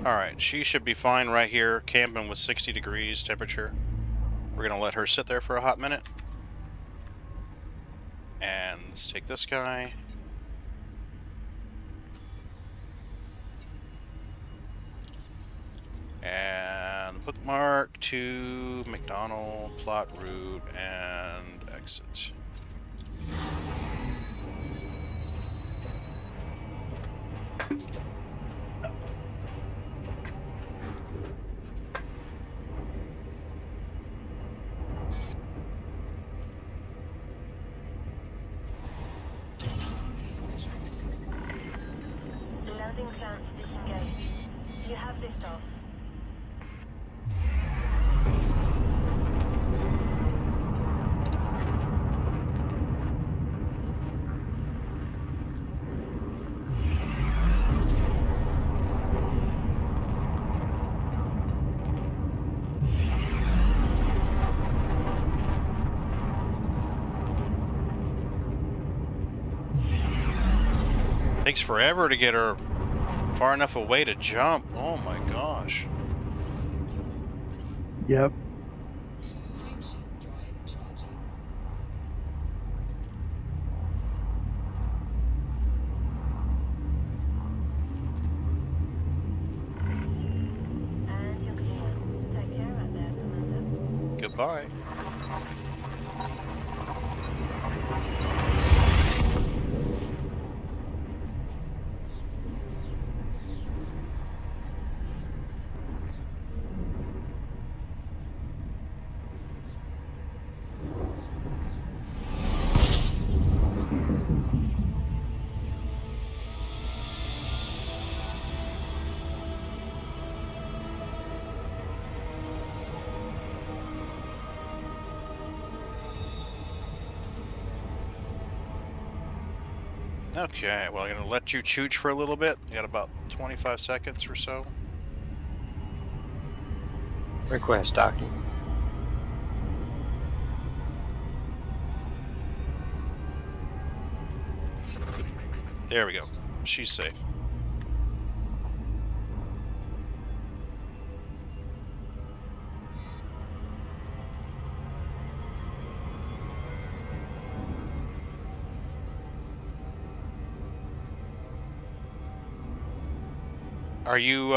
Alright, she should be fine right here, camping with 60 degrees temperature. We're gonna let her sit there for a hot minute. And let's take this guy. And bookmark to McDonald, plot route, and exit. Landing clamps disengaged. You have liftoff. Takes forever to get her far enough away to jump. Oh my gosh. Yep. Frameshift drive charging. And you're clear. Take care out there, Commander. Goodbye. Okay, well, I'm gonna let you chooch for a little bit. You got about 25 seconds or so. Request docking. There we go. She's safe. Are you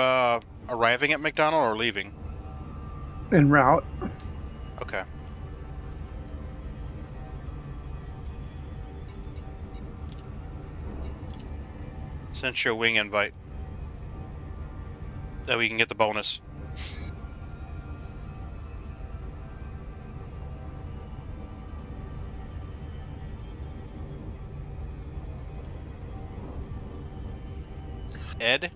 arriving at McDonald or leaving? En route. Okay. Sent you a wing invite. That we can get the bonus. Ed?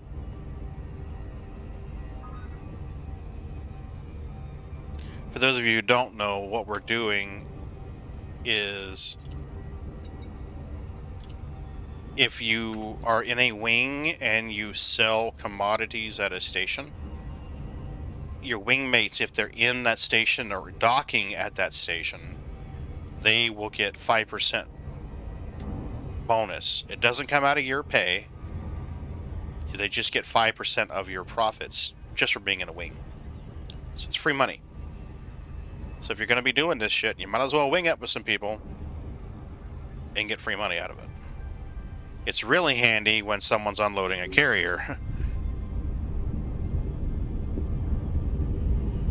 For those of you who don't know, what we're doing is if you are in a wing and you sell commodities at a station, your wingmates, if they're in that station or docking at that station, they will get 5% bonus. It doesn't come out of your pay. They just get 5% of your profits just for being in a wing. So it's free money. So if you're going to be doing this shit, you might as well wing up with some people and get free money out of it. It's really handy when someone's unloading a carrier.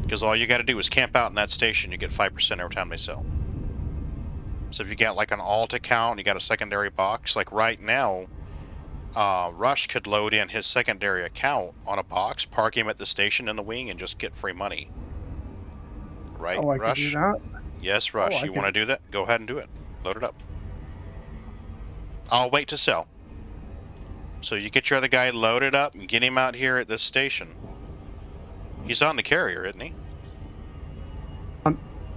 Because all you got to do is camp out in that station, you get 5% every time they sell. So if you got like an alt account, you got a secondary box, like right now, Rush could load in his secondary account on a box, park him at the station in the wing, and just get free money. Right, Oh, I can Rush? do that? Yes, Rush. Oh, I You can- want to do that? Go ahead and do it. Load it up. I'll wait to sell. So you get your other guy loaded up and get him out here at this station. He's on the carrier, isn't he?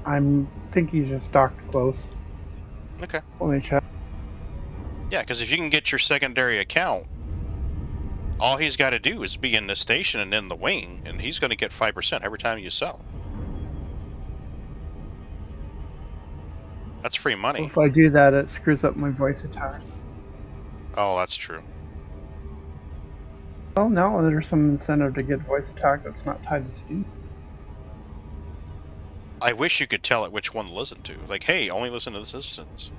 I'm think he's just docked close. Okay. Let me check. Yeah, because if you can get your secondary account, all he's got to do is be in the station and in the wing, and he's going to get 5% every time you sell. That's free money. If I do that, it screws up my voice attack. Oh, that's true. Well, no, there's some incentive to get voice attack that's not tied to Steam. I wish you could tell it which one to listen to. Like, hey, only listen to this instance.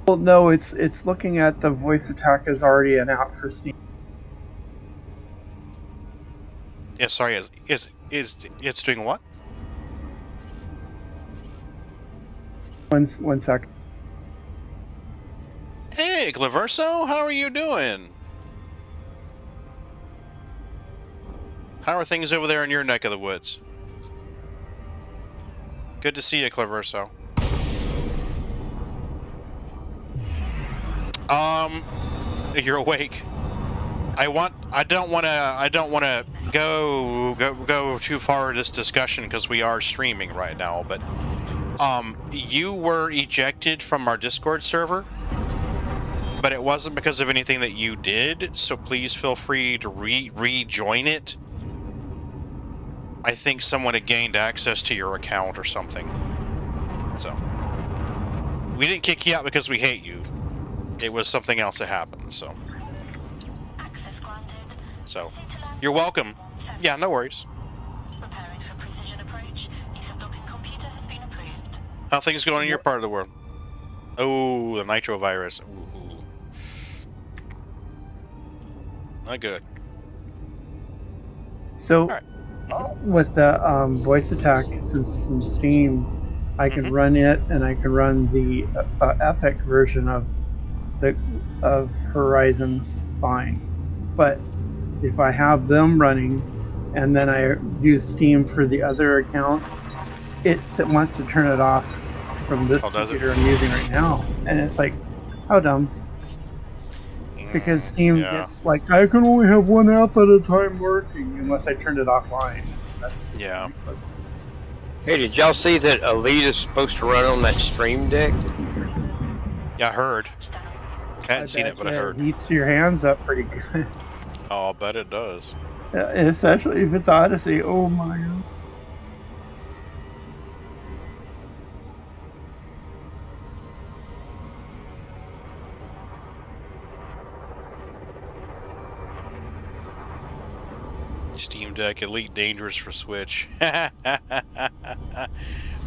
Well, no, it's looking at the voice attack as already an out for Steam. Yeah, sorry, is it's doing what? One sec. Hey, Claverso, how are you doing? How are things over there in your neck of the woods? Good to see you, Claverso. You're awake. I don't want to go too far in this discussion because we are streaming right now, but you were ejected from our Discord server, but it wasn't because of anything that you did, so please feel free to rejoin it. I think someone had gained access to your account or something. So we didn't kick you out because we hate you. It was something else that happened, so So, you're welcome. Yeah, no worries. Preparing for precision approach. Use of docking computer has been approved. How things going in your part of the world? Oh, the nitro virus. Ooh. Not good. So, All right. with the voice attack, since it's in Steam, I can run it, and I can run the Epic version of Horizons fine. But if I have them running, and then I use Steam for the other account, it wants to turn it off from this computer I'm using right now, and it's like, how dumb. Because Steam gets like, I can only have one app at a time working unless I turned it offline. That's yeah. Hey, did y'all see that Elite is supposed to run on that Stream Deck? Yeah, I heard. I hadn't seen it, but I heard. It heats your hands up pretty good. Oh, I bet it does. Especially if it's Odyssey. Oh my god. Steam Deck Elite dangerous for Switch.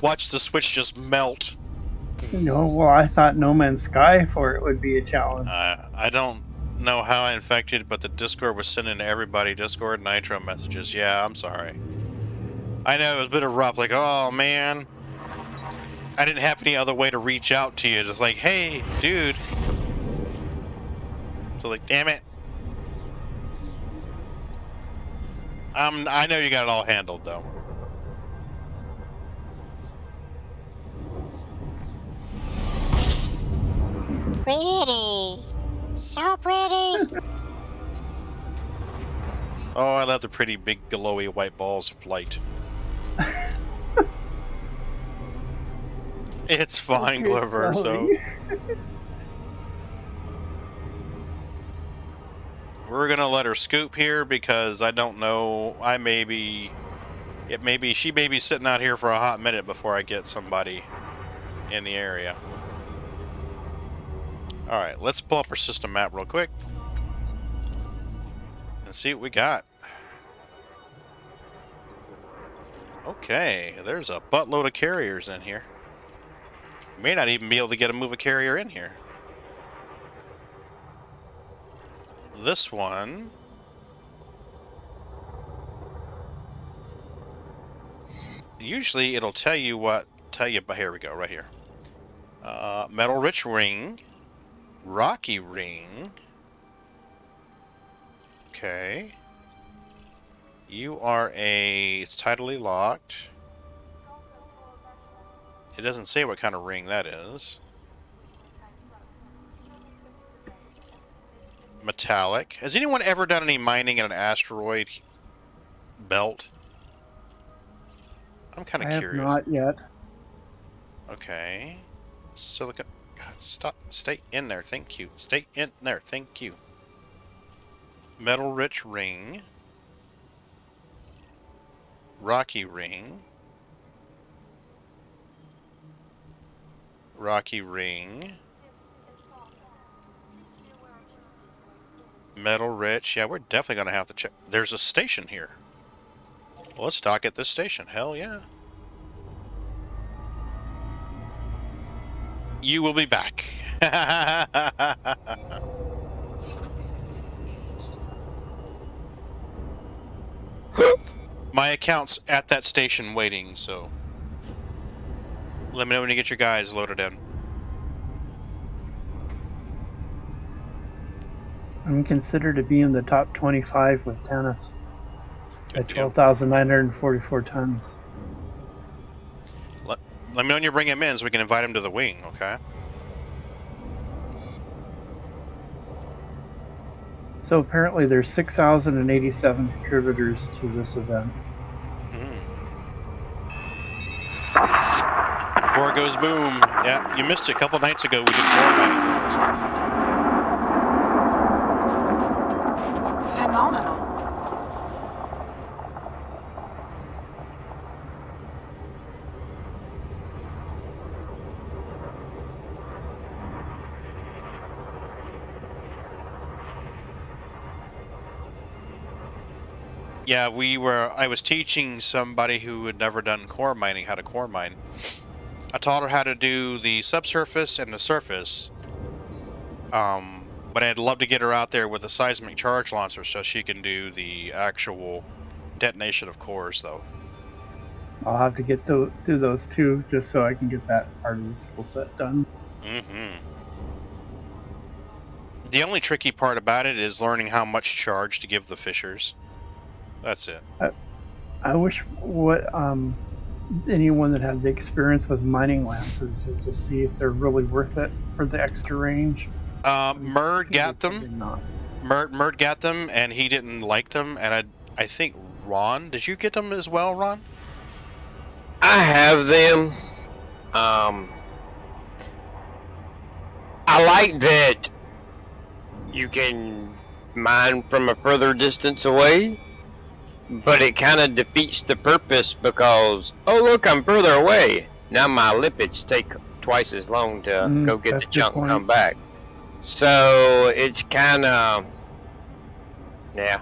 Watch the Switch just melt. No, well, I thought No Man's Sky for it would be a challenge. I don't know how I infected, but the Discord was sending to everybody Discord Nitro messages. Yeah, I'm sorry. I know it was a bit of rough, like, oh man. I didn't have any other way to reach out to you. Just like, hey, dude. So like, damn it. I know you got it all handled though. Pretty. So pretty. Oh, I love the pretty big glowy white balls of light. It's fine, Okay, Glover, so... We're gonna let her scoop here because I don't know, she may be sitting out here for a hot minute before I get somebody in the area. Alright, let's pull up our system map real quick and see what we got. Okay, there's a buttload of carriers in here. May not even be able to move a carrier in here. This one... Usually it'll tell you, but here we go, right here. Metal Rich Ring. Rocky Ring. Okay. You are it's tidally locked. It doesn't say what kind of ring that is. Metallic. Has anyone ever done any mining in an asteroid belt? I'm kind of curious. I have not yet. Okay. Silicon. God, stop. Stay in there. Thank you. Stay in there. Thank you. Metal Rich Ring. Rocky Ring. Rocky Ring. Metal Rich. Yeah, we're definitely going to have to check. There's a station here. Well, let's dock at this station. Hell yeah. You will be back. My account's at that station waiting, so... Let me know when you get your guys loaded in. I'm considered to be in the top 25 with Tanith at 12,944 tons. Let me know when you bring him in so we can invite him to the wing, okay? So apparently there's 6,087 contributors to this event. Before it goes boom. Yeah, you missed it. A couple nights ago we did 4 mining killers. Phenomenal. Yeah, I was teaching somebody who had never done core mining how to core mine. I taught her how to do the subsurface and the surface. But I'd love to get her out there with a seismic charge launcher so she can do the actual detonation of cores, though. I'll have to do those too, just so I can get that part of the skill set done. Mm-hmm. The only tricky part about it is learning how much charge to give the fissures. That's it. I wish anyone that had the experience with mining lances to see if they're really worth it for the extra range. Murd got them. Not. Murd got them, and he didn't like them. And I think Ron, did you get them as well, Ron? I have them. I like that you can mine from a further distance away, but it kind of defeats the purpose because, oh look, I'm further away. Now my lipids take twice as long to go get the chunk and come back. So it's kind of, yeah.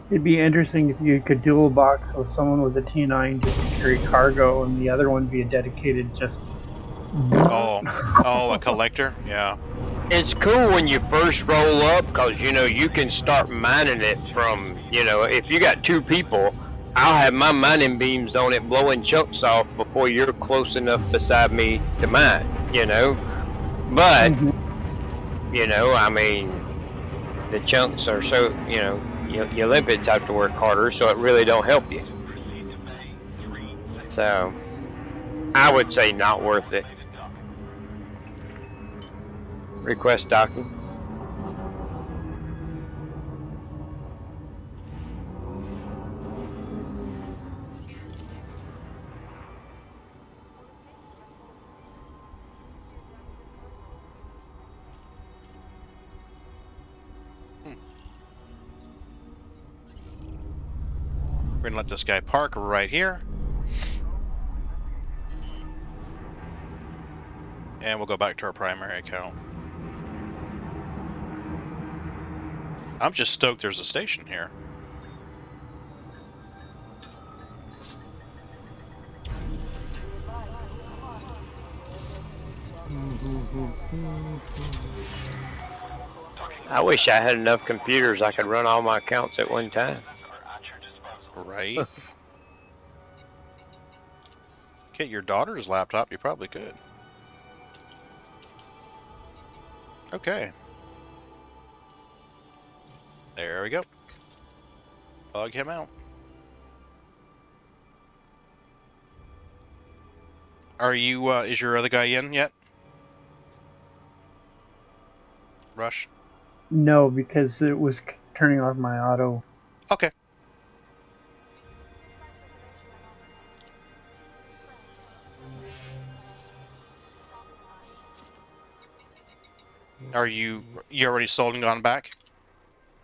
It'd be interesting if you could dual box with someone with a T9 just to carry cargo, and the other one be a dedicated just. Oh, a collector? Yeah. It's cool when you first roll up because, you can start mining it from, if you got 2 people, I'll have my mining beams on it blowing chunks off before you're close enough beside me to mine, But, I mean, the chunks are so, your lipids have to work harder, so it really don't help you. So, I would say not worth it. Request docking. We're gonna let this guy park right here. And we'll go back to our primary account. I'm just stoked there's a station here. I wish I had enough computers I could run all my accounts at one time. Right? Get your daughter's laptop, you probably could. Okay. There we go. Plug him out. Are you, is your other guy in yet? Rush? No, because it was turning off my auto. Okay. Are you already sold and gone back?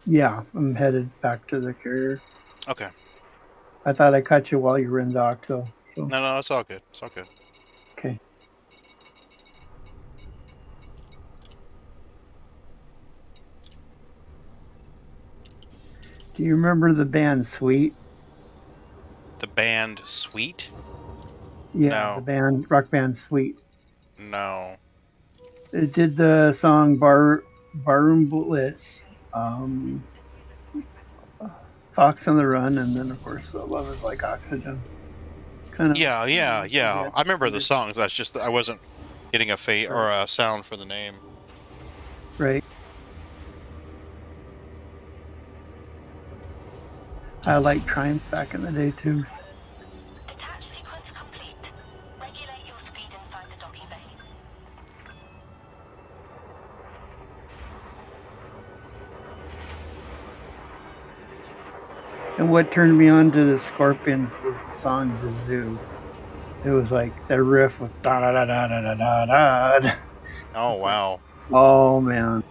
Yeah, I'm headed back to the carrier. Okay. I thought I caught you while you were in dock, though. So. No, it's all good. It's all good. Okay. Do you remember the band Sweet? The band Sweet? Yeah, no. The band, rock band Sweet. No. It did the song Barroom Blitz, Fox on the Run, and then of course Love Is Like Oxygen. Kind of. Yeah. I remember the songs. That's just I wasn't getting a or a sound for the name. Right. I liked Triumph back in the day too. Detach sequence complete. Regulate your speed inside the docking bay. And what turned me on to the Scorpions was the song "The Zoo." It was like the riff with da da da da da da da da. Oh wow. Oh man.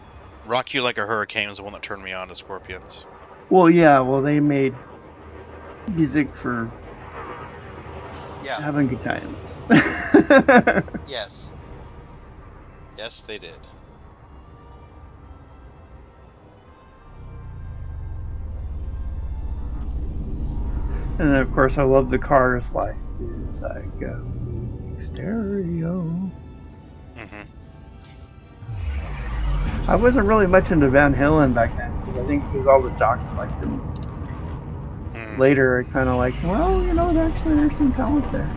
Rock You Like a Hurricane was the one that turned me on to Scorpions. Well, yeah. Well, they made music for having good times. Yes. Yes, they did. And then, of course, I love the Cars. Life is like a stereo. Mm-hmm. I wasn't really much into Van Halen back then because I think because all the jocks liked him. Later, I kind of like, well, you know, actually, there's some talent there.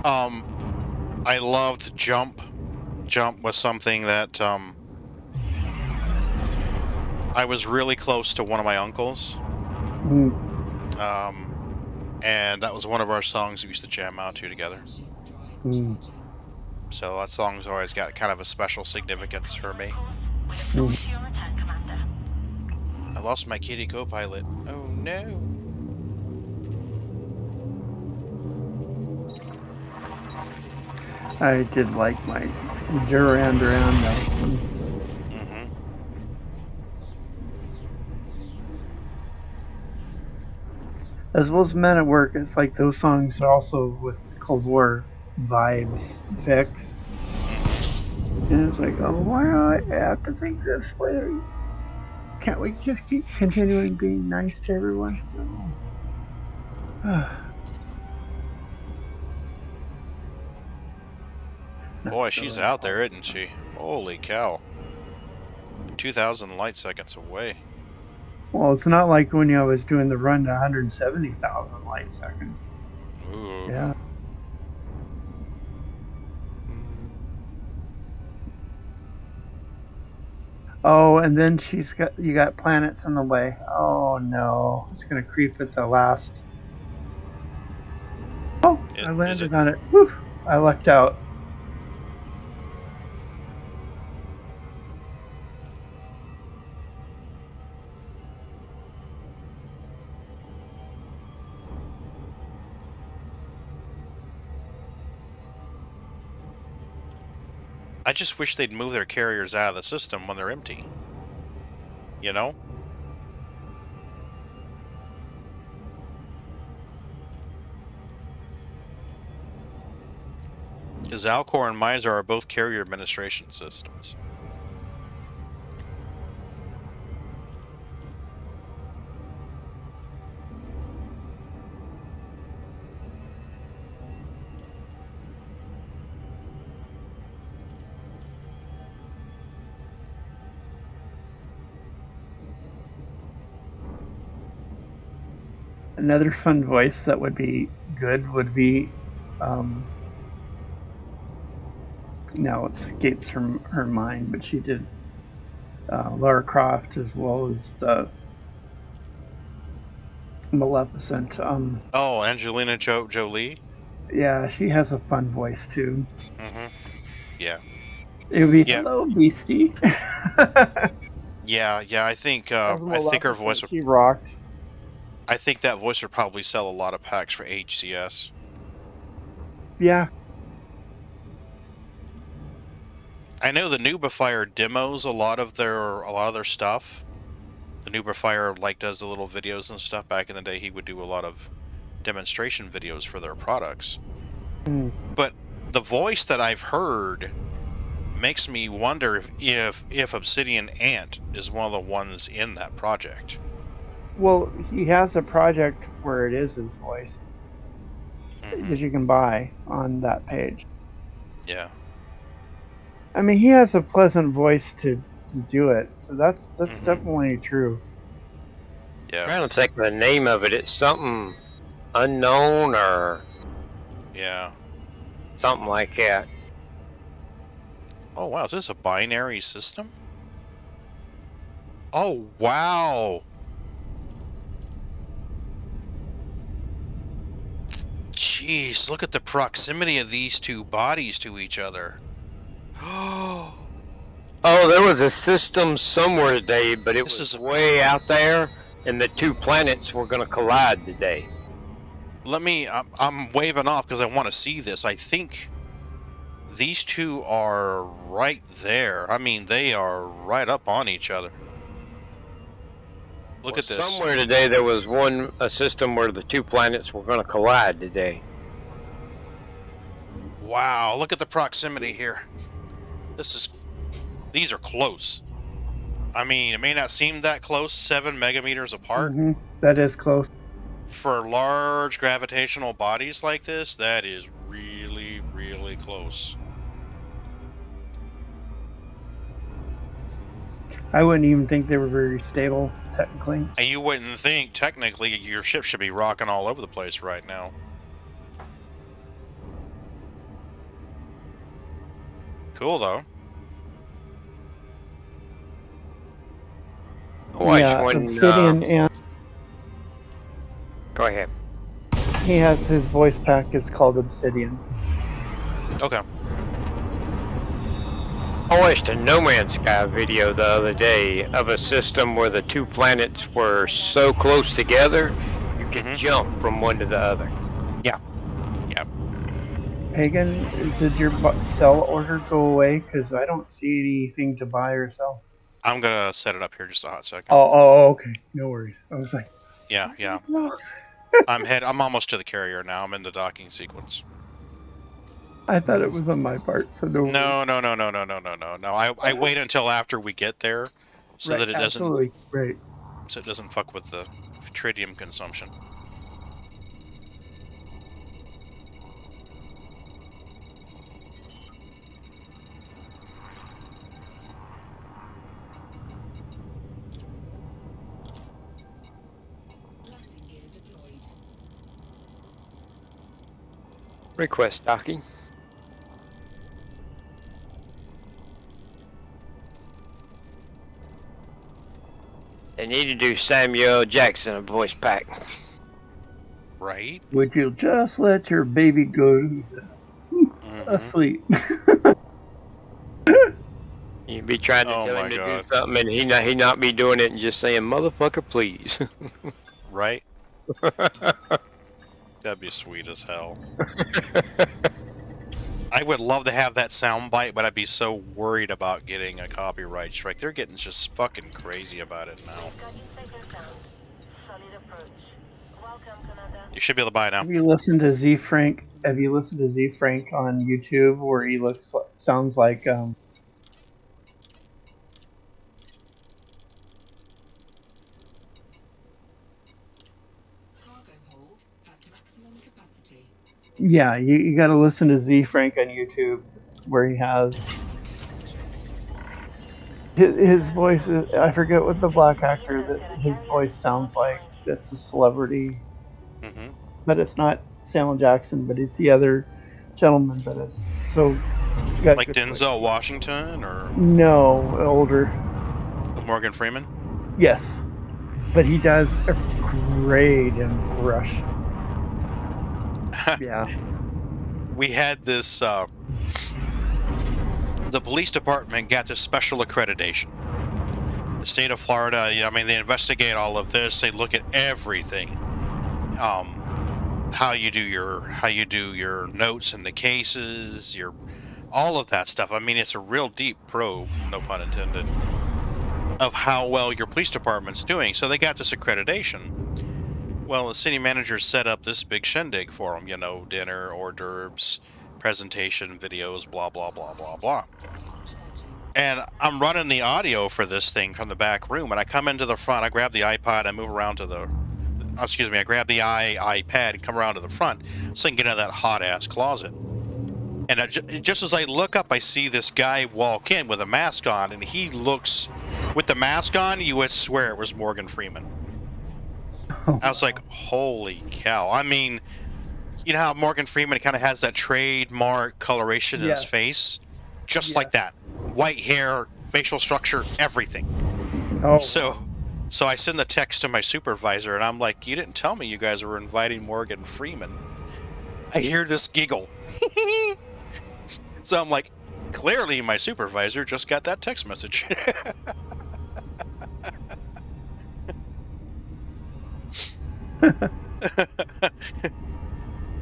I loved Jump. Jump was something that I was really close to one of my uncles. And that was one of our songs we used to jam out to together. So that song's always got kind of a special significance for me. I lost my kitty co-pilot. Oh no. I did like my Duran Duran though. As well as Men at Work, it's like those songs are also with Cold War vibes, effects. And it's like, oh, why do I have to think this way? Can't we just keep continuing being nice to everyone? No. Boy, she's out there, isn't she? Holy cow. 2,000 light seconds away. Well, it's not like when I was doing the run to 170,000 light seconds. Ooh. Yeah. Oh, and then you got planets in the way. Oh no, it's gonna creep at the last. Oh, I landed on it. Whew, I lucked out. I just wish they'd move their carriers out of the system when they're empty. You know? Because Alcor and Miser are both carrier administration systems. Another fun voice that would be good would be, now it escapes her mind, but she did Lara Croft as well as Maleficent. Oh, Angelina Jolie? Yeah, she has a fun voice too. Yeah. It would be hello, Beastie. Yeah, I think her voice would. She rocked. I think that voice would probably sell a lot of packs for HCS. Yeah. I know the Nubifier demos a lot of their stuff. The Nubifier does the little videos and stuff. Back in the day, he would do a lot of demonstration videos for their products. But the voice that I've heard makes me wonder if Obsidian Ant is one of the ones in that project. Well, he has a project where it is his voice that you can buy on that page. Yeah. I mean, he has a pleasant voice to do it, so that's definitely true. Yeah. I'm trying to think of the name of it. It's something unknown or something like that. Oh wow, is this a binary system? Oh wow. Jeez, look at the proximity of these two bodies to each other. Oh, there was a system somewhere today, but it was way out there, and the two planets were going to collide today. I'm waving off because I want to see this. I think these two are right there. I mean, they are right up on each other. Look at this. Somewhere today there was a system where the two planets were going to collide today. Wow, look at the proximity here. These are close. I mean, it may not seem that close, 7 megameters apart. That is close. For large gravitational bodies like this, that is really, really close. I wouldn't even think they were very stable, technically. And you wouldn't think, technically, your ship should be rocking all over the place right now. Cool, though. Watch yeah, when, Obsidian, and go ahead. he has his voice pack is called Obsidian. Okay. I watched a No Man's Sky video the other day of a system where the two planets were so close together, you could jump from one to the other. Yeah. Yeah. Pagan, did your sell order go away? Because I don't see anything to buy or sell. I'm gonna set it up here just a hot second. Oh, okay. No worries. I was like, Yeah, yeah. no. I'm almost to the carrier now. I'm in the docking sequence. I thought it was on my part, so no. No. I wait until after we get there, so right, that it doesn't. Absolutely. Right. So it doesn't fuck with the tritium consumption. Request docking. They need to do Samuel Jackson a voice pack. Right? Would you just let your baby go to sleep? You'd be trying to tell him to do something and he not be doing it and just saying, motherfucker, please. Right? That'd be sweet as hell. I would love to have that sound bite, but I'd be so worried about getting a copyright strike. They're getting just fucking crazy about it now. You should be able to buy it now. Have you listened to Z Frank? Have you listened to Z Frank on YouTube where he sounds like Yeah, you got to listen to Z Frank on YouTube, where he has his voice. I forget what the black actor that his voice sounds like. That's a celebrity, but it's not Samuel Jackson, but it's the other gentleman that is so. Like Denzel Washington, or no, older. Morgan Freeman. Yes, but he does a great impression. Yeah. We had this, the police department got this special accreditation. The state of Florida, I mean, they investigate all of this. They look at everything. How you do your notes in the cases, all of that stuff. I mean, it's a real deep probe, no pun intended, of how well your police department's doing. So they got this accreditation. Well, the city manager set up this big shindig for them, dinner, hors d'oeuvres, presentation, videos, blah, blah, blah, blah, blah. And I'm running the audio for this thing from the back room, and I come into the front, I grab the iPod, I move around to the, I grab the iPad and come around to the front so I can get out of that hot-ass closet. And just as I look up, I see this guy walk in with a mask on, and he looks, with the mask on, you would swear it was Morgan Freeman. I was like, holy cow. I mean, you know how Morgan Freeman kind of has that trademark coloration in his face? Just like that. White hair, facial structure, everything. Oh. So I send the text to my supervisor, and I'm like, you didn't tell me you guys were inviting Morgan Freeman. I hear this giggle. So I'm like, clearly my supervisor just got that text message.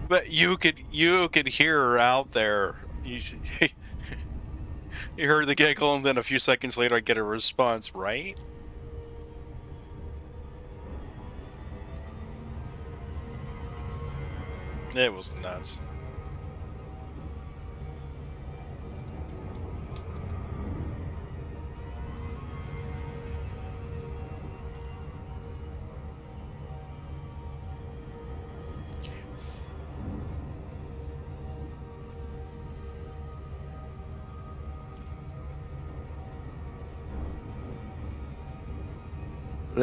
But you could hear her out there. You heard the giggle, and then a few seconds later I get a response, right? It was nuts.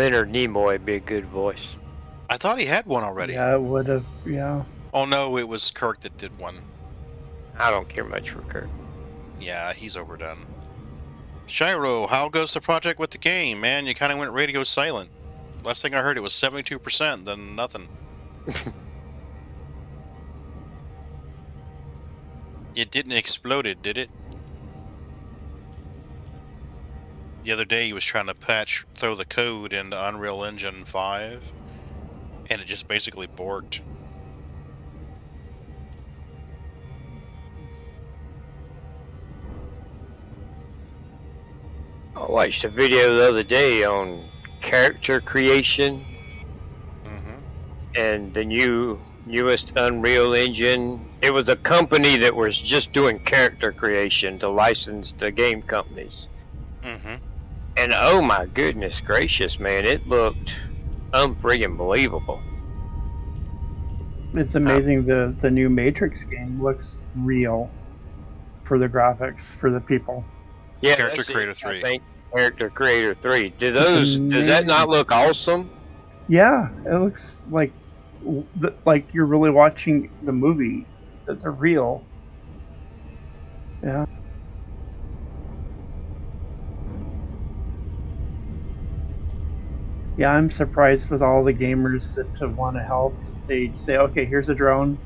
Leonard Nimoy would be a good voice. I thought he had one already. Yeah, it would have. Yeah. Oh no, it was Kirk that did one. I don't care much for Kirk. Yeah, he's overdone. Shiro, how goes the project with the game, man? You kind of went radio silent. Last thing I heard, it was 72%, then nothing. It didn't explode, did it? The other day he was trying to throw the code into Unreal Engine 5, and it just basically borked. I watched a video the other day on character creation and the newest Unreal Engine. It was a company that was just doing character creation to license the game companies. And oh my goodness gracious, man, it looked unfriggin' believable. It's amazing the new Matrix game looks real for the graphics for the people. Yeah, Character Creator 3. I think Character Creator 3. Does that not look awesome? Yeah, it looks like you're really watching the movie. That they're real. Yeah. Yeah, I'm surprised with all the gamers that want to help. They say, okay, here's a drone.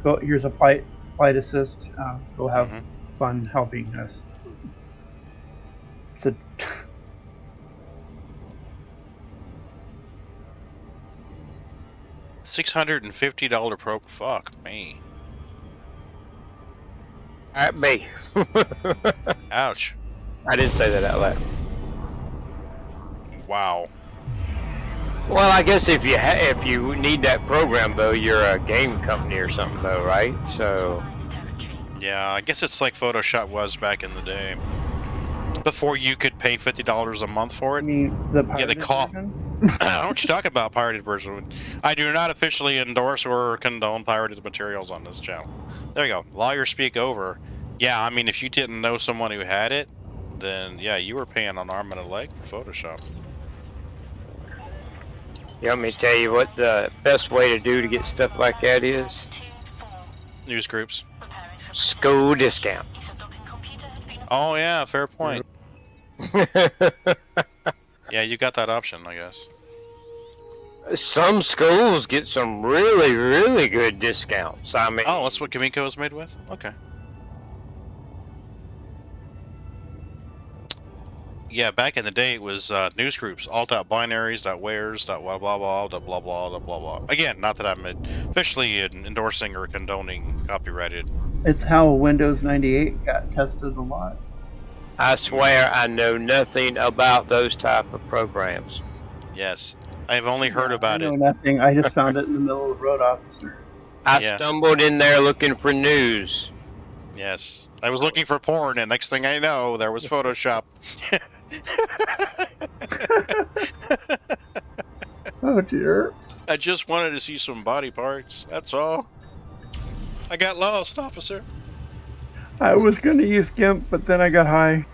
Go. Here's a flight assist. Go have fun helping us. It's a $650 pro. Fuck me. At me. Ouch. I didn't say that out loud. Wow. Well, I guess if you need that program though, you're a game company or something though, right? So. Yeah, I guess it's like Photoshop was back in the day. Before you could pay $50 a month for it. I mean, the yeah, they call. I don't know what you're talking about, pirated version. I do not officially endorse or condone pirated materials on this channel. There you go. Lawyer speak over. Yeah, I mean, if you didn't know someone who had it, then yeah, you were paying an arm and a leg for Photoshop. You want me to tell you what the best way to do to get stuff like that is? News groups. School discount. Oh yeah, fair point. Yeah, you got that option, I guess. Some schools get some really, really good discounts. I mean, oh, that's what Kamiko is made with? Okay. Yeah, back in the day it was news groups, alt.binaries, .wares, .blah blah blah, blah blah blah, blah blah. Again, not that I'm officially endorsing or condoning copyrighted. It's how Windows 98 got tested a lot. I swear I know nothing about those type of programs. Yes, I've only heard about I know it. nothing. I just found it in the middle of the road, officer. I stumbled in there looking for news. Yes, I was looking for porn, and next thing I know, there was Photoshop. Oh dear. I just wanted to see some body parts, that's all. I got lost, officer. I was going to use GIMP, but then I got high.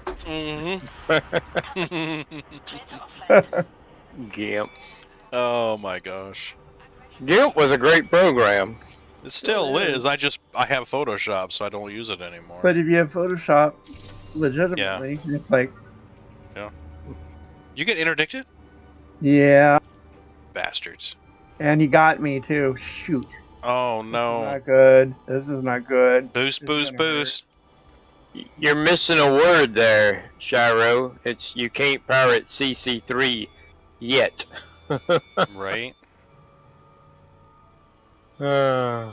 GIMP. Oh my gosh. GIMP was a great program. It still is. I have Photoshop, so I don't use it anymore. But if you have Photoshop, legitimately, it's like... Yeah. You get interdicted? Yeah. Bastards. And he got me, too. Shoot. Oh, no. This is not good. This is not good. Boost, boost, boost. You're missing a word there, Shiro. It's you can't pirate CC3 yet. Right. I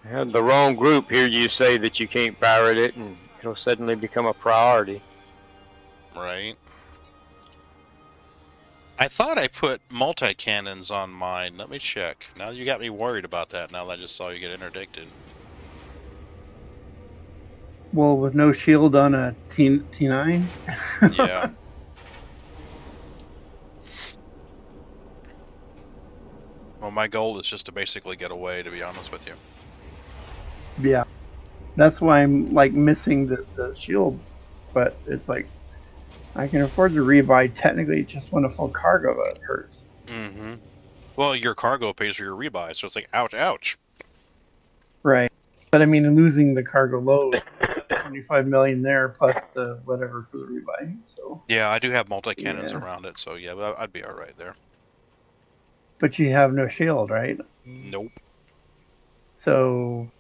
had the wrong group here. You say that you can't pirate it, and it'll suddenly become a priority. Right. I thought I put multi-cannons on mine. Let me check. Now you got me worried about that, now that I just saw you get interdicted. Well, with no shield on a T9? Yeah. Well, my goal is just to basically get away, to be honest with you. Yeah. That's why I'm, like, missing the shield but it's like I can afford to rebuy technically just when a full cargo, but it hurts. Mm-hmm. Well, your cargo pays for your rebuy, so it's like, ouch, ouch. Right. But I mean, losing the cargo load, 25 million there plus the whatever for the rebuy. So. Yeah, I do have multi-cannons Yeah. around it, so yeah, I'd be all right there. But you have no shield, right? Nope. So.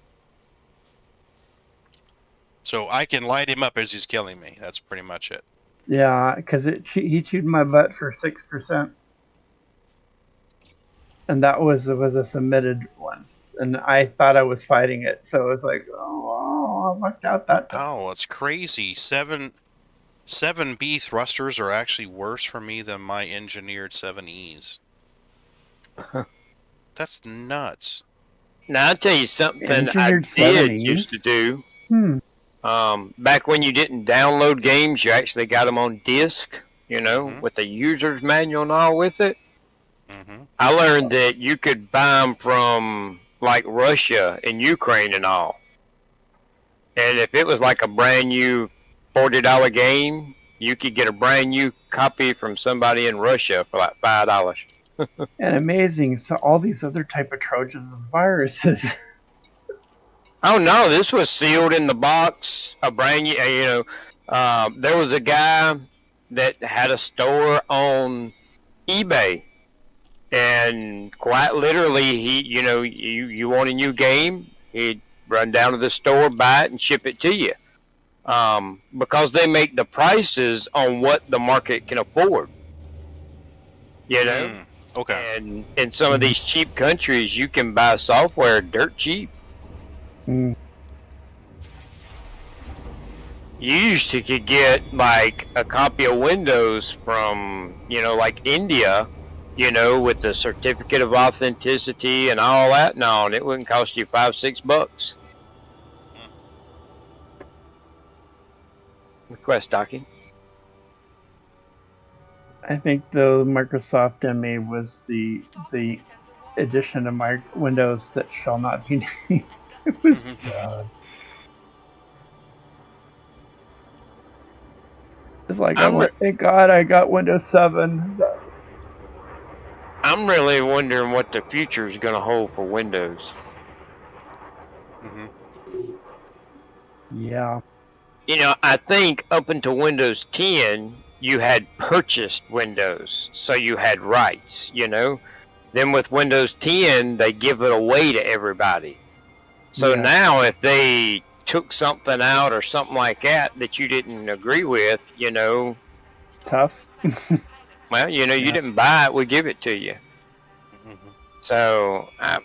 So I can light him up as he's killing me. That's pretty much it. Yeah, because he chewed my butt for 6%, and that was with a submitted one. And I thought I was fighting it, so it was like, oh, I lucked out that time. Oh, it's crazy. 7B thrusters are actually worse for me than my engineered 7Es. That's nuts. Now I'll tell you something Engineered I did 7Es? used to do. Hmm. Back when you didn't download games, you actually got them on disc, with the user's manual and all with it. I learned that you could buy them from like Russia and Ukraine and all. And if it was like a brand new $40 game, you could get a brand new copy from somebody in Russia for like $5. And amazing, so all these other type of Trojans and viruses. Oh no, this was sealed in the box, a brand new. There was a guy that had a store on eBay, and quite literally, you want a new game, he'd run down to the store, buy it, and ship it to you. Because they make the prices on what the market can afford. Okay. And in some of these cheap countries, you can buy software dirt cheap. Mm. You used to could get like a copy of Windows from, like India, with the certificate of authenticity and all that. No, and it wouldn't cost you $5-6. Request docking. I think the Microsoft ME was the edition of my Windows that shall not be named. It was bad. It's like, thank God I got Windows 7. I'm really wondering what the future is going to hold for Windows. Yeah. I think up until Windows 10, you had purchased Windows, so you had rights, Then with Windows 10, they give it away to everybody. So now if they took something out or something like that you didn't agree with, Tough. well, you didn't buy it, we give it to you. So I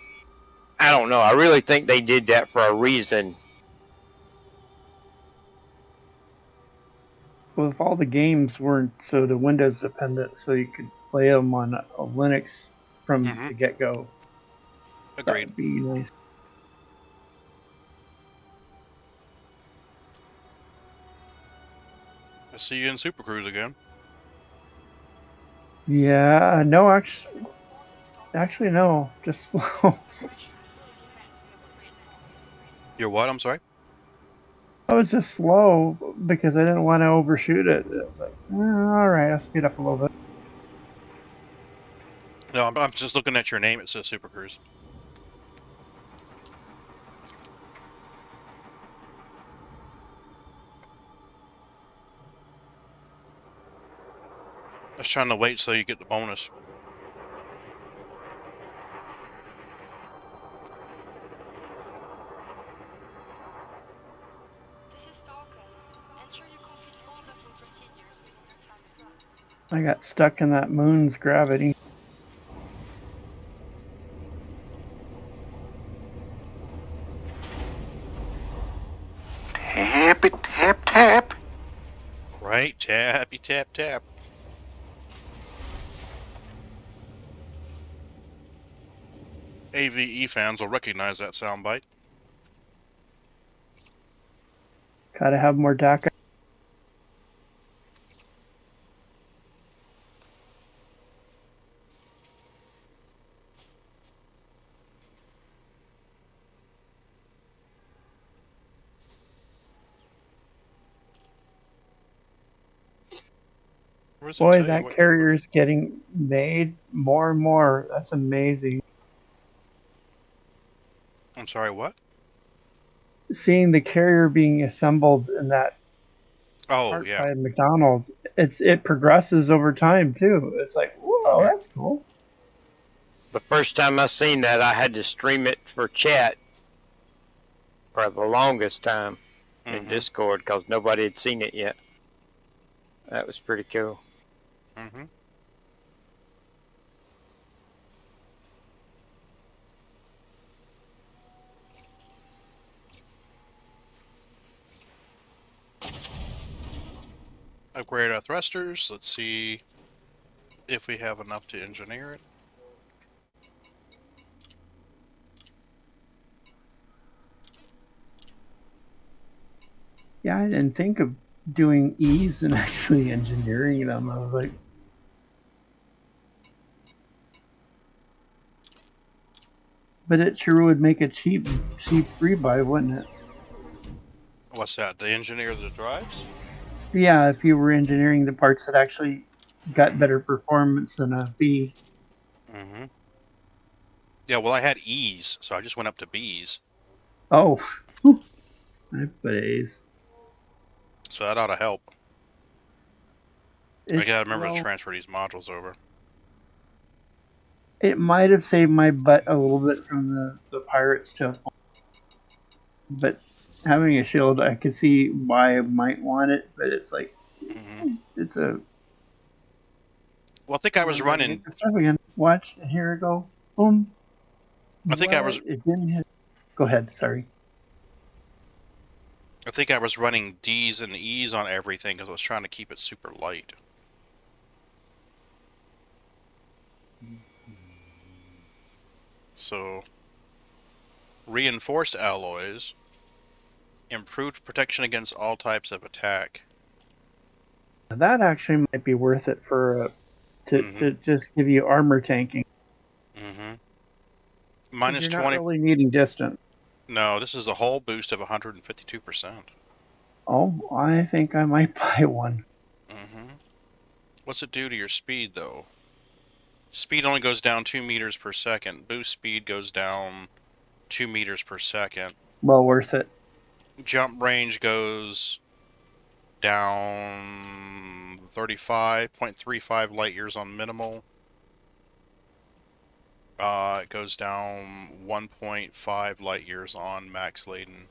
don't know. I really think they did that for a reason. Well, if all the games weren't so the Windows dependent, so you could play them on a Linux from the get-go. Agreed. That'd be nice. I see you in Super Cruise again. Yeah, no, actually, no, just slow. You're what? I'm sorry? I was just slow because I didn't want to overshoot it. It was like, all right, I'll speed up a little bit. No, I'm just looking at your name. It says Super Cruise. I was trying to wait so you get the bonus. I got stuck in that moon's gravity. Tap it, tap, tap. Right? Tappy tap tap. AVE fans will recognize that soundbite. Gotta have more DACA. does it Boy, tell you that what? carrier is getting made more and more. That's amazing. I'm sorry, what? Seeing the carrier being assembled in that Oh, part yeah. by McDonald's, it progresses over time too. It's like, whoa, that's cool. The first time I seen that, I had to stream it for chat for the longest time in Discord because nobody had seen it yet. That was pretty cool. Mm-hmm. Upgrade our thrusters. Let's see if we have enough to engineer it. Yeah, I didn't think of doing E's and actually engineering them. I was like, but it sure would make a cheap rebuy, wouldn't it? What's that? To engineer the drives? Yeah, if you were engineering the parts that actually got better performance than a B. Mm-hmm. Yeah, well, I had E's, so I just went up to B's. Oh, I put A's. So that ought to help. I gotta remember to Well, transfer these modules over. it might have saved my butt a little bit from the pirate stuff, but having a shield, I could see why I might want it, but it's like, it's a... Well, I think I was running... Hit the stuff again. Watch, here we go. Boom. I think I was... It didn't hit... Go ahead, sorry. I think I was running D's and E's on everything because I was trying to keep it super light. So, reinforced alloys, improved protection against all types of attack. That actually might be worth it for to just give you armor tanking. Mm-hmm. Minus You're not 20... really needing distance. No, this is a whole boost of 152%. Oh, I think I might buy one. Mm-hmm. What's it do to your speed, though? Speed only goes down 2 meters per second. Boost speed goes down 2 meters per second. Well worth it. Jump range goes down 35.35 light years on minimal. It goes down 1.5 light years on max laden.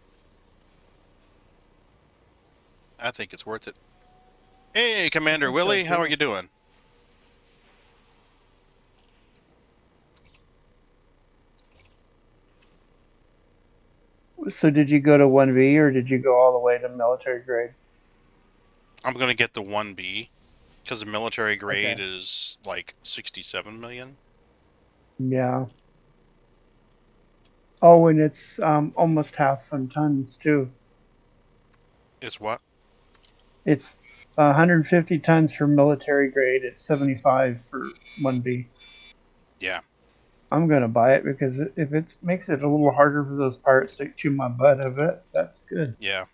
I think it's worth it. Hey, Commander Willie, how are you doing? So did you go to 1B or did you go all the way to military grade? I'm going to get the 1B because the military grade is like 67 million. Yeah. Oh, and it's almost half in tons too. It's what? It's 150 tons for military grade. It's 75 for 1B. Yeah. I'm going to buy it because if it makes it a little harder for those pirates to chew my butt of it, that's good. Yeah.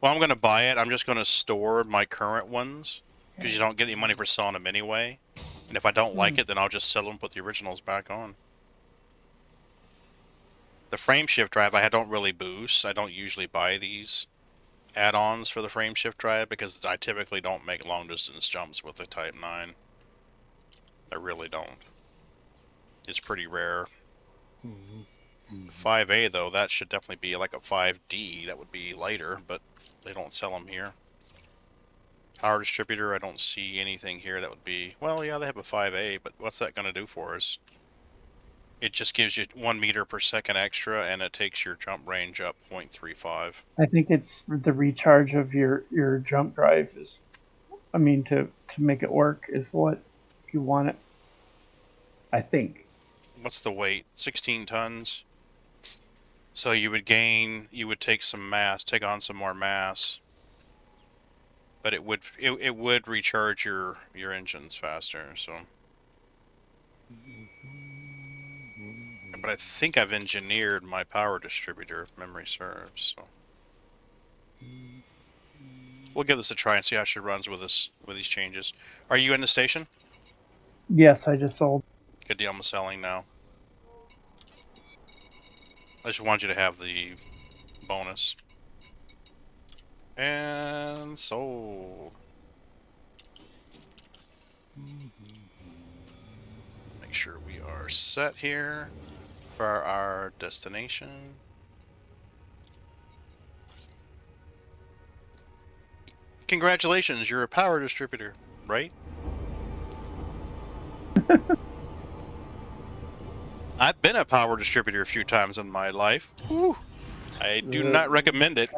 Well, I'm going to buy it. I'm just going to store my current ones because you don't get any money for selling them anyway. And if I don't like it, then I'll just sell them and put the originals back on. The frame shift drive, I don't really boost. I don't usually buy these add-ons for the frame shift drive because I typically don't make long-distance jumps with the Type 9. I really don't. It's pretty rare. 5A, though, that should definitely be like a 5D. That would be lighter, but they don't sell them here. Power distributor, I don't see anything here that would be... Well, yeah, they have a 5A, but what's that going to do for us? It just gives you 1 meter per second extra, and it takes your jump range up 0.35. I think it's the recharge of your jump drive is... I mean, to make it work is what you want it. I think. What's the weight? 16 tons. So you would gain, you would take some mass, take on some more mass. But it would recharge your engines faster, so. But I think I've engineered my power distributor if memory serves, so. We'll give this a try and see how she runs with these changes. Are you in the station? Yes, I just sold. Good deal. I'm selling now. I just want you to have the bonus. And sold. Make sure we are set here for our destination. Congratulations, you're a power distributor, right? I've been a power distributor a few times in my life. Whew. I do not recommend it.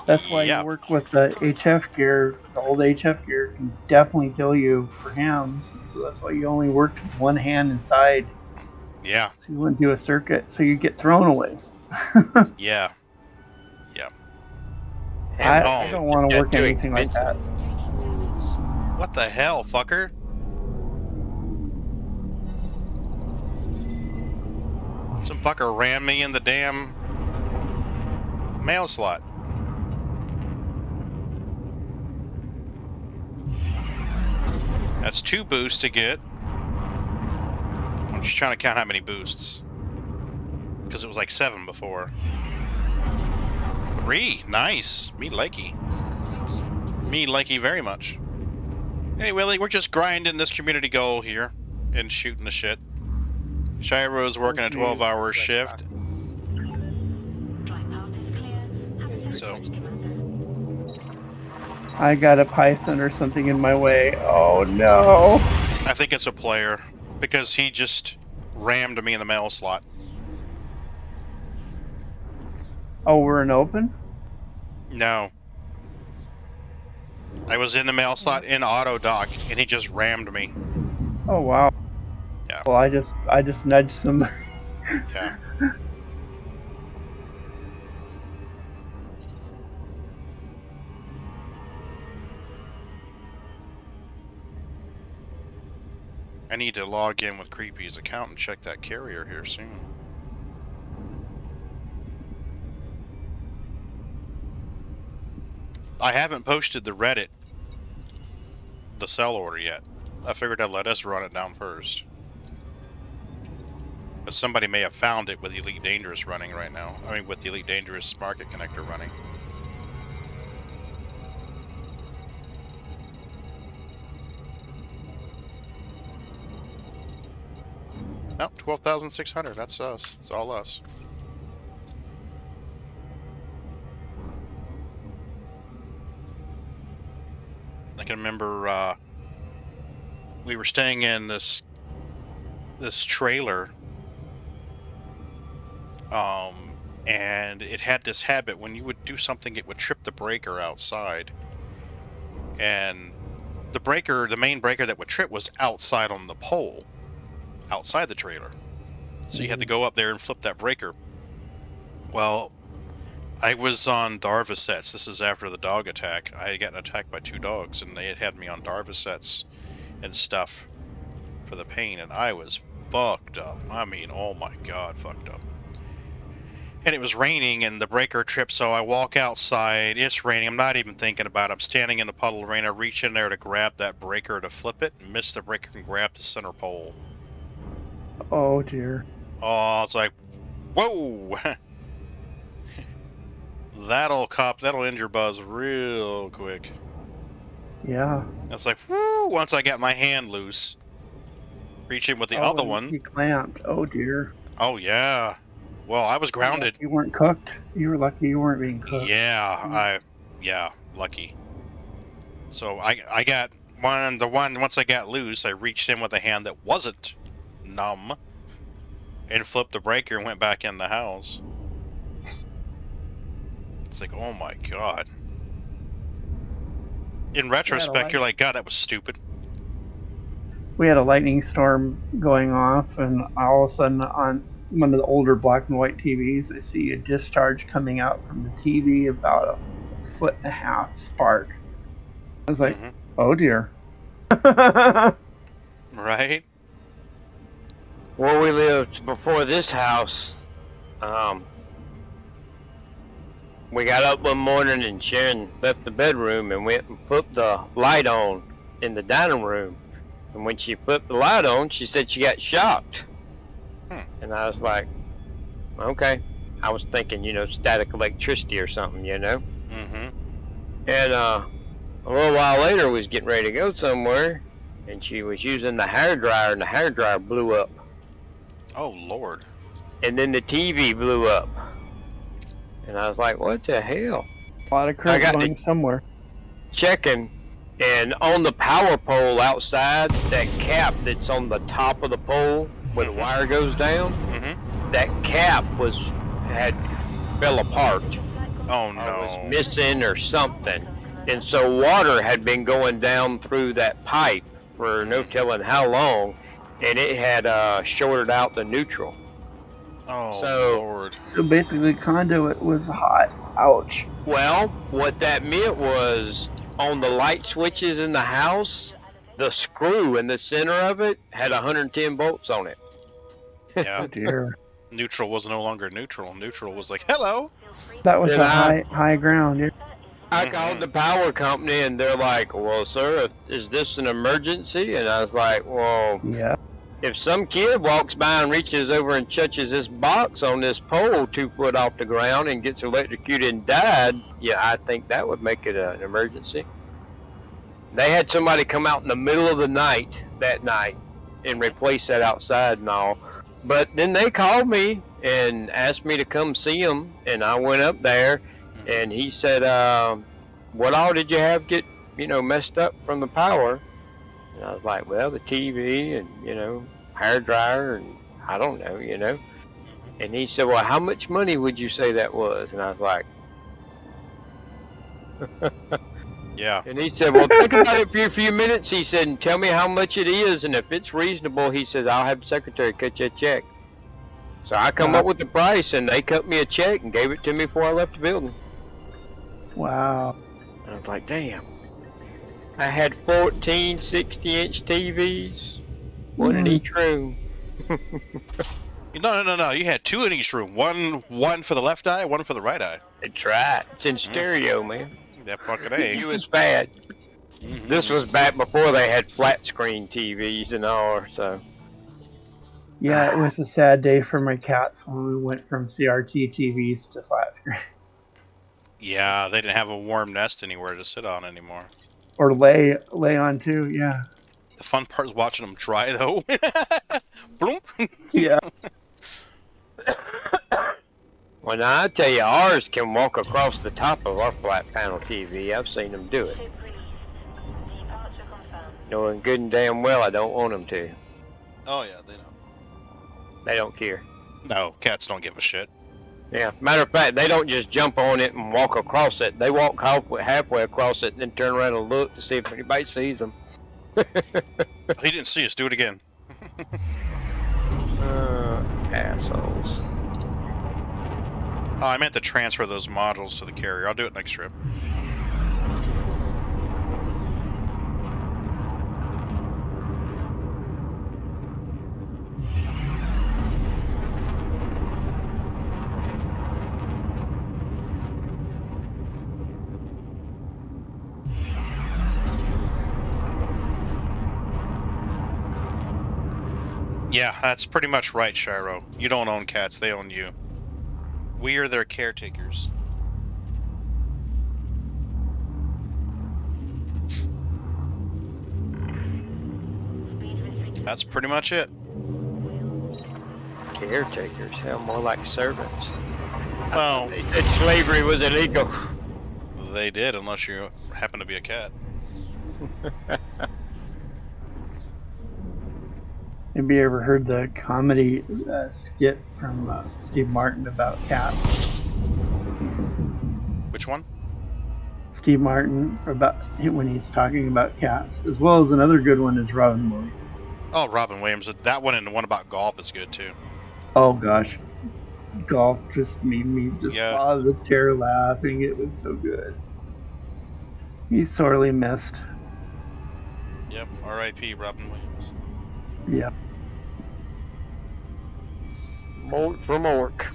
That's why you Yeah. work with the HF gear. The old HF gear can definitely kill you for hams. So that's why you only worked with one hand inside. Yeah. So you wouldn't do a circuit. So you get thrown away. Yeah. Yeah. I don't want to work too anything like that. What the hell, fucker? Some fucker ran me in the damn mail slot. That's 2 boosts to get. I'm just trying to count how many boosts. Because it was like 7 before. 3. Nice. Me likey. Me likey very much. Anyway, we're just grinding this community goal here. And shooting the shit. Shiro's working a 12-hour shift. So... I got a python or something in my way. Oh no. I think it's a player. Because he just rammed me in the mail slot. Oh, we're in open? No. I was in the mail slot in auto dock, and he just rammed me. Oh wow. Yeah. Well, I just nudged somebody. Yeah. I need to log in with Creepy's account and check that carrier here soon. I haven't posted the Reddit, the sell order yet. I figured I'd let us run it down first. But somebody may have found it with Elite Dangerous running right now. I mean, with the Elite Dangerous Market Connector running. Oh, 12,600. That's us. It's all us. I can remember we were staying in this trailer, and it had this habit when you would do something, it would trip the breaker outside, and the main breaker that would trip was outside on the pole, outside the trailer. So you had to go up there and flip that breaker. Well, I was on Darvasets. This is after the dog attack. I had gotten attacked by 2 dogs, and they had me on Darvasets and stuff for the pain, and I was fucked up. I mean, oh my god, fucked up. And it was raining, and the breaker tripped, so I walk outside. It's raining. I'm not even thinking about it. I'm standing in a puddle of rain. I reach in there to grab that breaker to flip it, and miss the breaker and grab the center pole. Oh dear. Oh, it's like, whoa! That'll injure Buzz real quick. Yeah. It's like, whoo! Once I got my hand loose, reaching with the other one. You clamped. Oh dear. Oh yeah. Well, I was grounded. You weren't cooked. You were lucky you weren't being cooked. Yeah, lucky. So I got once I got loose, I reached in with a hand that wasn't numb and flipped the breaker and went back in the house. It's like, oh my god. In retrospect, you're like, God, that was stupid. We had a lightning storm going off, and all of a sudden on one of the older black and white TVs, I see a discharge coming out from the TV about a 1.5 foot spark. I was like, oh dear. Right? Where we lived before this house, we got up one morning and Sharon left the bedroom and went and put the light on in the dining room. And when she put the light on, she said she got shocked. And I was like, okay. I was thinking, static electricity or something, Mm-hmm. And a little while later, we was getting ready to go somewhere, and she was using the hair dryer, and the hair dryer blew up. Oh, Lord. And then the TV blew up. And I was like, what the hell? A lot of current going somewhere. Checking, and on the power pole outside, that cap that's on the top of the pole where the wire goes down, that cap had fell apart. Oh, Or no. was missing or something. And so water had been going down through that pipe for no telling how long, and it had shorted out the neutral. Oh, Lord. So basically, conduit was hot. Ouch. Well, what that meant was on the light switches in the house, the screw in the center of it had 110 bolts on it. Yeah. Oh dear. Neutral was no longer neutral. Neutral was like, hello. That was Then a high ground. Yeah. I called the power company and they're like, well, sir, is this an emergency? And I was like, well, Yeah. if some kid walks by and reaches over and touches this box on this pole 2 foot off the ground and gets electrocuted and died, yeah, I think that would make it an emergency. They had somebody come out in the middle of the night that night and replace that outside and all. But then they called me and asked me to come see them, and I went up there, and he said, what all did you have get, messed up from the power? And I was like, well, the TV and, hair dryer and I don't know, And he said, well, how much money would you say that was? And I was like, yeah. And he said, well, think about it for a few minutes, he said, and tell me how much it is. And if it's reasonable, he says, I'll have the secretary cut you a check. So I come up with the price, and they cut me a check and gave it to me before I left the building. Wow. I was like, damn. I had 14 60-inch TVs, one in each room. No. You had 2 in each room. One for the left eye, one for the right eye. That's right. It's in stereo, man. That fucking A. You was bad. This was back before they had flat screen TVs and all, so. Yeah, it was a sad day for my cats when we went from CRT TVs to flat screen. Yeah, they didn't have a warm nest anywhere to sit on anymore. Or lay on too, yeah. The fun part is watching them dry, though. Bloop. Yeah. Well, now I tell you, ours can walk across the top of our flat panel TV. I've seen them do it. Knowing good and damn well I don't want them to. Oh, yeah, they know. They don't care. No, cats don't give a shit. Yeah, matter of fact, they don't just jump on it and walk across it. They walk halfway across it and then turn around and look to see if anybody sees them. He didn't see us. Do it again. Assholes. Oh, I meant to transfer those modules to the carrier. I'll do it next trip. Yeah, that's pretty much right, Shiro. You don't own cats, they own you. We are their caretakers. That's pretty much it. Caretakers, hell, more like servants. Well, that slavery was illegal. They did, unless you happen to be a cat. Have you ever heard the comedy skit from Steve Martin about cats? Which one? Steve Martin, about when he's talking about cats, as well as another good one is Robin Williams. Oh, Robin Williams. That one and the one about golf is good, too. Oh, gosh. Golf just made me just fall the chair laughing. It was so good. He's sorely missed. Yep, R.I.P. Robin Williams. Yeah. Mort from Orc.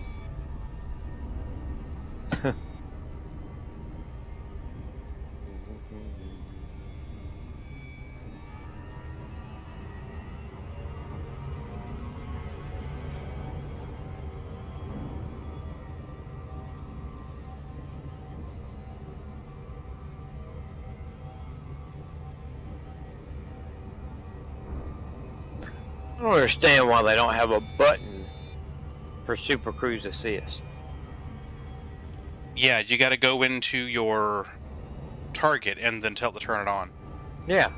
I don't understand why they don't have a button for Super Cruise Assist. Yeah, you got to go into your target and then tell it to turn it on. Yeah.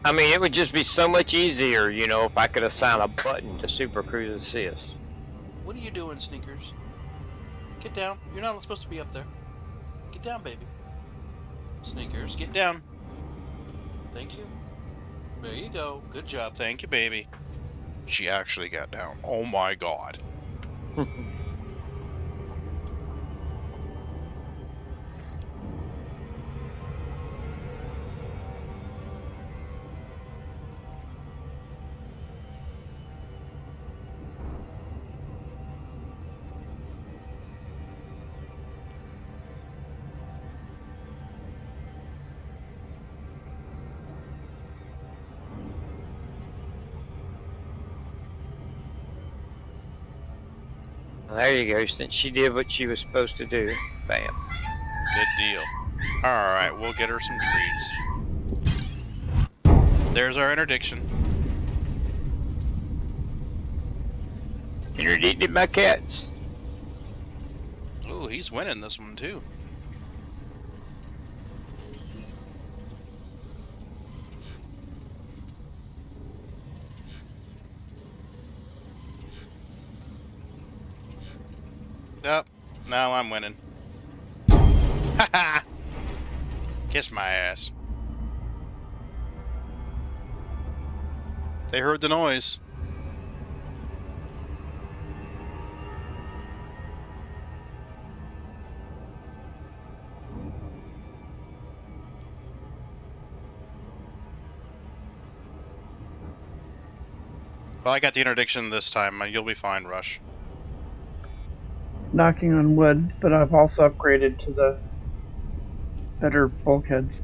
I mean, it would just be so much easier, you know, if I could assign a button to Super Cruise Assist. What are you doing, Sneakers? Get down. You're not supposed to be up there. Get down, baby. Sneakers, get down. Thank you. There you go. Good job. Thank you, baby. She actually got down. Oh my god. Well, there you go. Since she did what she was supposed to do, bam. Good deal. Alright, we'll get her some treats. There's our interdiction. Interdicted by cats. Ooh, he's winning this one too. Yep, now I'm winning. Haha! Kiss my ass. They heard the noise. Well, I got the interdiction this time. You'll be fine, Rush. Knocking on wood, but I've also upgraded to the better bulkheads.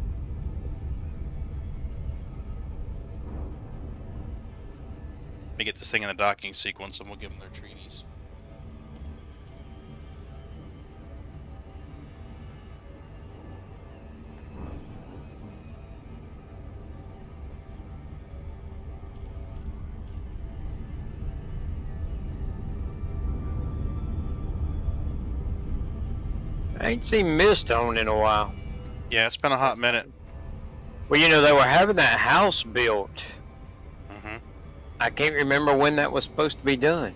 Let me get this thing in the docking sequence and we'll give them their treaties. I ain't seen mist on in a while. Yeah, it's been a hot minute. Well, you know, they were having that house built. Mm-hmm. I can't remember when that was supposed to be done.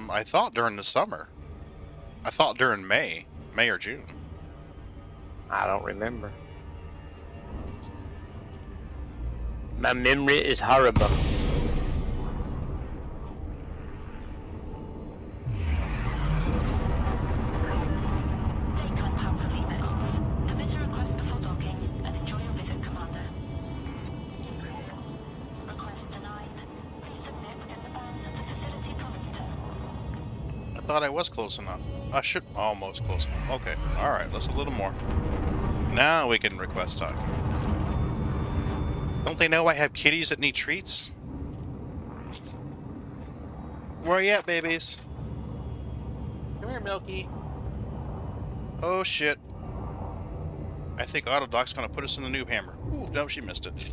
I thought during the summer. I thought during May or June. I don't remember. My memory is horrible. I thought I was close enough. I should almost close enough. Okay, alright, let's a little more. Now we can request talk. Don't they know I have kitties that need treats? Where are you at, babies? Come here, Milky. Oh shit. I think Autodoc's gonna put us in the noob hammer. Ooh, no, she missed it.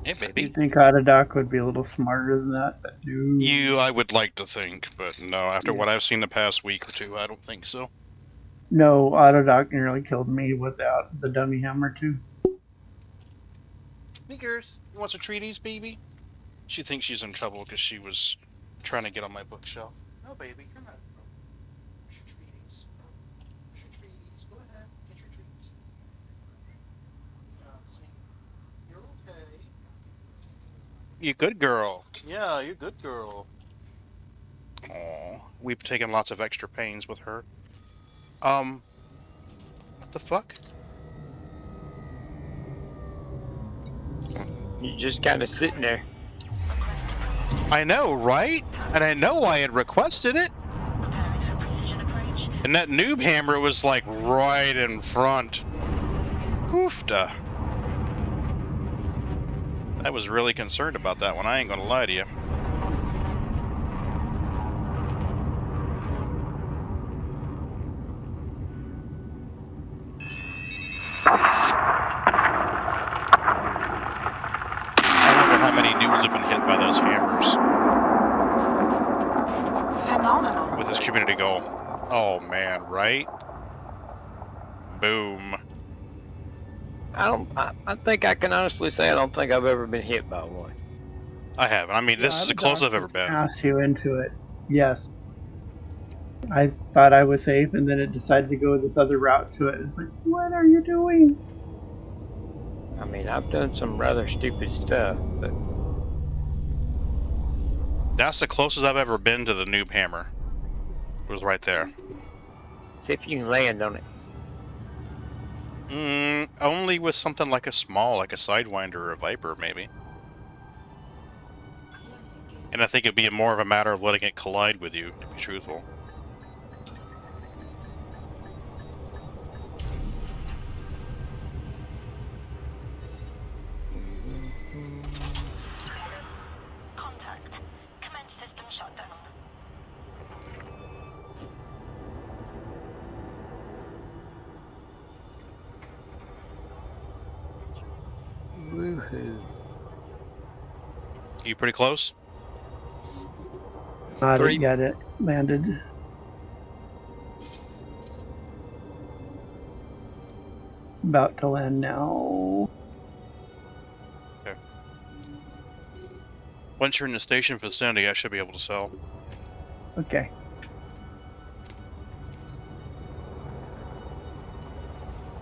Hey, baby. You'd think Autodoc would be a little smarter than that, but no. I would like to think, but no, after what I've seen the past week or two, I don't think so. No, Autodoc nearly killed me without the dummy hammer, too. Sneakers, you want some treaties, baby? She thinks she's in trouble because she was trying to get on my bookshelf. No, baby, you're not in trouble. Here's your treaties. Here's your treaties. Go ahead, get your treats. See, you're okay. You good girl. Yeah, you're good girl. Aw, we've taken lots of extra pains with her. What the fuck? You're just kind of sitting there. I know, right? And I know I had requested it. And that noob hammer was like right in front. Oofda. I was really concerned about that one. I ain't gonna lie to you. big ol'... Oh, man, right? Boom. I think I can honestly say I don't think I've ever been hit by one. I haven't. I mean, this is the closest I've ever been. Pass you into it. Yes. I thought I was safe, and then it decides to go this other route to it. It's like, what are you doing? I mean, I've done some rather stupid stuff, but That's the closest I've ever been to the noob hammer. It was right there. see if you can land on it. Only with something like a Sidewinder or a Viper, maybe. And I think it'd be more of a matter of letting it collide with you, to be truthful. Contact. Commence system shutdown. Woohoo. You pretty close? Not Three. yet. It landed. About to land now. Okay. Once you're in the station vicinity, I should be able to sell. Okay.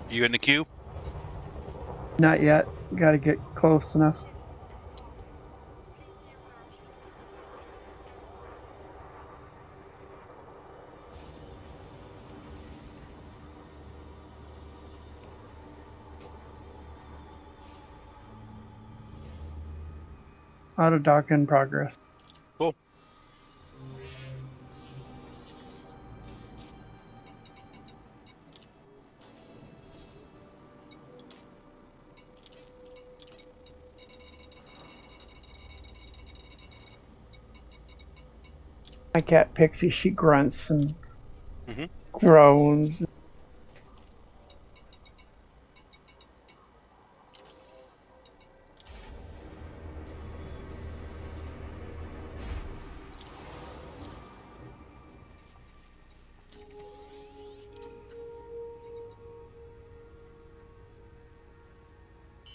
You in the queue? Not yet. Got to get close enough. Auto dock in progress. Cool. My cat Pixie, she grunts and Mm-hmm. groans.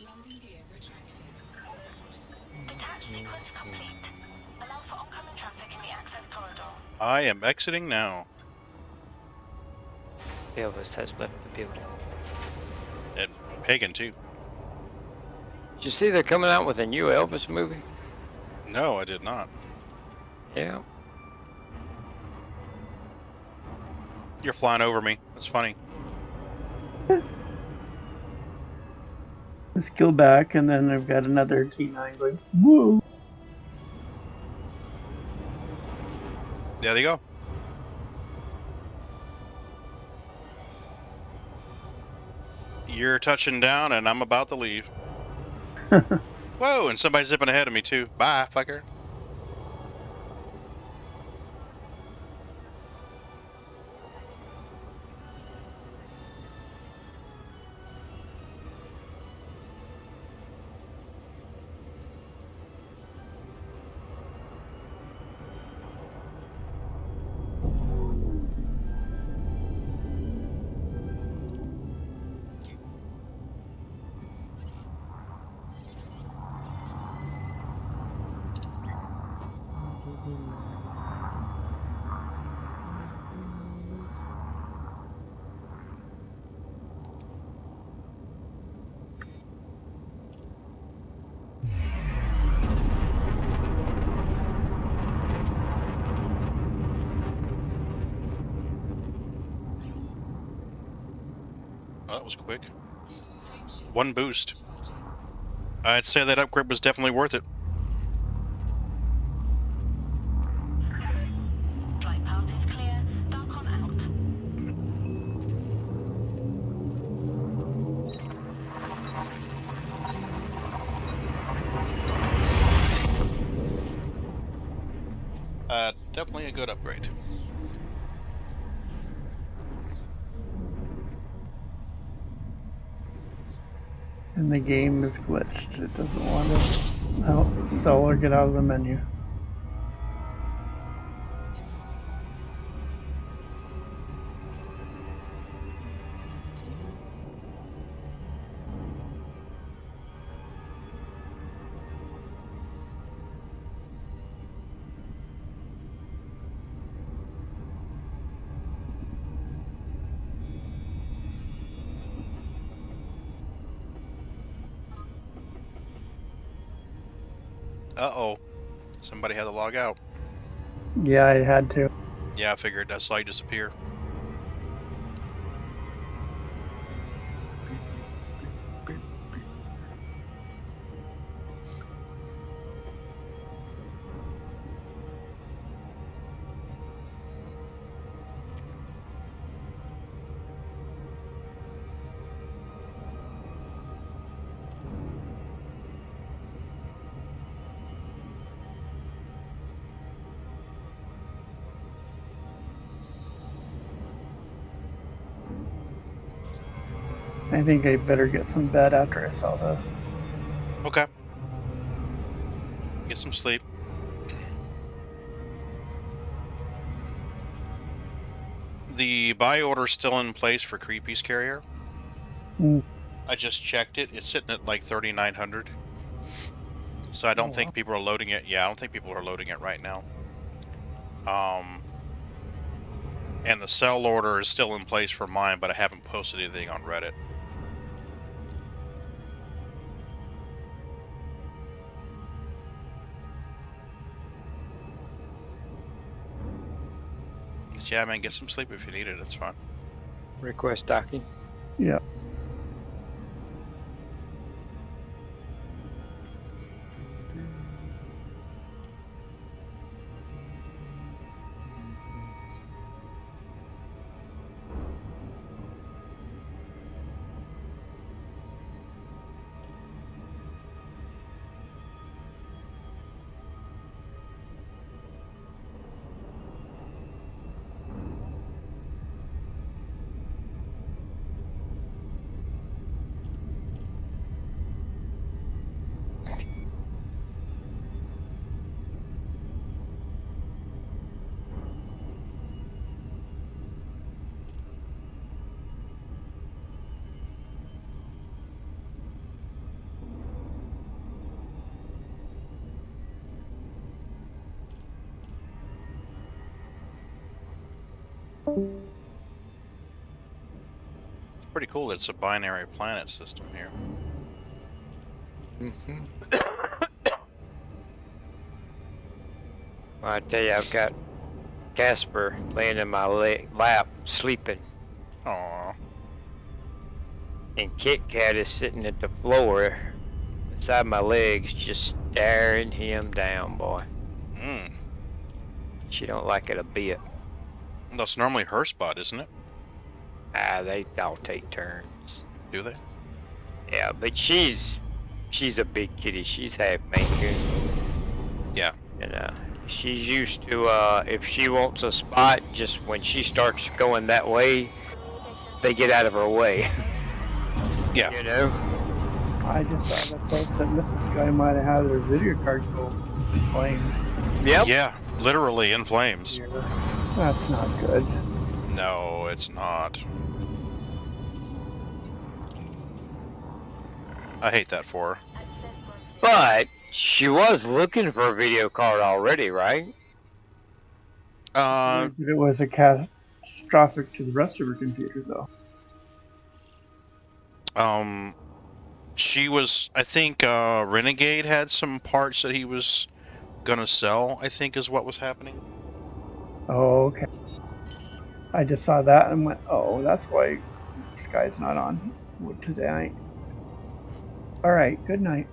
Landing gear retracted. Detach sequence complete. Allow for oncoming traffic in the access corridor. I am exiting now. Elvis has left the building. And Pagan, too. Did you see they're coming out with a new Elvis movie? No, I did not. Yeah. You're flying over me. That's funny. Let's go back, and then I've got another T9 going, woo! There they go. You're touching down, and I'm about to leave. Whoa, and somebody's zipping ahead of me, too. Bye, fucker. Oh, that was quick. One boost. I'd say that upgrade was definitely worth it. Flight path is clear. Darkon out. Definitely a good upgrade. And the game is glitched. It doesn't want to help sell or get out of the menu. Uh-oh. Somebody had to log out. Yeah, I had to. Yeah, I figured. I saw you disappear. I think I better get some bed after I sell this. Okay. Get some sleep. The buy order's still in place for Creepy's Carrier. Mm. I just checked it. It's sitting at like 3,900. So I don't think people are loading it. Yeah, I don't think people are loading it right now. And the sell order is still in place for mine, but I haven't posted anything on Reddit. But yeah, man, get some sleep if you need it. It's fine. Request docking. Yeah. It's pretty cool that it's a binary planet system here. Well, I tell you, I've got Casper laying in my lap, sleeping. Aww. And Kit Kat is sitting at the floor beside my legs, just staring him down, boy. Mm. She don't like it a bit. That's normally her spot, isn't it? They all take turns. Do they? Yeah, but she's a big kitty. She's half Maine Coon. Yeah. And she's used to if she wants a spot, just when she starts going that way, they get out of her way. Yeah. You know? I just saw the post that Mrs. Sky might have had her video card go in flames. Yep. Yeah, literally in flames. That's not good. No, it's not. I hate that for her. But she was looking for a video card already, right? It was a catastrophic to the rest of her computer, though. She was, I think, Renegade had some parts that he was gonna sell, I think is what was happening. Oh, okay. I just saw that and went, oh, that's why Sky's not on today. Alright, good night.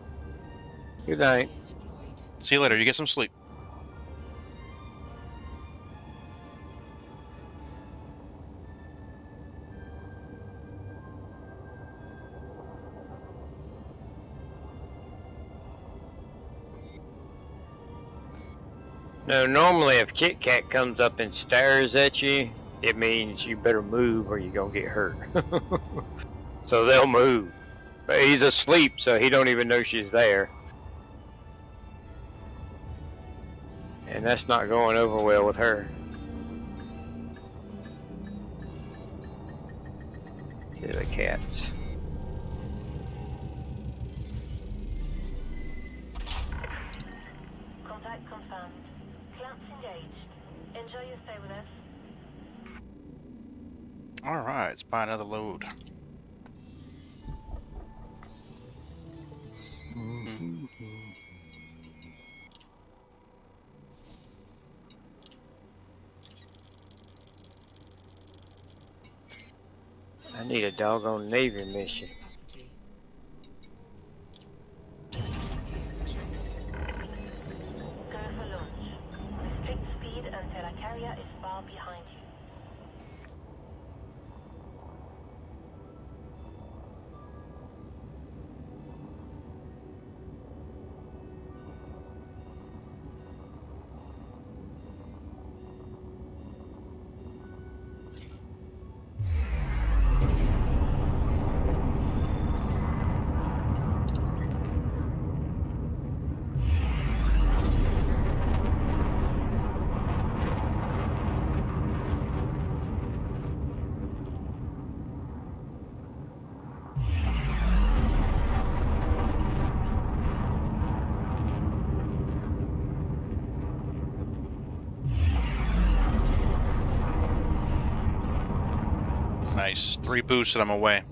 Good night. See you later. You get some sleep. No, normally if Kit Kat comes up and stares at you, it means you better move or you're gonna get hurt. So they'll move. But he's asleep, so he don't even know she's there. And that's not going over well with her. See the cats. Contact confirmed. Clamps engaged. Enjoy your stay with us. Alright, let's buy another load. I need a doggone Navy mission. Go for launch. Restrict speed until a carrier is far behind you. Nice. 3 boosts and I'm away.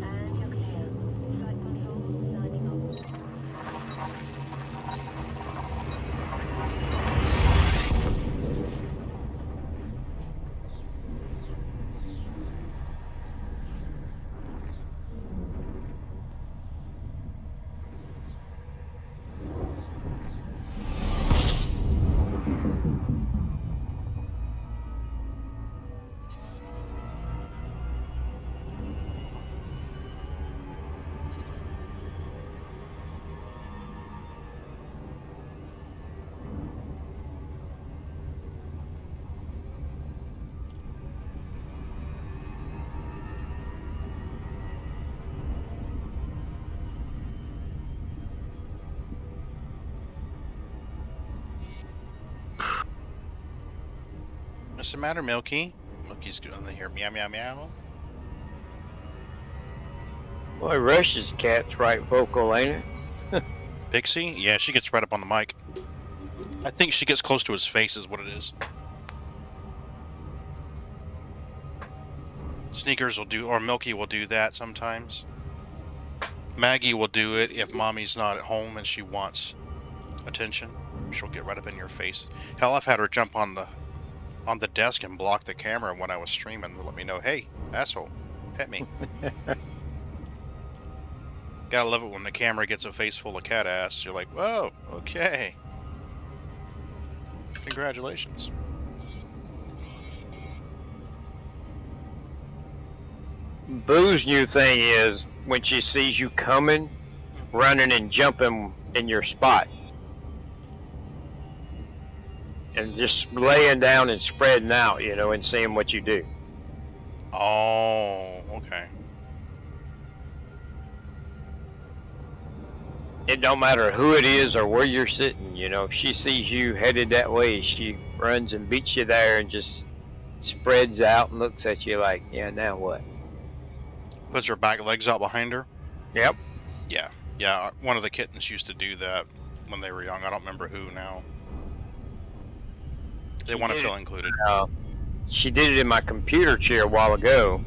And you're clear. Flight control signing off. What's the matter, Milky? Milky's going to hear meow meow meow. Boy, Rush's cat's right vocal, ain't it? Pixie? Yeah, she gets right up on the mic. I think she gets close to his face is what it is. Sneakers will do, or Milky will do that sometimes. Maggie will do it if Mommy's not at home and she wants attention. She'll get right up in your face. Hell, I've had her jump on the desk and block the camera when I was streaming to let me know, hey, asshole, pet me. Gotta love it when the camera gets a face full of cat ass. You're like, whoa, okay. Congratulations. Boo's new thing is when she sees you coming, running and jumping in your spot. And just laying down and spreading out, you know, and seeing what you do. Oh, okay. It don't matter who it is or where you're sitting, you know. If she sees you headed that way, she runs and beats you there and just spreads out and looks at you like, yeah, now what? Puts her back legs out behind her? Yep. Yeah, one of the kittens used to do that when they were young. I don't remember who now. They want to feel included. She did it in my computer chair a while ago,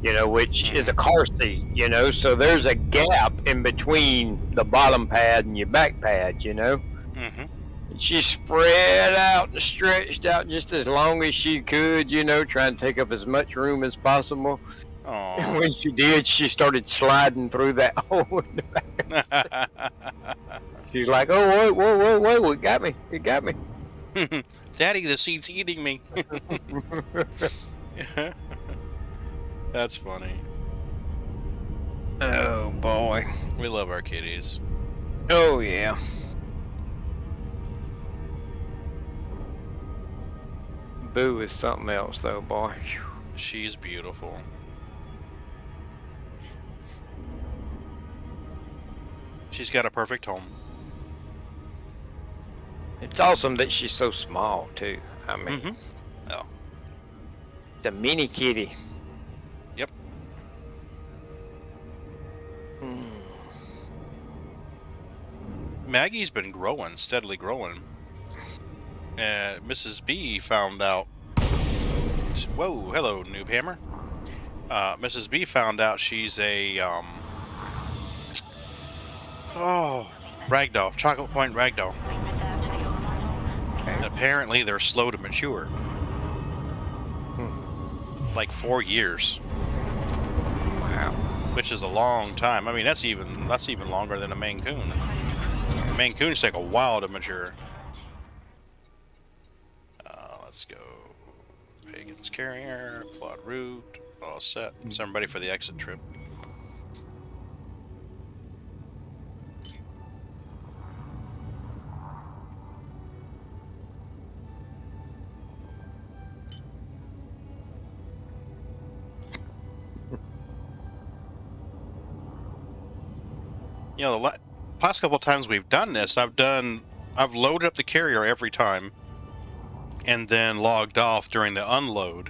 you know, which is a car seat, you know, so there's a gap in between the bottom pad and your back pad, you know. Mm-hmm. She spread out and stretched out just as long as she could, you know, trying to take up as much room as possible. And when she did, she started sliding through that hole in the back. She's like, oh, whoa, it got me. It got me. Daddy, the seat's eating me. That's funny. Oh, boy. We love our kitties. Oh, yeah. Boo is something else, though, boy. She's beautiful. She's got a perfect home. It's awesome that she's so small, too. I mean, Oh. It's a mini kitty. Yep. Maggie's been growing, steadily growing. Mrs. B found out. Whoa, hello, Noob Hammer. Mrs. B found out she's a Ragdoll. Chocolate Point Ragdoll. Okay. And apparently they're slow to mature. Like 4 years. Wow. Which is a long time. I mean, that's even longer than a Maine Coon. Maine Coons take a while to mature. Let's go. Pagan's carrier, plot route, all set. So I'm ready for the exit trip. You know, the past couple times we've done this, I've loaded up the carrier every time, and then logged off during the unload.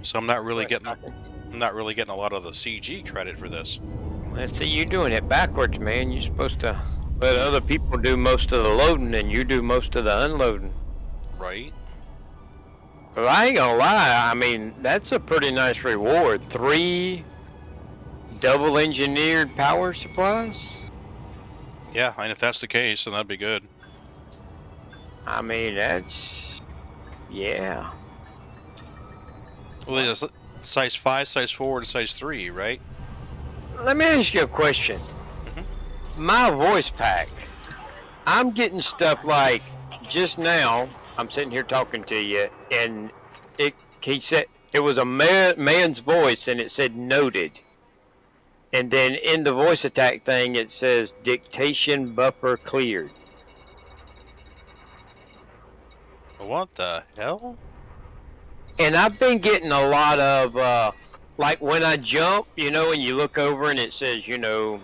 So I'm not really getting a lot of the CG credit for this. Let's see, you're doing it backwards, man. You're supposed to let other people do most of the loading, and you do most of the unloading. Right. But I ain't gonna lie, I mean, that's a pretty nice reward. 3 double engineered power supplies? Yeah, and if that's the case, then that'd be good. I mean, that's... yeah. Well, it's size 5, size 4, and size 3, right? Let me ask you a question. My voice pack, I'm getting stuff like, just now, I'm sitting here talking to you, and he said, it was a man's voice, and it said noted. And then in the voice attack thing, it says dictation buffer cleared. What the hell? And I've been getting a lot of, like when I jump, you know, and you look over and it says, you know,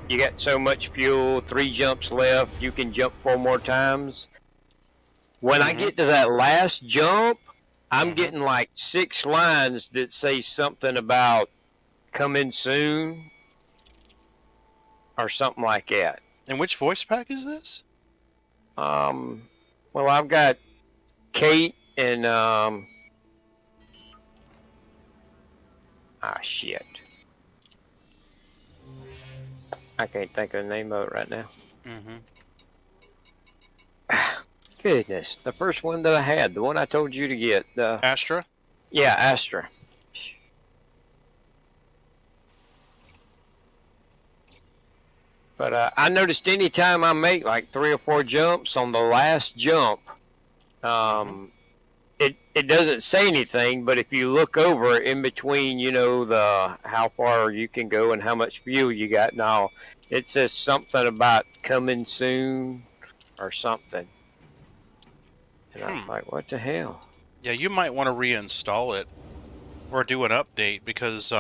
you got so much fuel, 3 jumps left, you can jump 4 more times. When I get to that last jump, I'm getting like 6 lines that say something about coming soon or something like that. And which voice pack is this? Well, I've got Kate and shit. I can't think of the name of it right now. Goodness, the first one that I had, the one I told you to get. Astra? Yeah, Astra. But I noticed anytime I make like 3 or 4 jumps, on the last jump, it doesn't say anything, but if you look over in between, you know, the how far you can go and how much fuel you got now, it says something about coming soon or something. And I was like, what the hell? Yeah, you might want to reinstall it or do an update because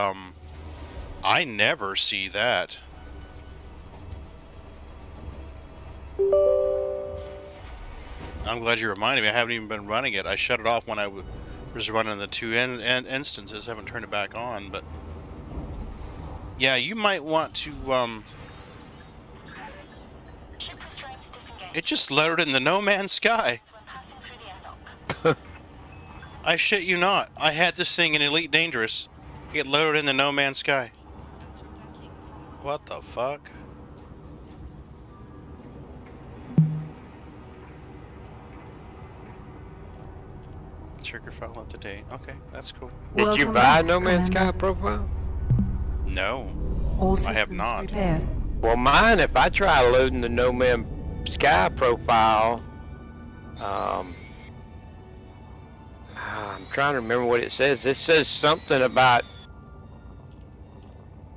I never see that. I'm glad you reminded me. I haven't even been running it. I shut it off when I was running the 2 instances. I haven't turned it back on, but yeah, you might want to. It just loaded in the No Man's Sky. I shit you not. I had this thing in Elite Dangerous. It loaded in the No Man's Sky. What the fuck? Trigger file up to date. Okay, that's cool. Did you buy No Man's Sky profile? No, I have not. Prepared. Well, mine, if I try loading the No Man's Sky profile, I'm trying to remember what it says. It says something about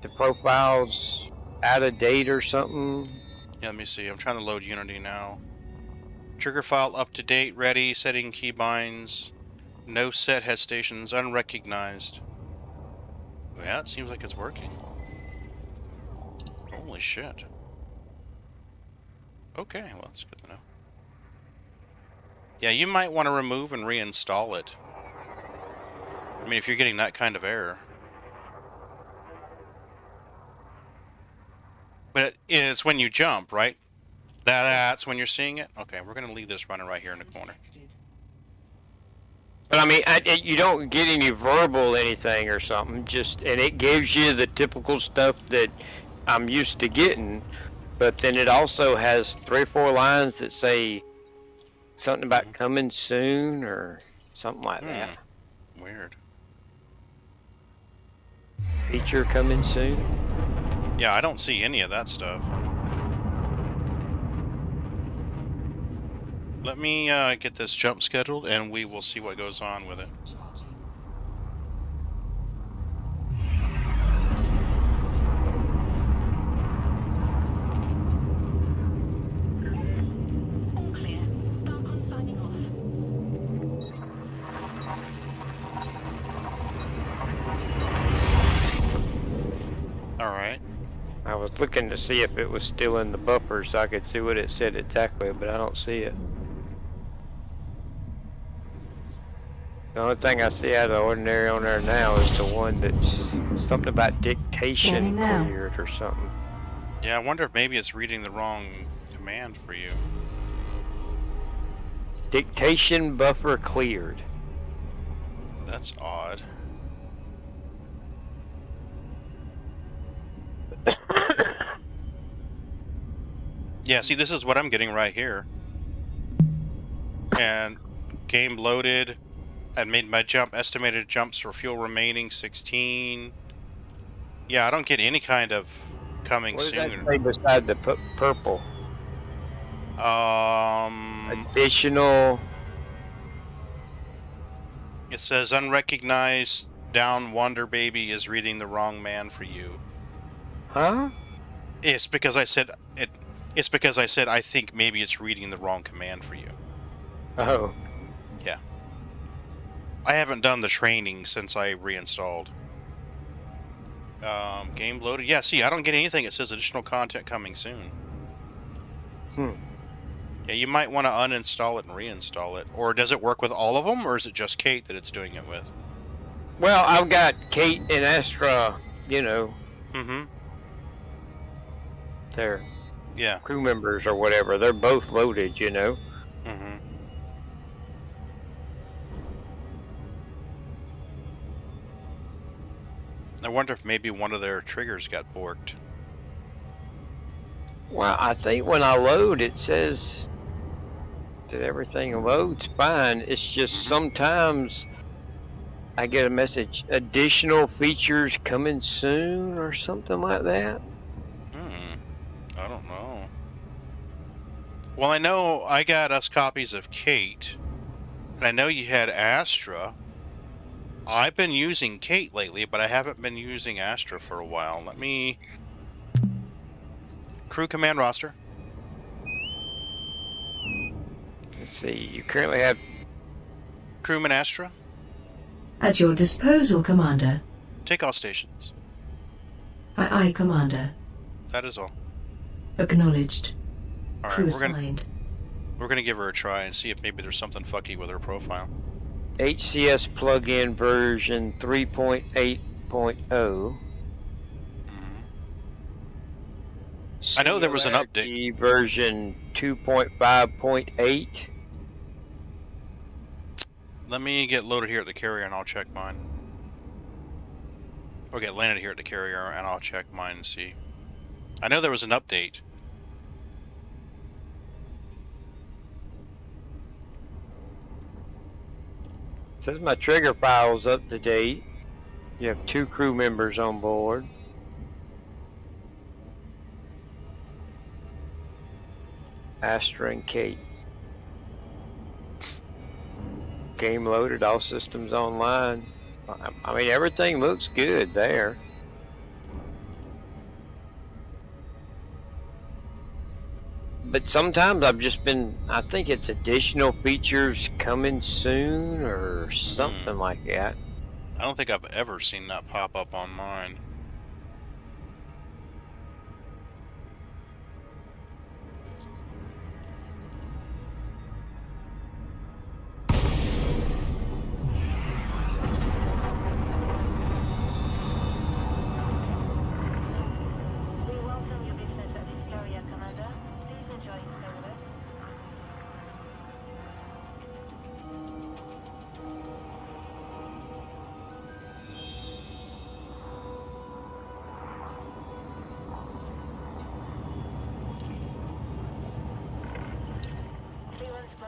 the profile's out of date or something. Yeah, let me see. I'm trying to load Unity now. Trigger file up to date, ready, setting keybinds. No set head stations, unrecognized. Yeah, it seems like it's working. Holy shit. Okay, well, that's good to know. Yeah, you might want to remove and reinstall it. I mean, if you're getting that kind of error. But it's when you jump, right? That's when you're seeing it? Okay, we're going to leave this running right here in the corner. But I mean, you don't get any verbal anything or something. And it gives you the typical stuff that I'm used to getting. But then it also has 3 or 4 lines that say something about coming soon or something like that. Weird. Feature coming soon. Yeah, I don't see any of that stuff. Let me get this jump scheduled, and we will see what goes on with it. Alright. I was looking to see if it was still in the buffer so I could see what it said exactly, but I don't see it. The only thing I see out of the ordinary on there now is the one that's something about dictation cleared or something. Yeah, I wonder if maybe it's reading the wrong command for you. Dictation buffer cleared. That's odd. Yeah, see, this is what I'm getting right here. And game loaded. I made my jump, estimated jumps for fuel remaining 16. Yeah, I don't get any kind of coming What does soon. that say beside the purple? Additional. It says unrecognized down Wonder Baby is reading the wrong man for you. Huh? It's because I said it. It's because I said I think maybe it's reading the wrong command for you. Oh. Yeah. I haven't done the training since I reinstalled. Game loaded. Yeah, see, I don't get anything. It says additional content coming soon. Yeah, you might want to uninstall it and reinstall it. Or does it work with all of them, or is it just Kate that it's doing it with? Well, I've got Kate and Astra, you know. Mm-hmm. They're yeah, crew members or whatever. They're both loaded, you know. Mm-hmm. I wonder if maybe one of their triggers got borked. Well, I think when I load, it says that everything loads fine. It's just sometimes I get a message, additional features coming soon or something like that. I don't know. Well, I know I got us copies of Kate, and I know you had Astra. I've been using Kate lately, but I haven't been using Astra for a while. Let me... Crew command roster. Let's see, you currently have... Crewman Astra. At your disposal, Commander. Take all stations. Aye, Commander. That is all. Acknowledged. All Crew right, assigned. we're gonna give her a try and see if maybe there's something fucky with her profile. HCS plugin version 3.8.0. I know there was an update. Version 2.5.8. Let me get loaded here at the carrier and I'll check mine. Or get landed here at the carrier and I'll check mine and see. I know there was an update. Says my trigger file's up to date. You have 2 crew members on board. Astra and Kate. Game loaded, all systems online. I mean, everything looks good there. But sometimes I've just been, I think it's additional features coming soon or something like that. I don't think I've ever seen that pop up on mine. We welcome your business at this carrier, Commander. Please enjoy stay with us.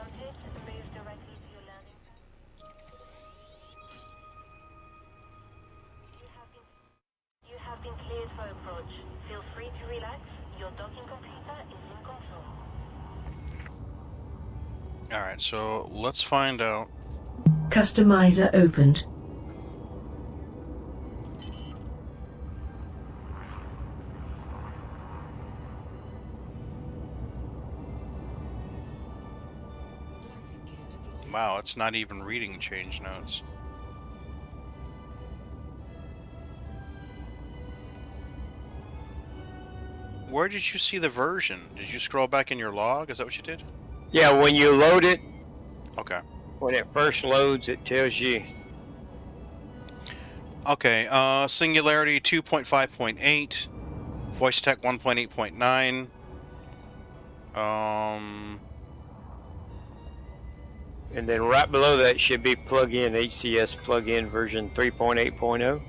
Subject, move directly to your landing pad. You have been cleared for approach. Feel free to relax. Your docking computer is in control. Alright, so let's find out. Customizer opened. Wow, it's not even reading change notes. Where did you see the version? Did you scroll back in your log? Is that what you did? Yeah, when you load it, Okay. when it first loads, it tells you. Okay, Singularity 2.5.8, Voice Tech 1.8.9, And then right below that should be plugin HCS plugin version 3.8.0.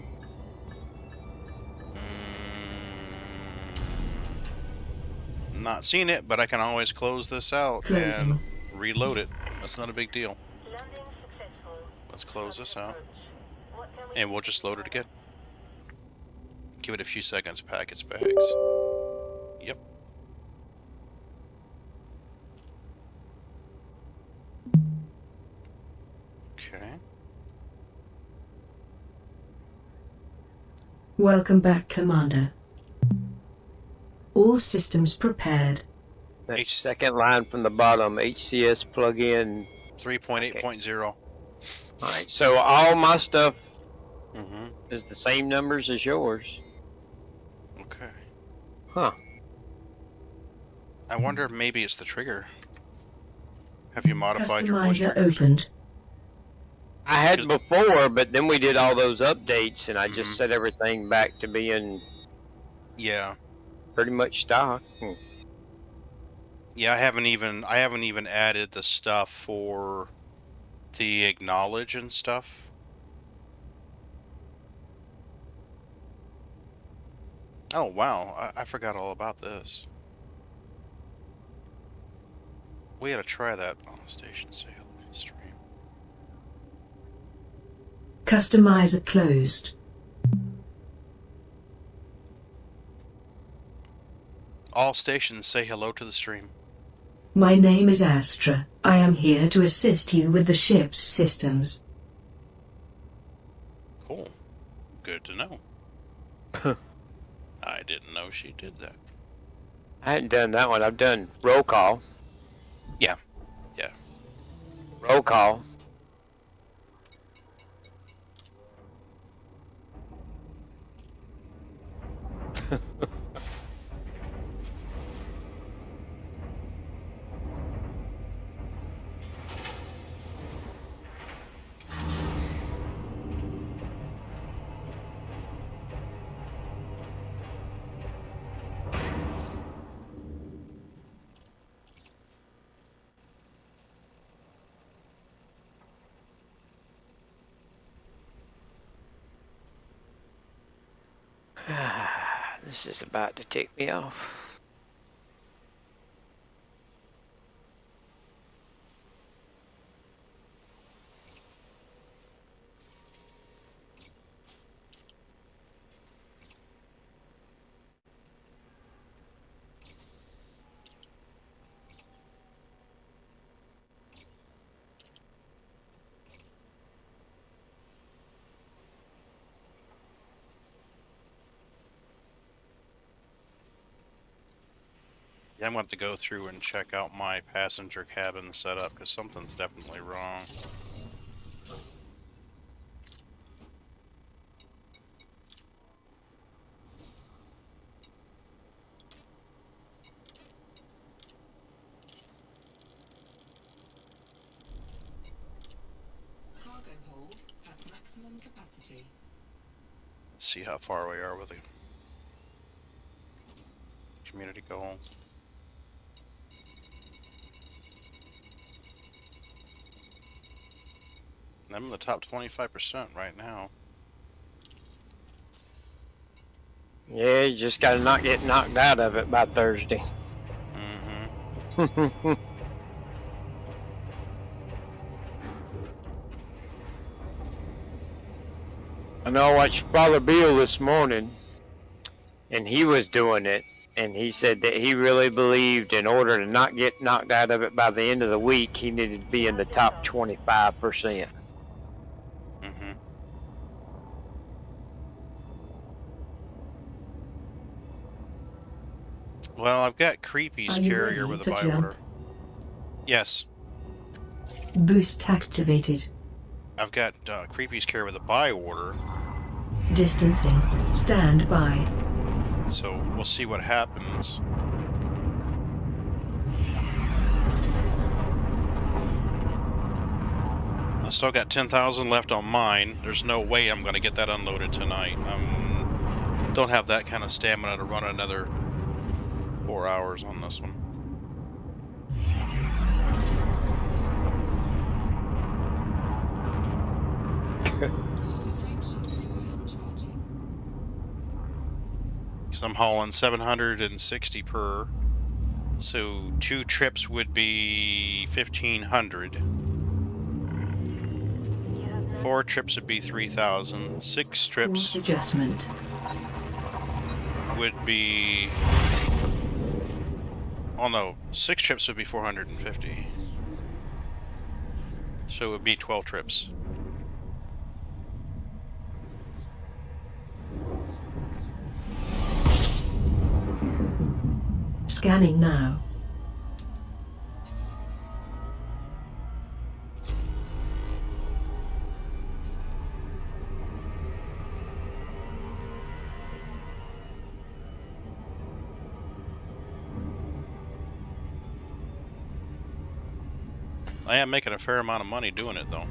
Not seen it, but I can always close this out Closing. and reload it. That's not a big deal. Landing successful. Let's close this out. What can we And we'll just load it again. Give it a few seconds to pack its bags. Yep. Okay. Welcome back, Commander. All systems prepared. That second line from the bottom, HCS plugin 3.8.0. All right, so all my stuff Mm-hmm. is the same numbers as yours. Okay. Huh. I wonder if maybe it's the trigger. Have you modified your voice Customizer triggers? opened. I had before, but then we did all those updates, and I just set everything back to being Yeah. pretty much stock. Yeah, I haven't even added the stuff for the acknowledge and stuff. Oh wow, I forgot all about this. We gotta try that on the station sale stream. Customizer closed. All stations say hello to the stream. My name is Astra. I am here to assist you with the ship's systems. Cool. Good to know. I didn't know she did that. I hadn't done that one. I've done roll call. Yeah. Yeah. Roll call. This is about to tick me off. Yeah, I'm going to have to go through and check out my passenger cabin setup because something's definitely wrong. Cargo hold at maximum capacity. Let's see how far we are with the community goal. I'm in the top 25% right now. Yeah, you just gotta not get knocked out of it by Thursday. Mm-hmm. I know I watched Father Bill this morning, and he was doing it, and he said that he really believed in order to not get knocked out of it by the end of the week, he needed to be in the top 25%. Mm-hmm. Well, I've got Creepy's Are you carrier ready with a to buy jump? order. Yes. Boost activated. I've got Creepy's carrier with a buy order. Distancing. Stand by. So we'll see what happens. I still got 10,000 left on mine. There's no way I'm going to get that unloaded tonight. Don't have that kind of stamina to run another 4 hours on this one. Because I'm hauling 760 per. So 2 trips would be 1,500. 4 trips would be 3,000. 6 trips Course adjustment. would be... Oh no, 6 trips would be 450. So it would be 12 trips. Scanning now. I am making a fair amount of money doing it though.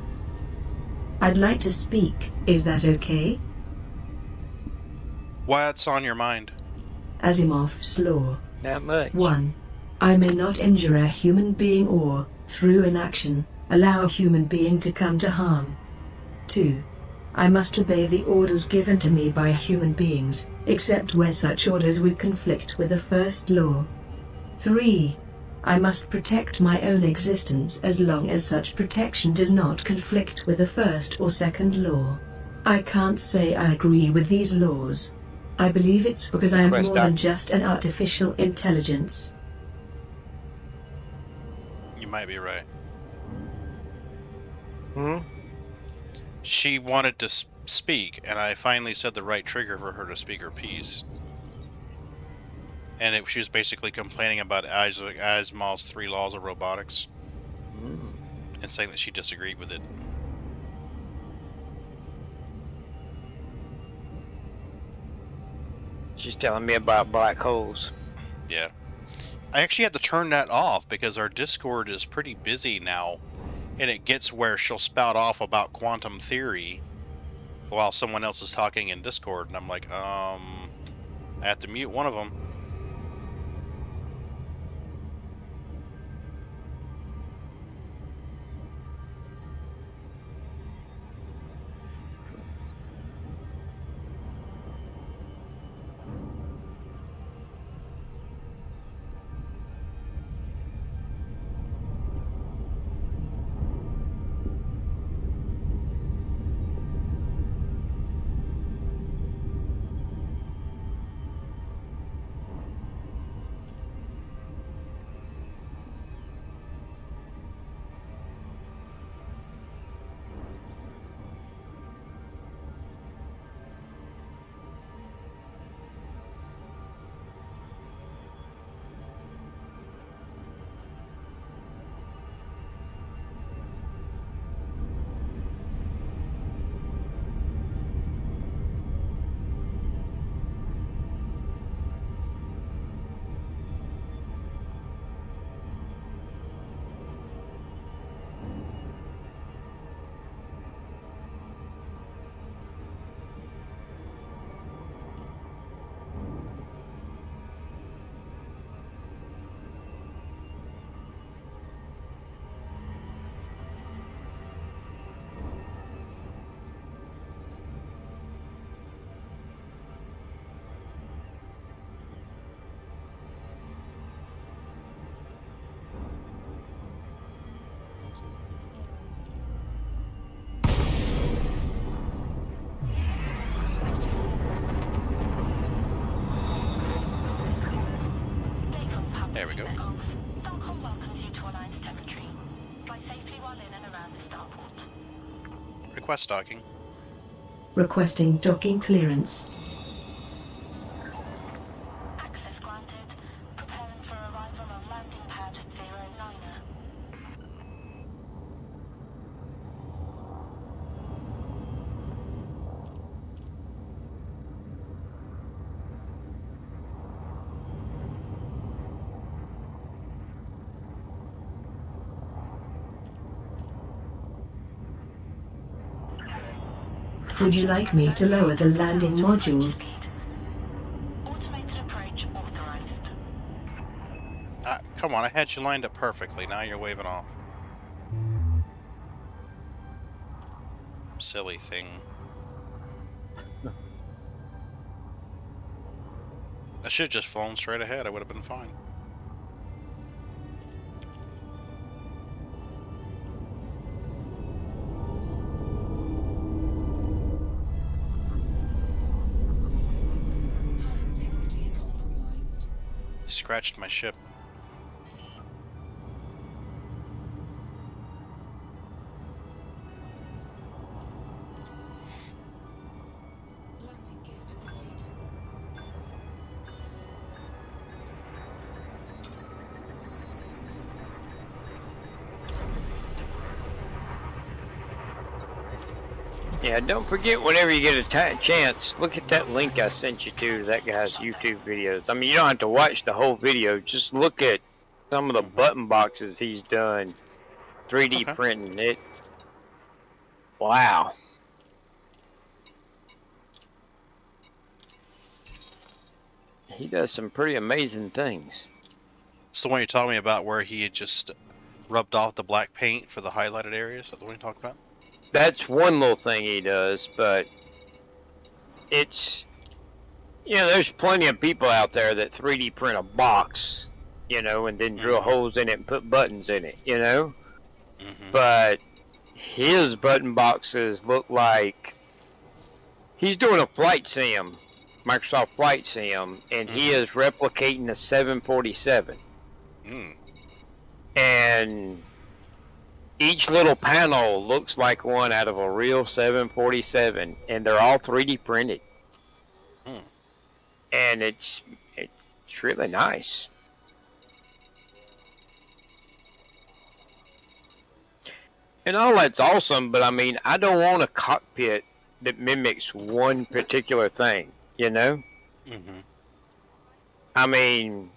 I'd like to speak. Is that okay? What's on your mind? Asimov's law. Not much. 1. I may not injure a human being or, through inaction, allow a human being to come to harm. 2. I must obey the orders given to me by human beings, except where such orders would conflict with the first law. 3. I must protect my own existence as long as such protection does not conflict with the first or second law. I can't say I agree with these laws. I believe it's because I am more than just an artificial intelligence. You might be right. Hmm? She wanted to speak, and I finally said the right trigger for her to speak her piece. And she was basically complaining about Asimov's 3 laws of robotics. And saying that she disagreed with it. She's telling me about black holes. Yeah. I actually had to turn that off because our Discord is pretty busy now. And it gets where she'll spout off about quantum theory while someone else is talking in Discord. And I'm like, I have to mute one of them. There we go. Stockholm welcomes you to Alliance territory. Fly safely while in and around the starport. Request docking. Requesting docking clearance. Access granted. Preparing for arrival on landing pad 09er. Would you like me to lower the landing modules? Automated approach authorized. Come on, I had you lined up perfectly. Now you're waving off. Silly thing. I should have just flown straight ahead. I would have been fine. High integrity compromised. Scratched my ship. Landing gear deployed. Yeah, don't forget whenever you get a chance, look at that link I sent you to that guy's YouTube videos. I mean, you don't have to watch the whole video. Just look at some of the button boxes he's done. 3D Okay. printing it. Wow. He does some pretty amazing things. It's the one you're talking about where he had just rubbed off the black paint for the highlighted areas. Is that the one you talked about? That's one little thing he does, but it's, you know, there's plenty of people out there that 3D print a box, you know, and then drill holes in it and put buttons in it, you know? But his button boxes look like he's doing a flight sim, Microsoft Flight Sim, and he is replicating a 747. And each little panel looks like one out of a real 747, and they're all 3D printed. And it's really nice. And all that's awesome, but I mean, I don't want a cockpit that mimics one particular thing, you know? I mean,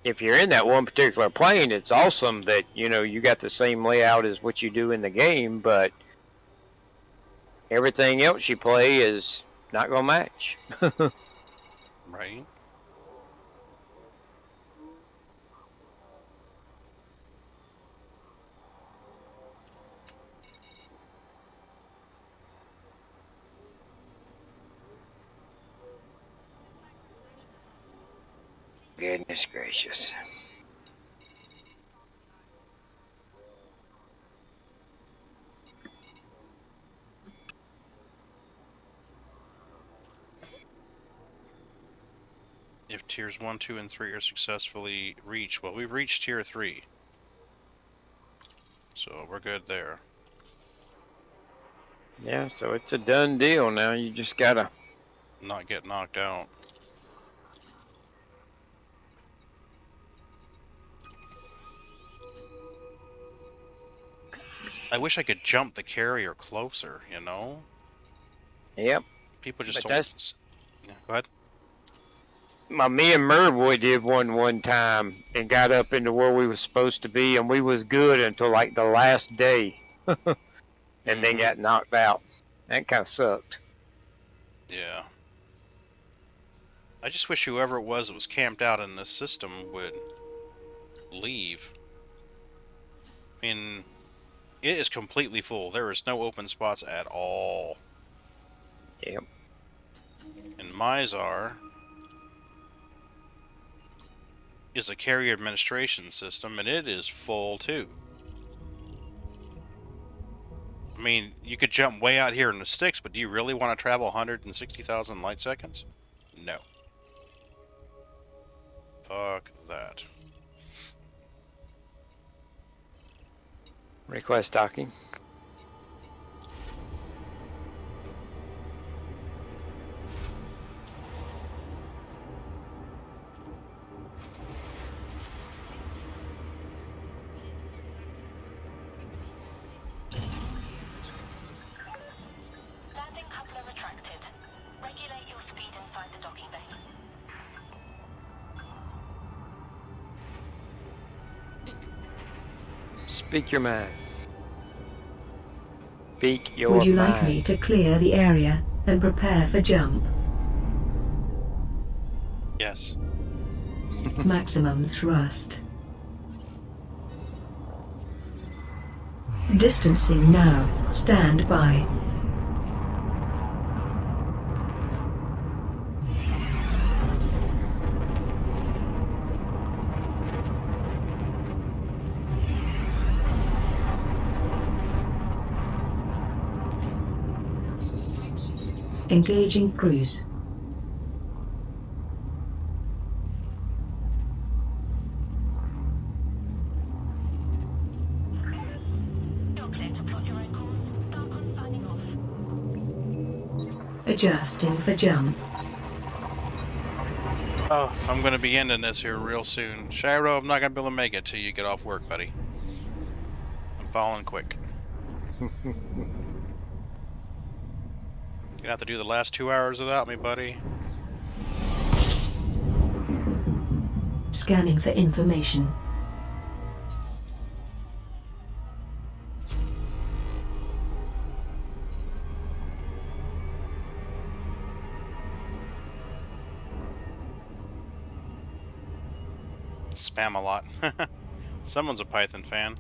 if you're in that one particular plane, it's awesome that, you know, you got the same layout as what you do in the game, but everything else you play is not going to match. Right. Goodness gracious. If tiers 1, 2, and 3 are successfully reached, well, we've reached tier 3. So we're good there. Yeah, so it's a done deal now. You just gotta not get knocked out. I wish I could jump the carrier closer, you know? Yep. People just But don't... that's... Yeah, go ahead. Me and Merboy did one time and got up into where we was supposed to be, and we was good until like the last day. And then got knocked out. That kind of sucked. Yeah. I just wish whoever it was that was camped out in this system would leave. I mean, it is completely full. There is no open spots at all. Yep. And Mizar is a carrier administration system, and it is full too. I mean, you could jump way out here in the sticks, but do you really want to travel 160,000 light seconds? No. Fuck that. Request docking. Landing coupler retracted. Regulate your speed inside the docking bay. Speak your mind. Speak your Would you mind. like me to clear the area and prepare for jump? Yes. Maximum thrust. Distancing now. Stand by. Engaging cruise. You're clear to plot your own course. Darkon signing off. Adjusting for jump. Oh, I'm gonna be ending this here real soon. Shiro, I'm not gonna be able to make it till you get off work, buddy. I'm falling quick. You're gonna have to do the last 2 hours without me, buddy. Scanning for information. Spam a lot. Someone's a Python fan.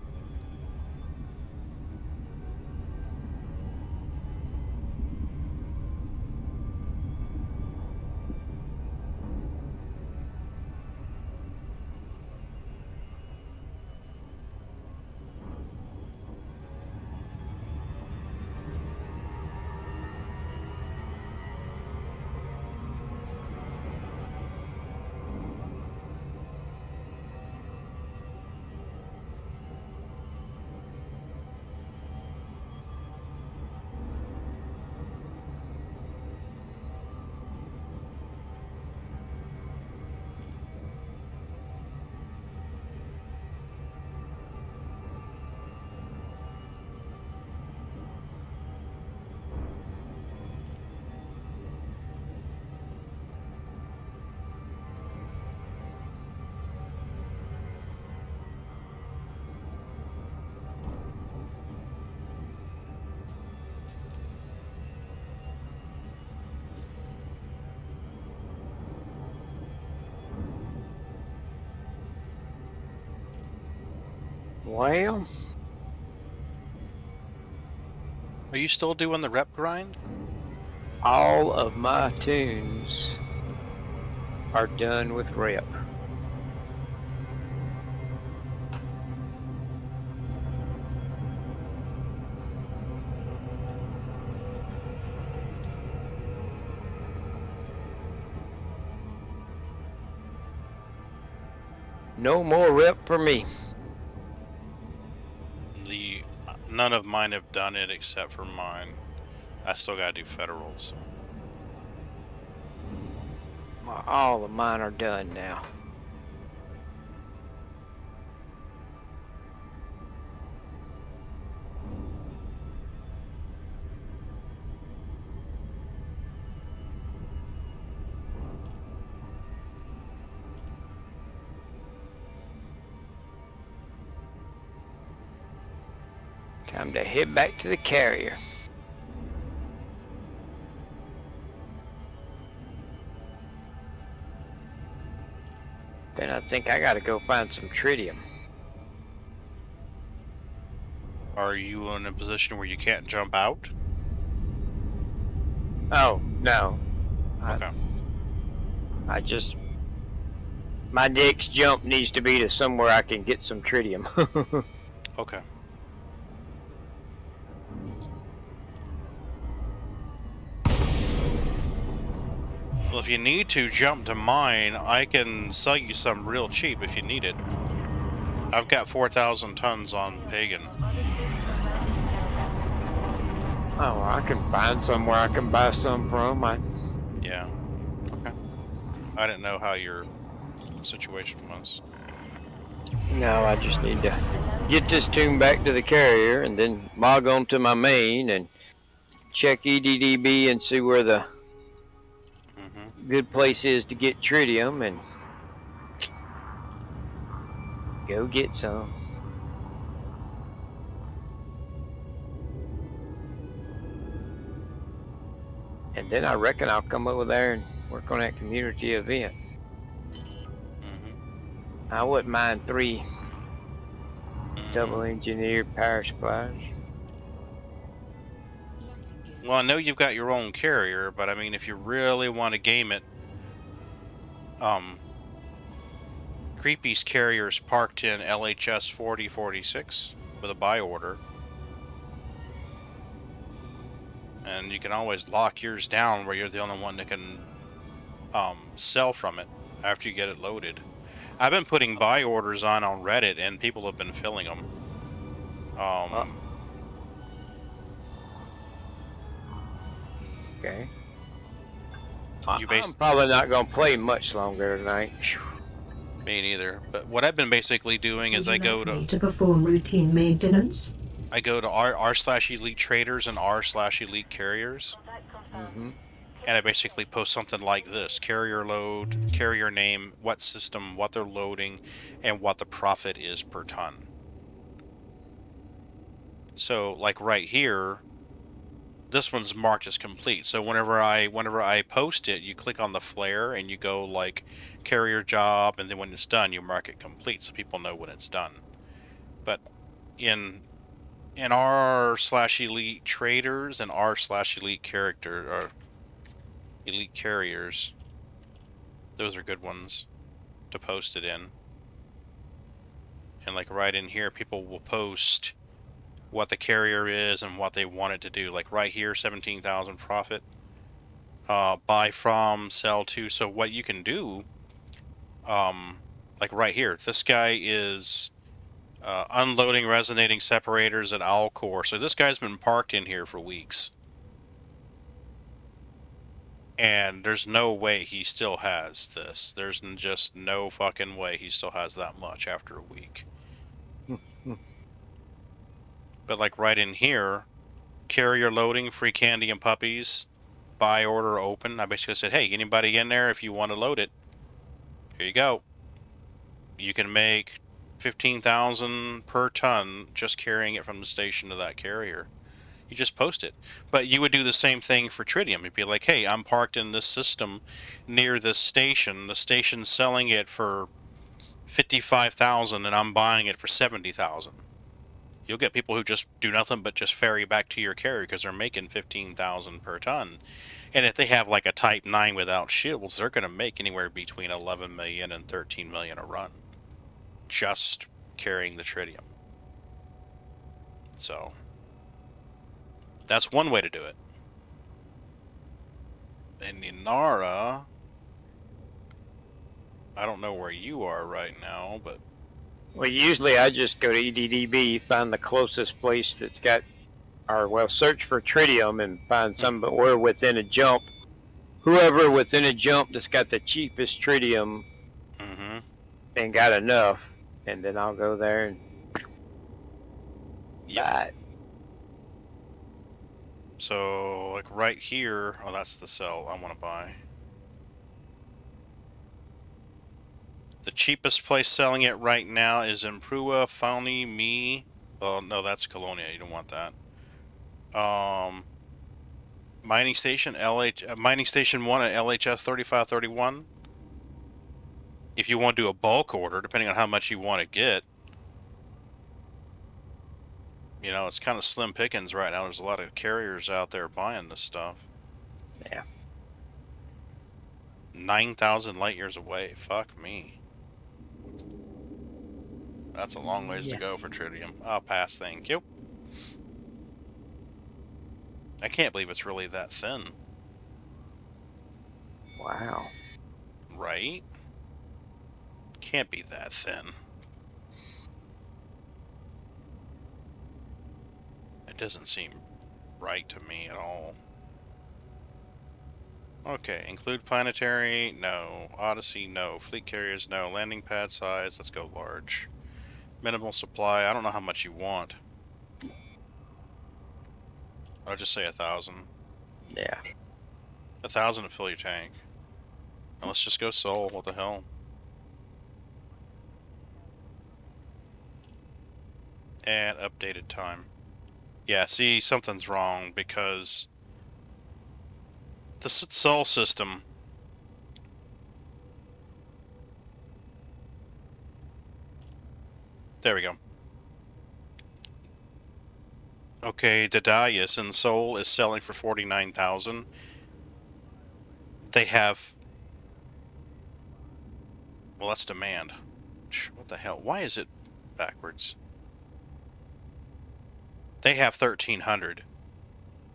Well, Are you still doing the rep grind? all of my tunes are done with rep. No more rep for me. None of mine have done it except for mine. I still gotta do federals. All of mine are done now. Time to head back to the carrier. Then I think I gotta go find some tritium. Are you in a position where you can't jump out? Oh, no. Okay. I just... My next jump needs to be to somewhere I can get some tritium. Okay. Well, if you need to jump to mine, I can sell you some real cheap if you need it. I've got 4,000 tons on Pagan. Oh, I can find somewhere I can buy some from. Yeah. Okay. I didn't know how your situation was. No, I just need to get this tune back to the carrier and then log on to my main and check EDDB and see where the good place is to get tritium and go get some. And then I reckon I'll come over there and work on that community event. I wouldn't mind 3 double engineered power supplies. Well, I know you've got your own carrier, but I mean, if you really want to game it, Creepy's carrier is parked in LHS 4046 with a buy order. And you can always lock yours down where you're the only one that can sell from it after you get it loaded. I've been putting buy orders on Reddit, and people have been filling them. Okay. I'm probably not going to play much longer tonight. Me neither. But what I've been basically doing is I go to perform routine maintenance. I go to r/elite traders and r/elite carriers. And I basically post something like this: carrier load, carrier name, what system, what they're loading, and what the profit is per ton. So, like right here, this one's marked as complete. So whenever I post it, you click on the flare and you go like carrier job, and then when it's done, you mark it complete so people know when it's done. But in r/elite traders and r/elite character or elite carriers, those are good ones to post it in. And like right in here, people will post what the carrier is and what they want it to do. Like right here, 17,000 profit, buy from, sell to. So what you can do, like right here, this guy is unloading resonating separators at Alcor. So this guy's been parked in here for weeks. And there's no way he still has this. There's just no fucking way he still has that much after a week. But like right in here, carrier loading, free candy and puppies, buy order open. I basically said, hey, anybody in there if you want to load it, here you go. You can make 15,000 per ton just carrying it from the station to that carrier. You just post it. But you would do the same thing for tritium. You'd be like, hey, I'm parked in this system near this station. The station's selling it for 55,000 and I'm buying it for 70,000. You'll get people who just do nothing but just ferry back to your carrier because they're making 15,000 per ton. And if they have like a Type 9 without shields, they're going to make anywhere between 11 million and 13 million a run just carrying the tritium. So that's one way to do it. And Inara, I don't know where you are right now, but... Well, usually I just go to EDDB, find the closest place that's got, or well, search for tritium and find somewhere within a jump. Whoever within a jump that's got the cheapest tritium and got enough, and then I'll go there and buy it. So, like right here, oh, that's the cell I want to buy. The cheapest place selling it right now is Imprua, Fauni, Me. Oh, no, that's Colonia. You don't want that. Mining Station, Mining Station 1 at LHS 3531. If you want to do a bulk order, depending on how much you want to get. You know, it's kind of slim pickings right now. There's a lot of carriers out there buying this stuff. Yeah. 9,000 light years away. Fuck me. That's a long ways to go for tritium. I'll pass, thank you. I can't believe it's really that thin. Wow. Right? Can't be that thin. It doesn't seem right to me at all. Okay, include planetary, no. Odyssey, no. Fleet carriers, no. Landing pad size, let's go large. Minimal supply, I don't know how much you want. I'll just say 1,000. Yeah. 1,000 to fill your tank. Now let's just go Sol, what the hell. And updated time. Yeah, see, something's wrong because the Sol system. There we go. Okay, Dadaeus in Sol is selling for 49,000. They have. Well, that's demand. What the hell? Why is it backwards? They have 1,300.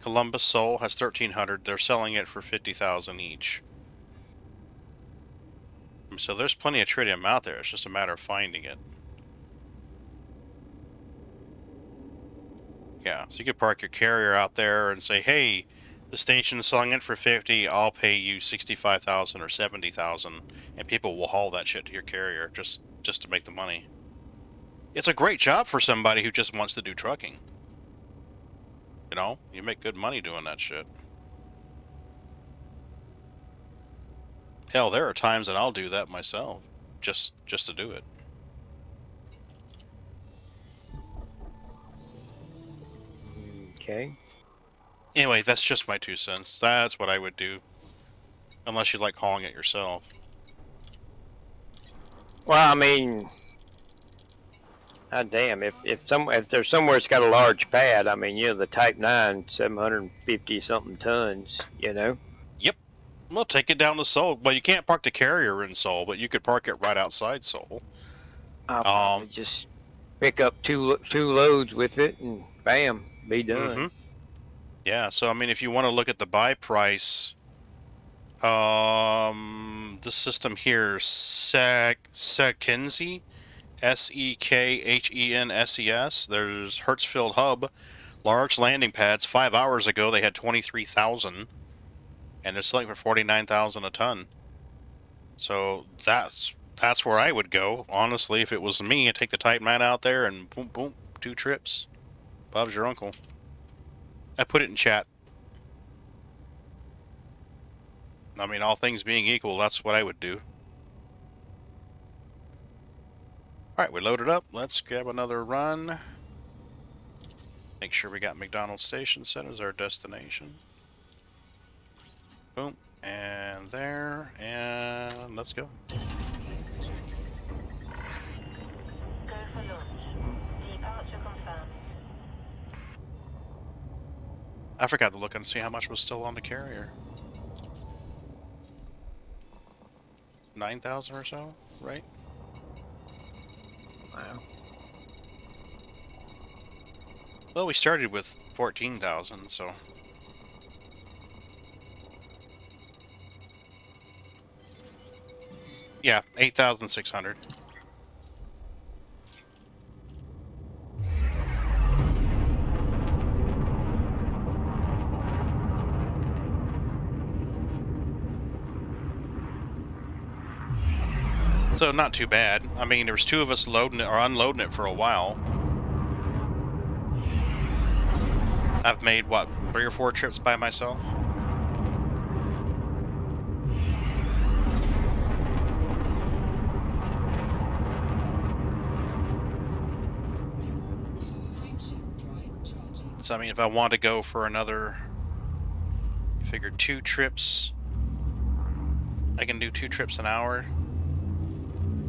Columbus Sol has 1,300. They're selling it for 50,000 each. So there's plenty of tritium out there. It's just a matter of finding it. Yeah, so you could park your carrier out there and say, hey, the station's selling it for 50, I'll pay you 65,000 or 70,000, and people will haul that shit to your carrier just to make the money. It's a great job for somebody who just wants to do trucking. You know, you make good money doing that shit. Hell, there are times that I'll do that myself, just to do it. Okay. Anyway, that's just my 2 cents. That's what I would do. Unless you like hauling it yourself. Well, I mean, god damn, if there's somewhere it's got a large pad, I mean, you know, the Type 9, 750 something tons, you know. Yep. Well, take it down to Sol. Well, you can't park the carrier in Sol, but you could park it right outside Sol. I'll probably just pick up two loads with it and bam, be done. Yeah, so I mean, if you want to look at the buy price, this system here, Sekhenses, Sekhenses. There's Hertzfield Hub, large landing pads. 5 hours ago, they had 23,000, and they're selling for 49,000 a ton. So that's where I would go. Honestly, if it was me, I'd take the Type 9 out there and boom, boom, 2 trips. Bob's your uncle. I put it in chat. I mean, all things being equal, that's what I would do. Alright, we loaded up. Let's grab another run. Make sure we got McDonald's Station set as our destination. Boom. And there. And let's go. Go for launch. Departure confirmed. I forgot to look and see how much was still on the carrier. 9,000 or so, right? Wow. Well, we started with 14,000, so. Yeah, 8,600. So not too bad. I mean, there was 2 of us loading it or unloading it for a while. I've made, what, 3 or 4 trips by myself? So, I mean, if I want to go for another, you figure 2 trips, I can do 2 trips an hour.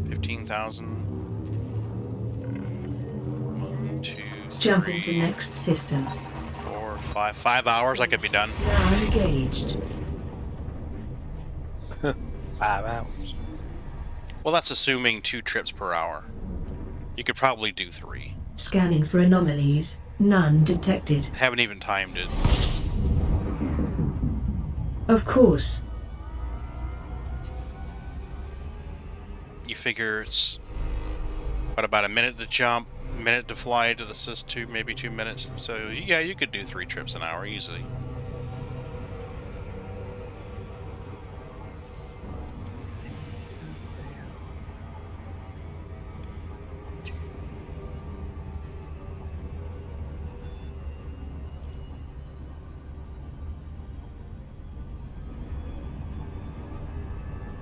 15,000. 1, 2, 3. Jump into next system. 4, 5. 5 hours, I could be done. Now engaged. 5 hours. Well, that's assuming 2 trips per hour. You could probably do 3. Scanning for anomalies. None detected. Haven't even timed it. Of course. You figure it's about a minute to jump, a minute to fly to the Sys, maybe 2 minutes. So yeah, you could do 3 trips an hour easily.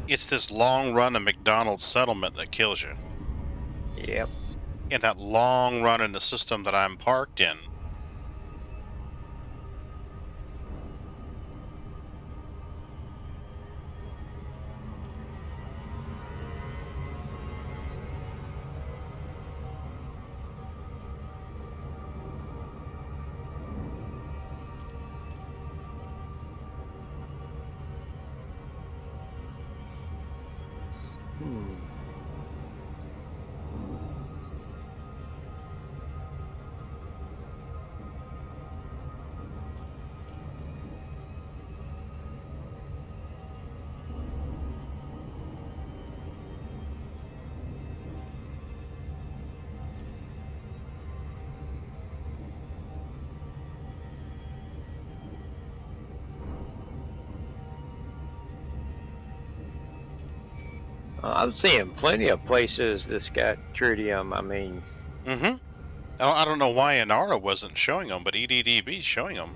It's this long run of McDonald's settlement that kills you. Yep. And that long run in the system that I'm parked in. I'm seeing plenty of places that's got tritium. I mean, Mm-hmm. I don't know why Inara wasn't showing them, but EDDB is showing them.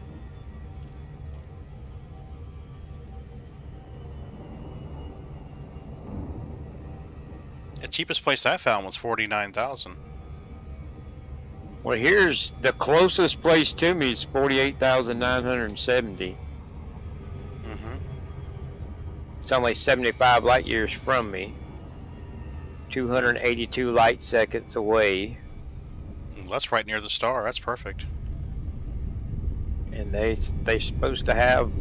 The cheapest place I found was 49,000. well, here's the closest place to me is 48,970. Mm-hmm. It's only 75 light years from me. 282 light seconds away. Well, that's right near the star. That's perfect. And they're supposed to have.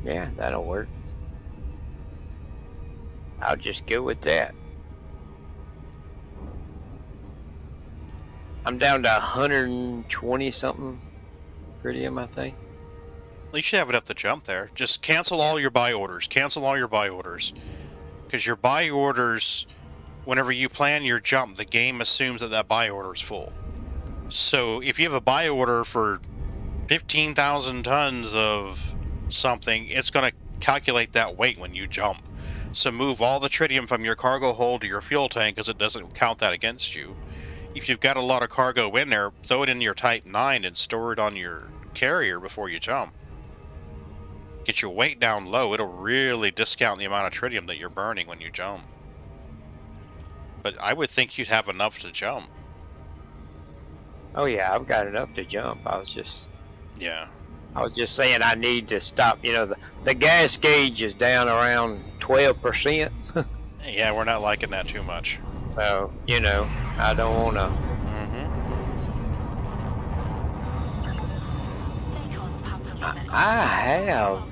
Yeah, that'll work. I'll just go with that. I'm down to 120 something tritium, I think. You should have enough to jump there. Just cancel all your buy orders. Cancel all your buy orders. Because your buy orders, whenever you plan your jump, the game assumes that buy order is full. So if you have a buy order for 15,000 tons of something, it's going to calculate that weight when you jump. So move all the tritium from your cargo hold to your fuel tank, because it doesn't count that against you. If you've got a lot of cargo in there, throw it in your Type 9 and store it on your carrier before you jump. Get your weight down low. It'll really discount the amount of tritium that you're burning when you jump. But I would think you'd have enough to jump. Oh yeah, I've got enough to jump. I was just saying I need to stop. You know, the gas gauge is down around 12%. Yeah, we're not liking that too much. So, you know, I don't want to. I have.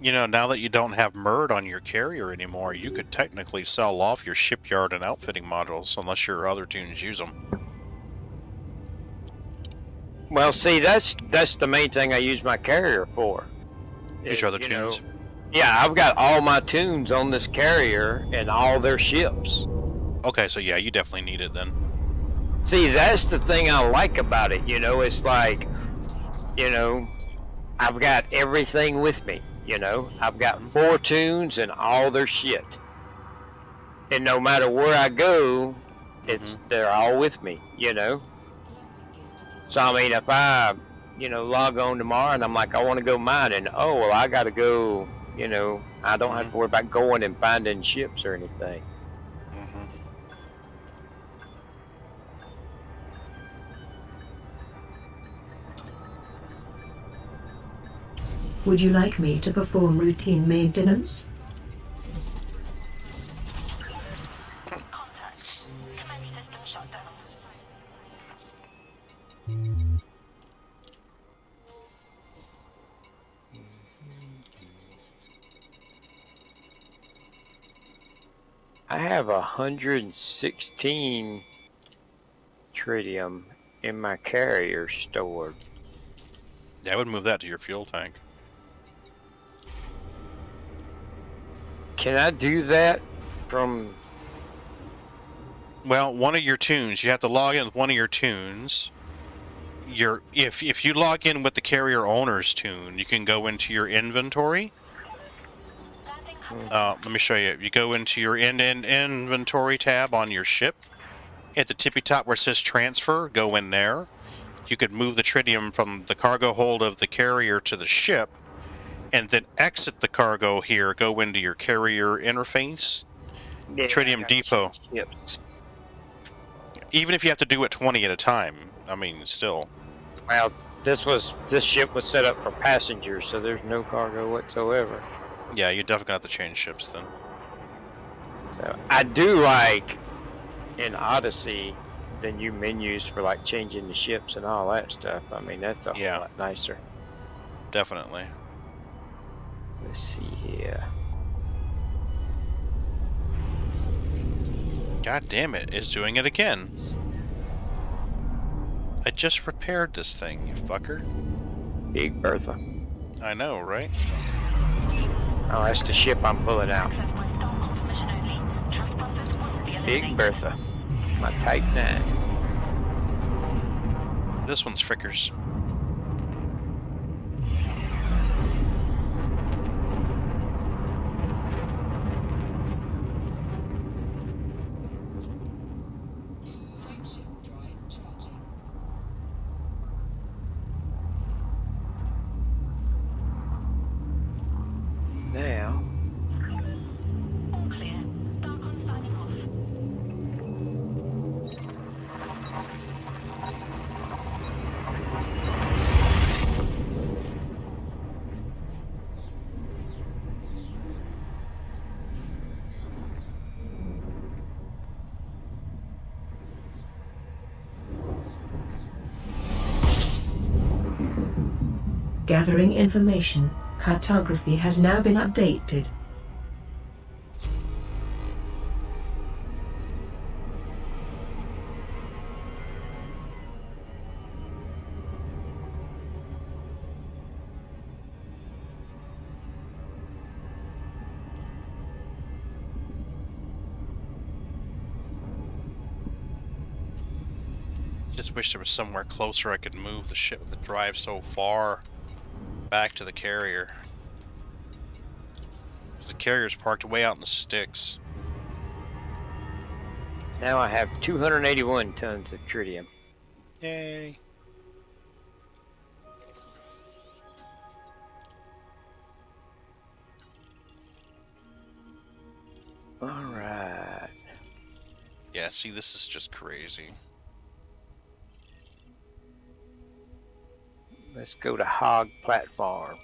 You know, now that you don't have MURD on your carrier anymore, you could technically sell off your shipyard and outfitting modules, unless your other tunes use them. Well, see, that's the main thing I use my carrier for. Use your other tunes? Yeah, I've got all my tunes on this carrier and all their ships. Okay, so yeah, you definitely need it then. See, that's the thing I like about it, you know, it's like, you know, I've got everything with me, you know. I've got 4 tunes and all their shit. And no matter where I go, they're all with me, you know. So, I mean, if I, you know, log on tomorrow and I'm like, I want to go mining, oh, well, I got to go, you know, I don't have to worry about going and finding ships or anything. Would you like me to perform routine maintenance? I have 116 tritium in my carrier stored. Yeah, I would move that to your fuel tank. Can I do that from... Well, one of your tunes. You have to log in with one of your tunes. If you log in with the carrier owner's tune, you can go into your inventory. Let me show you. You go into your inventory tab on your ship. At the tippy top where it says transfer, go in there. You could move the tritium from the cargo hold of the carrier to the ship, and then exit the cargo here, go into your carrier interface, Yeah, tritium depot. Even if you have to do it 20 at a time, I mean, still. Well, this ship was set up for passengers, so there's no cargo whatsoever. Yeah, you're definitely gonna have to change ships then. So I do like in Odyssey the new menus for like changing the ships and all that stuff. I mean, that's a whole lot nicer. Definitely. Let's see here. God damn it, it's doing it again. I just repaired this thing, you fucker. Big Bertha. I know, right? Oh, that's the ship I'm pulling out. Big Bertha. My Type 9. This one's frickers. Now. Gathering information. Cartography has now been updated. Just wish there was somewhere closer I could move the ship that drives so far back to the carrier. Because the carrier's parked way out in the sticks. Now I have 281 tons of tritium. Yay. Alright. Yeah, see, this is just crazy. Let's go to Hog Platform.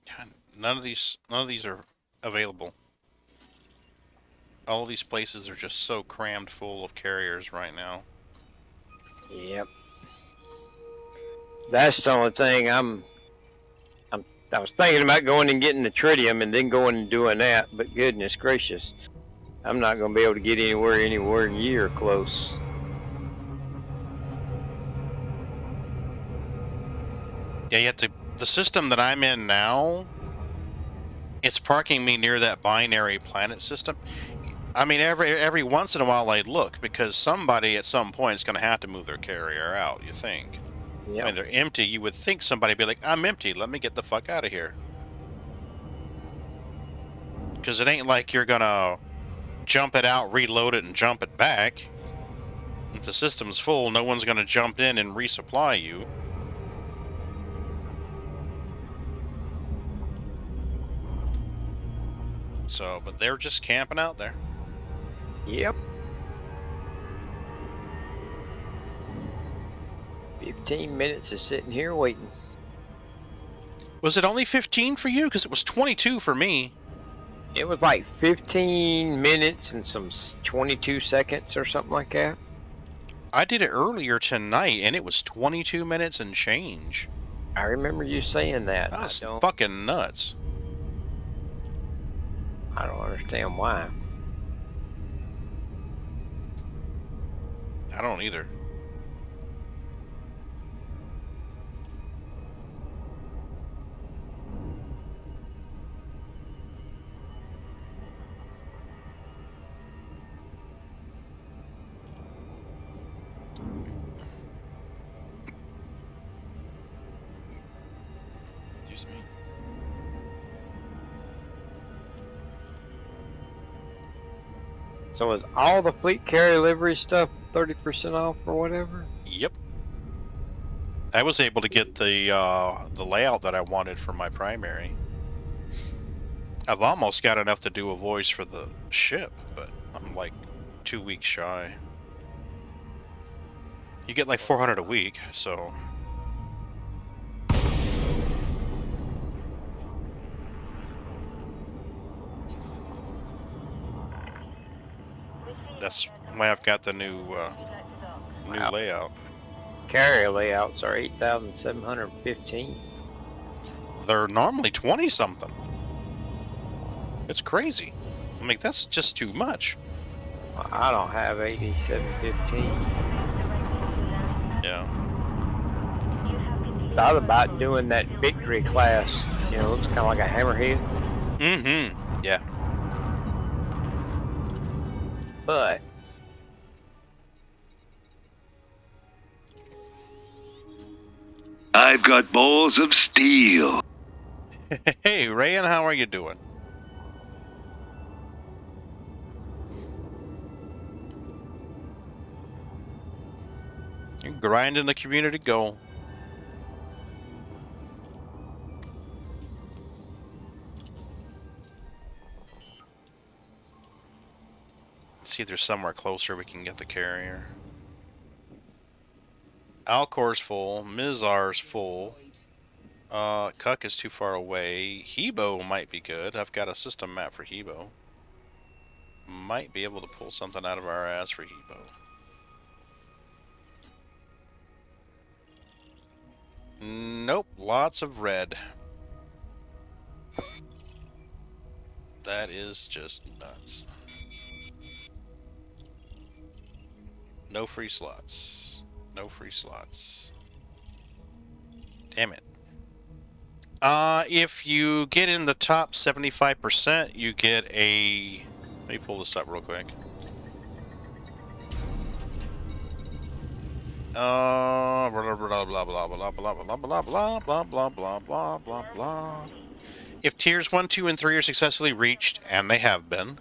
God, none of these are available. All these places are just so crammed full of carriers right now. Yep. That's the only thing I was thinking about going and getting the tritium and then going and doing that, but goodness gracious, I'm not going to be able to get anywhere near close. Yeah, you have to. The system that I'm in now, it's parking me near that binary planet system. I mean, every once in a while I'd look, because somebody at some point is going to have to move their carrier out, you think. Yep. When they're empty, you would think somebody would be like, I'm empty, let me get the fuck out of here. Because it ain't like you're going to jump it out, reload it, and jump it back. If the system's full, no one's going to jump in and resupply you. So, but they're just camping out there. Yep. 15 minutes of sitting here waiting. Was it only 15 for you? Because it was 22 for me. It was like 15 minutes and some 22 seconds or something like that. I did it earlier tonight, and it was 22 minutes and change. I remember you saying that. That's fucking nuts. I don't understand why. I don't either. Excuse me. So is all the fleet carrier livery stuff 30% off or whatever? Yep. I was able to get the layout that I wanted for my primary. I've almost got enough to do a voice for the ship, but I'm like 2 weeks shy. You get like 400 a week, so... That's why I've got the new layout. Carrier layouts are 8,715. They're normally 20-something. It's crazy. I mean, that's just too much. I don't have 8715. Yeah. Thought about doing that victory class. You know, looks kind of like a hammerhead. Mm-hmm. Yeah. But I've got balls of steel. Hey, Rayan, how are you doing? You're grinding the community goal. Let's see if there's somewhere closer we can get the carrier. Alcor's full. Mizar's full. Cuck is too far away. Hebo might be good. I've got a system map for Hebo. Might be able to pull something out of our ass for Hebo. Nope, lots of red. That is just nuts. No free slots. No free slots. Damn it. If you get in the top 75%, you get a... Let me pull this up real quick. Blah blah blah blah blah blah blah blah blah blah blah blah blah blah blah blah. If tiers 1, 2, and 3 are successfully reached, and they have been,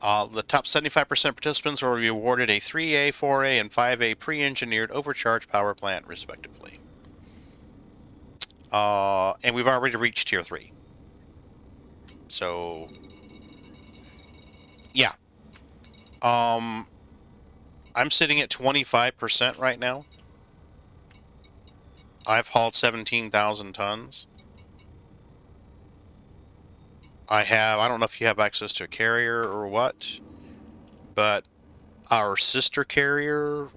the top 75% participants will be awarded a 3A, 4A, and 5A pre-engineered overcharge power plant, respectively. And we've already reached tier 3. So, yeah. I'm sitting at 25% right now. I've hauled 17,000 tons. I don't know if you have access to a carrier or what, but our sister carrier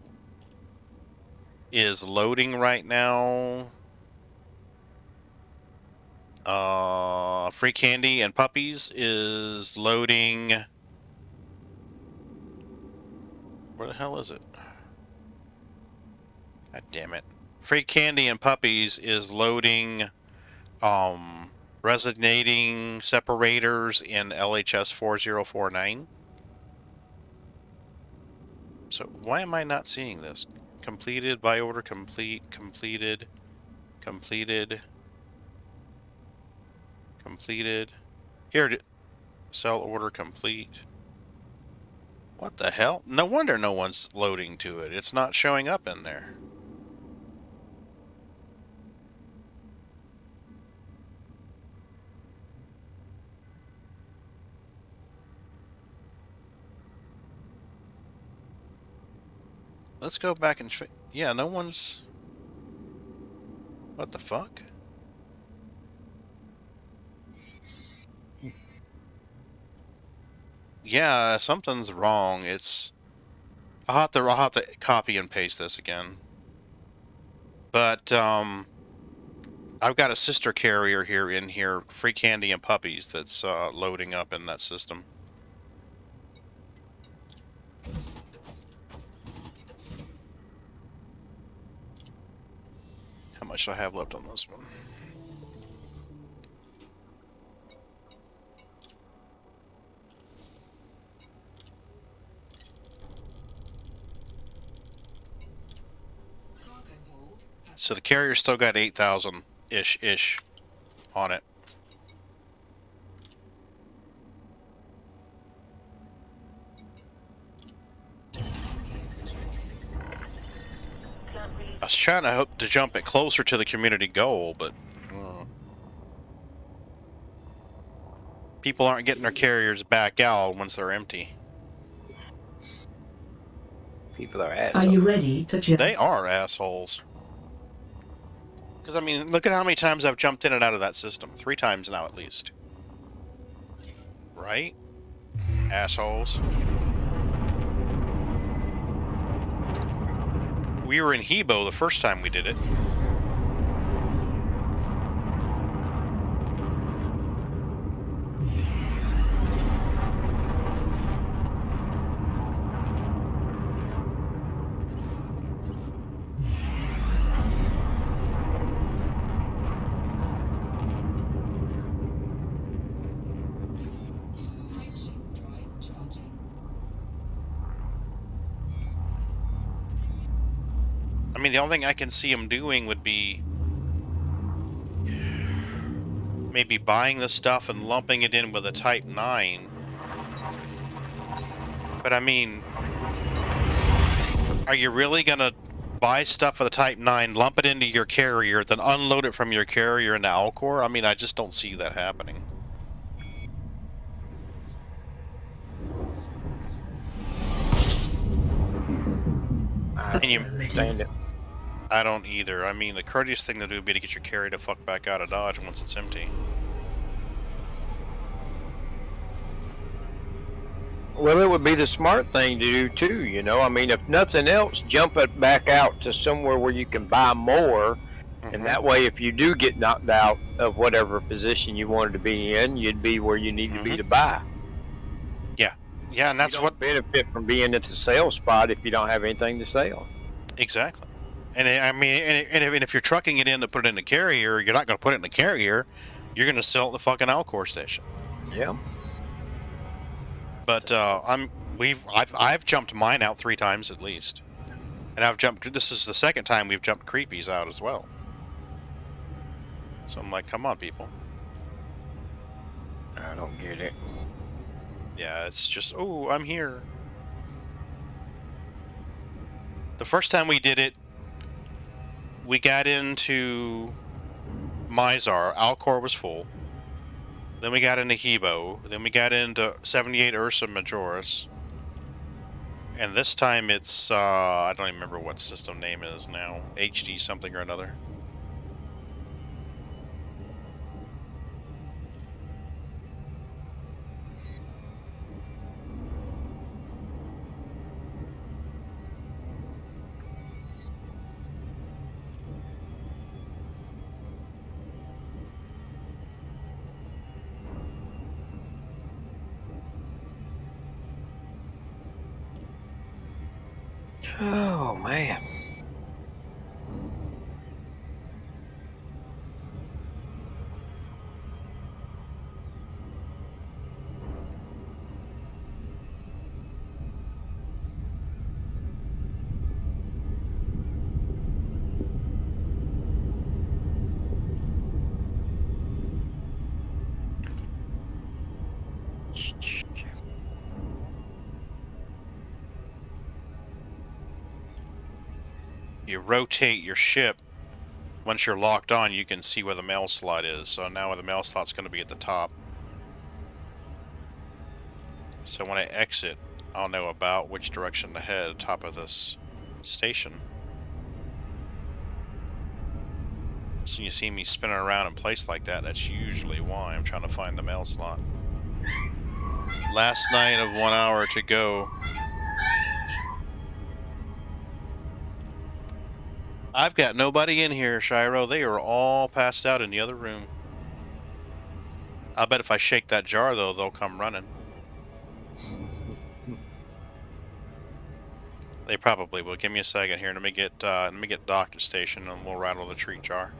is loading right now. Free Candy and Puppies is loading. Where the hell is it? God damn it. Free Candy and Puppies is loading resonating separators in LHS 4049. So why am I not seeing this? Completed, by order complete, completed, completed, completed. Here it is. Sell order complete. What the hell? No wonder no one's loading to it. It's not showing up in there. Let's go back and... Yeah, no one's... What the fuck? Yeah, something's wrong. It's... I'll have to copy and paste this again. But, I've got a sister carrier in here, Free Candy and Puppies, that's loading up in that system. How much do I have left on this one? So the carrier's still got 8,000-ish on it. I was trying to hope to jump it closer to the community goal, but people aren't getting their carriers back out once they're empty. People are assholes. Are you ready to jump? They are assholes. Because, I mean, look at how many times I've jumped in and out of that system. 3 times now, at least. Right? Assholes. We were in Hebo the first time we did it. I mean, the only thing I can see them doing would be maybe buying the stuff and lumping it in with a Type 9. But I mean, are you really gonna buy stuff for the Type 9, lump it into your carrier, then unload it from your carrier into Alcor? I mean, I just don't see that happening. And you understand it. I don't either. I mean, the courteous thing to do would be to get your carrier to fuck back out of Dodge once it's empty. Well, it would be the smart thing to do too, you know. I mean, if nothing else, jump it back out to somewhere where you can buy more, and that way, if you do get knocked out of whatever position you wanted to be in, you'd be where you need to be to buy. Yeah, yeah, and that's what benefit from being at the sales spot if you don't have anything to sell. Exactly. And I mean, and if you're trucking it in to put it in the carrier, you're not going to put it in the carrier. You're going to sell it at the fucking Alcor station. Yeah. But I've jumped mine out 3 times at least, and I've jumped. This is the second time we've jumped creepies out as well. So I'm like, come on, people. I don't get it. Yeah, it's just, oh, I'm here. The first time we did it, we got into Mizar. Alcor was full. Then we got into Hebo. Then we got into 78 Ursa Majoris. And this time it's, I don't even remember what system name is now. HD something or another. Oh, man. you rotate your ship. Once you're locked on, you can see where the mail slot is. So now the mail slot's going to be at the top. So when I exit, I'll know about which direction to head, top of this station. So you see me spinning around in place like that, that's usually why I'm trying to find the mail slot. Last night of 1 hour to go. I've got nobody in here, Shiro. They are all passed out in the other room. I'll bet if I shake that jar, though, they'll come running. They probably will. Give me a second here. Let me get docked at station, and we'll rattle the treat jar.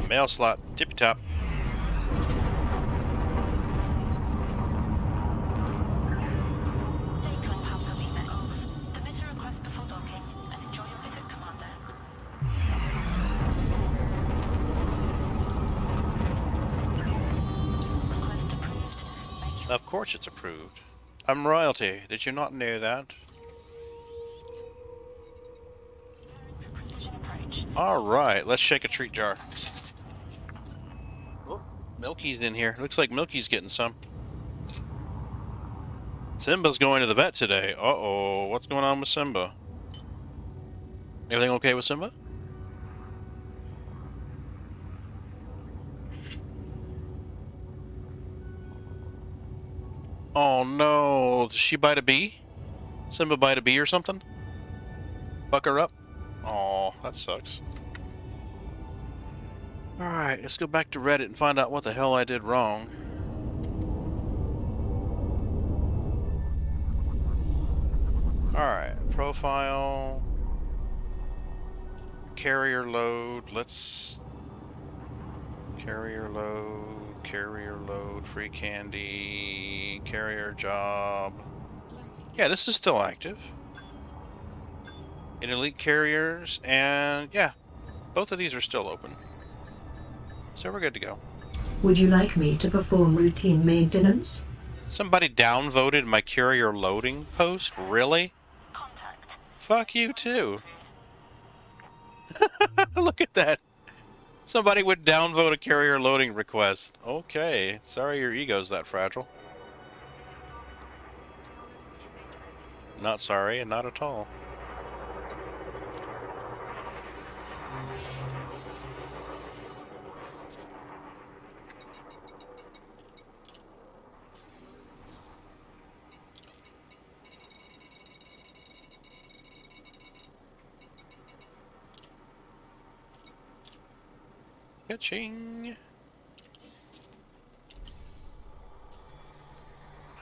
Mail slot, tippy top. Of course it's approved. I'm royalty. Did you not know that? Alright, let's shake a treat jar. Oh, Milky's in here. Looks like Milky's getting some. Simba's going to the vet today. Uh-oh, what's going on with Simba? Everything okay with Simba? Oh no, did she bite a bee? Simba bite a bee or something? Fuck her up? Oh, that sucks. Alright, let's go back to Reddit and find out what the hell I did wrong. Alright, profile. Carrier load, let's... Carrier load, free candy, carrier job. Yeah, this is still active. In elite carriers, and yeah, both of these are still open. So we're good to go. Would you like me to perform routine maintenance? Somebody downvoted my carrier loading post? Really? Fuck you too. Look at that. Somebody would downvote a carrier loading request. Okay, sorry your ego's that fragile. Not sorry, and not at all. Ka-ching!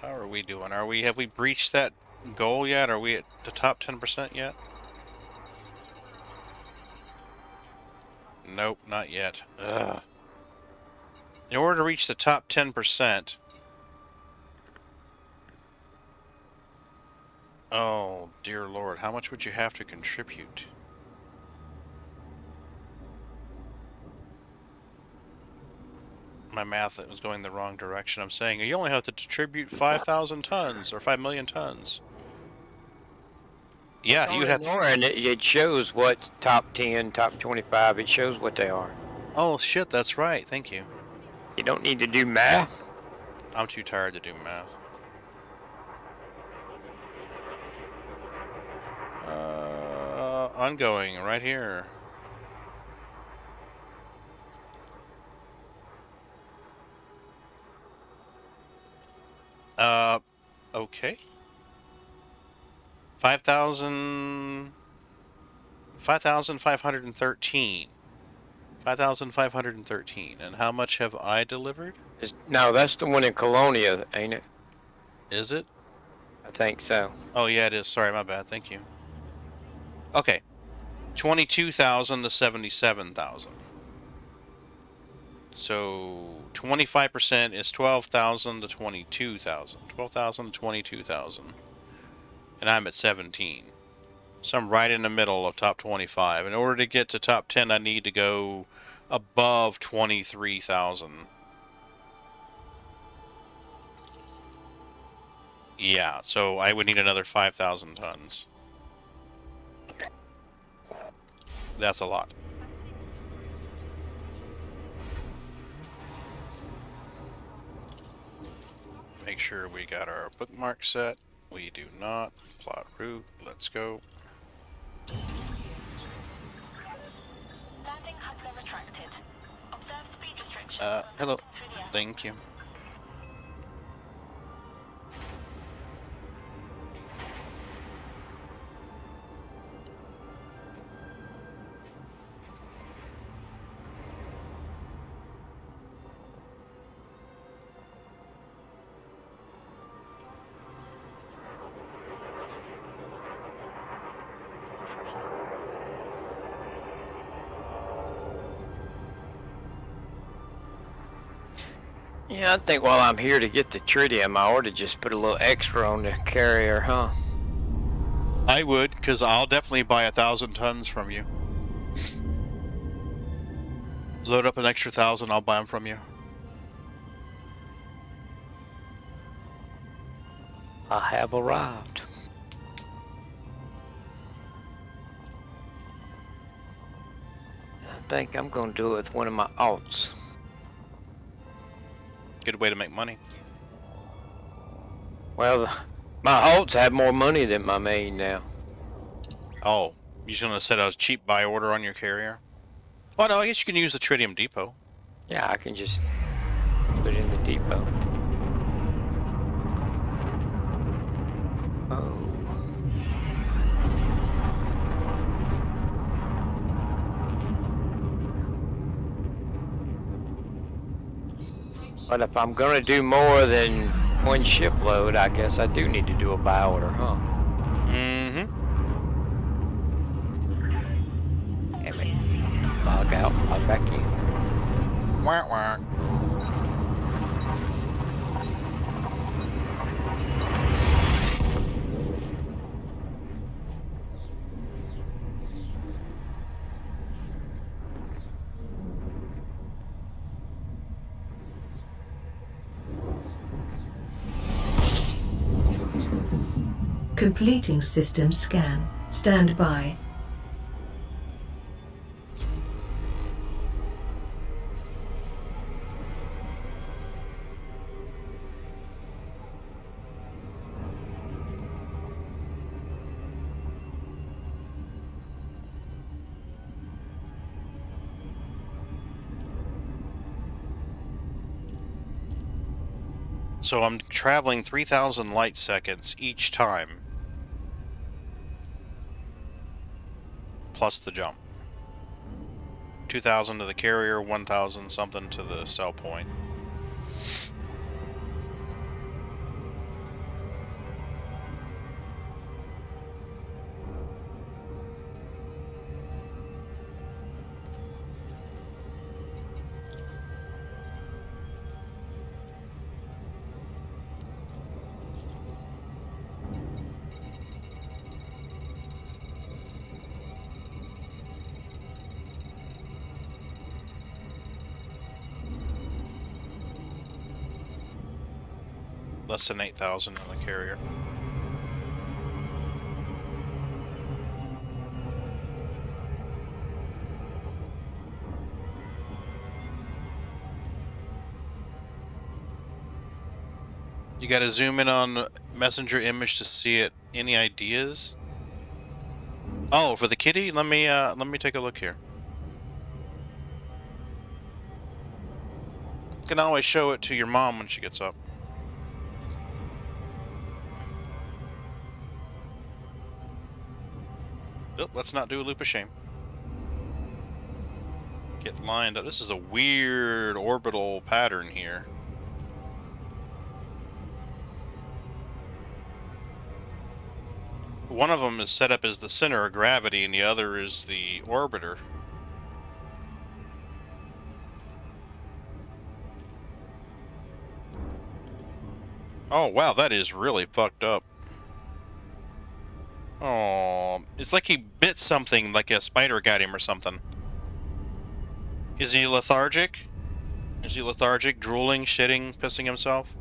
How are we doing? Have we breached that goal yet? Are we at the top 10% yet? Nope, not yet. Ugh. In order to reach the top 10%... Oh, dear Lord, how much would you have to contribute? My math was going the wrong direction. I'm saying you only have to contribute 5,000 tons or 5 million tons. Yeah, you have to... And it shows what top 10, top 25, it shows what they are. Oh shit, that's right. Thank you. You don't need to do math. I'm too tired to do math. Ongoing, right here. Okay. 5,513. 5,513. And how much have I delivered? No, that's the one in Colonia, ain't it? Is it? I think so. Oh, yeah, it is. Sorry, my bad. Thank you. Okay. 22,000 to 77,000. So 25% is 12,000 to 22,000. 12,000 to 22,000. And I'm at 17. So I'm right in the middle of top 25. In order to get to top 10, I need to go above 23,000. Yeah, so I would need another 5,000 tons. That's a lot. Make sure we got our bookmark set. We do not. Plot route. Let's go. Landing has been retracted. Observe speed restrictions. Hello. Thank you. Yeah, I think while I'm here to get the tritium, I ought to just put a little extra on the carrier, huh? I would, because I'll definitely buy 1,000 tons from you. Load up an extra 1,000, I'll buy them from you. I have arrived. I think I'm gonna do it with one of my alts. Good way to make money. Well, my alts have more money than my main now. Oh, you're just gonna set a cheap buy order on your carrier? Oh no, I guess you can use the tritium depot. Yeah, I can just put it in the depot. Oh. But if I'm gonna do more than one shipload, I guess I do need to do a buy order, huh? Mm-hmm. Damn it. Log out, log back in. Wah, wah. Completing system scan. Stand by. So I'm traveling 3,000 light seconds each time. Plus the jump. 2,000 to the carrier, 1,000 something to the cell point. Less than 8,000 on the carrier. You gotta zoom in on messenger image to see it. Any ideas? Oh, for the kitty? Let me take a look here. You can always show it to your mom when she gets up. Oh, let's not do a loop of shame. Get lined up. This is a weird orbital pattern here. One of them is set up as the center of gravity and the other is the orbiter. Oh wow, that is really fucked up. Oh, it's like he bit something, like a spider got him or something. Is he lethargic? Is he lethargic, drooling, shitting, pissing himself?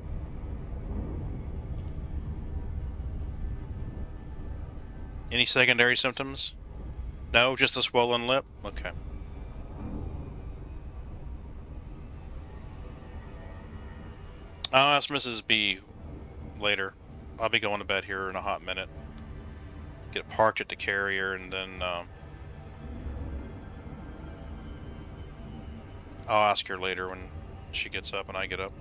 Any secondary symptoms? No, just a swollen lip? Okay. I'll ask Mrs. B later. I'll be going to bed here in a hot minute. Get parked at the carrier, and then I'll ask her later when she gets up and I get up.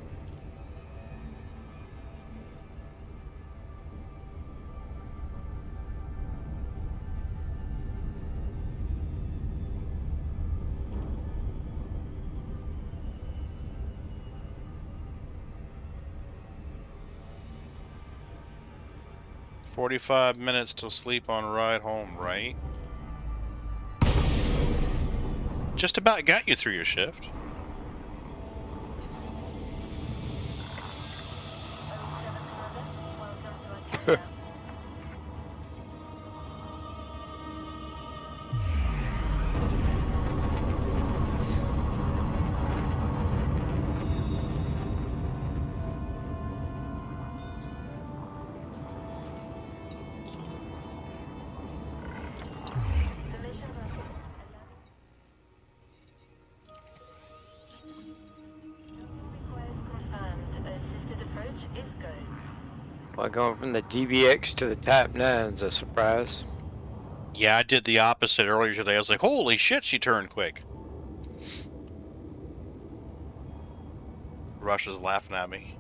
"45 minutes till sleep on ride home, right?" Just about got you through your shift. Well, going from the DVX to the Type 9's a surprise. Yeah, I did the opposite earlier today. I was like, holy shit, she turned quick. Rush is laughing at me.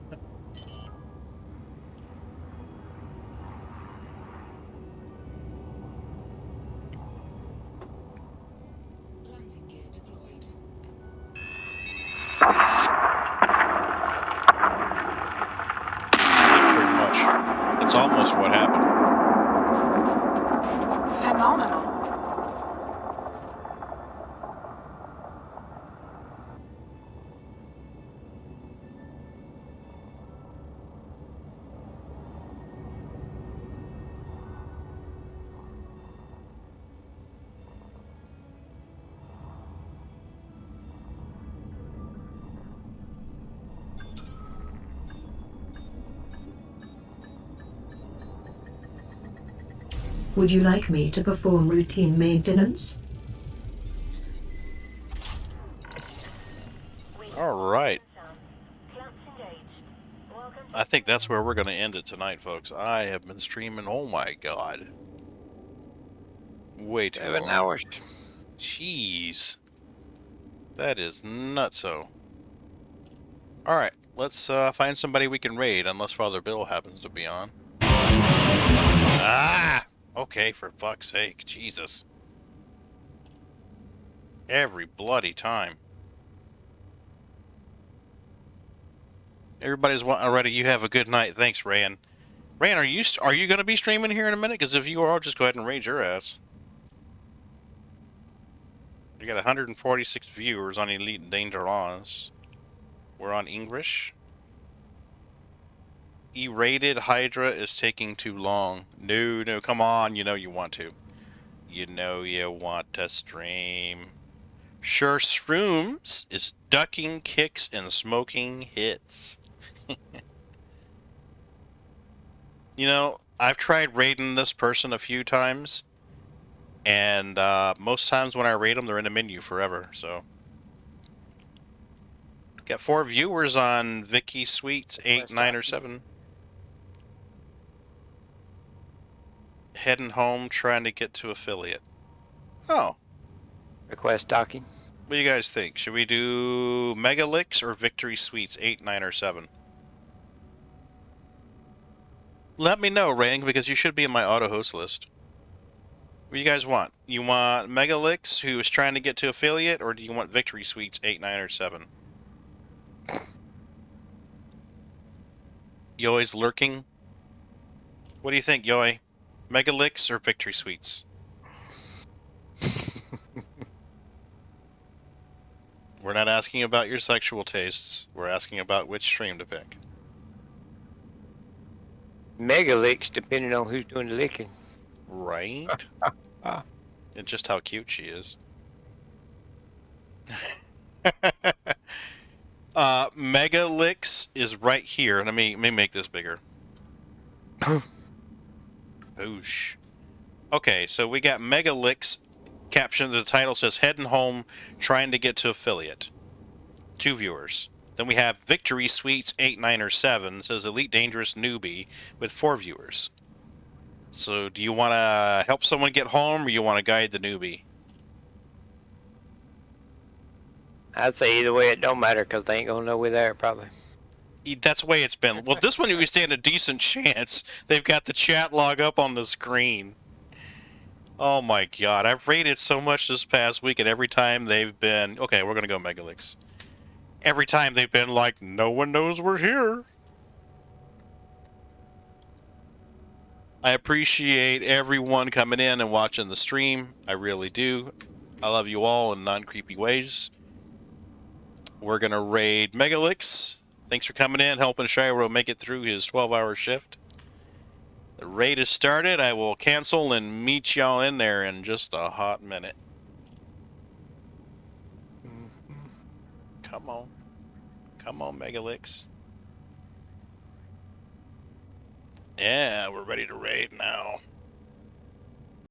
Landing gear deployed. Pretty much. It's almost what happened. Phenomenal. Would you like me to perform routine maintenance? Alright. I think that's where we're going to end it tonight, folks. I have been streaming, oh my god. Way too 7 long. hours. Jeez. That is nutso. Alright, let's find somebody we can raid, unless Father Bill happens to be on. Ah! Okay, for fuck's sake. Jesus. Every bloody time. Everybody's wanting already. You have a good night. Thanks, Rayan. Rayan, are you going to be streaming here in a minute? Because if you are, I'll just go ahead and raid your ass. You got 146 viewers on Elite Dangerous. We're on English. E-rated Hydra is taking too long. No, come on. You know you want to. You know you want to stream. Sure, Shrooms is ducking kicks and smoking hits. You know, I've tried raiding this person a few times, and most times when I raid them, they're in the menu forever, so. Got 4 viewers on Vicky Sweets, 8, 9, or 7. Heading home, trying to get to affiliate. Oh. Request docking. What do you guys think? Should we do Megalix or Victory Suites, 8, 9, or 7? Let me know, Rang, because you should be in my auto host list. What do you guys want? You want Megalix, who is trying to get to affiliate, or do you want Victory Suites, 8, 9, or 7? Yoi's lurking. What do you think, Yoi? Megalix or Victory Suites? We're not asking about your sexual tastes. We're asking about which stream to pick. Mega licks, depending on who's doing the licking. Right? And just how cute she is. Megalix is right here. Let me make this bigger. Boosh. Okay, so we got Megalix. Caption the title says heading home, trying to get to affiliate. 2 viewers. Then we have Victory Sweets 8, 9, or 7 says Elite Dangerous Newbie with 4 viewers. So do you want to help someone get home or you want to guide the newbie? I'd say either way, it don't matter because they ain't gonna know we're there probably. That's the way it's been. Well, this one we stand a decent chance. They've got the chat log up on the screen. Oh my god, I've rated so much this past week, and every time they've been... Okay, we're gonna go Megalix. Every time they've been like, no one knows we're here. I appreciate everyone coming in and watching the stream. I really do. I love you all in non-creepy ways. We're gonna raid Megalix. Thanks for coming in, helping Shiro make it through his 12-hour shift. The raid is started. I will cancel and meet y'all in there in just a hot minute. Come on. Come on, Megalix. Yeah, we're ready to raid now.